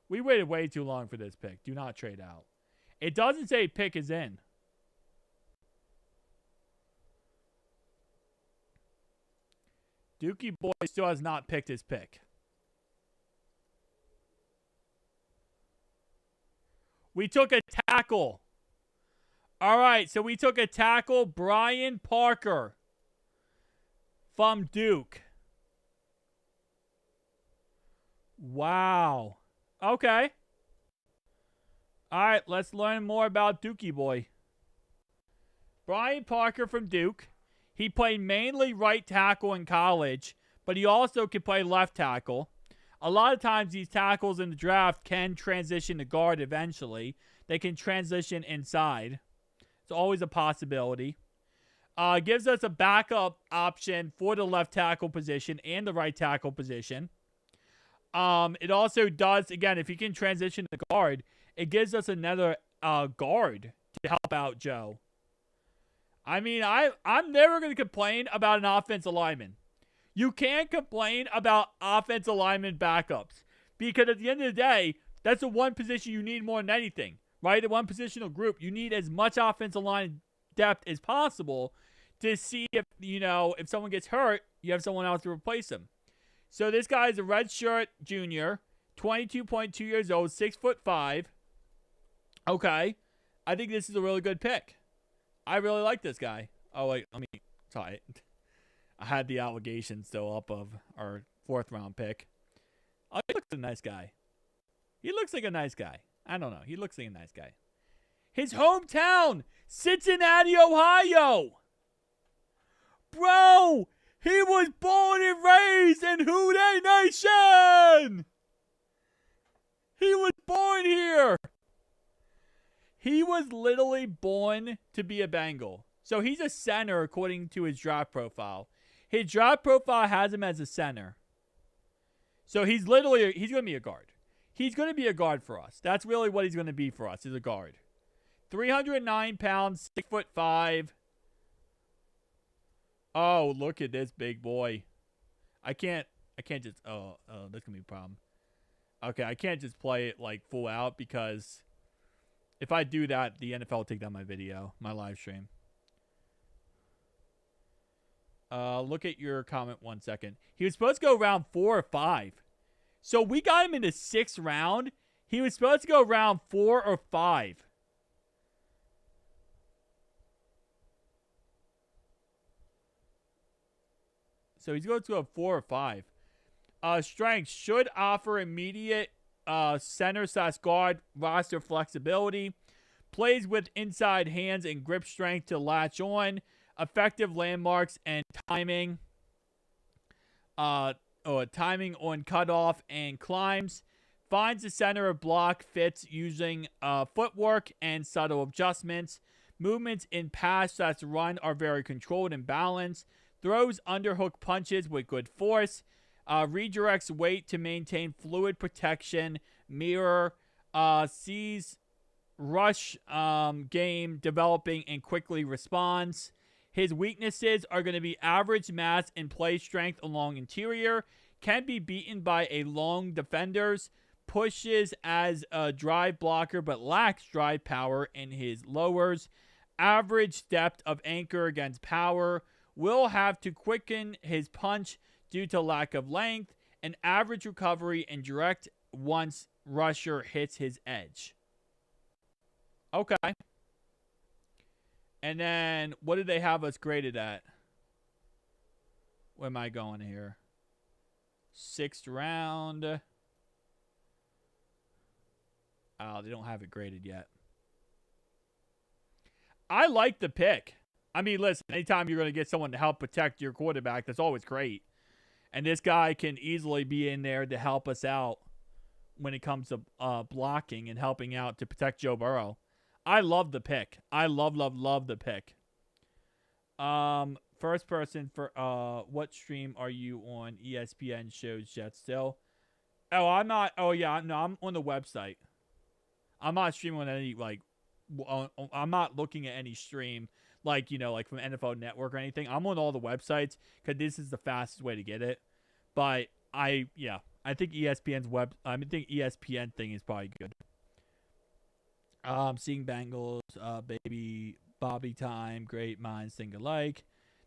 We waited way too long for this pick. Do not trade out. It doesn't say pick is in. Dookie boy still has not picked his pick. We took a tackle. All right, so we took a tackle, Brian Parker from Duke. Wow. Okay. All right, let's learn more about Dookie boy. Brian Parker from Duke. He played mainly right tackle in college, but he also could play left tackle. A lot of times these tackles in the draft can transition to guard eventually. They can transition inside. It's always a possibility. Gives us a backup option for the left tackle position and the right tackle position. It also does, again, if you can transition to guard, it gives us another guard to help out Joe. I mean, I'm never going to complain about an offensive lineman. You can't complain about offensive lineman backups because at the end of the day, that's the one position you need more than anything, right? The one positional group, you need as much offensive line depth as possible to see if, you know, if someone gets hurt, you have someone else to replace them. So this guy is a redshirt junior, 22.2 years old, 6'5". Okay. I think this is a really good pick. I really like this guy. Oh, wait, let me, sorry. I had the allegation still up of our 4th round pick. Oh, he looks like a nice guy. He looks like a nice guy. I don't know. He looks like a nice guy. His hometown, Cincinnati, Ohio. Bro, he was born and raised in Houday Nation. He was born here. He was literally born to be a Bengal. So he's a center according to his draft profile. His draft profile has him as a center. So he's going to be a guard. He's going to be a guard for us. That's really what he's going to be for us, is a guard. 309 pounds, 6'5". Oh, look at this big boy. I can't just, that's going to be a problem. Okay, I can't just play it like full out because if I do that, the NFL will take down my video, my live stream. Look at your comment 1 second. He was supposed to go round 4 or 5. So we got him in the 6th round. He was supposed to go round 4 or 5. So he's going to go 4 or 5. Strength should offer immediate center/guard roster flexibility. Plays with inside hands and grip strength to latch on. Effective landmarks and timing. Timing on cutoff and climbs. Finds the center of block fits using footwork and subtle adjustments. Movements in pass/run are very controlled and balanced. Throws underhook punches with good force. Redirects weight to maintain fluid protection. Mirror. Sees rush game developing and quickly responds. His weaknesses are going to be average mass and play strength along interior, can be beaten by a long defenders, pushes as a drive blocker but lacks drive power in his lowers, average depth of anchor against power, will have to quicken his punch due to lack of length, and average recovery and direct once rusher hits his edge. Okay. And then, what did they have us graded at? Where am I going here? 6th round. Oh, they don't have it graded yet. I like the pick. I mean, listen, anytime you're going to get someone to help protect your quarterback, that's always great. And this guy can easily be in there to help us out when it comes to blocking and helping out to protect Joe Burrow. I love the pick. I love the pick. First person for what stream are you on? ESPN shows Jets still. Oh, I'm not. Oh yeah, no, I'm on the website. I'm not streaming on any I'm not looking at any stream like from NFL Network or anything. I'm on all the websites because this is the fastest way to get it. But I think ESPN's ESPN thing is probably good. Seeing Bengals, baby Bobby time, great minds think alike.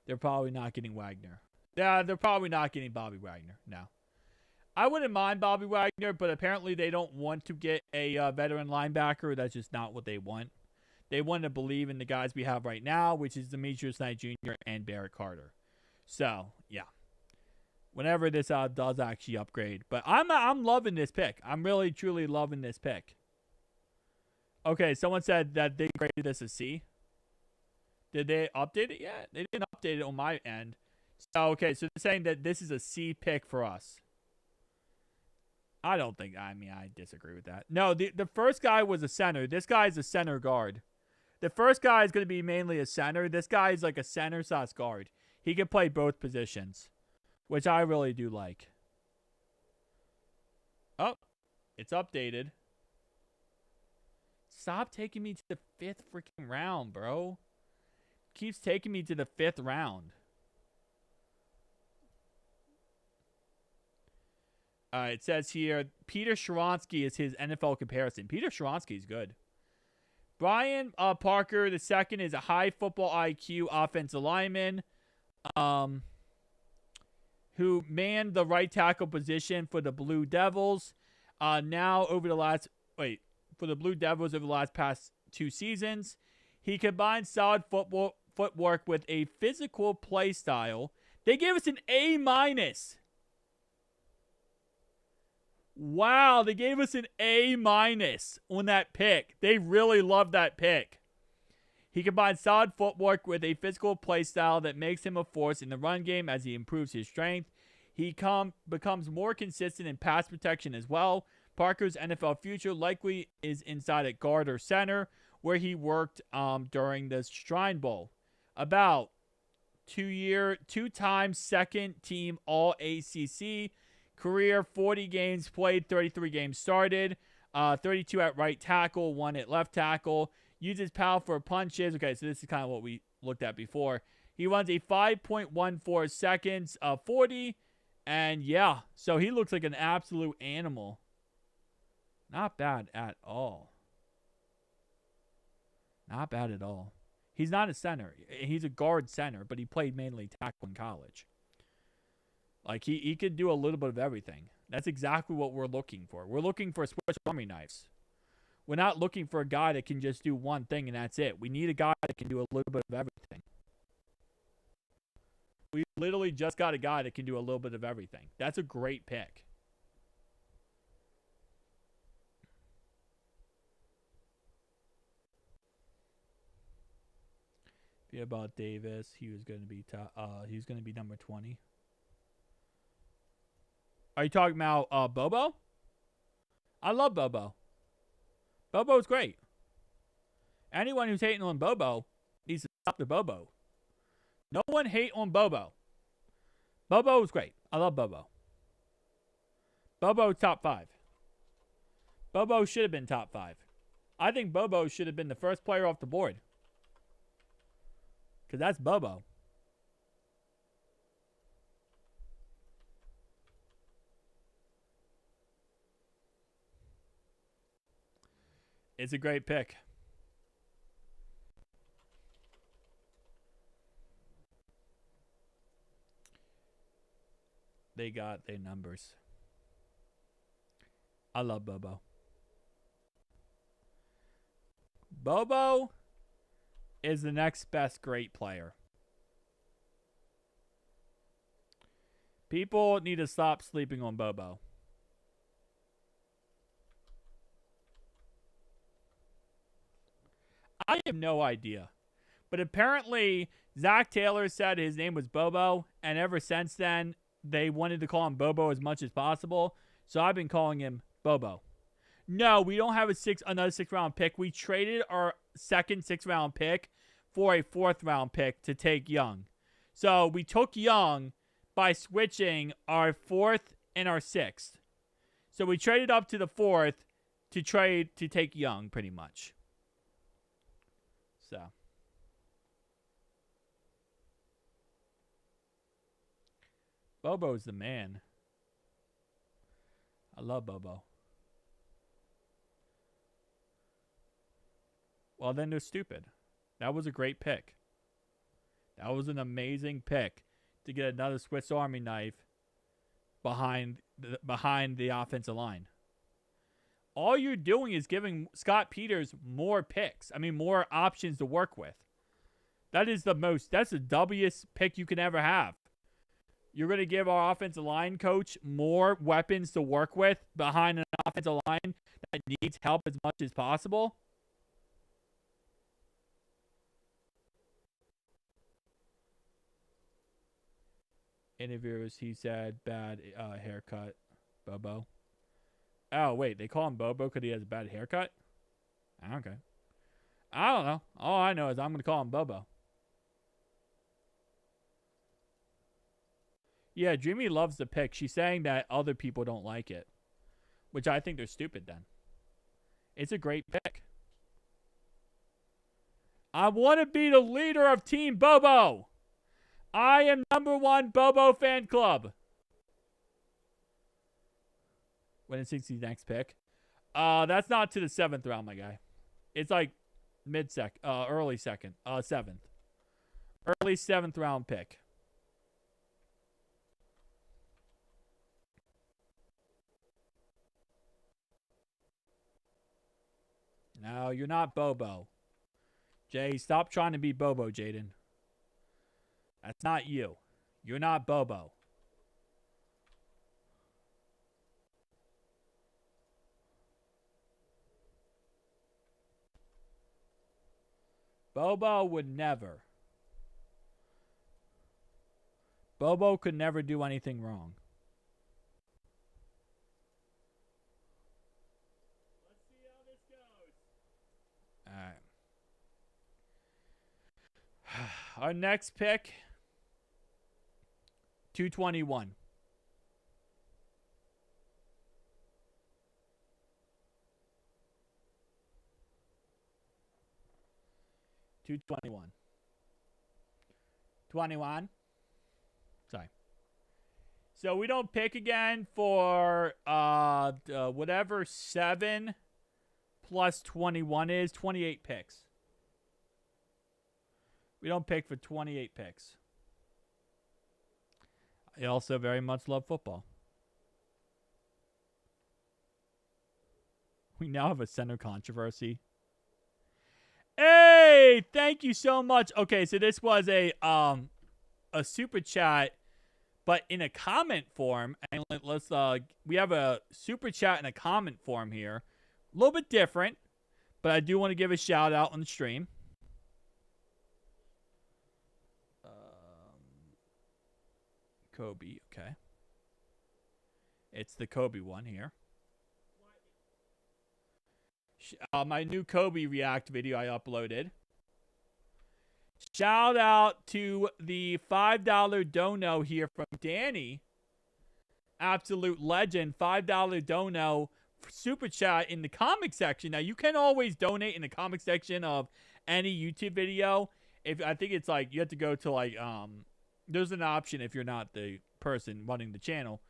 They're probably not getting Wagner. Yeah, they're probably not getting Bobby Wagner. No. I wouldn't mind Bobby Wagner, but apparently they don't want to get a veteran linebacker. That's just not what they want. They want to believe in the guys we have right now, which is Demetrius Knight Jr. and Barrett Carter. So, yeah. Whenever this does actually upgrade. But I'm loving this pick. I'm really, truly loving this pick. Okay, someone said that they graded this a C. Did they update it yet? They didn't update it on my end. So, okay, so they're saying that this is a C pick for us. I disagree with that. No, the first guy was a center. This guy is a center guard. The first guy is going to be mainly a center. This guy is like a center/guard. He can play both positions, which I really do like. Oh, it's updated. Stop taking me to the 5th freaking round, bro. Keeps taking me to the 5th round. It says here, Peter Sharonsky is his NFL comparison. Peter Sharonsky is good. Brian Parker II is a high football IQ offensive lineman who manned the right tackle position for the Blue Devils. For the Blue Devils over the past 2 seasons. He combines solid footwork with a physical play style. They gave us an A-. Wow, they gave us an A- on that pick. They really love that pick. He combines solid footwork with a physical play style that makes him a force in the run game as he improves his strength. He becomes more consistent in pass protection as well. Parker's NFL future likely is inside at guard or center, where he worked during the Shrine Bowl. About 2-time second team All-ACC. Career 40 games played, 33 games started, 32 at right tackle, 1 at left tackle. Uses power for punches. Okay, so this is kind of what we looked at before. He runs a 5.14 seconds, 40, and yeah, so he looks like an absolute animal. Not bad at all. Not bad at all. He's not a center. He's a guard center, but he played mainly tackle in college. Like, he could do a little bit of everything. That's exactly what we're looking for. We're looking for Swiss Army knives. We're not looking for a guy that can just do one thing and that's it. We need a guy that can do a little bit of everything. We literally just got a guy that can do a little bit of everything. That's a great pick. Yeah, about Davis, he was going to be he's going to be number 20. Are you talking about Bobo? I love Bobo. Bobo's great. Anyone who's hating on Bobo needs to stop the Bobo. No one hate on Bobo. Bobo is great. I love Bobo. Bobo's top 5. Bobo should have been top 5. I think Bobo should have been the first player off the board. Because that's Bobo. It's a great pick. They got their numbers. I love Bobo. Bobo is the next best great player. People need to stop sleeping on Bobo. I have no idea. But apparently, Zach Taylor said his name was Bobo, and ever since then, they wanted to call him Bobo as much as possible. So I've been calling him Bobo. No, we don't have another 6th round pick. We traded our second 6th round pick for a 4th round pick to take Young. So we took Young by switching our 4th and our 6th. So we traded up to the 4th to take Young, pretty much. So Bobo's the man. I love Bobo. Well, then they're stupid. That was a great pick. That was an amazing pick to get another Swiss Army knife behind the offensive line. All you're doing is giving Scott Peters more picks. I mean, more options to work with. That's the W's pick you can ever have. You're going to give our offensive line coach more weapons to work with behind an offensive line that needs help as much as possible. Interviewers, he said, bad haircut, Bobo. Oh, wait, they call him Bobo because he has a bad haircut? Okay. I don't know. All I know is I'm going to call him Bobo. Yeah, Dreamy loves the pick. She's saying that other people don't like it, which I think they're stupid then. It's a great pick. I want to be the leader of Team Bobo. I am #1 Bobo fan club. When is 60's next pick? That's not to the 7th round, my guy. It's like early 2nd, 7th. Early 7th round pick. No, you're not Bobo. Jay, stop trying to be Bobo, Jaden. That's not you. You're not Bobo. Bobo would never. Bobo could never do anything wrong. Let's see how this goes. All right. Our next pick, 221. $221. 21. Sorry. So we don't pick again for whatever 7 plus 21 is, 28 picks. We don't pick for 28 picks. I also very much love football. We now have a center controversy. Hey, thank you so much. Okay, so this was a super chat, but in a comment form. And let's we have a super chat and a comment form here. A little bit different, but I do want to give a shout out on the stream. Kobe, okay. It's the Kobe one here. My new Kobe React video I uploaded. Shout out to the $5 dono here from Danny. Absolute legend. $5 dono super chat in the comment section. Now, you can always donate in the comment section of any YouTube video. I think it's like you have to go to like there's an option if you're not the person running the channel.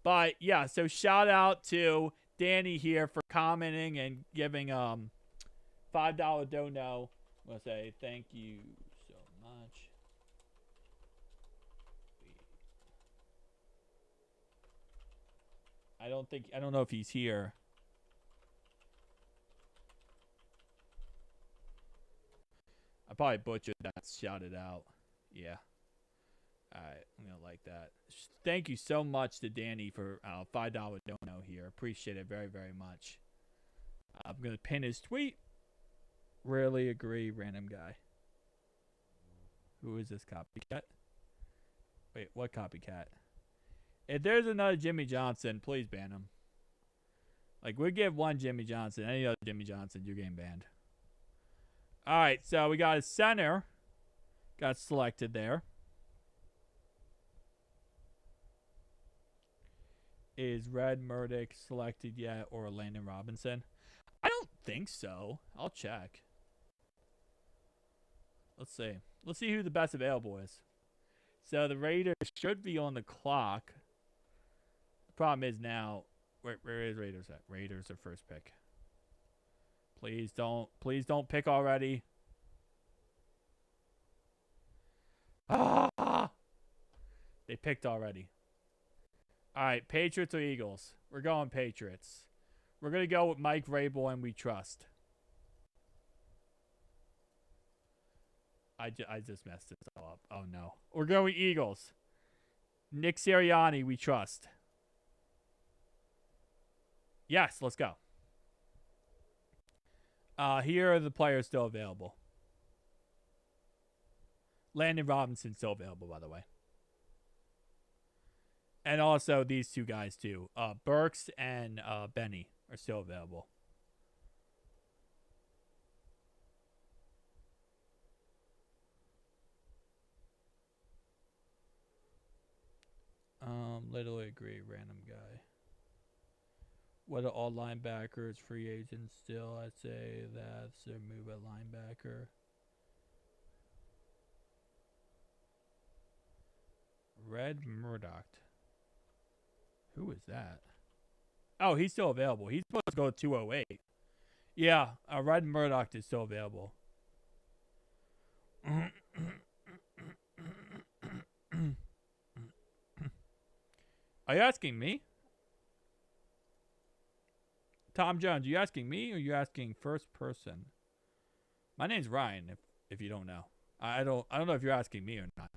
But yeah, so shout out to Danny here for commenting and giving $5 dono. I want to say thank you so much. I don't know if he's here. I probably butchered that. Shouted out. Yeah. All right, I'm gonna like that. Thank you so much to Danny for $5 dono here. Appreciate it very, very much. I'm gonna pin his tweet. Rarely agree, random guy. Who is this copycat? Wait, what copycat? If there's another Jimmy Johnson, please ban him. Like, we'll give one Jimmy Johnson. Any other Jimmy Johnson, you're getting banned. All right, so we got a center. Got selected there. Is Red Murdoch selected yet or Landon Robinson? I don't think so. I'll check. Let's see. Let's see who the best available is. So the Raiders should be on the clock. The problem is now, where is Raiders at? Raiders are first pick. Please don't pick already. Ah! They picked already. All right, Patriots or Eagles? We're going Patriots. We're going to go with Mike Vrabel and we trust. I just messed this all up. Oh, no. We're going Eagles. Nick Sirianni, we trust. Yes, let's go. Here are the players still available. Landon Robinson still available, by the way. And also these two guys, too. Burks and Benny are still available. Literally agree, random guy. What are all linebackers, free agents still? I'd say that's their move at linebacker. Red Murdoch. Who is that? Oh, he's still available. He's supposed to go to 208. Yeah, Red Murdoch is still available. Are you asking me? Tom Jones, are you asking me or are you asking first person? My name's Ryan, if you don't know. I don't know if you're asking me or not.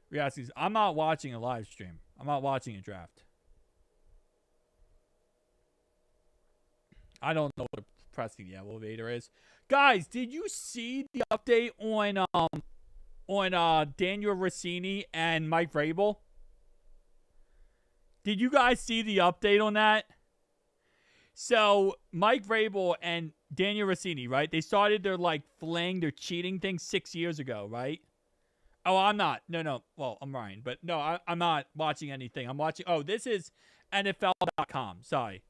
You're asking, I'm not watching a live stream. I'm not watching a draft. I don't know what a pressing the elevator is. Guys, did you see the update on Daniel Rossini and Mike Vrabel? Did you guys see the update on that? So, Mike Vrabel and Daniel Rossini, right? They started their, fling, their cheating thing 6 years ago, right? Oh, I'm not. No. Well, I'm Ryan. But, no, I'm not watching anything. I'm watching... Oh, this is NFL.com. Sorry.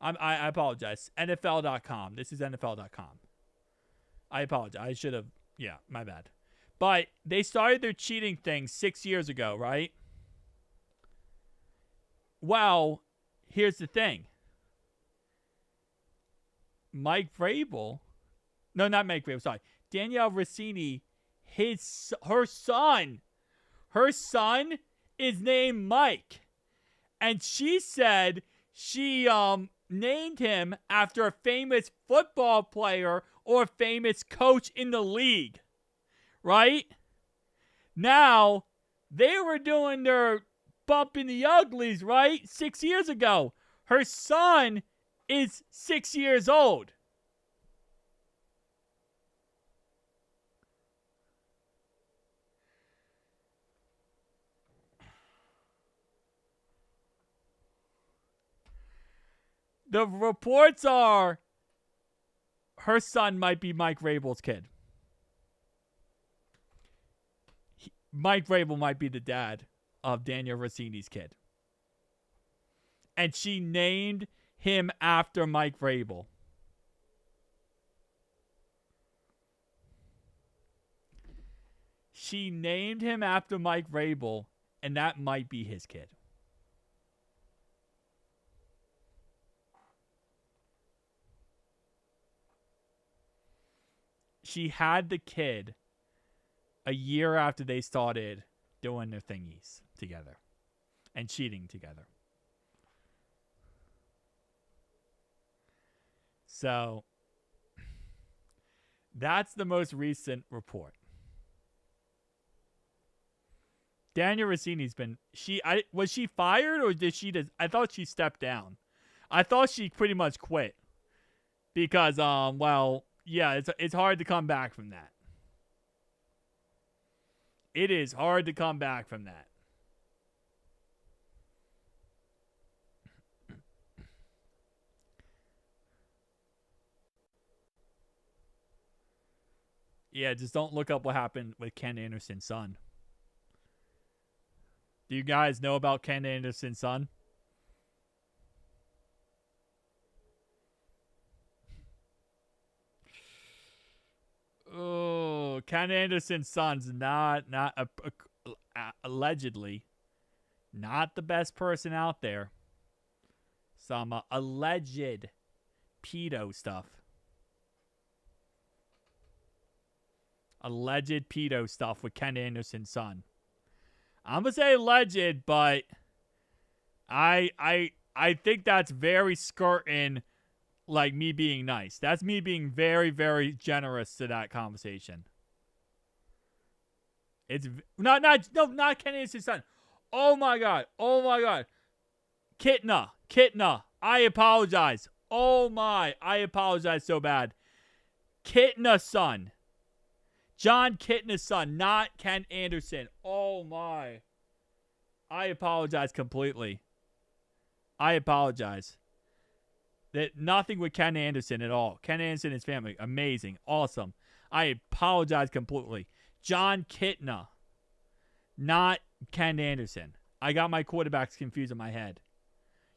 I apologize. NFL.com. This is NFL.com. I apologize. I should have... Yeah, my bad. But they started their cheating thing 6 years ago, right? Well, here's the thing. Mike Vrabel, no, not Mike Vrabel, sorry. Danielle Rossini, her son is named Mike. And she said she named him after a famous football player or a famous coach in the league. Right? Now, they were doing their bump in the uglies, right? 6 years ago. Her son is 6 years old. The reports are her son might be Mike Vrabel's kid. Mike Vrabel might be the dad of Daniel Rossini's kid. And she named him after Mike Vrabel. She named him after Mike Vrabel, and that might be his kid. She had the kid a year after they started doing their thingies together and cheating together. So that's the most recent report. Daniel Rossini's been was she fired or did she just I thought she stepped down. I thought she pretty much quit. Because yeah, it's hard to come back from that. It is hard to come back from that. Yeah, just don't look up what happened with Ken Anderson's son. Do you guys know about Ken Anderson's son? Oh, Ken Anderson's son's allegedly not the best person out there. Some alleged pedo stuff. Alleged pedo stuff with Ken Anderson's son. I'm gonna say alleged, but I think that's very skirting like me being nice. That's me being very, very generous to that conversation. It's not Ken Anderson's son. Oh my god. Kitna. I apologize. Oh my, I apologize so bad. Kitna's son. John Kitna's son, not Ken Anderson. Oh my. I apologize completely. I apologize. That nothing with Ken Anderson at all. Ken Anderson and his family, amazing, awesome. I apologize completely. John Kitna, not Ken Anderson. I got my quarterbacks confused in my head.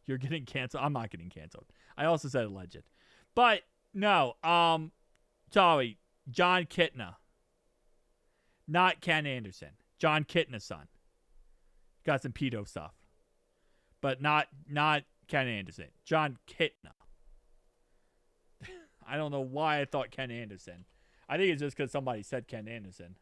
You're getting canceled. I'm not getting canceled. I also said alleged. But no, sorry, John Kitna. Not Ken Anderson. John Kitna's son. Got some pedo stuff. But not Ken Anderson. John Kitna. I don't know why I thought Ken Anderson. I think it's just because somebody said Ken Anderson.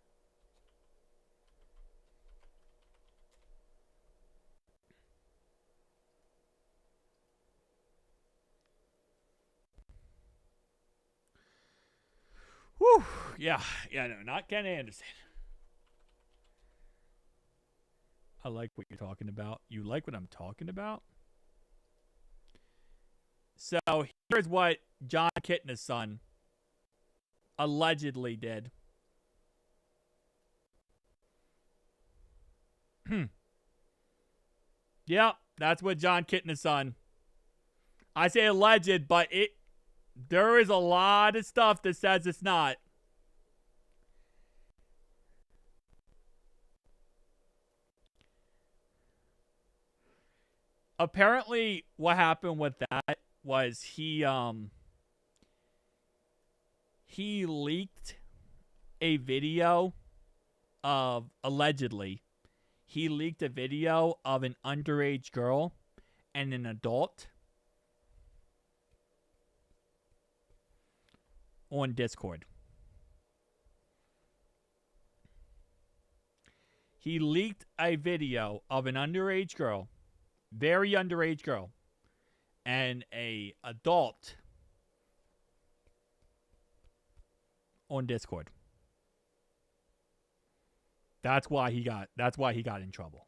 Whew. Yeah, no, not Ken Anderson. I like what you're talking about. You like what I'm talking about? So here's what John Kitna's son allegedly did. Yep, that's what John Kitna's son. I say alleged, but there is a lot of stuff that says it's not. Apparently, what happened with that was he leaked a video of, allegedly, he leaked a video of an underage girl and an adult on Discord. He leaked a video of an underage girl, very underage girl, and a adult on Discord. That's why he got in trouble.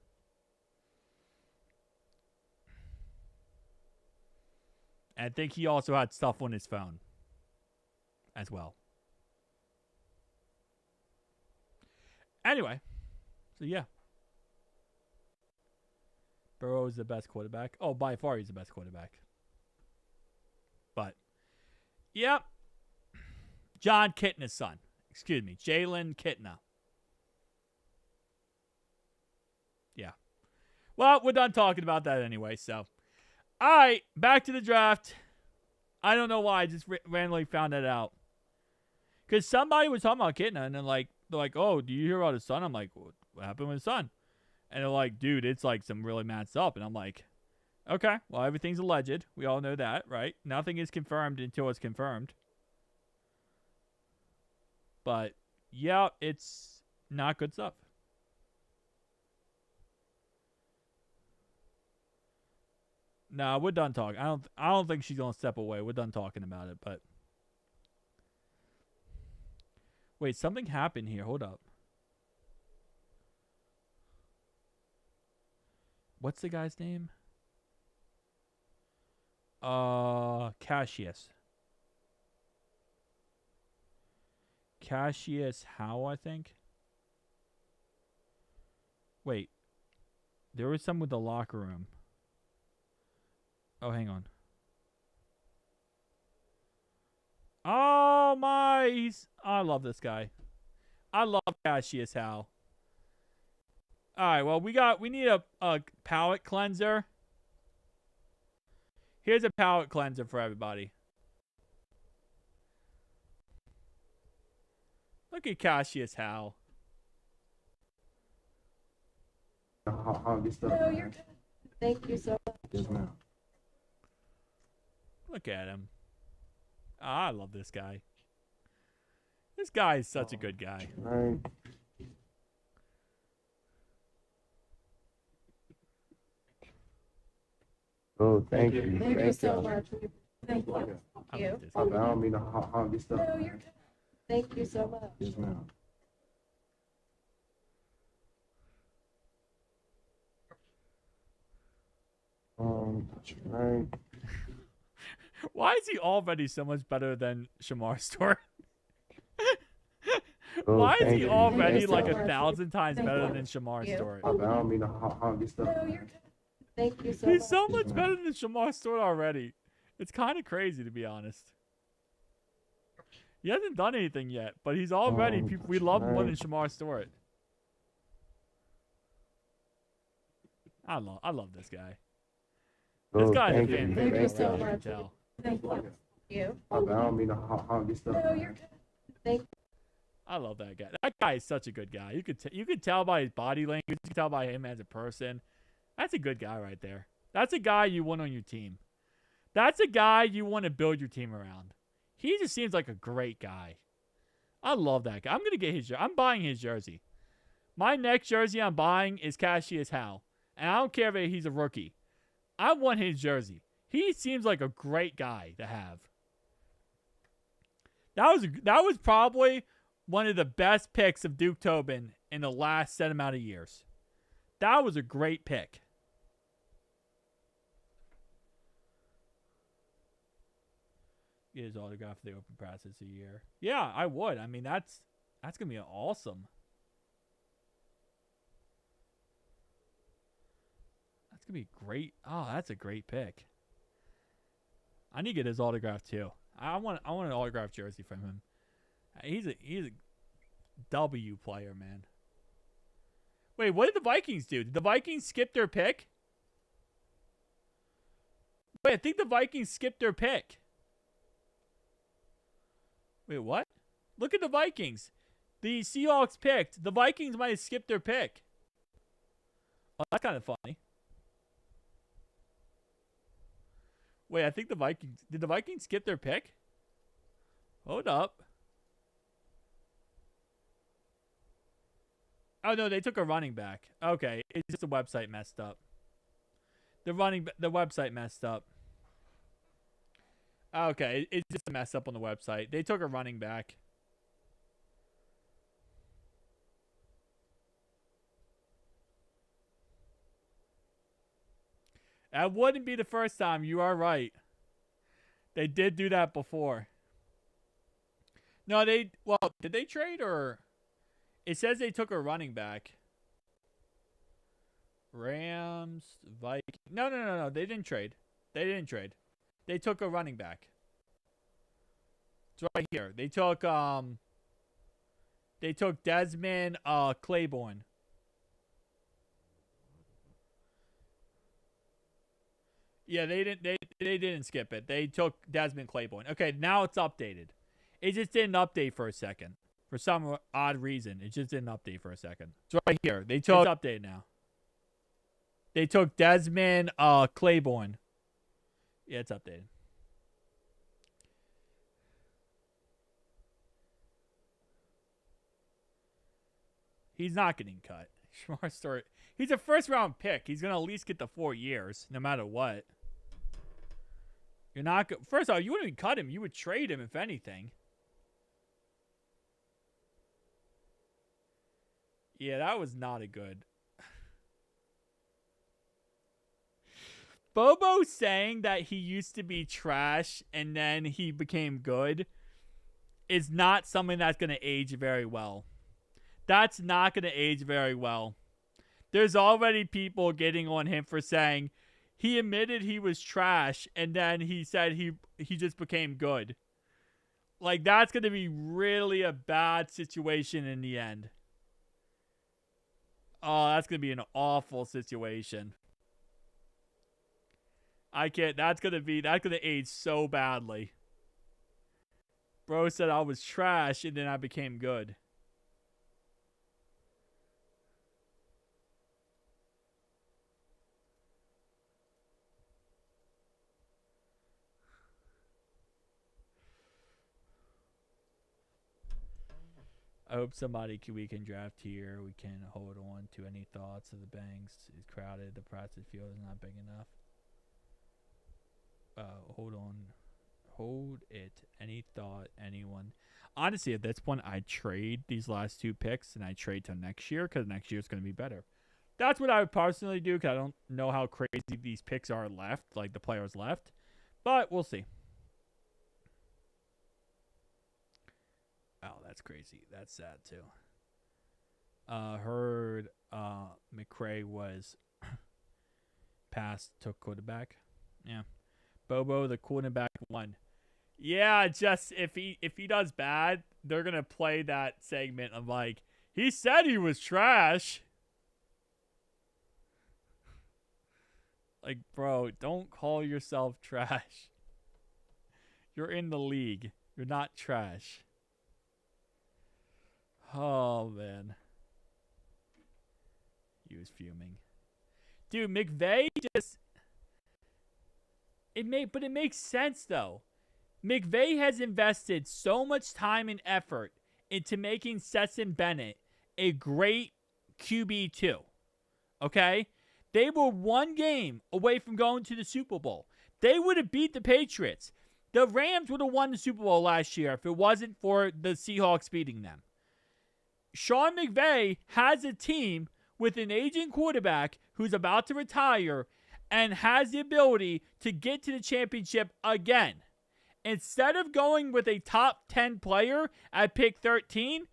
And I think he also had stuff on his phone as well. Anyway, so yeah. Burrow is the best quarterback. Oh, by far he's the best quarterback. But, yep. John Kitna's son. Excuse me. Jalen Kitna. Yeah. Well, we're done talking about that anyway, so. All right, back to the draft. I don't know why. I just randomly found that out. Because somebody was talking about Kitna, and then they're like, oh, do you hear about his son? I'm like, what happened with his son? And they're like, dude, it's like some really mad stuff. And I'm like, okay, well, everything's alleged. We all know that, right? Nothing is confirmed until it's confirmed. But, yeah, it's not good stuff. No, we're done talking. I don't think she's gonna step away. We're done talking about it, but wait, something happened here. Hold up. What's the guy's name? Cashious. Cashious Howell, I think. Wait. There was some with the locker room. Oh, hang on. Oh my! I love this guy. I love Cashious Howell. All right, well we need a palate cleanser. Here's a palate cleanser for everybody. Look at Cashious Howell. Thank you so much. Yes, ma'am. Look at him. Oh, I love this guy. This guy is such a good guy. Right. Oh, thank you. Thank you so much. Thank you. I don't mean to hog this stuff. Thank you so much. Yes, ma'am. Right. Why is he already so much better than Shamar's story? Why is he already like 1,000 times better than Shamar's story? I don't mean to hog this stuff. Thank you so He's much. so much better than Shamar's story already. It's kind of crazy, to be honest. He hasn't done anything yet, but he's already. We love him more than Shamar's story. I love this guy. This guy's a fan favorite. Thank you so I can much. tell. Thank you. I don't mean to hog this stuff. Thank I love that guy. That guy is such a good guy. You could tell by his body language. You could tell by him as a person. That's a good guy right there. That's a guy you want on your team. That's a guy you want to build your team around. He just seems like a great guy. I love that guy. I'm gonna get his jersey. I'm buying his jersey. My next jersey I'm buying is Cashious Howell, and I don't care if he's a rookie. I want his jersey. He seems like a great guy to have. That was probably one of the best picks of Duke Tobin in the last set amount of years. That was a great pick. Get his autograph for the open practice a year. Yeah, I would. I mean, that's gonna be awesome. That's gonna be great. Oh, that's a great pick. I need to get his autograph too. I want an autograph jersey from him. He's a W player, man. Wait, what did the Vikings do? Did the Vikings skip their pick? Wait, I think the Vikings skipped their pick. Wait, what? Look at the Vikings. The Seahawks picked. The Vikings might have skipped their pick. Oh, that's kind of funny. Wait, I think the Vikings... Did the Vikings skip their pick? Hold up. Oh, no, they took a running back. Okay, it's just the website messed up. The website messed up. Okay, it's just a mess up on the website. They took a running back. That wouldn't be the first time. You are right. They did do that before. No, well, did they trade or... It says they took a running back. Rams, Vikings. No. They didn't trade. They took a running back. It's right here. They took Desmond Claiborne. Yeah, they didn't skip it. They took Desmond Claiborne. Okay, now it's updated. It just didn't update for a second. For some odd reason, it just didn't update for a second. It's right here. It's updated now. They took Desmond Claiborne. Yeah, it's updated. He's not getting cut. Smart story. He's a first-round pick. He's going to at least get the 4 years, no matter what. You're not... First off, you wouldn't even cut him. You would trade him, if anything. Yeah, that was not a good... Bobo saying that he used to be trash and then he became good is not something that's going to age very well. That's not going to age very well. There's already people getting on him for saying he admitted he was trash and then he said he just became good. Like, that's going to be really a bad situation in the end. Oh, that's going to be an awful situation. I can't. That's going to age so badly. Bro said I was trash and then I became good. I hope we can draft here. We can hold on to any thoughts of the Banks. It's crowded. The practice field is not big enough. Hold on. Hold it. Any thought, anyone. Honestly, at this point, I'd trade these last 2 picks and I'd trade till next year because next year is going to be better. That's what I would personally do because I don't know how crazy these picks are left, like the players left. But we'll see. Oh, that's crazy. That's sad, too. Heard McCray was passed, took quarterback. Yeah. Bobo, the quarterback, won. Yeah, just if he does bad, they're going to play that segment of like, he said he was trash. Like, bro, don't call yourself trash. You're in the league. You're not trash. Oh, man. He was fuming. Dude, McVay just... It makes sense, though. McVay has invested so much time and effort into making Stetson Bennett a great QB2. Okay? They were 1 game away from going to the Super Bowl. They would have beat the Patriots. The Rams would have won the Super Bowl last year if it wasn't for the Seahawks beating them. Sean McVay has a team with an aging quarterback who's about to retire and has the ability to get to the championship again. Instead of going with a top 10 player at pick 13,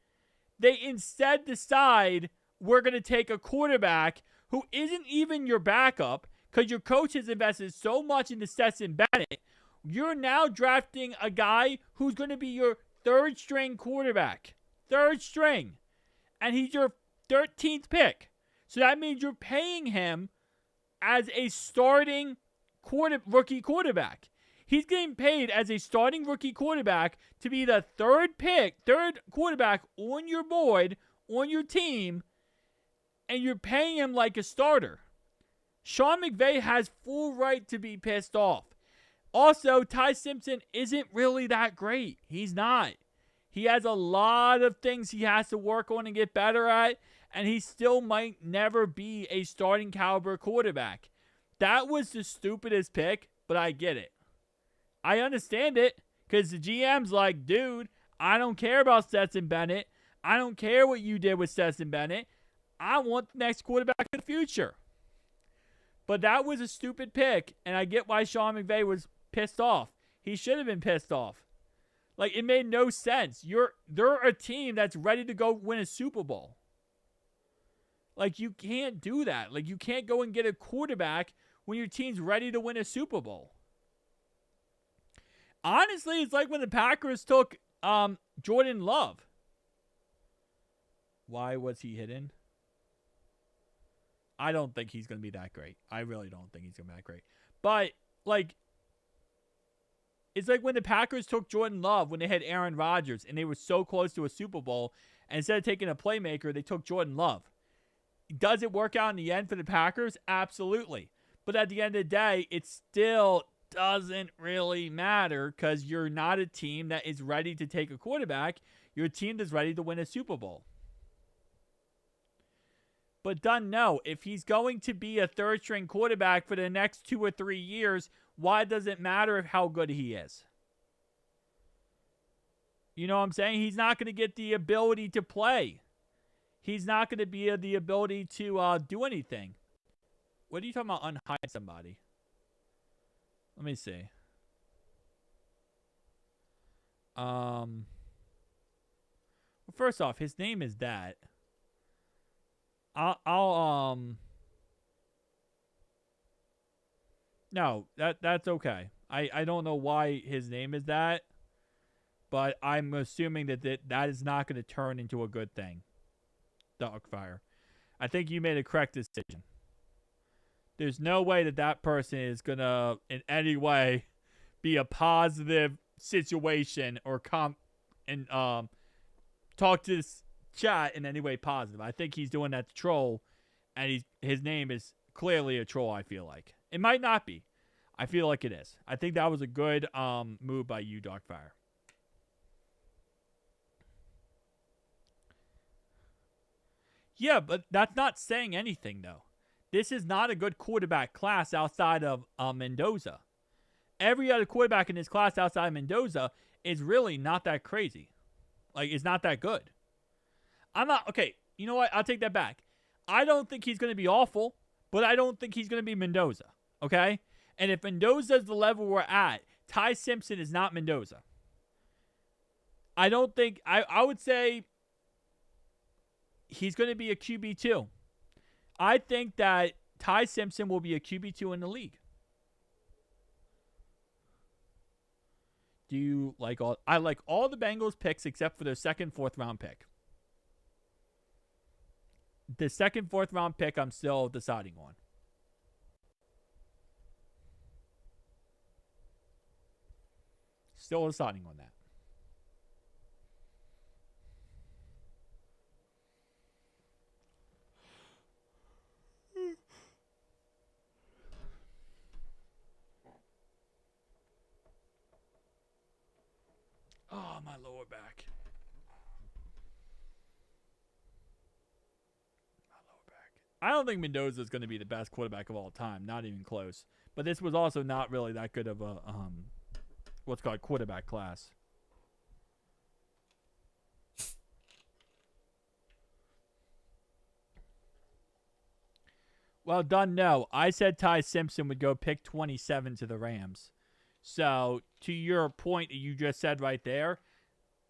they instead decide we're going to take a quarterback who isn't even your backup because your coach has invested so much into Stetson Bennett. You're now drafting a guy who's going to be your 3rd string quarterback. 3rd string. And he's your 13th pick. So that means you're paying him as a starting rookie quarterback. He's getting paid as a starting rookie quarterback to be the 3rd quarterback on your board, on your team, and you're paying him like a starter. Sean McVay has full right to be pissed off. Also, Ty Simpson isn't really that great. He's not. He has a lot of things he has to work on and get better at, and he still might never be a starting caliber quarterback. That was the stupidest pick, but I get it. I understand it, because the GM's like, dude, I don't care about Stetson Bennett. I don't care what you did with Stetson Bennett. I want the next quarterback in the future. But that was a stupid pick, and I get why Sean McVay was pissed off. He should have been pissed off. Like, it made no sense. They're a team that's ready to go win a Super Bowl. Like, you can't do that. Like, you can't go and get a quarterback when your team's ready to win a Super Bowl. Honestly, it's like when the Packers took Jordan Love. Why was he hidden? I don't think he's going to be that great. I really don't think he's going to be that great. But like, it's like when the Packers took Jordan Love when they had Aaron Rodgers and they were so close to a Super Bowl, and instead of taking a playmaker, they took Jordan Love. Does it work out in the end for the Packers? Absolutely. But at the end of the day, it still doesn't really matter because you're not a team that is ready to take a quarterback. You're a team that's ready to win a Super Bowl. But Dunn, no. If he's going to be a third-string quarterback for the next 2 or 3 years, why does it matter how good he is? You know what I'm saying? He's not going to get the ability to play. He's not going to be the ability to do anything. What are you talking about, unhide somebody? Let me see. Well, first off, his name is that. No, that's okay. I don't know why his name is that, but I'm assuming that is not going to turn into a good thing. Dogfire. I think you made a correct decision. There's no way that person is going to in any way be a positive situation or talk to this chat in any way positive. I think he's doing that to troll, and his name is clearly a troll, I feel like. It might not be. I feel like it is. I think that was a good move by you, Darkfire. Yeah, but that's not saying anything, though. This is not a good quarterback class outside of Mendoza. Every other quarterback in this class outside of Mendoza is really not that crazy. Like, it's not that good. Okay, you know what? I'll take that back. I don't think he's going to be awful, but I don't think he's going to be Mendoza, okay? And if Mendoza is the level we're at, Ty Simpson is not Mendoza. I don't think, I would say he's going to be a QB2. I think that Ty Simpson will be a QB2 in the league. Do you like all? I like all the Bengals picks except for their second, fourth round pick. The second, fourth round pick, I'm still deciding on. Still deciding on that. Oh, my lower back. I don't think Mendoza is going to be the best quarterback of all time. Not even close. But this was also not really that good of a what's called quarterback class. Well done. No, I said Ty Simpson would go pick 27 to the Rams. So to your point that you just said right there,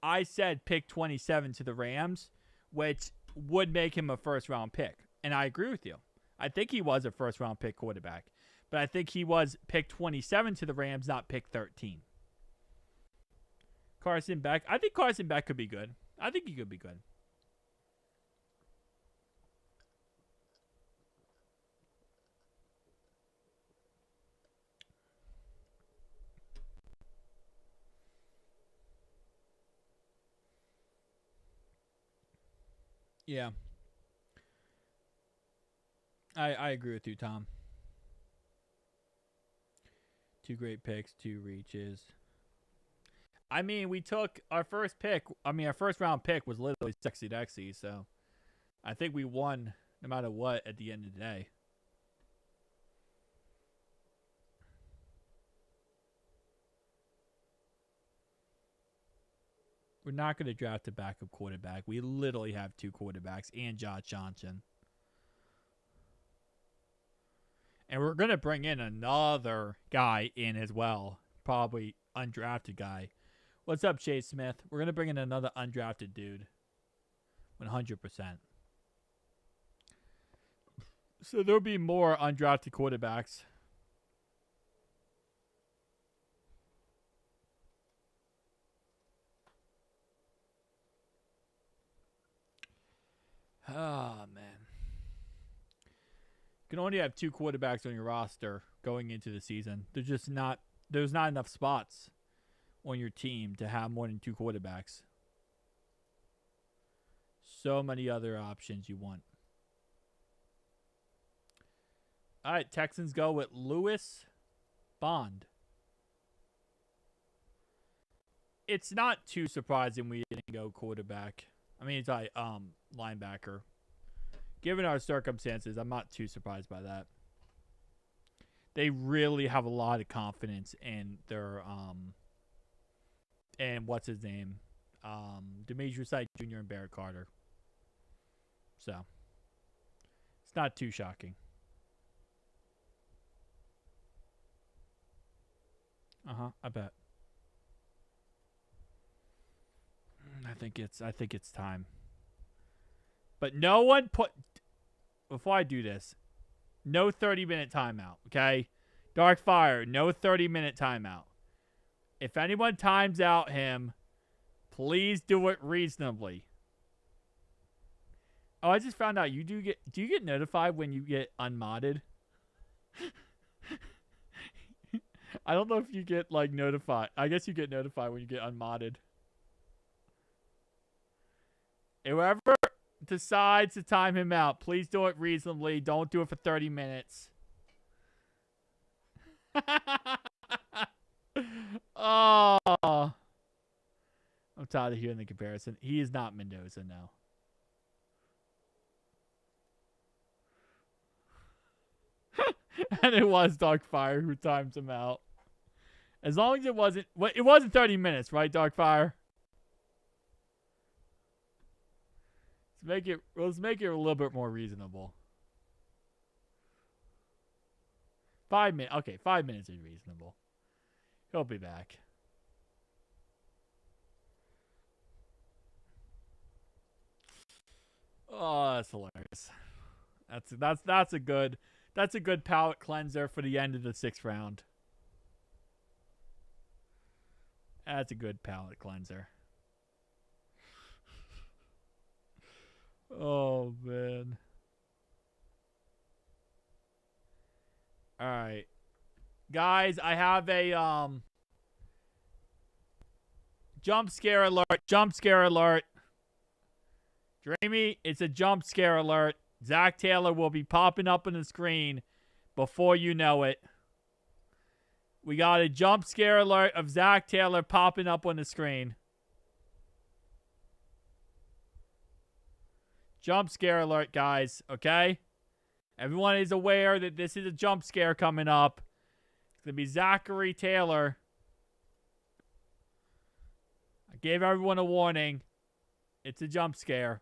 I said pick 27 to the Rams, which would make him a first round pick. And I agree with you. I think he was a first round pick quarterback. But I think he was pick 27 to the Rams, not pick 13. Carson Beck. I think Carson Beck could be good. I think he could be good. Yeah. I agree with you, Tom. 2 great picks, 2 reaches. I mean, we took our first pick. I mean, our first round pick was literally Sexy Dexy, so I think we won no matter what at the end of the day. We're not going to draft a backup quarterback. We literally have 2 quarterbacks and Josh Johnson. And we're going to bring in another guy in as well. Probably undrafted guy. What's up, Chase Smith? We're going to bring in another undrafted dude. 100%. So there'll be more undrafted quarterbacks. Oh, man. You can only have 2 quarterbacks on your roster going into the season. There's not enough spots on your team to have more than 2 quarterbacks. So many other options you want. All right, Texans go with Lewis Bond. It's not too surprising we didn't go quarterback. I mean, it's like linebacker. Given our circumstances, I'm not too surprised by that. They really have a lot of confidence in their and what's his name, Demetrius Wright Jr. and Barrett Carter. So it's not too shocking. I bet. I think it's time. But no one put, before I do this, no 30-minute timeout, okay? Dark Fire, no 30-minute timeout. If anyone times out him, please do it reasonably. Oh, I just found out do you get notified when you get unmodded? I don't know if you get like notified. I guess you get notified when you get unmodded. Whoever decides to time him out, please do it reasonably. Don't do it for 30 minutes. Oh. I'm tired of hearing the comparison. He is not Mendoza now. And it was Darkfire who timed him out. As long as it wasn't 30 minutes, right, Darkfire? Let's make it a little bit more reasonable. 5 minutes. Okay, 5 minutes is reasonable. He'll be back. Oh, that's hilarious. That's a good palate cleanser for the end of the 6th round. That's a good palate cleanser. Oh, man. All right. Guys, I have a jump scare alert. Jump scare alert. Dreamy, it's a jump scare alert. Zach Taylor will be popping up on the screen before you know it. We got a jump scare alert of Zach Taylor popping up on the screen. Jump scare alert, guys, okay? Everyone is aware that this is a jump scare coming up. It's going to be Zachary Taylor. I gave everyone a warning. It's a jump scare.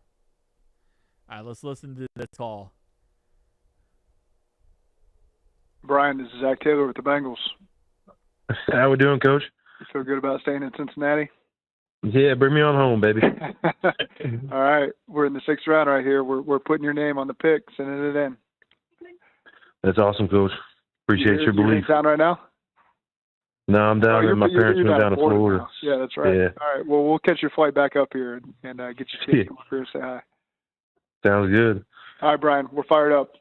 All right, let's listen to this call. Brian, this is Zach Taylor with the Bengals. How we doing, Coach? You feel good about staying in Cincinnati? Yeah, bring me on home, baby. All right, we're in the 6th round right here. We're putting your name on the pick, sending it in. That's awesome, Coach. Appreciate your You're belief. in town right now? No, I'm down there. My parents moved down to Florida. Now. Yeah, that's right. Yeah. All right, well, we'll catch your flight back up here and get you to come up here and say hi. Sounds good. All right, Brian, we're fired up.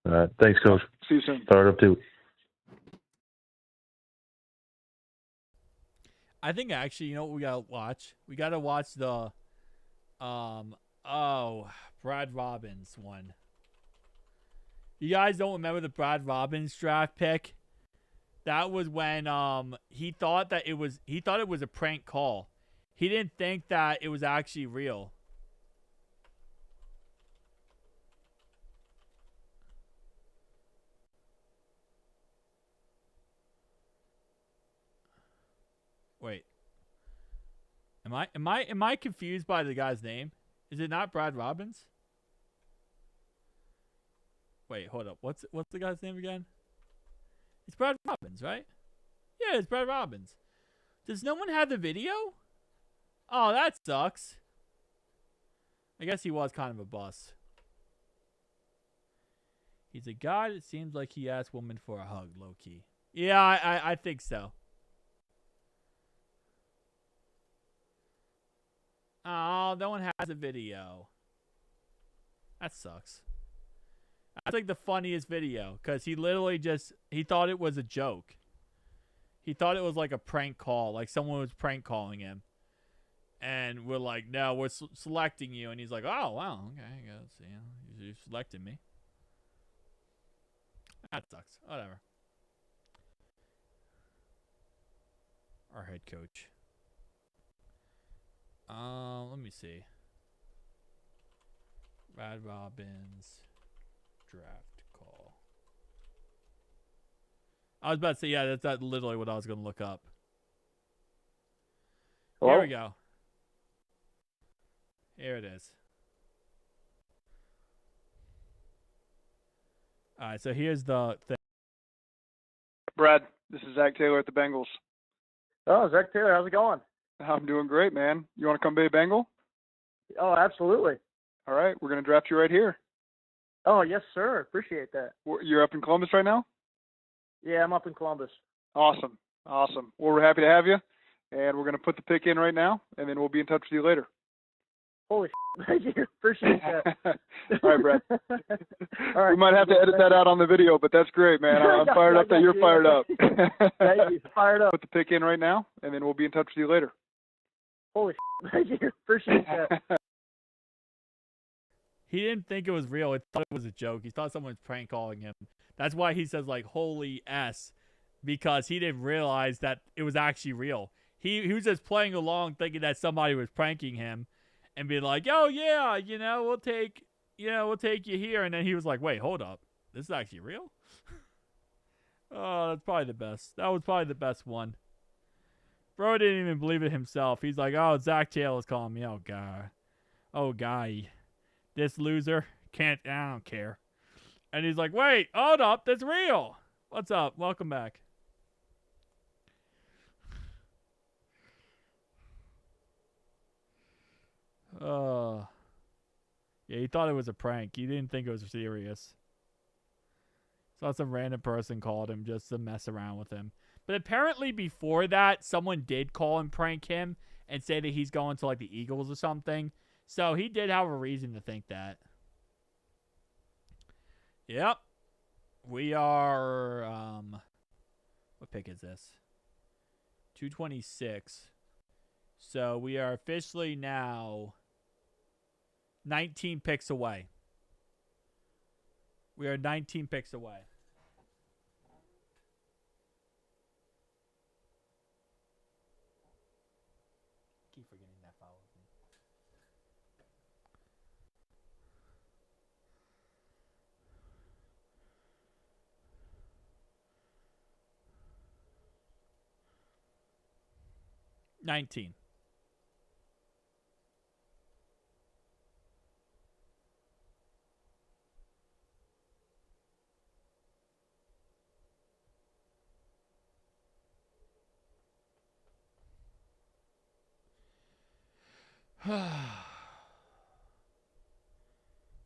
All right, thanks, Coach. See you soon. Fired up too. I think actually, you know what we gotta watch? We gotta watch the Brad Robbins one. You guys don't remember the Brad Robbins draft pick? That was when he thought it was a prank call. He didn't think that it was actually real. Wait. Am I confused by the guy's name? Is it not Brad Robbins? Wait, hold up. What's the guy's name again? It's Brad Robbins, right? Yeah, it's Brad Robbins. Does no one have the video? Oh, that sucks. I guess he was kind of a bust. He's a guy that seems like he asked women for a hug, low key. Yeah, I think so. Oh, no one has a video. That sucks. That's like the funniest video because he literally he thought it was a joke. He thought it was like a prank call, like someone was prank calling him. And we're like, no, we're selecting you. And he's like, oh, wow, okay, I guess, you selected me. That sucks. Whatever. Our head coach. Let me see. Brad Robbins draft call. I was about to say, yeah, that's literally what I was going to look up. Hello? Here we go. Here it is. All right, so here's the thing. Brad, this is Zach Taylor at the Bengals. Oh, Zach Taylor, how's it going? I'm doing great, man. You want to come be a Bengal? Oh, absolutely. All right, we're going to draft you right here. Oh, yes, sir. Appreciate that. You're up in Columbus right now? Yeah, I'm up in Columbus. Awesome. Well, we're happy to have you, and we're going to put the pick in right now, and then we'll be in touch with you later. Holy thank you. Appreciate that. All right, Brad. All right. We might have to edit that out on the video, but that's great, man. I'm fired up that you're fired up. Thank you. Fired up. Put the pick in right now, and then we'll be in touch with you later. Holy thank you. Appreciate that. He didn't think it was real. He thought it was a joke. He thought someone was prank calling him. That's why he says, like, holy S, because he didn't realize that it was actually real. He was just playing along thinking that somebody was pranking him and being like, oh, yeah, we'll take you here. And then he was like, wait, hold up. This is actually real? Oh, that's probably the best. That was probably the best one. Bro didn't even believe it himself. He's like, oh, Zach Taylor's calling me. Oh, God. Oh, guy. This loser I don't care. And he's like, wait, hold up, that's real. What's up? Welcome back. Yeah, he thought it was a prank. He didn't think it was serious. So some random person called him just to mess around with him. But apparently before that, someone did call and prank him and say that he's going to like the Eagles or something. So he did have a reason to think that. Yep. We are, what pick is this? 226. So we are officially now 19 picks away. We are 19 picks away. Keep forgetting that follows me. $19.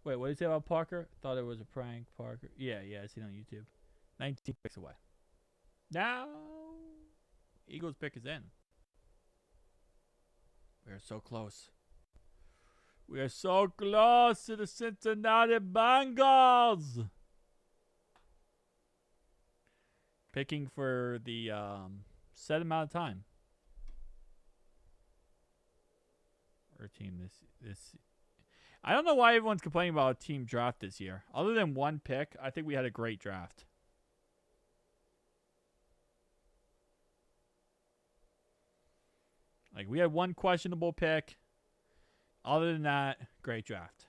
Wait, what did you say about Parker? Thought it was a prank, Parker. Yeah, I seen it on YouTube. 19 picks away. Now, Eagles pick is in. We are so close. We are so close to the Cincinnati Bengals. Picking for the set amount of time. Our team this. I don't know why everyone's complaining about a team draft this year. Other than one pick, I think we had a great draft. Like, we had one questionable pick. Other than that, great draft.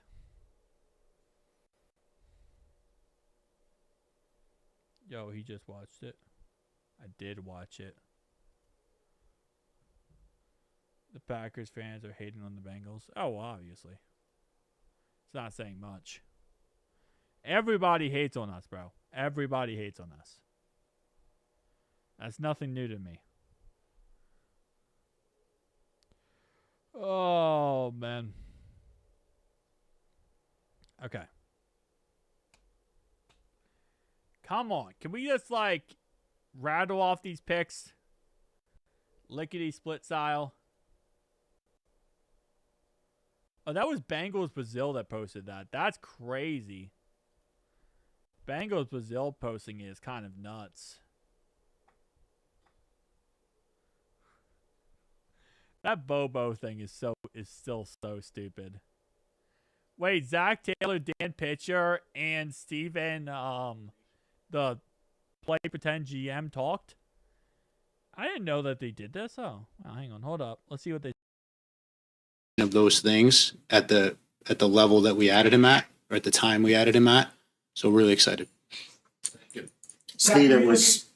Yo, he just watched it. I did watch it. The Packers fans are hating on the Bengals. Oh, well, obviously. It's not saying much. Everybody hates on us, bro. Everybody hates on us. That's nothing new to me. Oh, man. Okay. Come on. Can we just, like, rattle off these picks? Lickety-split style. Oh, that was Bengals Brazil that posted that. That's crazy. Bengals Brazil posting is kind of nuts. That Bobo thing is still so stupid. Wait, Zach Taylor, Dan Pitcher, and Steven, the play pretend GM talked? I didn't know that they did this. Oh, well, hang on, hold up. Let's see what they. Of those things at the level that we added him at, or at the time we added him at. So really excited. Steve, it was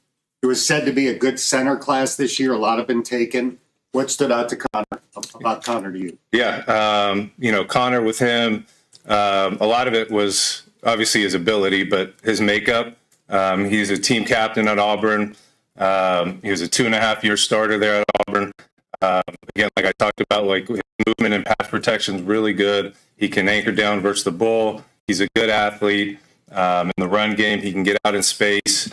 said to be a good center class this year. A lot have been taken. What stood out to Connor about Connor to you? Yeah, Connor with him, a lot of it was obviously his ability, but his makeup. He's a team captain at Auburn. He was a 2.5-year starter there at Auburn. Again, like I talked about, like his movement and pass protection is really good. He can anchor down versus the bull. He's a good athlete. In the run game, he can get out in space.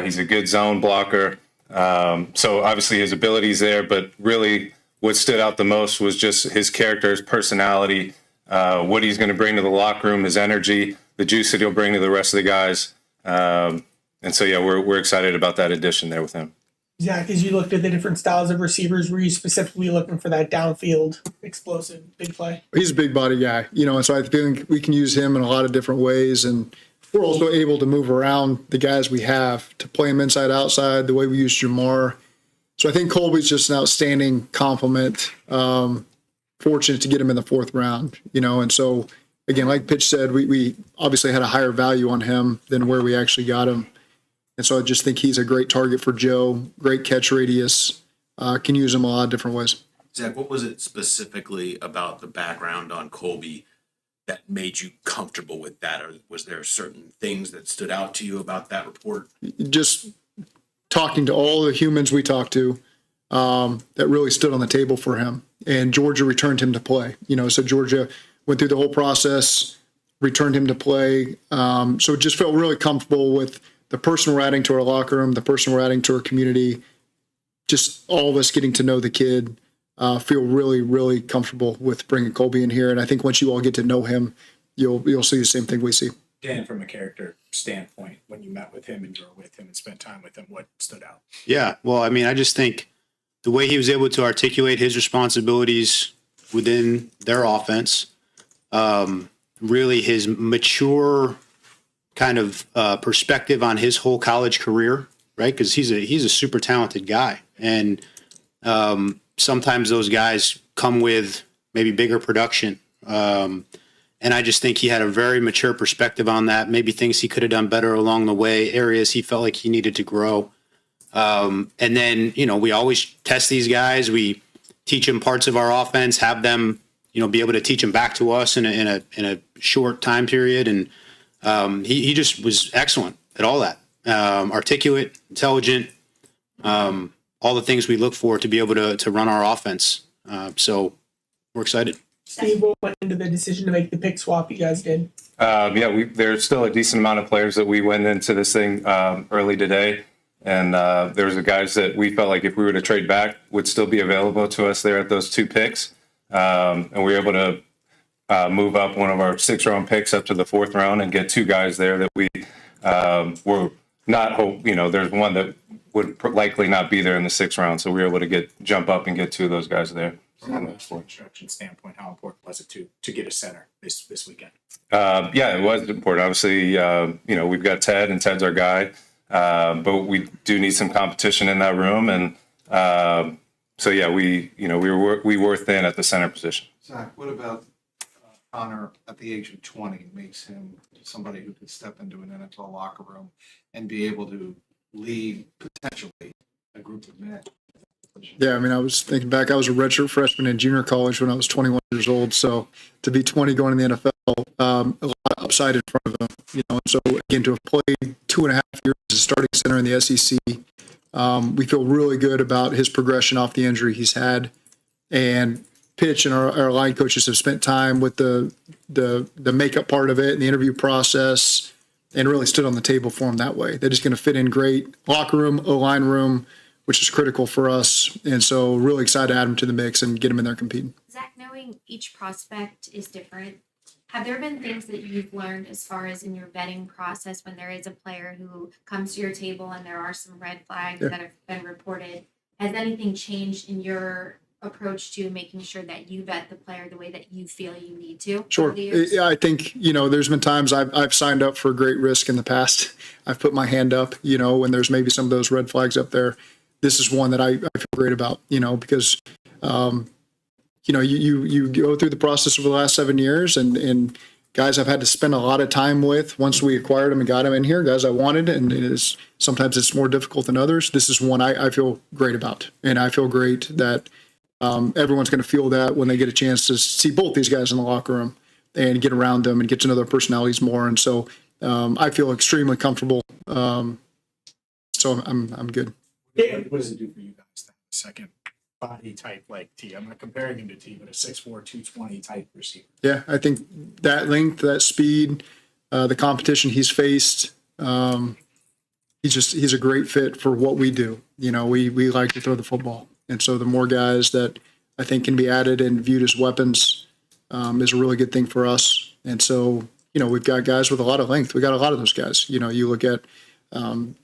He's a good zone blocker. So obviously his ability's there, but really what stood out the most was just his character, his personality, what he's going to bring to the locker room, his energy, the juice that he'll bring to the rest of the guys. And so, yeah, we're excited about that addition there with him. Zach, as you looked at the different styles of receivers, were you specifically looking for that downfield, explosive, big play? He's a big body guy, and so I think we can use him in a lot of different ways. And we're also able to move around the guys we have to play him inside, outside, the way we use Jamar. So I think Colby's just an outstanding compliment. Fortunate to get him in the 4th round, and so, again, like Pitch said, we obviously had a higher value on him than where we actually got him. And so I just think he's a great target for Joe, great catch radius, can use him a lot of different ways. Zach, what was it specifically about the background on Colby that made you comfortable with that? Or was there certain things that stood out to you about that report? Just talking to all the humans we talked to that really stood on the table for him. And Georgia returned him to play. So Georgia went through the whole process, returned him to play. So it just felt really comfortable with the person we're adding to our locker room, the person we're adding to our community, just all of us getting to know the kid, feel really, really comfortable with bringing Colby in here. And I think once you all get to know him, you'll see the same thing we see. Dan, from a character standpoint, when you met with him and you were with him and spent time with him, what stood out? Yeah, well, I mean, I just think the way he was able to articulate his responsibilities within their offense, really his mature kind of perspective on his whole college career, right? Because he's a super talented guy, and sometimes those guys come with maybe bigger production. And I just think he had a very mature perspective on that. Maybe things he could have done better along the way, areas he felt like he needed to grow. And then we always test these guys. We teach them parts of our offense, have them be able to teach them back to us in a short time period, and he just was excellent at all that. Articulate, intelligent, all the things we look for to be able to run our offense. So we're excited. Steve, what went into the decision to make the pick swap you guys did? There's still a decent amount of players that we went into this thing early today. And there's the guys that we felt like if we were to trade back would still be available to us there at those 2 picks. And we were able to move up one of our 6th-round picks up to the 4th round and get 2 guys there that we were not there's one that would likely not be there in the 6th round. So we were able to jump up and get 2 of those guys there. From a construction standpoint, how important was it to get a center this weekend? It was important. Obviously, we've got Ted, and Ted's our guy. But we do need some competition in that room. And we were thin at the center position. Zach, what about Connor at the age of 20 makes him somebody who could step into an NFL locker room and be able to lead potentially a group of men? Yeah, I mean, I was thinking back, I was a redshirt freshman in junior college when I was 21 years old. So to be 20 going to the NFL, a lot of upside in front of them, And so again, to have played 2.5 years as a starting center in the SEC, we feel really good about his progression off the injury he's had. And Pitch and our line coaches have spent time with the makeup part of it and the interview process, and really stood on the table for him that way. They're just going to fit in great. Locker room, O-line room, which is critical for us. And so really excited to add him to the mix and get him in there competing. Zach, knowing each prospect is different, Have there been things that you've learned as far as in your vetting process when there is a player who comes to your table and there are some red flags that have been reported? Has anything changed in your approach to making sure that you vet the player the way that you feel you need to? Sure. Yeah, I think, there's been times I've signed up for great risk in the past. I've put my hand up, when there's maybe some of those red flags up there. This is one that I feel great about, because, you go through the process over the last 7 years and guys I've had to spend a lot of time with once we acquired them and got them in here, guys I wanted, and sometimes it's more difficult than others. This is one I feel great about. And I feel great that everyone's going to feel that when they get a chance to see both these guys in the locker room and get around them and get to know their personalities more. And so I feel extremely comfortable. So I'm good. What does it do for you guys to have a second body type like T? I'm not comparing him to T, but a 6'4", 220 type receiver. Yeah, I think that length, that speed, the competition he's faced, he's a great fit for what we do. We like to throw the football. And so the more guys that I think can be added and viewed as weapons is a really good thing for us. And so, we've got guys with a lot of length. We got a lot of those guys. You look at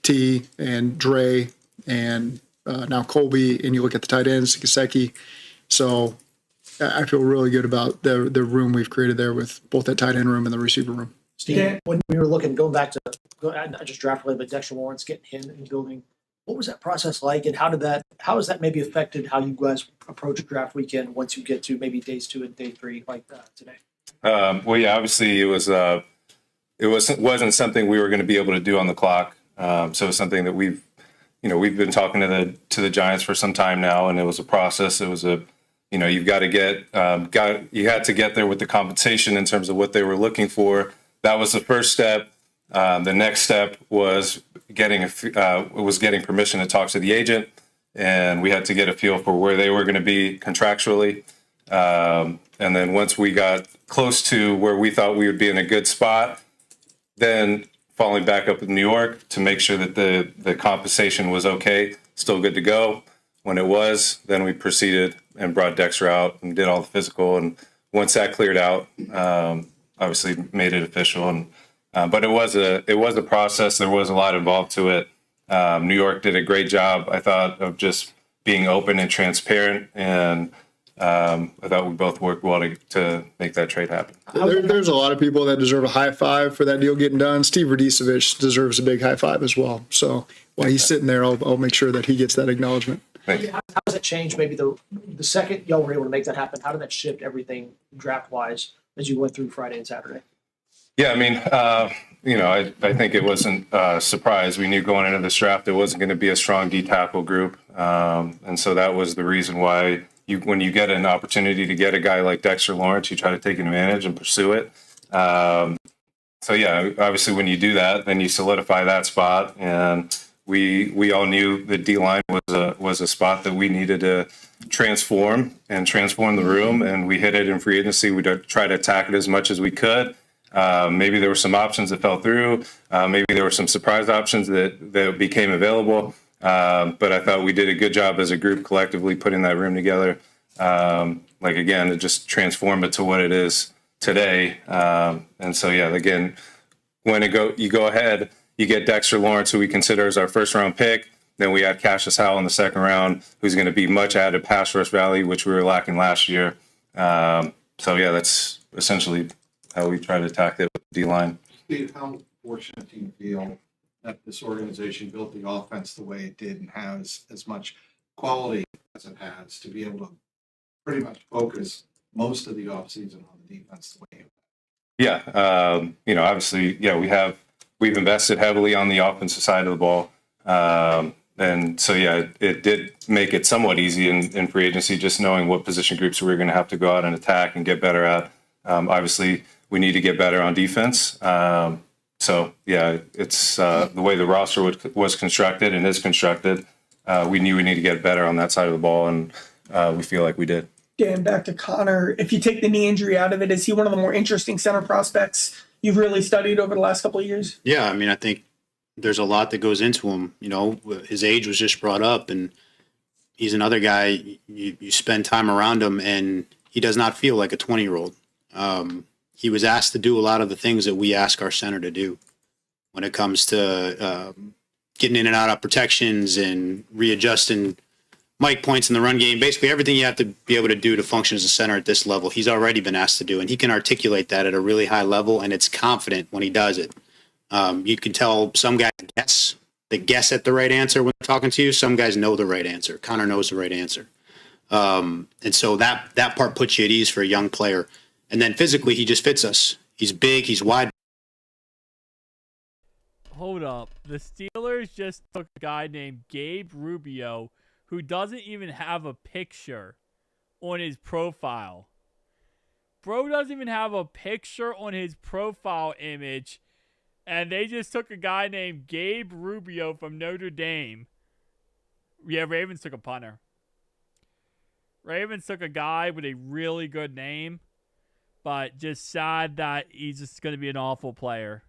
T and Dre and now Colby, and you look at the tight ends, Gasecki. So I feel really good about the room we've created there with both that tight end room and the receiver room. Steve, when we were going back to, not just draft related, but Dexter Lawrence, getting him in the building, what was that process like, and how has that maybe affected how you guys approach draft weekend once you get to maybe days 2 and day 3 like today? Well, yeah, obviously it wasn't something we were going to be able to do on the clock. So it's something that we've been talking to the Giants for some time now, and it was a process. It was you've got to you had to get there with the compensation in terms of what they were looking for. That was the first step. The next step was getting permission to talk to the agent, and we had to get a feel for where they were going to be contractually. And then once we got close to where we thought we would be in a good spot, then following back up in New York to make sure that the compensation was okay, still good to go. When it was, then we proceeded and brought Dexter out and did all the physical. And once that cleared out, obviously made it official. And but it was a process. There was a lot involved to it. New York did a great job, I thought, of just being open and transparent. And I thought we both worked well to make that trade happen. There's a lot of people that deserve a high five for that deal getting done. Steve Radicevich deserves a big high five as well. So while he's sitting there, I'll make sure that he gets that acknowledgement. How does that change maybe the second y'all were able to make that happen? How did that shift everything draft-wise as you went through Friday and Saturday? Yeah, I mean, I think it wasn't a surprise. We knew going into this draft it wasn't going to be a strong D-tackle group. And so that was the reason why when you get an opportunity to get a guy like Dexter Lawrence, you try to take advantage and pursue it. So, yeah, obviously when you do that, then you solidify that spot. And we all knew the D-line was a spot that we needed to transform the room. And we hit it in free agency. We tried to attack it as much as we could. Maybe there were some options that fell through. Maybe there were some surprise options that became available. But I thought we did a good job as a group collectively putting that room together. Again, to just transform it to what it is today. And so, yeah, again, when you go ahead, you get Dexter Lawrence, who we consider as our first round pick. Then we add Cashious Howell in the second round, who's going to be much added pass rush value, which we were lacking last year. So, yeah, that's essentially how we try to attack it with the D-line. Steve, how fortunate do you feel that this organization built the offense the way it did and has as much quality as it has to be able to pretty much focus most of the offseason on the defense the way it has? Yeah, obviously, yeah, we've invested heavily on the offensive side of the ball. And so, yeah, it did make it somewhat easy in free agency, just knowing what position groups we were going to have to go out and attack and get better at. Obviously, we need to get better on defense. So, yeah, it's the way the roster was constructed and is constructed. We knew we need to get better on that side of the ball, and we feel like we did. Dan, back to Connor. If you take the knee injury out of it, is he one of the more interesting center prospects you've really studied over the last couple of years? Yeah, I mean, I think there's a lot that goes into him. His age was just brought up, and he's another guy, you spend time around him, and he does not feel like a 20-year-old. he was asked to do a lot of the things that we ask our center to do when it comes to getting in and out of protections and readjusting mic points in the run game. Basically, everything you have to be able to do to function as a center at this level, he's already been asked to do, and he can articulate that at a really high level, and it's confident when he does it. You can tell some guys guess at the right answer when they're talking to you. Some guys know the right answer. Connor knows the right answer. And so that part puts you at ease for a young player. And then physically, he just fits us. He's big. He's wide. Hold up. The Steelers just took a guy named Gabe Rubio who doesn't even have a picture on his profile. Bro doesn't even have a picture on his profile image. And they just took a guy named Gabe Rubio from Notre Dame. Yeah, Ravens took a punter. Ravens took a guy with a really good name. But just sad that he's just going to be an awful player.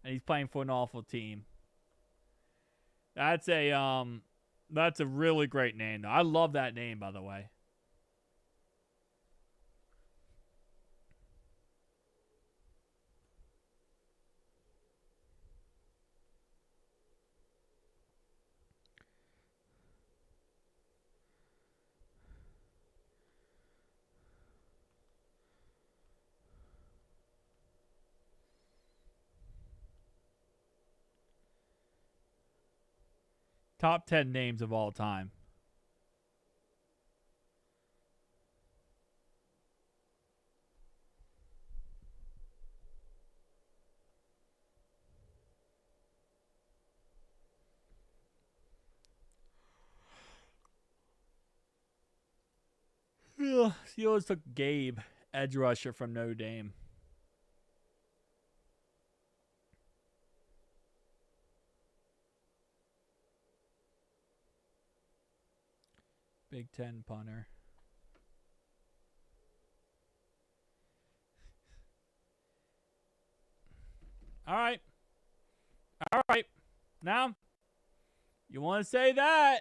And he's playing for an awful team. That's a really great name, though. I love that name, by the way. Top 10 names of all time. Steelers took Gabe, edge rusher from Notre Dame. Big Ten punter. All right. All right. Now, you want to say that?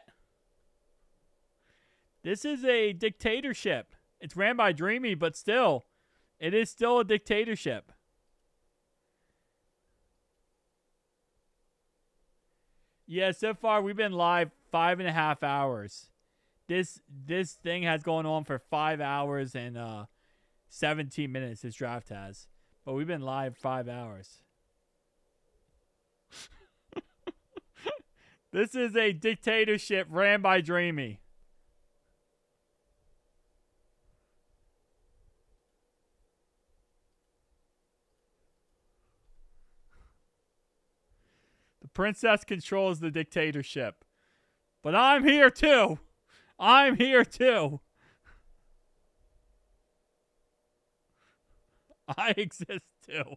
This is a dictatorship. It's ran by Dreamy, but still, it is still a dictatorship. Yeah, so far we've been live 5.5 hours. This thing has gone on for 5 hours and 17 minutes. This draft has, but we've been live 5 hours. This is a dictatorship ran by Dreamy. The princess controls the dictatorship, but I'm here too. I'm here too. I exist too.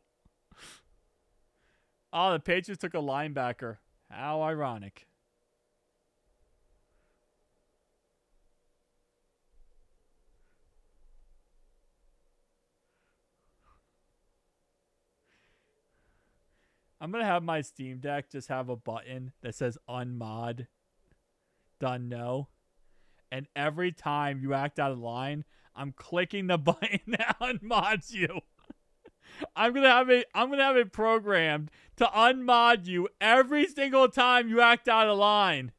Oh, the Patriots took a linebacker. How ironic. I'm going to have my Steam Deck just have a button that says unmod. Done no. And every time you act out of line, I'm clicking the button that unmods you. I'm gonna have it programmed to unmod you every single time you act out of line.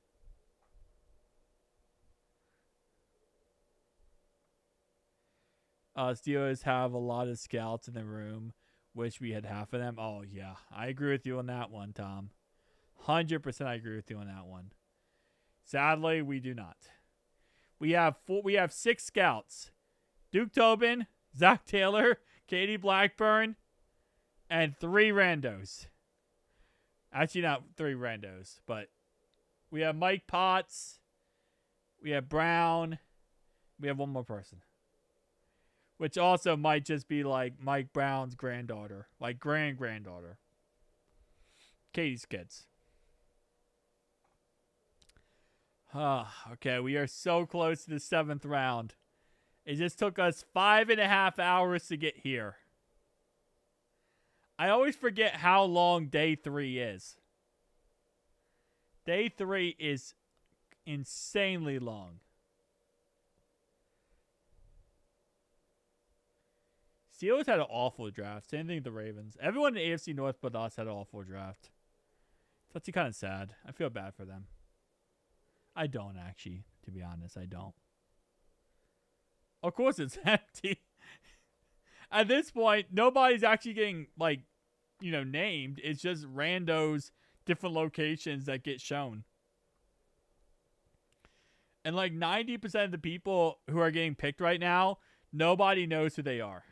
Steelers have a lot of scouts in the room. Wish we had half of them. Oh yeah, I agree with you on that one, Tom. 100% I agree with you on that one. Sadly, we do not. We have 6 scouts. Duke Tobin, Zach Taylor, Katie Blackburn, and 3 randos. Actually, not 3 randos, but we have Mike Potts, we have Brown, we have one more person. Which also might just be like Mike Brown's granddaughter, like granddaughter. Katie's kids. Okay, we are so close to the 7th round. It just took us 5.5 hours to get here. I always forget how long day 3 is. Day 3 is insanely long. Steelers had an awful draft. Same thing with the Ravens. Everyone in the AFC North but us had an awful draft. It's actually kind of sad. I feel bad for them. I don't actually, to be honest. I don't. Of course it's empty. At this point, nobody's actually getting, like, you know, named. It's just randos, different locations that get shown. And like 90% of the people who are getting picked right now, nobody knows who they are.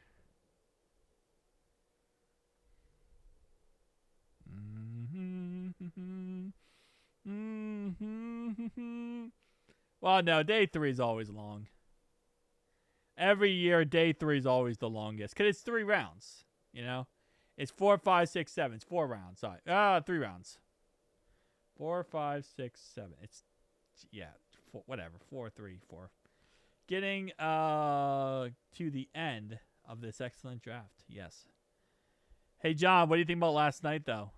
Well, no, day 3 is always long. Every year, day 3 is always the longest. Because it's 3 rounds, you know? It's 4, 5, 6, 7. It's 4 rounds. Sorry. 3 rounds. 4, 5, 6, 7. It's, yeah, 4, whatever. 4, 3, 4. Getting to the end of this excellent draft. Yes. Hey, John, what do you think about last night, though?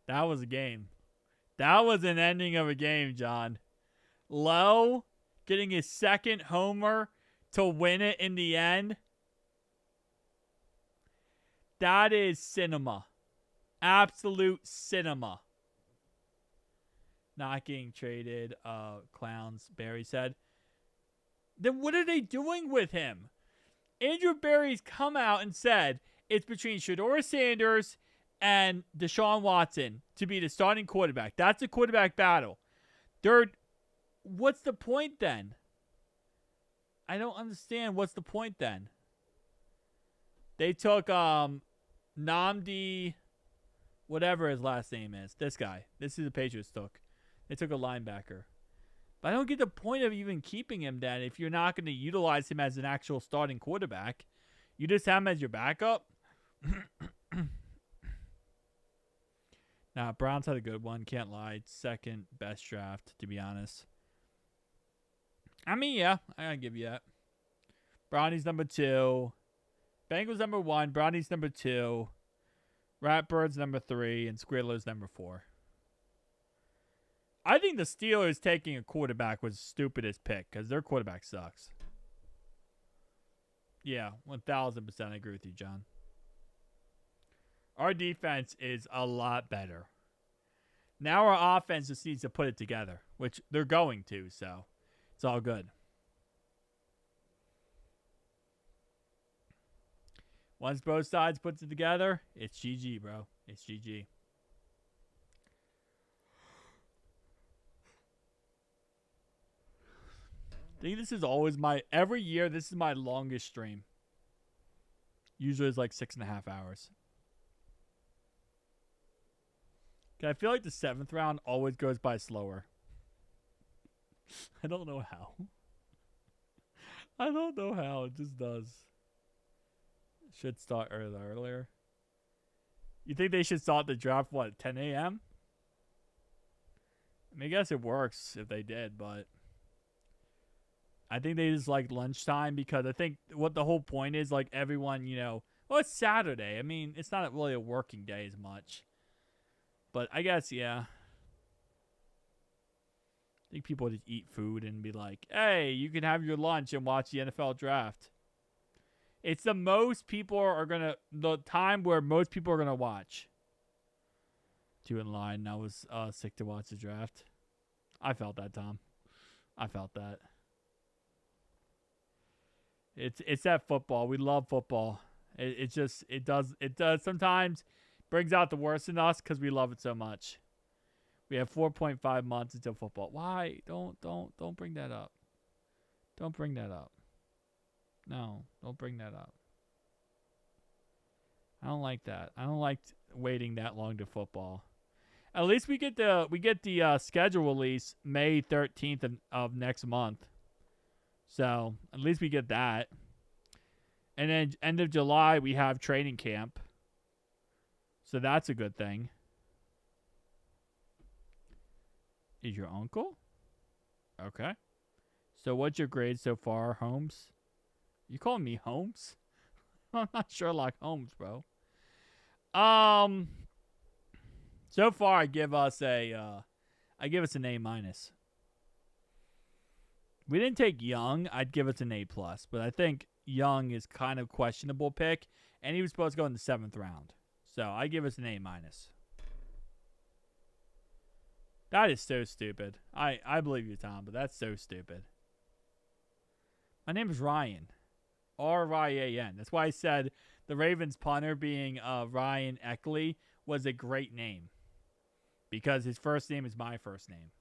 That was a game. That was an ending of a game, John. Lowe getting his second homer to win it in the end. That is cinema. Absolute cinema. Not getting traded, clowns, Barry said. Then what are they doing with him? Andrew Barry's come out and said it's between Shedeur Sanders and Deshaun Watson to be the starting quarterback. That's a quarterback battle. What's the point then? I don't understand. What's the point then? They took Nnamdi, whatever his last name is. This guy. This is the Patriots took. They took a linebacker. But I don't get the point of even keeping him then if you're not going to utilize him as an actual starting quarterback. You just have him as your backup. Nah, Browns had a good one. Can't lie. Second best draft, to be honest. I mean, yeah, I gotta give you that. Brownies number 2. Bengals number 1. Brownies number 2. Ratbirds number 3. And Squidlers number 4. I think the Steelers taking a quarterback was the stupidest pick because their quarterback sucks. Yeah, 1,000% I agree with you, John. Our defense is a lot better. Now our offense just needs to put it together, which they're going to, so it's all good. Once both sides puts it together, it's GG, bro. It's GG. I think this is always every year this is my longest stream. Usually it's like 6.5 hours. I feel like the 7th round always goes by slower. I don't know how. I don't know how. It just does. Should start earlier. You think they should start the draft, what, 10 a.m.? I mean, I guess it works if they did, but I think they just like lunchtime because I think what the whole point is, like everyone, you know, well, it's Saturday. I mean, it's not really a working day as much. But I guess, yeah. I think people just eat food and be like, hey, you can have your lunch and watch the NFL draft. It's the most people are going to, the time where most people are going to watch. 2 in line. And I was sick to watch the draft. I felt that, Tom. I felt that. It's that football. We love football. It does sometimes brings out the worst in us because we love it so much. We have 4.5 months until football. Why? Don't bring that up. Don't bring that up. No, don't bring that up. I don't like that. I don't like waiting that long to football. At least we get the schedule release May 13th of next month. So at least we get that. And then end of July we have training camp. So that's a good thing. Is your uncle? Okay. So what's your grade so far, Holmes? You calling me Holmes? I'm not Sherlock Holmes, bro. So far I give us an A-. We didn't take Young. I'd give us an A+, but I think Young is kind of questionable pick, and he was supposed to go in the 7th round. So I give us an A-. That is so stupid. I believe you, Tom, but that's so stupid. My name is Ryan. R-Y-A-N. That's why I said the Ravens punter being Ryan Eckley was a great name. Because his first name is my first name.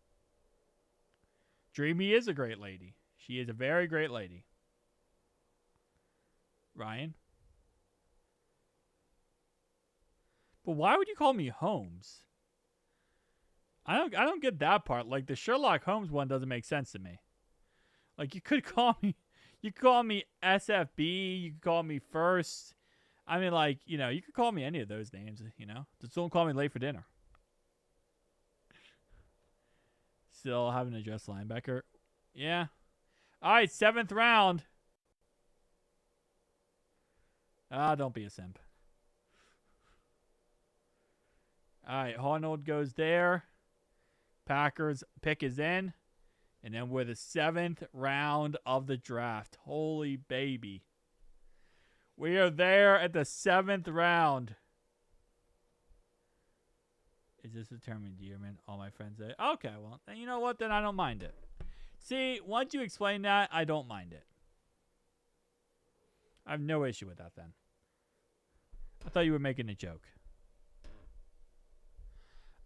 Dreamy is a great lady. She is a very great lady. Ryan? But why would you call me Holmes? I don't get that part. Like the Sherlock Holmes one doesn't make sense to me. Like you could call me SFB, you could call me First. I mean like, you know, you could call me any of those names, you know. Just don't call me late for dinner. Still having a dress linebacker. Yeah. All right, 7th round. Don't be a simp. All right, Arnold goes there. Packers pick is in. And then we're the 7th round of the draft. Holy baby. We are there at the 7th round. Is this a term endearment? All my friends say. Okay, well, then you know what? Then I don't mind it. See, once you explain that, I don't mind it. I have no issue with that then. I thought you were making a joke.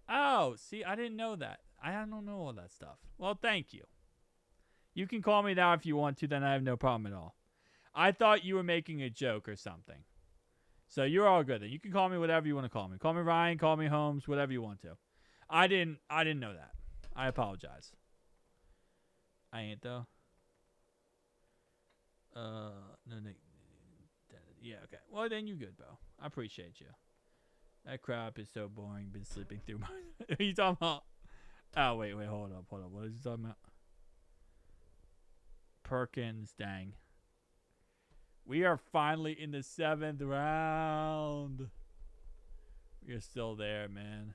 Oh, see, I didn't know that. I don't know all that stuff. Well, thank you. You can call me that if you want to, then I have no problem at all. I thought you were making a joke or something. So you're all good then. You can call me whatever you want to call me. Call me Ryan, call me Holmes, whatever you want to. I didn't know that. I apologize. I ain't though. No, yeah, okay. Well, then you good, bro. I appreciate you. That crap is so boring. Been sleeping through my... What are you talking about? Oh, wait, hold up. What is he talking about? Perkins, dang. We are finally in the 7th round. We are still there, man.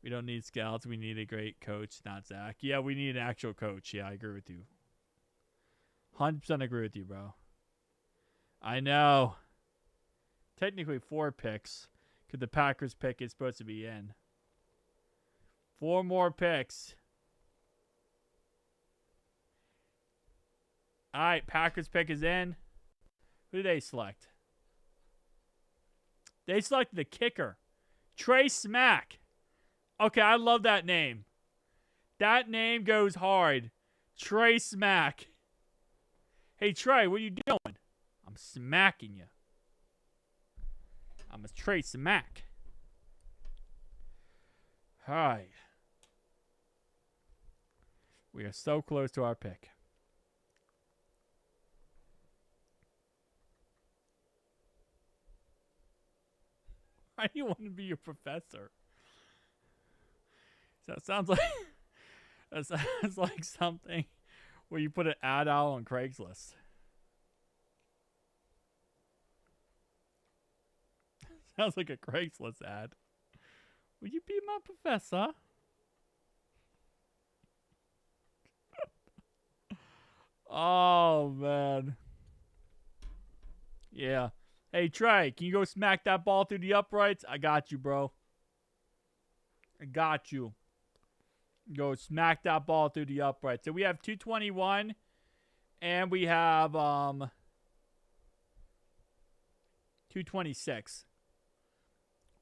We don't need scouts. We need a great coach, not Zach. Yeah, we need an actual coach. Yeah, I agree with you. 100% agree with you, bro. I know. Technically 4 picks. Because the Packers pick is supposed to be in. 4 more picks. All right, Packers pick is in. Who do they select? They selected the kicker. Trey Smack. Okay, I love that name. That name goes hard. Trey Smack. Hey, Trey, what are you doing? I'm smacking you. I'm a Trey Smack. All right. We are so close to our pick. I do want to be your professor. That sounds like that sounds like something where you put an ad out on Craigslist. Sounds like a Craigslist ad. Will you be my professor? Oh man. Yeah. Hey Trey, can you go smack that ball through the uprights? I got you, bro. I got you. Go smack that ball through the uprights. So we have 221 and we have 226.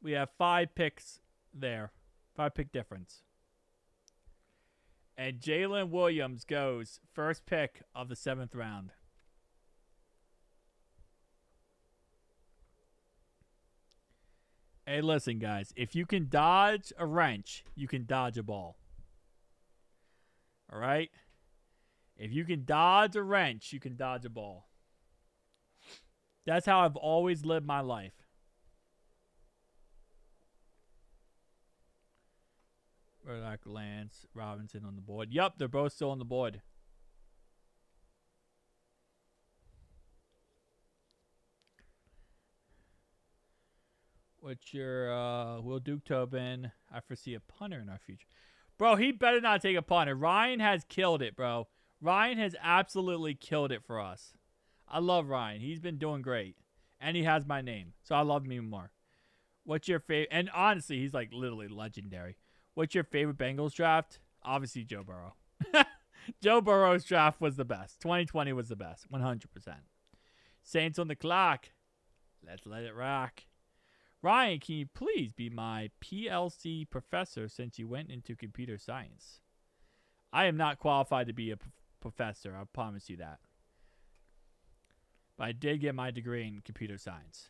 We have 5 picks there. 5 pick difference. And Jalen Williams goes first pick of the 7th round. Hey, listen, guys. If you can dodge a wrench, you can dodge a ball. All right? If you can dodge a wrench, you can dodge a ball. That's how I've always lived my life. Murdoch, Lance, Robinson on the board. Yep, they're both still on the board. What's your Will Duke Tobin? I foresee a punter in our future. Bro, he better not take a punter. Ryan has killed it, bro. Ryan has absolutely killed it for us. I love Ryan. He's been doing great. And he has my name. So I love him even more. What's your favorite? And honestly, he's like literally legendary. What's your favorite Bengals draft? Obviously, Joe Burrow. Joe Burrow's draft was the best. 2020 was the best. 100%. Saints on the clock. Let's let it rock. Ryan, can you please be my PLC professor since you went into computer science? I am not qualified to be a professor. I promise you that. But I did get my degree in computer science.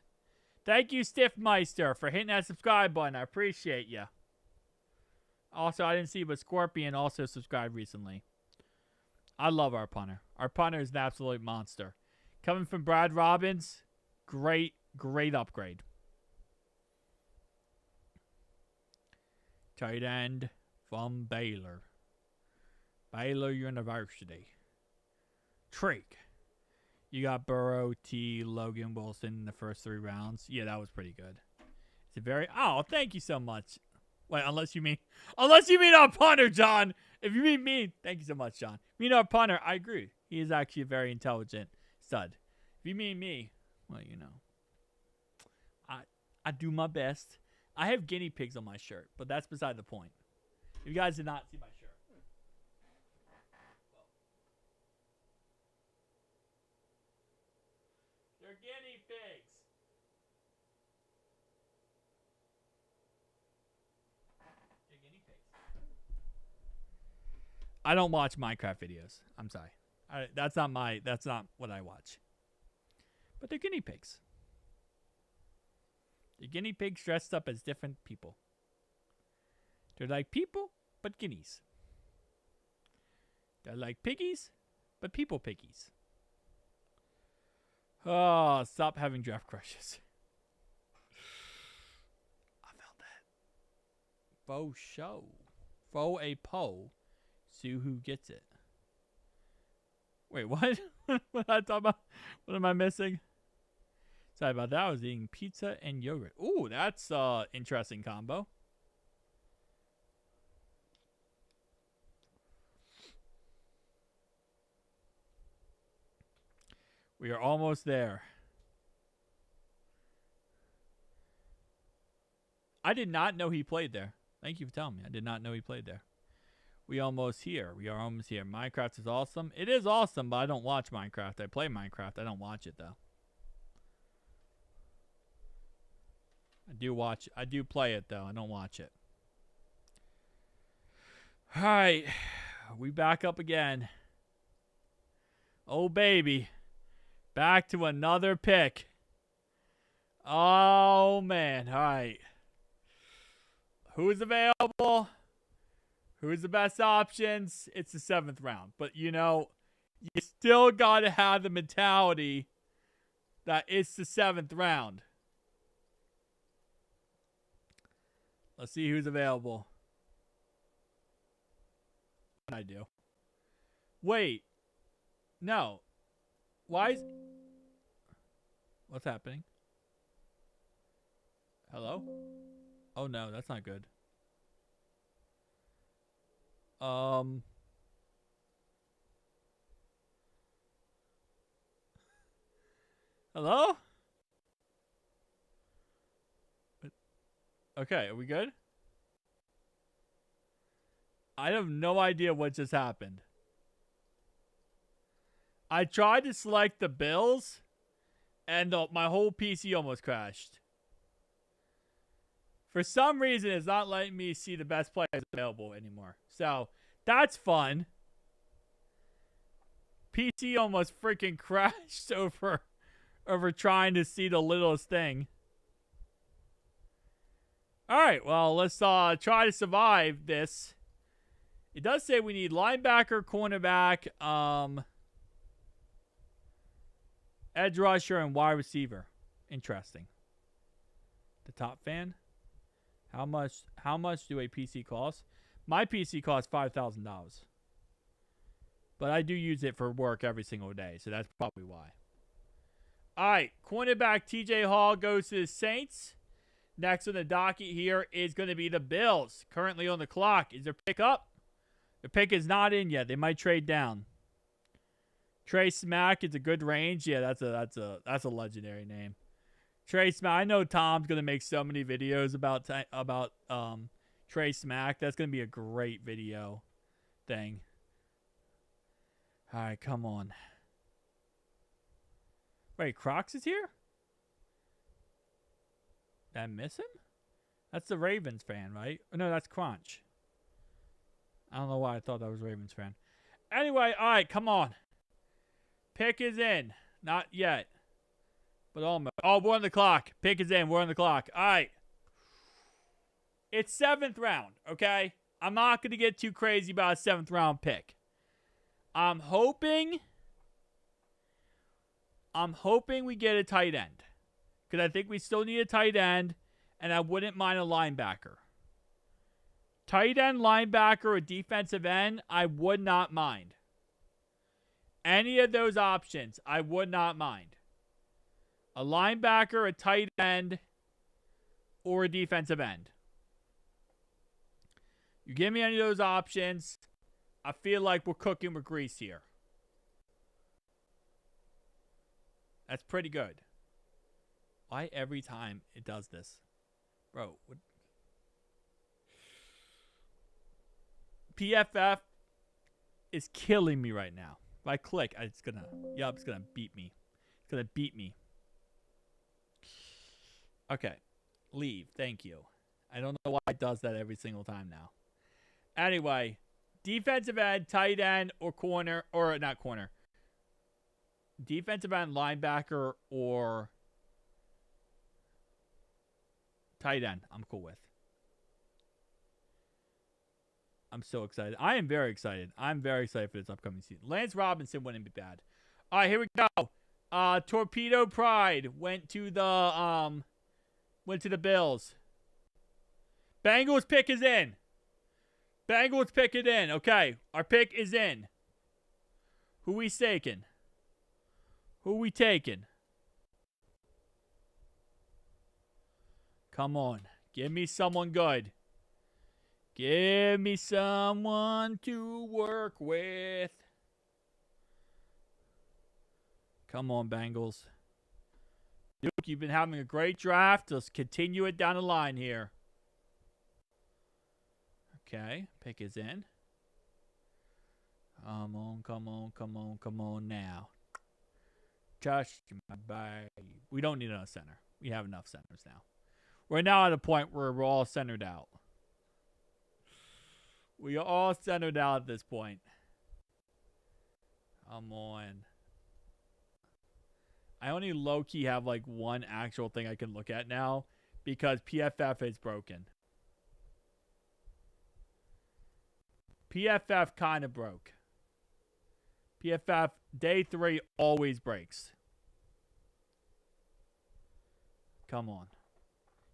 Thank you, Stiffmeister, for hitting that subscribe button. I appreciate you. Also, I didn't see, but Scorpion also subscribed recently. I love our punter. Our punter is an absolute monster. Coming from Brad Robbins, great upgrade. Tight end from Baylor. Baylor University. Trick. You got Burrow, T, Logan Wilson in the first 3 rounds. Yeah, that was pretty good. It's a very... Oh, thank you so much. Wait, unless you mean our punter, John. If you mean me, thank you so much, John. If you mean our punter, I agree. He is actually a very intelligent stud. If you mean me, well, you know. I do my best. I have guinea pigs on my shirt, but that's beside the point. If you guys did not see my shirt. They're guinea pigs. They're guinea pigs. I don't watch Minecraft videos. I'm sorry. That's not what I watch. But they're guinea pigs. The guinea pigs dressed up as different people. They're like people, but guineas. They're like piggies, but people piggies. Oh, stop having draft crushes. I felt that. Faux show. Faux a po. See who gets it. Wait, what? What I talking about? What am I missing? Sorry about that. I was eating pizza and yogurt. Ooh, that's interesting combo. We are almost there. I did not know he played there. Thank you for telling me. I did not know he played there. We almost here. We are almost here. Minecraft is awesome. It is awesome, but I don't watch Minecraft. I play Minecraft. I don't watch it, though. I do play it, though. I don't watch it. All right. We back up again. Oh, baby. Back to another pick. Oh, man. All right. Who's available? Who's the best options? It's the 7th round. But, you know, you still got to have the mentality that it's the 7th round. Let's see who's available. What I do? Wait. No. Why is... What's happening? Hello? Oh, no. That's not good. Hello? Okay, are we good? I have no idea what just happened. I tried to select the Bills, and my whole PC almost crashed. For some reason, it's not letting me see the best players available anymore. So, that's fun. PC almost freaking crashed over trying to see the littlest thing. Alright, well, let's try to survive this. It does say we need linebacker, cornerback, edge rusher, and wide receiver. Interesting. The top fan. How much do a PC cost? My PC costs $5,000. But I do use it for work every single day, so that's probably why. Alright, cornerback TJ Hall goes to the Saints. Next on the docket here is going to be the Bills. Currently on the clock. Is their pick up? Their pick is not in yet. They might trade down. Trey Smack is a good range. Yeah, that's a legendary name. Trey Smack. I know Tom's gonna make so many videos about Trey Smack. That's gonna be a great video thing. All right, come on. Wait, Crocs is here? Did I miss him? That's the Ravens fan, right? Oh, no, that's Crunch. I don't know why I thought that was Ravens fan. Anyway, all right, come on. Pick is in. Not yet. But almost. Oh, we're on the clock. Pick is in. We're on the clock. All right. It's 7th round, okay? I'm not going to get too crazy about a 7th round pick. I'm hoping we get a tight end. Because I think we still need a tight end, and I wouldn't mind a linebacker. Tight end, linebacker, or defensive end, I would not mind. Any of those options, I would not mind. A linebacker, a tight end, or a defensive end. You give me any of those options, I feel like we're cooking with grease here. That's pretty good. Why every time it does this? Bro, what? PFF is killing me right now. If I click, it's gonna beat me. It's gonna beat me. Okay. Leave. Thank you. I don't know why it does that every single time now. Anyway, defensive end, tight end, or corner, or not corner. Defensive end, linebacker, or tight end, I'm cool with. I'm so excited. I am very excited. I'm very excited for this upcoming season. Lance Robinson wouldn't be bad. All right, here we go. Torpedo Pride went to the Bills. Bengals pick is in. Bengals pick it in. Okay, our pick is in. Who we taking? Who we taking? Come on. Give me someone good. Give me someone to work with. Come on, Bengals. Duke, you've been having a great draft. Let's continue it down the line here. Okay, pick is in. Come on, come on, come on, come on now. Touch my baby. We don't need another center. We have enough centers now. We're now at a point where we're all centered out. We are all centered out at this point. Come on. I only low-key have like one actual thing I can look at now because PFF is broken. PFF kind of broke. PFF day 3 always breaks. Come on.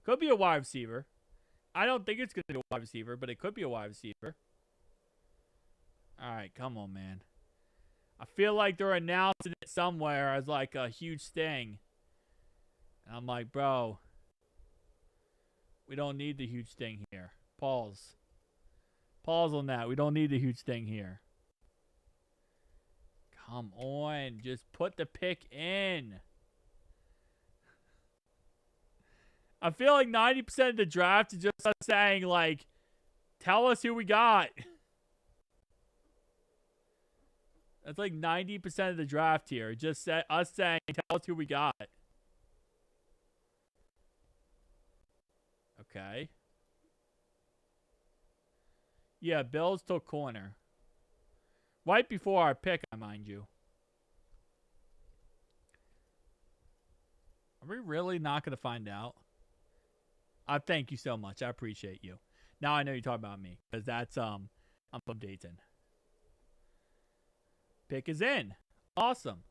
Could be a wide receiver. I don't think it's going to be a wide receiver, but it could be a wide receiver. All right, come on, man. I feel like they're announcing it somewhere as like a huge thing. And I'm like, bro, we don't need the huge thing here. Pause. Pause on that. We don't need the huge thing here. Come on. Just put the pick in. I feel like 90% of the draft is just us saying, like, tell us who we got. That's like 90% of the draft here. Just us saying, tell us who we got. Okay. Yeah, Bills took corner. Right before our pick, mind you. Are we really not going to find out? Thank you so much. I appreciate you. Now I know you're talking about me. Because that's, I'm from Dayton. Pick is in. Awesome.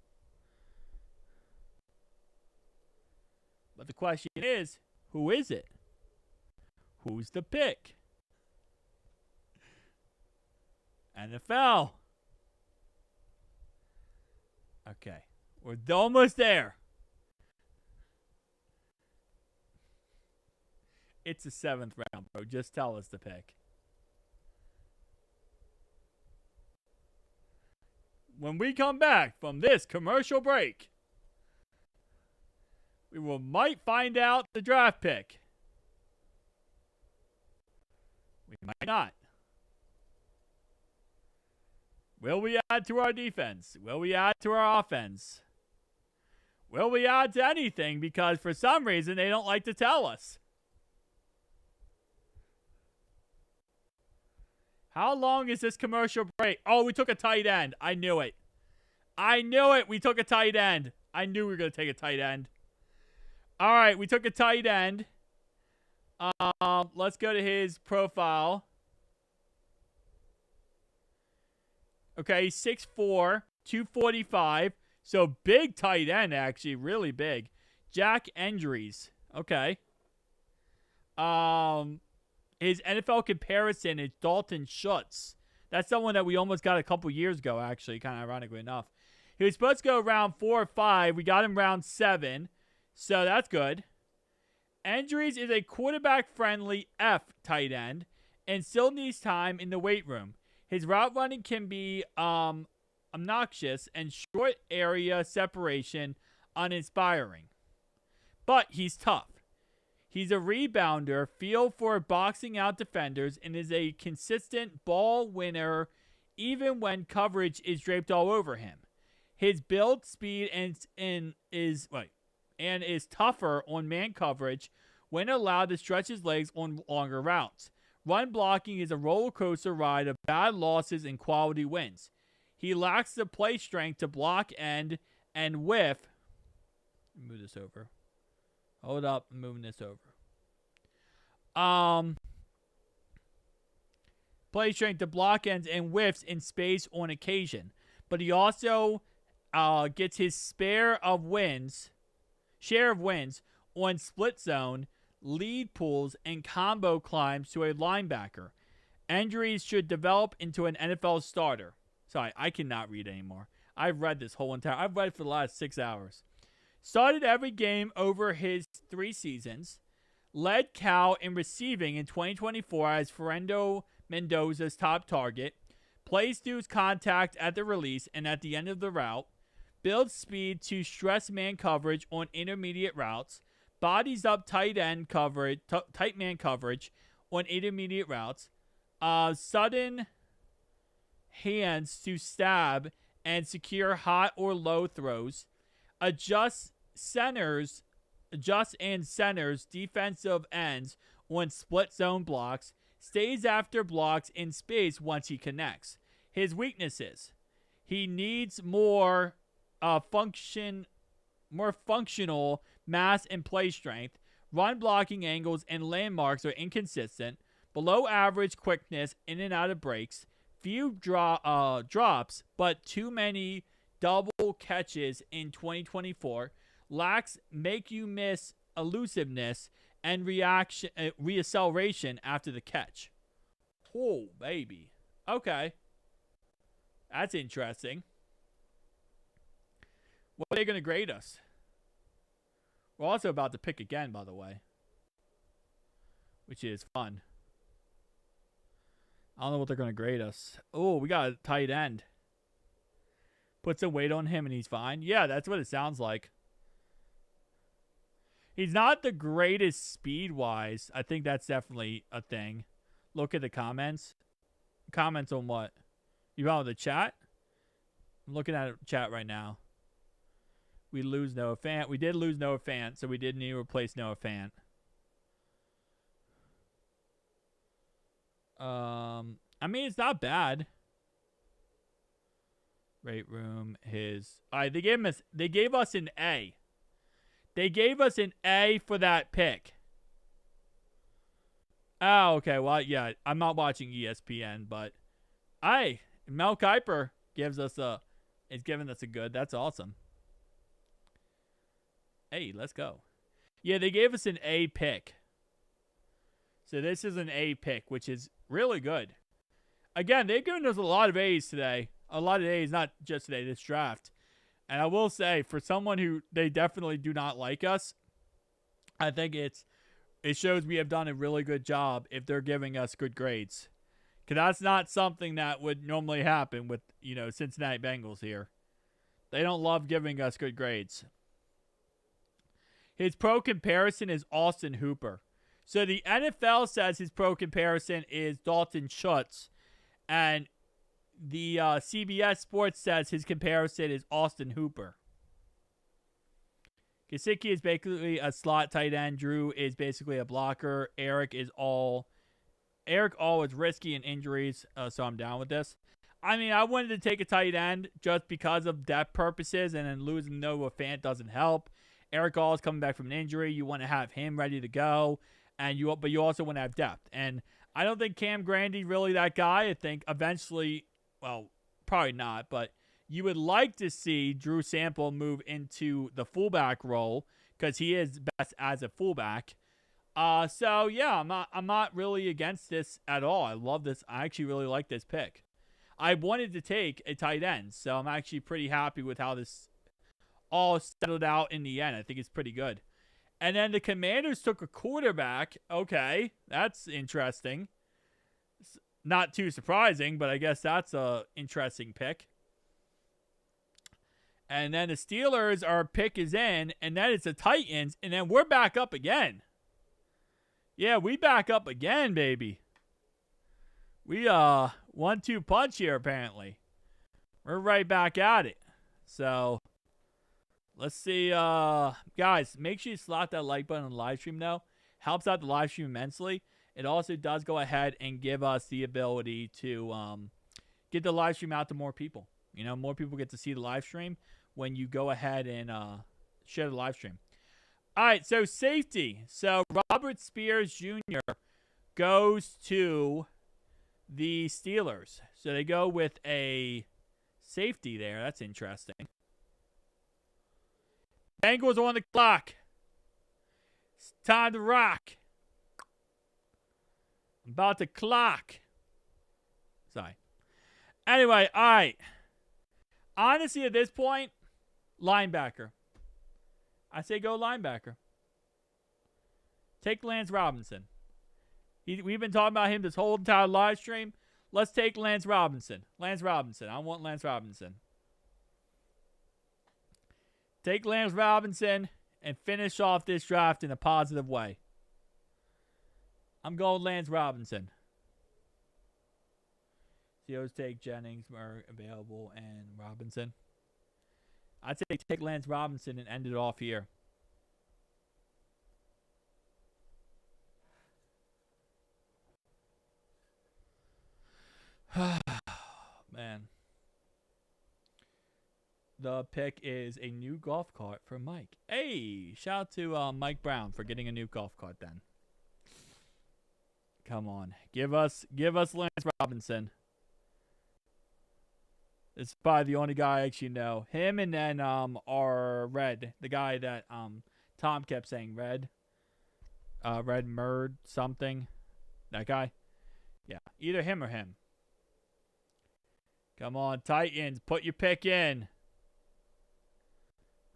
But the question is, who is it? Who's the pick? NFL. Okay. We're almost there. It's the 7th round, bro. Just tell us the pick. when we come back from this commercial break, might find out the draft pick. We might not. Will we add to our defense? Will we add to our offense? Will we add to anything? Because for some reason they don't like to tell us. How long is this commercial break? Oh, we took a tight end. I knew it. We took a tight end. I knew we were going to take a tight end. All right, we took a tight end. Let's go to his profile. Okay, 6'4", 245. So big tight end, actually, really big. Jack Endries. Okay. His NFL comparison is Dalton Schultz. That's someone that we almost got a couple years ago, actually, kind of ironically enough. He was supposed to go round 4 or 5. We got him round 7. So that's good. Endries is a quarterback-friendly F tight end and still needs time in the weight room. His route running can be obnoxious and short area separation uninspiring. But he's tough. He's a rebounder, feel for boxing out defenders, and is a consistent ball winner even when coverage is draped all over him. His build, speed, and is tougher on man coverage when allowed to stretch his legs on longer routes. Run blocking is a roller coaster ride of bad losses and quality wins. He lacks the play strength to block end and whiff. Move this over. Hold up, I'm moving this over. Play strength to block ends and whiffs in space on occasion. But he also gets his share of wins on split zone, lead pulls, and combo climbs to a linebacker. Endries should develop into an NFL starter. Sorry, I cannot read anymore. I've read this whole entire... I've read it for the last 6 hours. Started every game over his 3 seasons. Led Cal in receiving in 2024 as Fernando Mendoza's top target. Plays through contact at the release and at the end of the route. Builds speed to stress man coverage on intermediate routes. Bodies up tight man coverage on intermediate routes. Sudden hands to stab and secure hot or low throws. Adjust and centers defensive ends on split zone blocks. Stays after blocks in space once he connects. His weaknesses: he needs more functional mass and play strength. Run blocking angles and landmarks are inconsistent. Below average quickness in and out of breaks. Few drops, but too many double catches in 2024. Lacks make you miss elusiveness and reacceleration after the catch. Oh, baby. Okay. That's interesting. What are they going to grade us? We're also about to pick again, by the way. Which is fun. I don't know what they're going to grade us. Oh, we got a tight end. Put some weight on him and he's fine. Yeah, that's what it sounds like. He's not the greatest speed-wise. I think that's definitely a thing. Look at the comments. Comments on what? You out with the chat? I'm looking at the chat right now. We lose Noah Fant. We did lose Noah Fant, so we did need to replace Noah Fant. I mean, it's not bad. Rate room, his... Alright, they gave us an A. They gave us an A for that pick. Oh, okay. Well, yeah, I'm not watching ESPN, but Mel Kiper is giving us a good. That's awesome. Hey, let's go. Yeah, they gave us an A pick. So this is an A pick, which is really good. Again, they've given us a lot of A's today. A lot of A's, not just today, this draft. And I will say, for someone who they definitely do not like us, I think it shows we have done a really good job if they're giving us good grades. Because that's not something that would normally happen with, Cincinnati Bengals here. They don't love giving us good grades. His pro comparison is Austin Hooper. So the NFL says his pro comparison is Dalton Schultz. And the CBS Sports says his comparison is Austin Hooper. Gesicki is basically a slot tight end. Drew is basically a blocker. Eric all is risky in injuries, so I'm down with this. I mean, I wanted to take a tight end just because of depth purposes, and then losing Noah Fant doesn't help. Eric All is coming back from an injury. You want to have him ready to go, but you also want to have depth. And I don't think Cam Grandy really that guy. I think eventually, well, probably not, but you would like to see Drew Sample move into the fullback role because he is best as a fullback. So yeah, I'm not really against this at all. I love this. I actually really like this pick. I wanted to take a tight end, so I'm actually pretty happy with how this all settled out in the end. I think it's pretty good. And then the Commanders took a quarterback. Okay, that's interesting. Not too surprising, but I guess that's a interesting pick. And then the Steelers, our pick is in, and then it's the Titans, and then we're back up again. Yeah, we back up again, baby. We 1-2 punch here, apparently. We're right back at it. So let's see. Guys, make sure you slot that like button on the live stream, though. Helps out the live stream immensely. It also does go ahead and give us the ability to get the live stream out to more people. More people get to see the live stream when you go ahead and share the live stream. All right, so safety. So Robert Spears Jr. goes to the Steelers. So they go with a safety there. That's interesting. Bengals on the clock. It's time to rock. I'm about to clock. Sorry. Anyway, all right. Honestly, at this point, linebacker. I say go linebacker. Take Lance Robinson. We've been talking about him this whole entire live stream. Let's take Lance Robinson. Lance Robinson. I want Lance Robinson. Take Lance Robinson and finish off this draft in a positive way. I'm going Lance Robinson. Seahawks take Jennings were available and Robinson. I'd say take Lance Robinson and end it off here. Man. The pick is a new golf cart for Mike. Hey, shout out to Mike Brown for getting a new golf cart then. Come on. Give us Lance Robinson. It's probably the only guy I actually know. Him and then our Red, the guy that Tom kept saying, Red Murd something. That guy? Yeah, either him or him. Come on, Titans, put your pick in.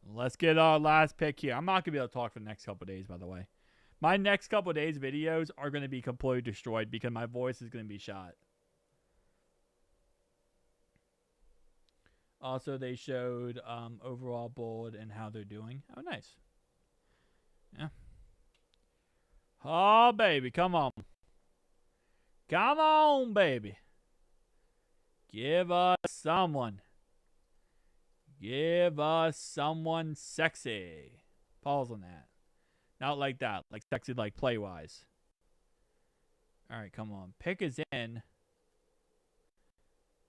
Let's get our last pick here. I'm not going to be able to talk for the next couple of days, by the way. My next couple of days videos are going to be completely destroyed because my voice is going to be shot. Also, they showed overall board and how they're doing. Oh, nice. Yeah. Oh, baby. Come on. Come on, baby. Give us someone. Give us someone sexy. Pause on that. Not like that. Like sexy, like play-wise. All right, come on. Pick is in.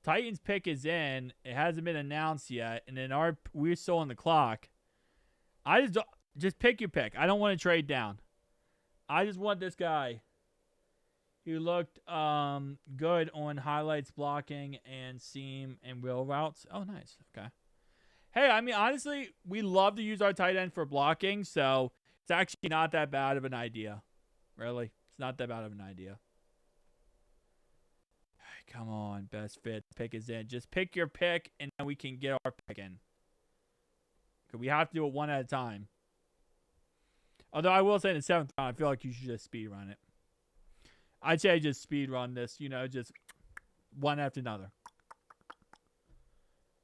Titans pick is in. It hasn't been announced yet. And then we're still on the clock. I just pick your pick. I don't want to trade down. I just want this guy who looked good on highlights, blocking, and seam and wheel routes. Oh, nice. Okay. Hey, I mean, honestly, we love to use our tight end for blocking, so it's actually not that bad of an idea. Really. It's not that bad of an idea. Come on, best fit. Pick is in. Just pick your pick, and then we can get our pick in. We have to do it one at a time. Although I will say in the 7th round, I feel like you should just speed run it. I'd say just speed run this. Just one after another.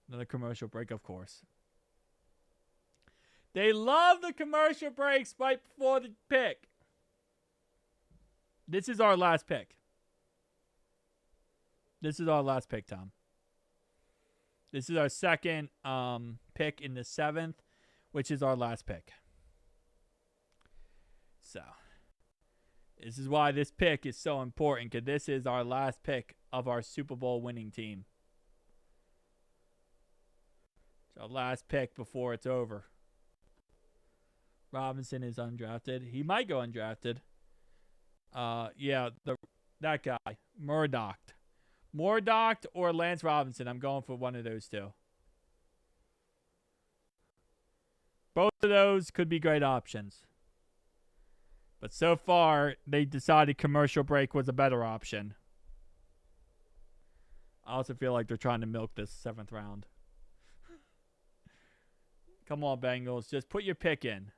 Another commercial break, of course. They love the commercial breaks right before the pick. This is our last pick. This is our last pick, Tom. This is our second pick in the 7th, which is our last pick. So, this is why this pick is so important, because this is our last pick of our Super Bowl winning team. It's our last pick before it's over. Robinson is undrafted. He might go undrafted. Yeah, that guy, Murdoch or Lance Robinson. I'm going for one of those two. Both of those could be great options. But so far, they decided commercial break was a better option. I also feel like they're trying to milk this 7th round. Come on, Bengals. Just put your pick in.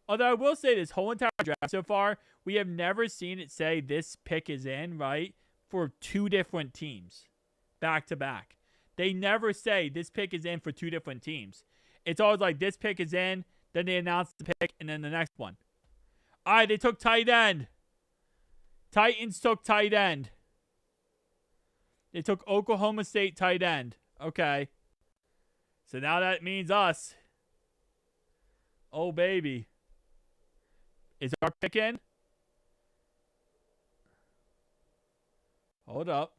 Although I will say this whole entire draft so far, we have never seen it say this pick is in, right, for 2 different teams back to back. They never say this pick is in for 2 different teams. It's always like this pick is in, then they announce the pick, and then the next one. All right, they took tight end. Titans took tight end. They took Oklahoma State tight end. Okay. So now that means us. Oh, baby. Is our pick in? Hold up.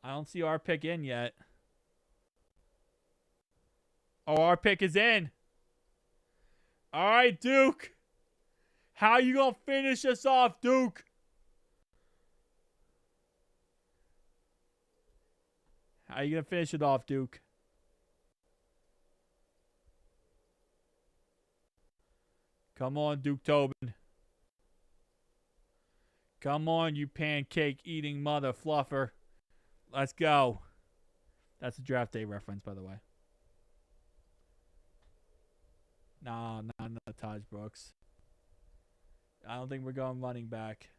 I don't see our pick in yet. Oh, our pick is in. All right, Duke. How you going to finish us off, Duke? How you going to finish it off, Duke? Come on, Duke Tobin. Come on, you pancake-eating mother fluffer. Let's go. That's a draft day reference, by the way. Nah, not Taj Brooks. I don't think we're going running back.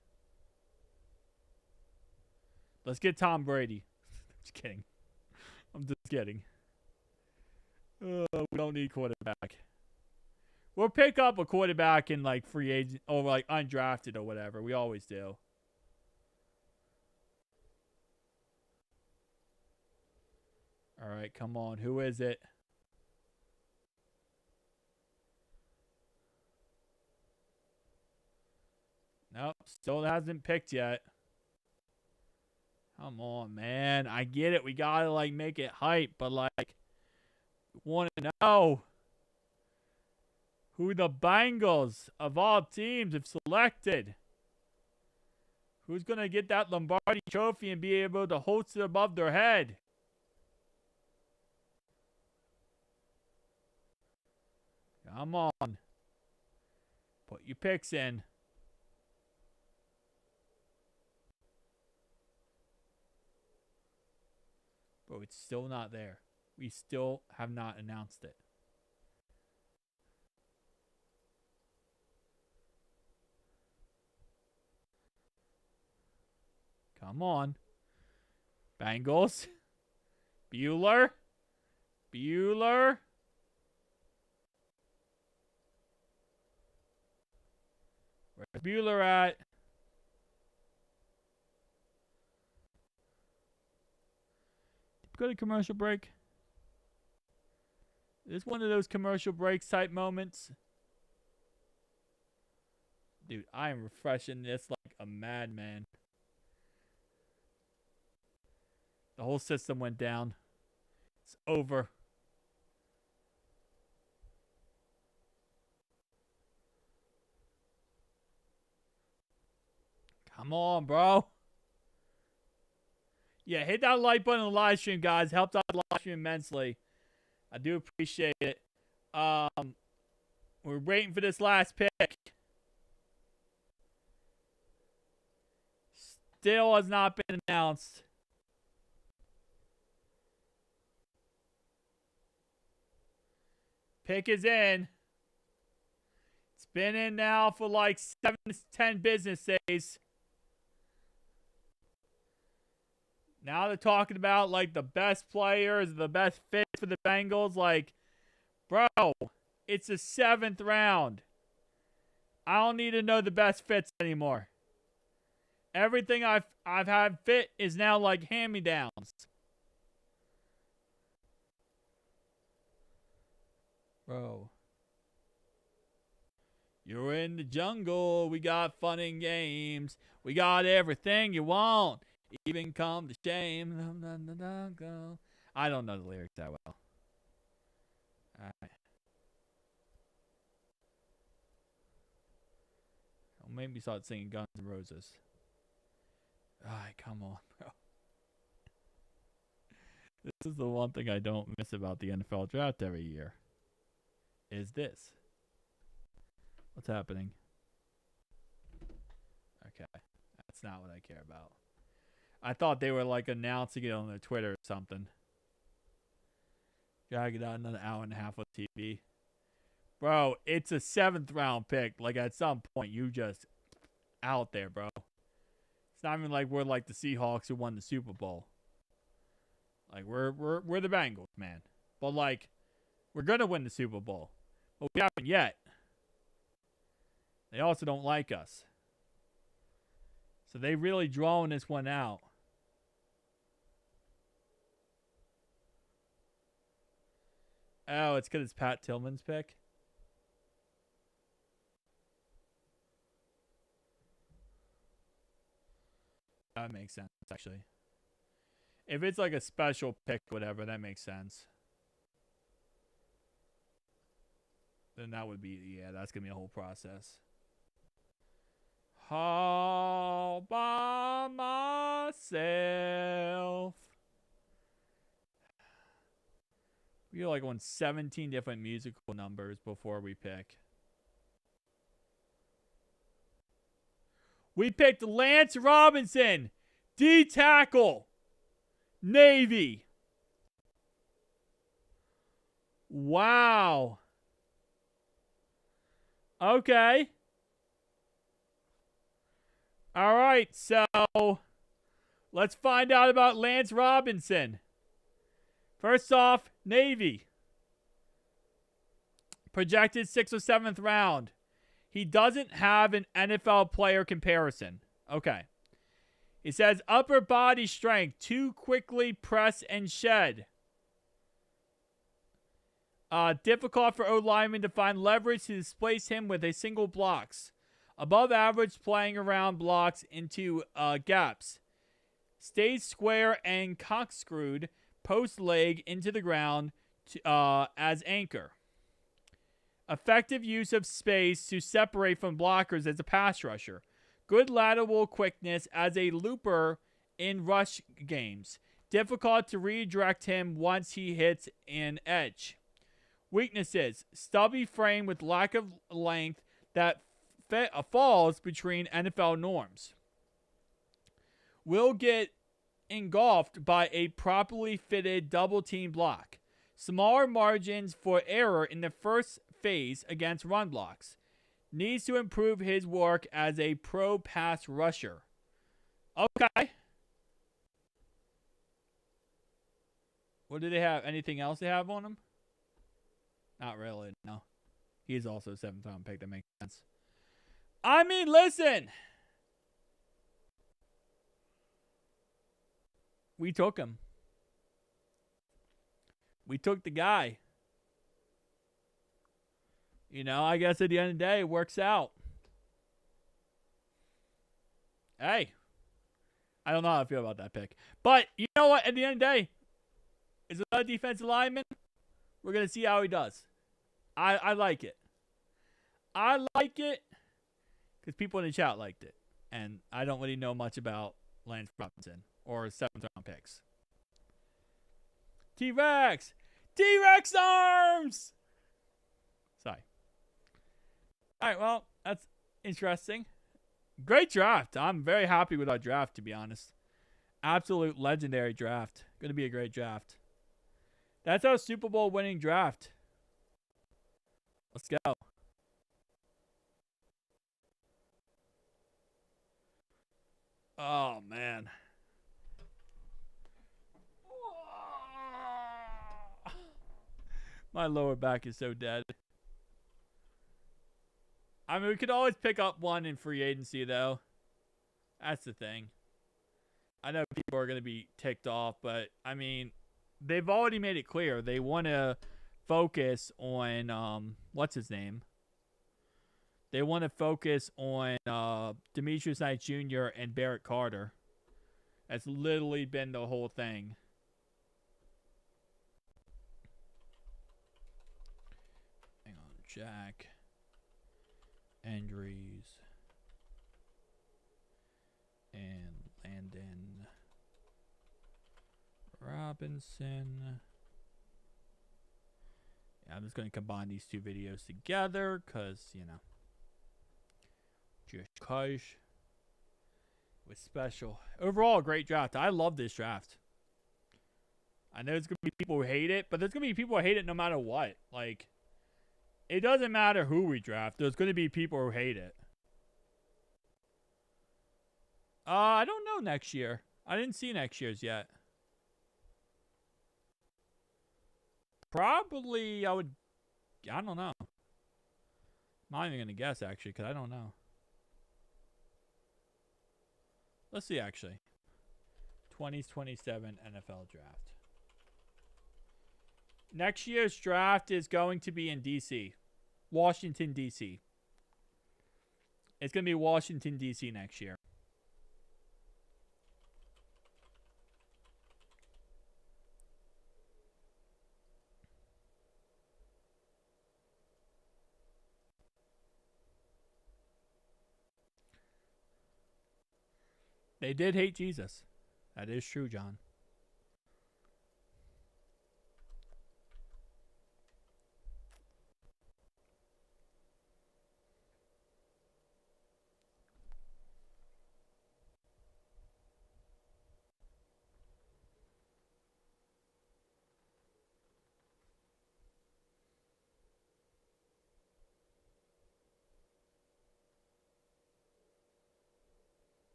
Let's get Tom Brady. Just kidding. I'm just kidding. We don't need quarterback. We'll pick up a quarterback in like free agent or like undrafted or whatever. We always do. All right, come on. Who is it? Nope, still hasn't picked yet. Come on, man. I get it. We gotta like make it hype, but like, want to know who the Bengals of all teams have selected. Who's gonna get that Lombardi Trophy and be able to hoist it above their head? Come on. Put your picks in. Bro, it's still not there. We still have not announced it. Come on. Bengals. Bueller. Bueller. Where's Bueller at? Go to commercial break. Is one of those commercial breaks type moments. Dude, I am refreshing this like a madman. The whole system went down. It's over. Come on, bro. Yeah, hit that like button on the live stream, guys. Helped out the live stream immensely. I do appreciate it. We're waiting for this last pick. Still has not been announced. Pick is in. It's been in now for like 7 to 10 business days. Now they're talking about like the best players, the best fit for the Bengals. Like, bro, it's the 7th round. I don't need to know the best fits anymore. Everything I've had fit is now like hand-me-downs. Bro. You're in the jungle. We got fun and games. We got everything you want. Even come to shame. I don't know the lyrics that well. Alright. Don't make me start singing Guns N' Roses. Alright, come on, bro. This is the one thing I don't miss about the NFL draft every year. Is this. What's happening? Okay. That's not what I care about. I thought they were like announcing it on their Twitter or something. Gotta get out another hour and a half of TV. Bro, it's a 7th round pick. Like at some point you just out there, bro. It's not even like we're like the Seahawks who won the Super Bowl. Like we're the Bengals, man. But like we're gonna win the Super Bowl. But we haven't yet. They also don't like us. So they really drawing this one out. Oh, it's because it's Pat Tillman's pick? That makes sense, actually. If it's like a special pick, whatever, that makes sense. Then that would be, yeah, that's going to be a whole process. All by myself. We like on 17 different musical numbers before we pick. We picked Lance Robinson, D tackle, Navy. Wow. Okay. All right, so let's find out about Lance Robinson. First off, Navy. Projected 6th or 7th round. He doesn't have an NFL player comparison. Okay. It says upper body strength, too quickly press and shed. Difficult for O-linemen to find leverage to displace him with a single blocks. Above average playing around blocks into gaps. Stays square and cockscrewed. Post leg into the ground as anchor. Effective use of space to separate from blockers as a pass rusher. Good lateral quickness as a looper in rush games. Difficult to redirect him once he hits an edge. Weaknesses. Stubby frame with lack of length that falls between NFL norms. Will get engulfed by a properly fitted double team block. Smaller margins for error in the first phase against run blocks. Needs to improve his work as a pro pass rusher. Okay. What do they have? Anything else they have on him? Not really, no. He's also a 7th round pick. That makes sense. I mean, listen. We took him. We took the guy. You know, I guess at the end of the day, it works out. Hey. I don't know how I feel about that pick. But, you know what? At the end of the day, is another defensive lineman. We're going to see how he does. I like it. I like it because people in the chat liked it. And I don't really know much about Lance Robinson or 7th round picks. T-Rex! T-Rex arms! Sorry. All right, well, that's interesting. Great draft. I'm very happy with our draft, to be honest. Absolute legendary draft. Going to be a great draft. That's our Super Bowl winning draft. Let's go. Oh, man. My lower back is so dead. I mean, we could always pick up one in free agency, though. That's the thing. I know people are going to be ticked off, but, I mean, they've already made it clear. They want to focus on, what's his name? They want to focus on Demetrius Knight Jr. and Barrett Carter. That's literally been the whole thing. Hang on, Jack. Andrews. And Landon Robinson. Yeah, I'm just going to combine these two videos together because, you know, just cause. Was special. Overall, a great draft. I love this draft. I know there's going to be people who hate it, but there's going to be people who hate it no matter what. Like, it doesn't matter who we draft. There's going to be people who hate it. I don't know next year. I didn't see next year's yet. Probably, I don't know. I'm not even going to guess, actually, because I don't know. Let's see, actually. 2027 NFL draft. Next year's draft is going to be in D.C. Washington, D.C. It's going to be Washington, D.C. next year. They did hate Jesus. That is true, John.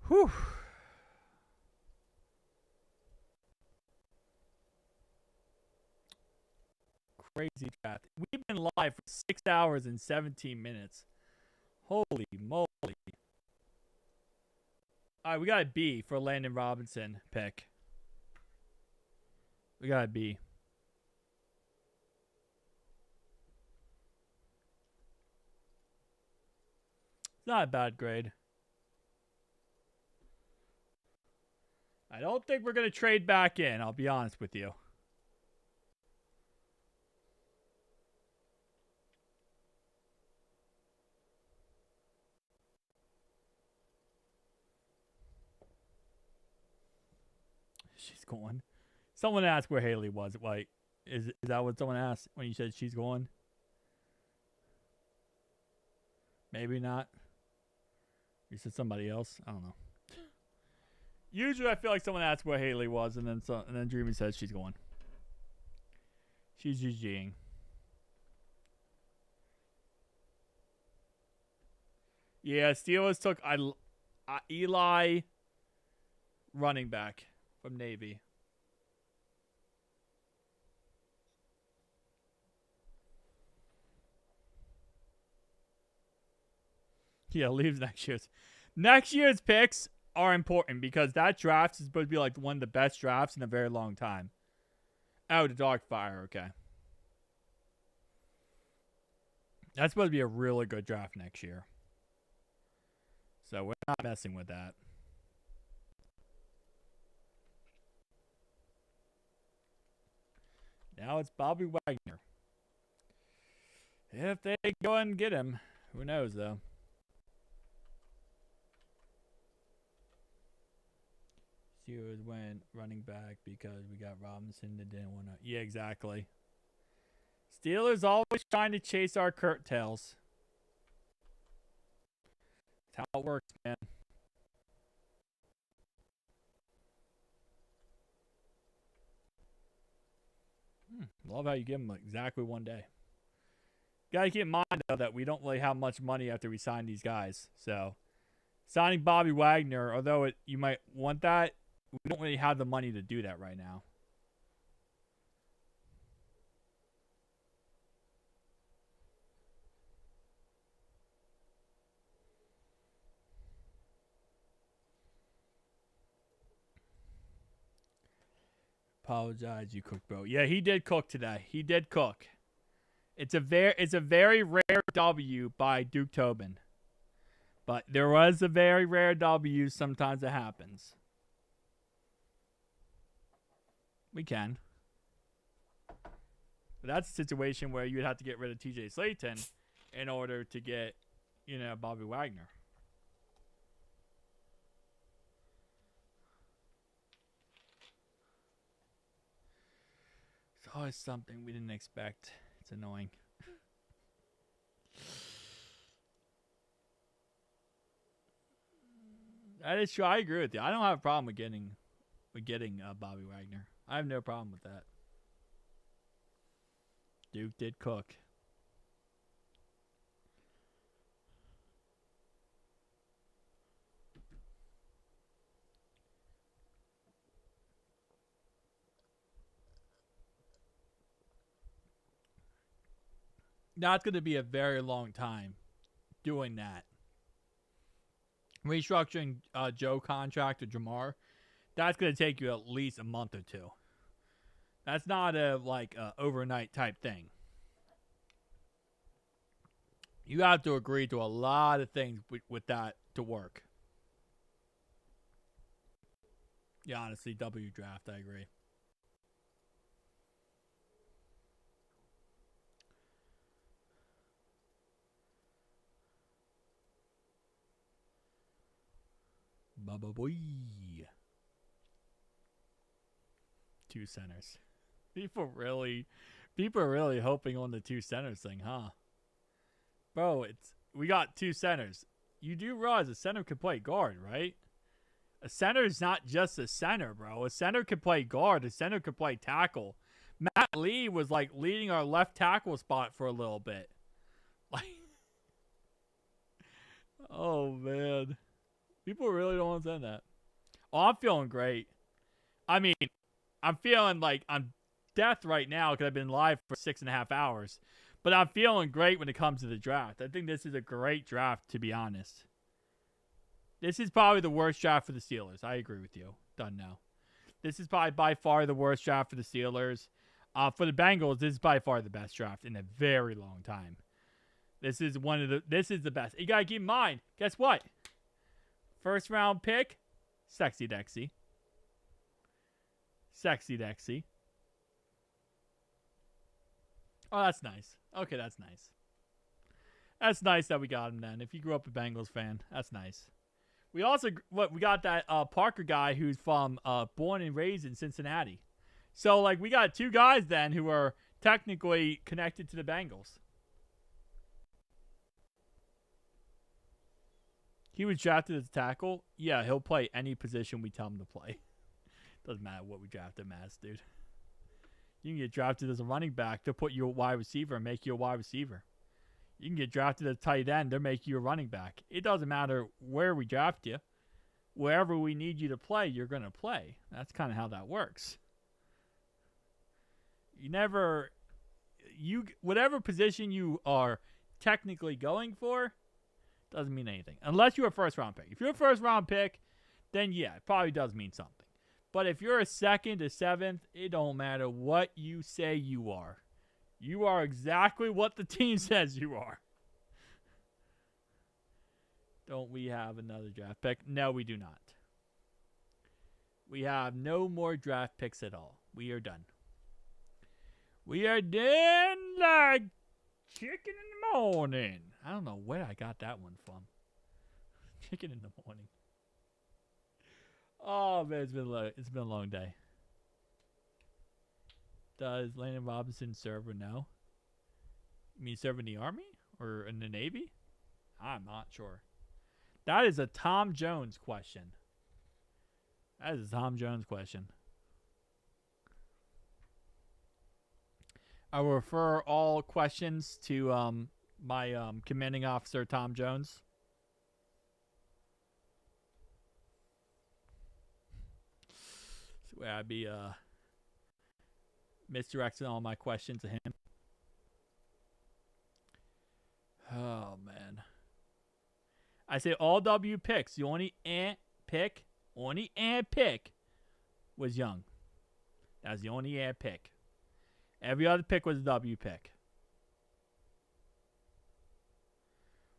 Whew. Crazy draft. We've been live for 6 hours and 17 minutes. Holy moly. All right, we got a B for Landon Robinson pick. We got a B. It's not a bad grade. I don't think we're going to trade back in, I'll be honest with you. She's going. Someone asked where Haley was. Like, is that what someone asked when you said she's going? Maybe not. You said somebody else. I don't know. Usually, I feel like someone asked where Haley was, and then Dreamy says she's going. She's GGing. Yeah, Steelers took Eli, running back from Navy. Yeah, leaves next year's. Next year's picks are important because that draft is supposed to be like one of the best drafts in a very long time. Oh, the Darkfire, okay. That's supposed to be a really good draft next year. So we're not messing with that. Now it's Bobby Wagner. If they go and get him, who knows though. Steelers went running back because we got Robinson that didn't want to. Yeah, exactly. Steelers always trying to chase our curtails. That's how it works, man. Love how you give them exactly 1 day. Gotta keep in mind, though, that we don't really have much money after we sign these guys. So, signing Bobby Wagner, although you might want that, we don't really have the money to do that right now. Apologize, you cook, bro. Yeah, he did cook today. He did cook. It's a very rare W by Duke Tobin. But there was a very rare W. Sometimes it happens. We can. But that's a situation where you'd have to get rid of TJ Slayton in order to get, Bobby Wagner. It's always something we didn't expect. It's annoying. That is true. I agree with you. I don't have a problem with getting Bobby Wagner. I have no problem with that. Duke did cook. That's going to be a very long time doing that. Restructuring Joe contract to Jamar, that's going to take you at least a month or two. That's not a overnight type thing. You have to agree to a lot of things with that to work. Yeah, honestly, W draft, I agree. Bubba boy. 2 centers. People are really hoping on the 2 centers thing, huh? Bro, we got 2 centers. You do realize a center can play guard, right? A center is not just a center, bro. A center can play guard. A center can play tackle. Matt Lee was leading our left tackle spot for a little bit. Oh man. People really don't understand that. Oh, I'm feeling great. I mean, I'm feeling like I'm death right now because I've been live for 6.5 hours. But I'm feeling great when it comes to the draft. I think this is a great draft, to be honest. This is probably the worst draft for the Steelers. I agree with you. Done now. This is probably by far the worst draft for the Steelers. For the Bengals, this is by far the best draft in a very long time. This is the best. You gotta keep in mind, guess what? First round pick, Sexy Dexy. Sexy Dexy. Oh, that's nice. Okay, that's nice. That's nice that we got him then. If you grew up a Bengals fan, that's nice. We also we got that Parker guy who's from born and raised in Cincinnati. So we got 2 guys then who are technically connected to the Bengals. He was drafted as a tackle. Yeah, he'll play any position we tell him to play. Doesn't matter what we draft him as, dude. You can get drafted as a running back. They'll put you a wide receiver and make you a wide receiver. You can get drafted as a tight end. They'll make you a running back. It doesn't matter where we draft you. Wherever we need you to play, you're going to play. That's kind of how that works. Whatever position you are technically going for, doesn't mean anything. Unless you're a first round pick. If you're a first round pick, then yeah, it probably does mean something. But if you're a 2nd to 7th, it don't matter what you say you are. You are exactly what the team says you are. Don't we have another draft pick? No, we do not. We have no more draft picks at all. We are done. We are done like chicken in the morning. I don't know where I got that one from. Chicken in the morning. Oh man, it's been a long day. Does Landon Robinson serve or no? You mean serve in the Army or in the Navy? I'm not sure. That is a Tom Jones question. That is a Tom Jones question. I will refer all questions to my commanding officer, Tom Jones. So I'd be misdirecting all my questions to him. Oh, man. I say all W picks. The only pick was Young. That was the only pick. Every other pick was a W pick.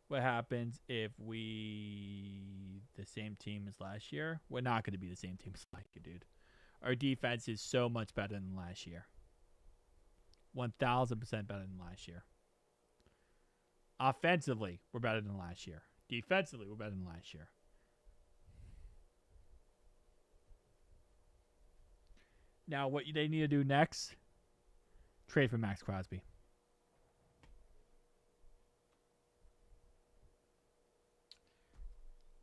What happens if we the same team as last year? We're not going to be the same team as last year, dude. Our defense is so much better than last year. 1,000% better than last year. Offensively, we're better than last year. Defensively, we're better than last year. Now, what they need to do next, trade for Max Crosby.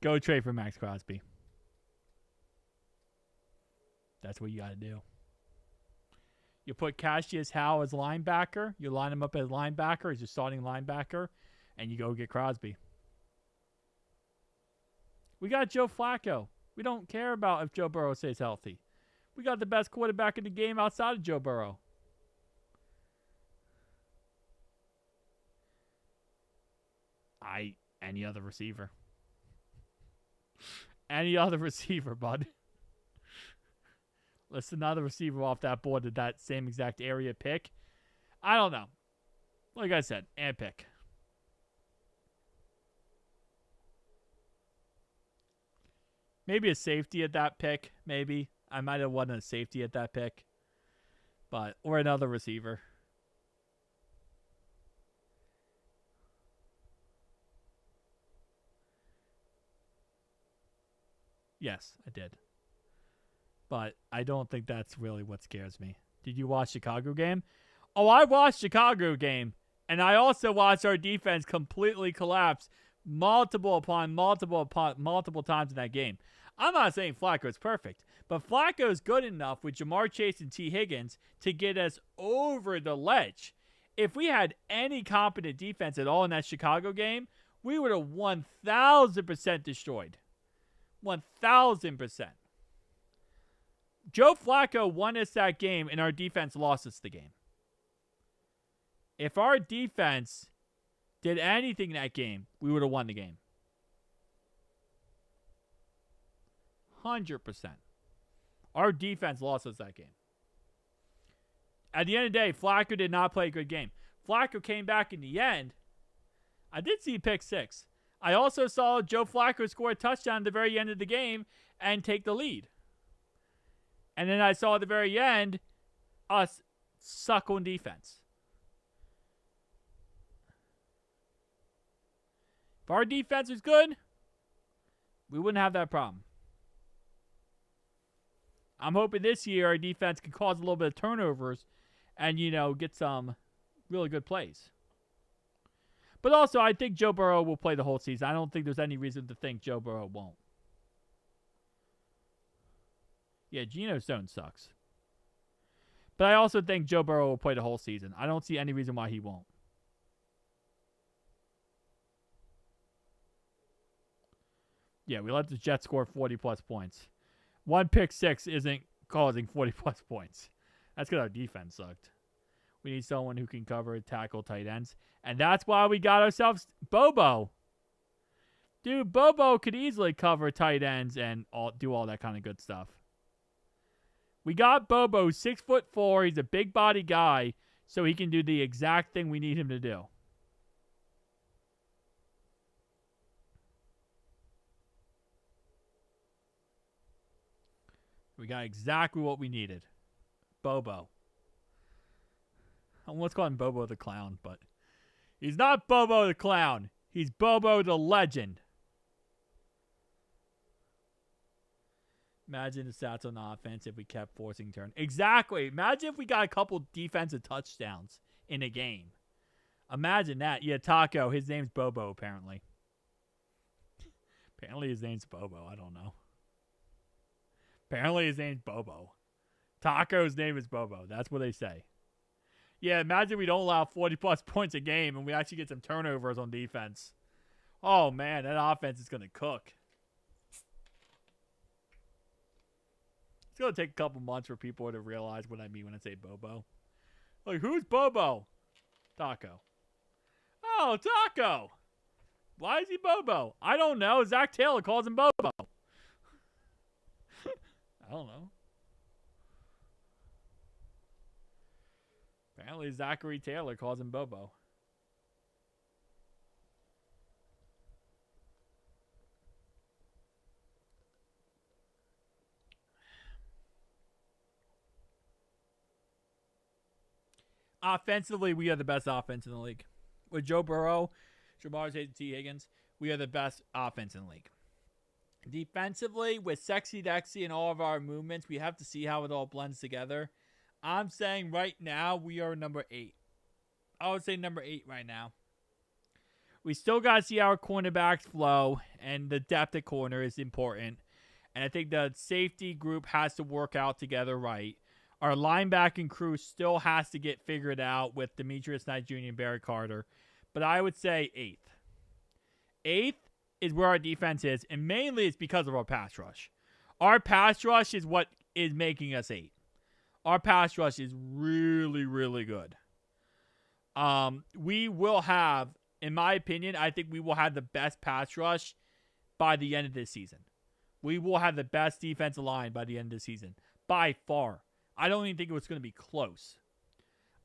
Go trade for Max Crosby. That's what you got to do. You put Cashious Howell as linebacker. You line him up as linebacker, as your starting linebacker, and you go get Crosby. We got Joe Flacco. We don't care about if Joe Burrow stays healthy. We got the best quarterback in the game outside of Joe Burrow. Any other receiver. Any other receiver, bud. List another receiver off that board at that same exact area pick. I don't know. Like I said, and pick. Maybe a safety at that pick. Maybe. I might have wanted a safety at that pick. Or another receiver. Yes, I did. But I don't think that's really what scares me. Did you watch Chicago game? Oh, I watched Chicago game. And I also watched our defense completely collapse multiple times in that game. I'm not saying Flacco's perfect, but Flacco's good enough with Jamar Chase and T. Higgins to get us over the ledge. If we had any competent defense at all in that Chicago game, we would have 1,000% destroyed. 1,000%. Joe Flacco won us that game, and our defense lost us the game. If our defense did anything in that game, we would have won the game. 100%. Our defense lost us that game. At the end of the day, Flacco did not play a good game. Flacco came back in the end. I did see pick 6. I also saw Joe Flacco score a touchdown at the very end of the game and take the lead. And then I saw at the very end us suck on defense. If our defense was good, we wouldn't have that problem. I'm hoping this year our defense can cause a little bit of turnovers and, get some really good plays. But also, I think Joe Burrow will play the whole season. I don't think there's any reason to think Joe Burrow won't. Yeah, Geno Stone sucks. But I also think Joe Burrow will play the whole season. I don't see any reason why he won't. Yeah, we let the Jets score 40-plus points. One pick 6 isn't causing 40-plus points. That's because our defense sucked. We need someone who can cover, tackle, tight ends. And that's why we got ourselves Bobo. Dude, Bobo could easily cover tight ends and do all that kind of good stuff. We got Bobo, 6'4". He's a big body guy, so he can do the exact thing we need him to do. We got exactly what we needed. Bobo. I almost call him Bobo the Clown, but he's not Bobo the Clown. He's Bobo the Legend. Imagine the stats on offense if we kept forcing turn. Exactly. Imagine if we got a couple defensive touchdowns in a game. Imagine that. Yeah, Taco. His name's Bobo, apparently. Apparently his name's Bobo. I don't know. Apparently his name's Bobo. Taco's name is Bobo. That's what they say. Yeah, imagine we don't allow 40-plus points a game and we actually get some turnovers on defense. Oh, man, that offense is going to cook. It's going to take a couple months for people to realize what I mean when I say Bobo. Like, who's Bobo? Taco. Oh, Taco. Why is he Bobo? I don't know. Zach Taylor calls him Bobo. I don't know. Apparently Zachary Taylor calls him Bobo. Offensively, we are the best offense in the league. With Joe Burrow, Jamar Chase, and T. Higgins, we are the best offense in the league. Defensively, with Sexy Dexy and all of our movements, we have to see how it all blends together. I'm saying right now, we are number 8. I would say number 8 right now. We still got to see our cornerbacks flow, and the depth at corner is important. And I think the safety group has to work out together right. Our linebacking crew still has to get figured out with Demetrius Knight Jr. and Barry Carter. But I would say 8th. 8th is where our defense is, and mainly it's because of our pass rush. Our pass rush is what is making us 8. Our pass rush is really, really good. We will have, in my opinion, I think we will have the best pass rush by the end of this season. We will have the best defensive line by the end of the season. By far. I don't even think it was going to be close.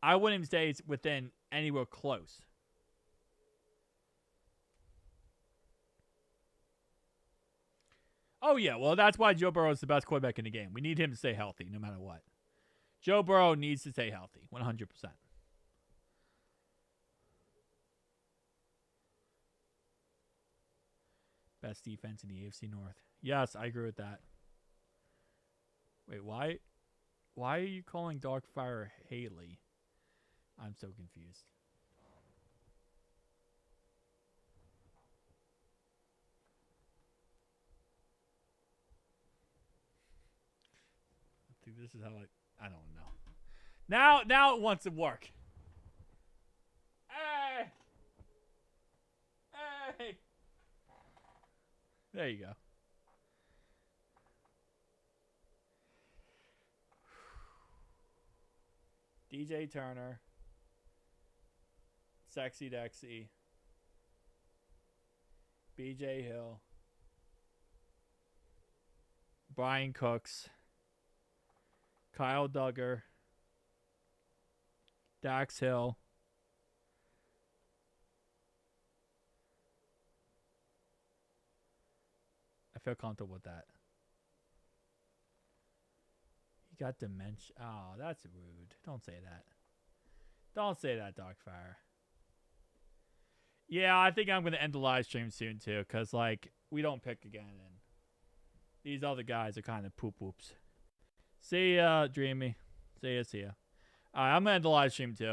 I wouldn't even say it's within anywhere close. Oh, yeah. Well, that's why Joe Burrow is the best quarterback in the game. We need him to stay healthy no matter what. Joe Burrow needs to stay healthy, 100%. Best defense in the AFC North. Yes, I agree with that. Wait, why are you calling Darkfire Haley? I'm so confused. I think this is how I don't know. Now it wants to work. Hey! Hey! There you go. DJ Turner, Sexy Dexy, BJ Hill, Brian Cooks, Kyle Duggar, Dax Hill, I feel comfortable with that. He got dementia. Oh, that's rude. Don't say that. Don't say that, Darkfire. Yeah, I think I'm going to end the live stream soon, too, because, like, we don't pick again, and these other guys are kind of poop-whoops. See ya, Dreamy. See ya. All right, I'm going to end the live stream, too.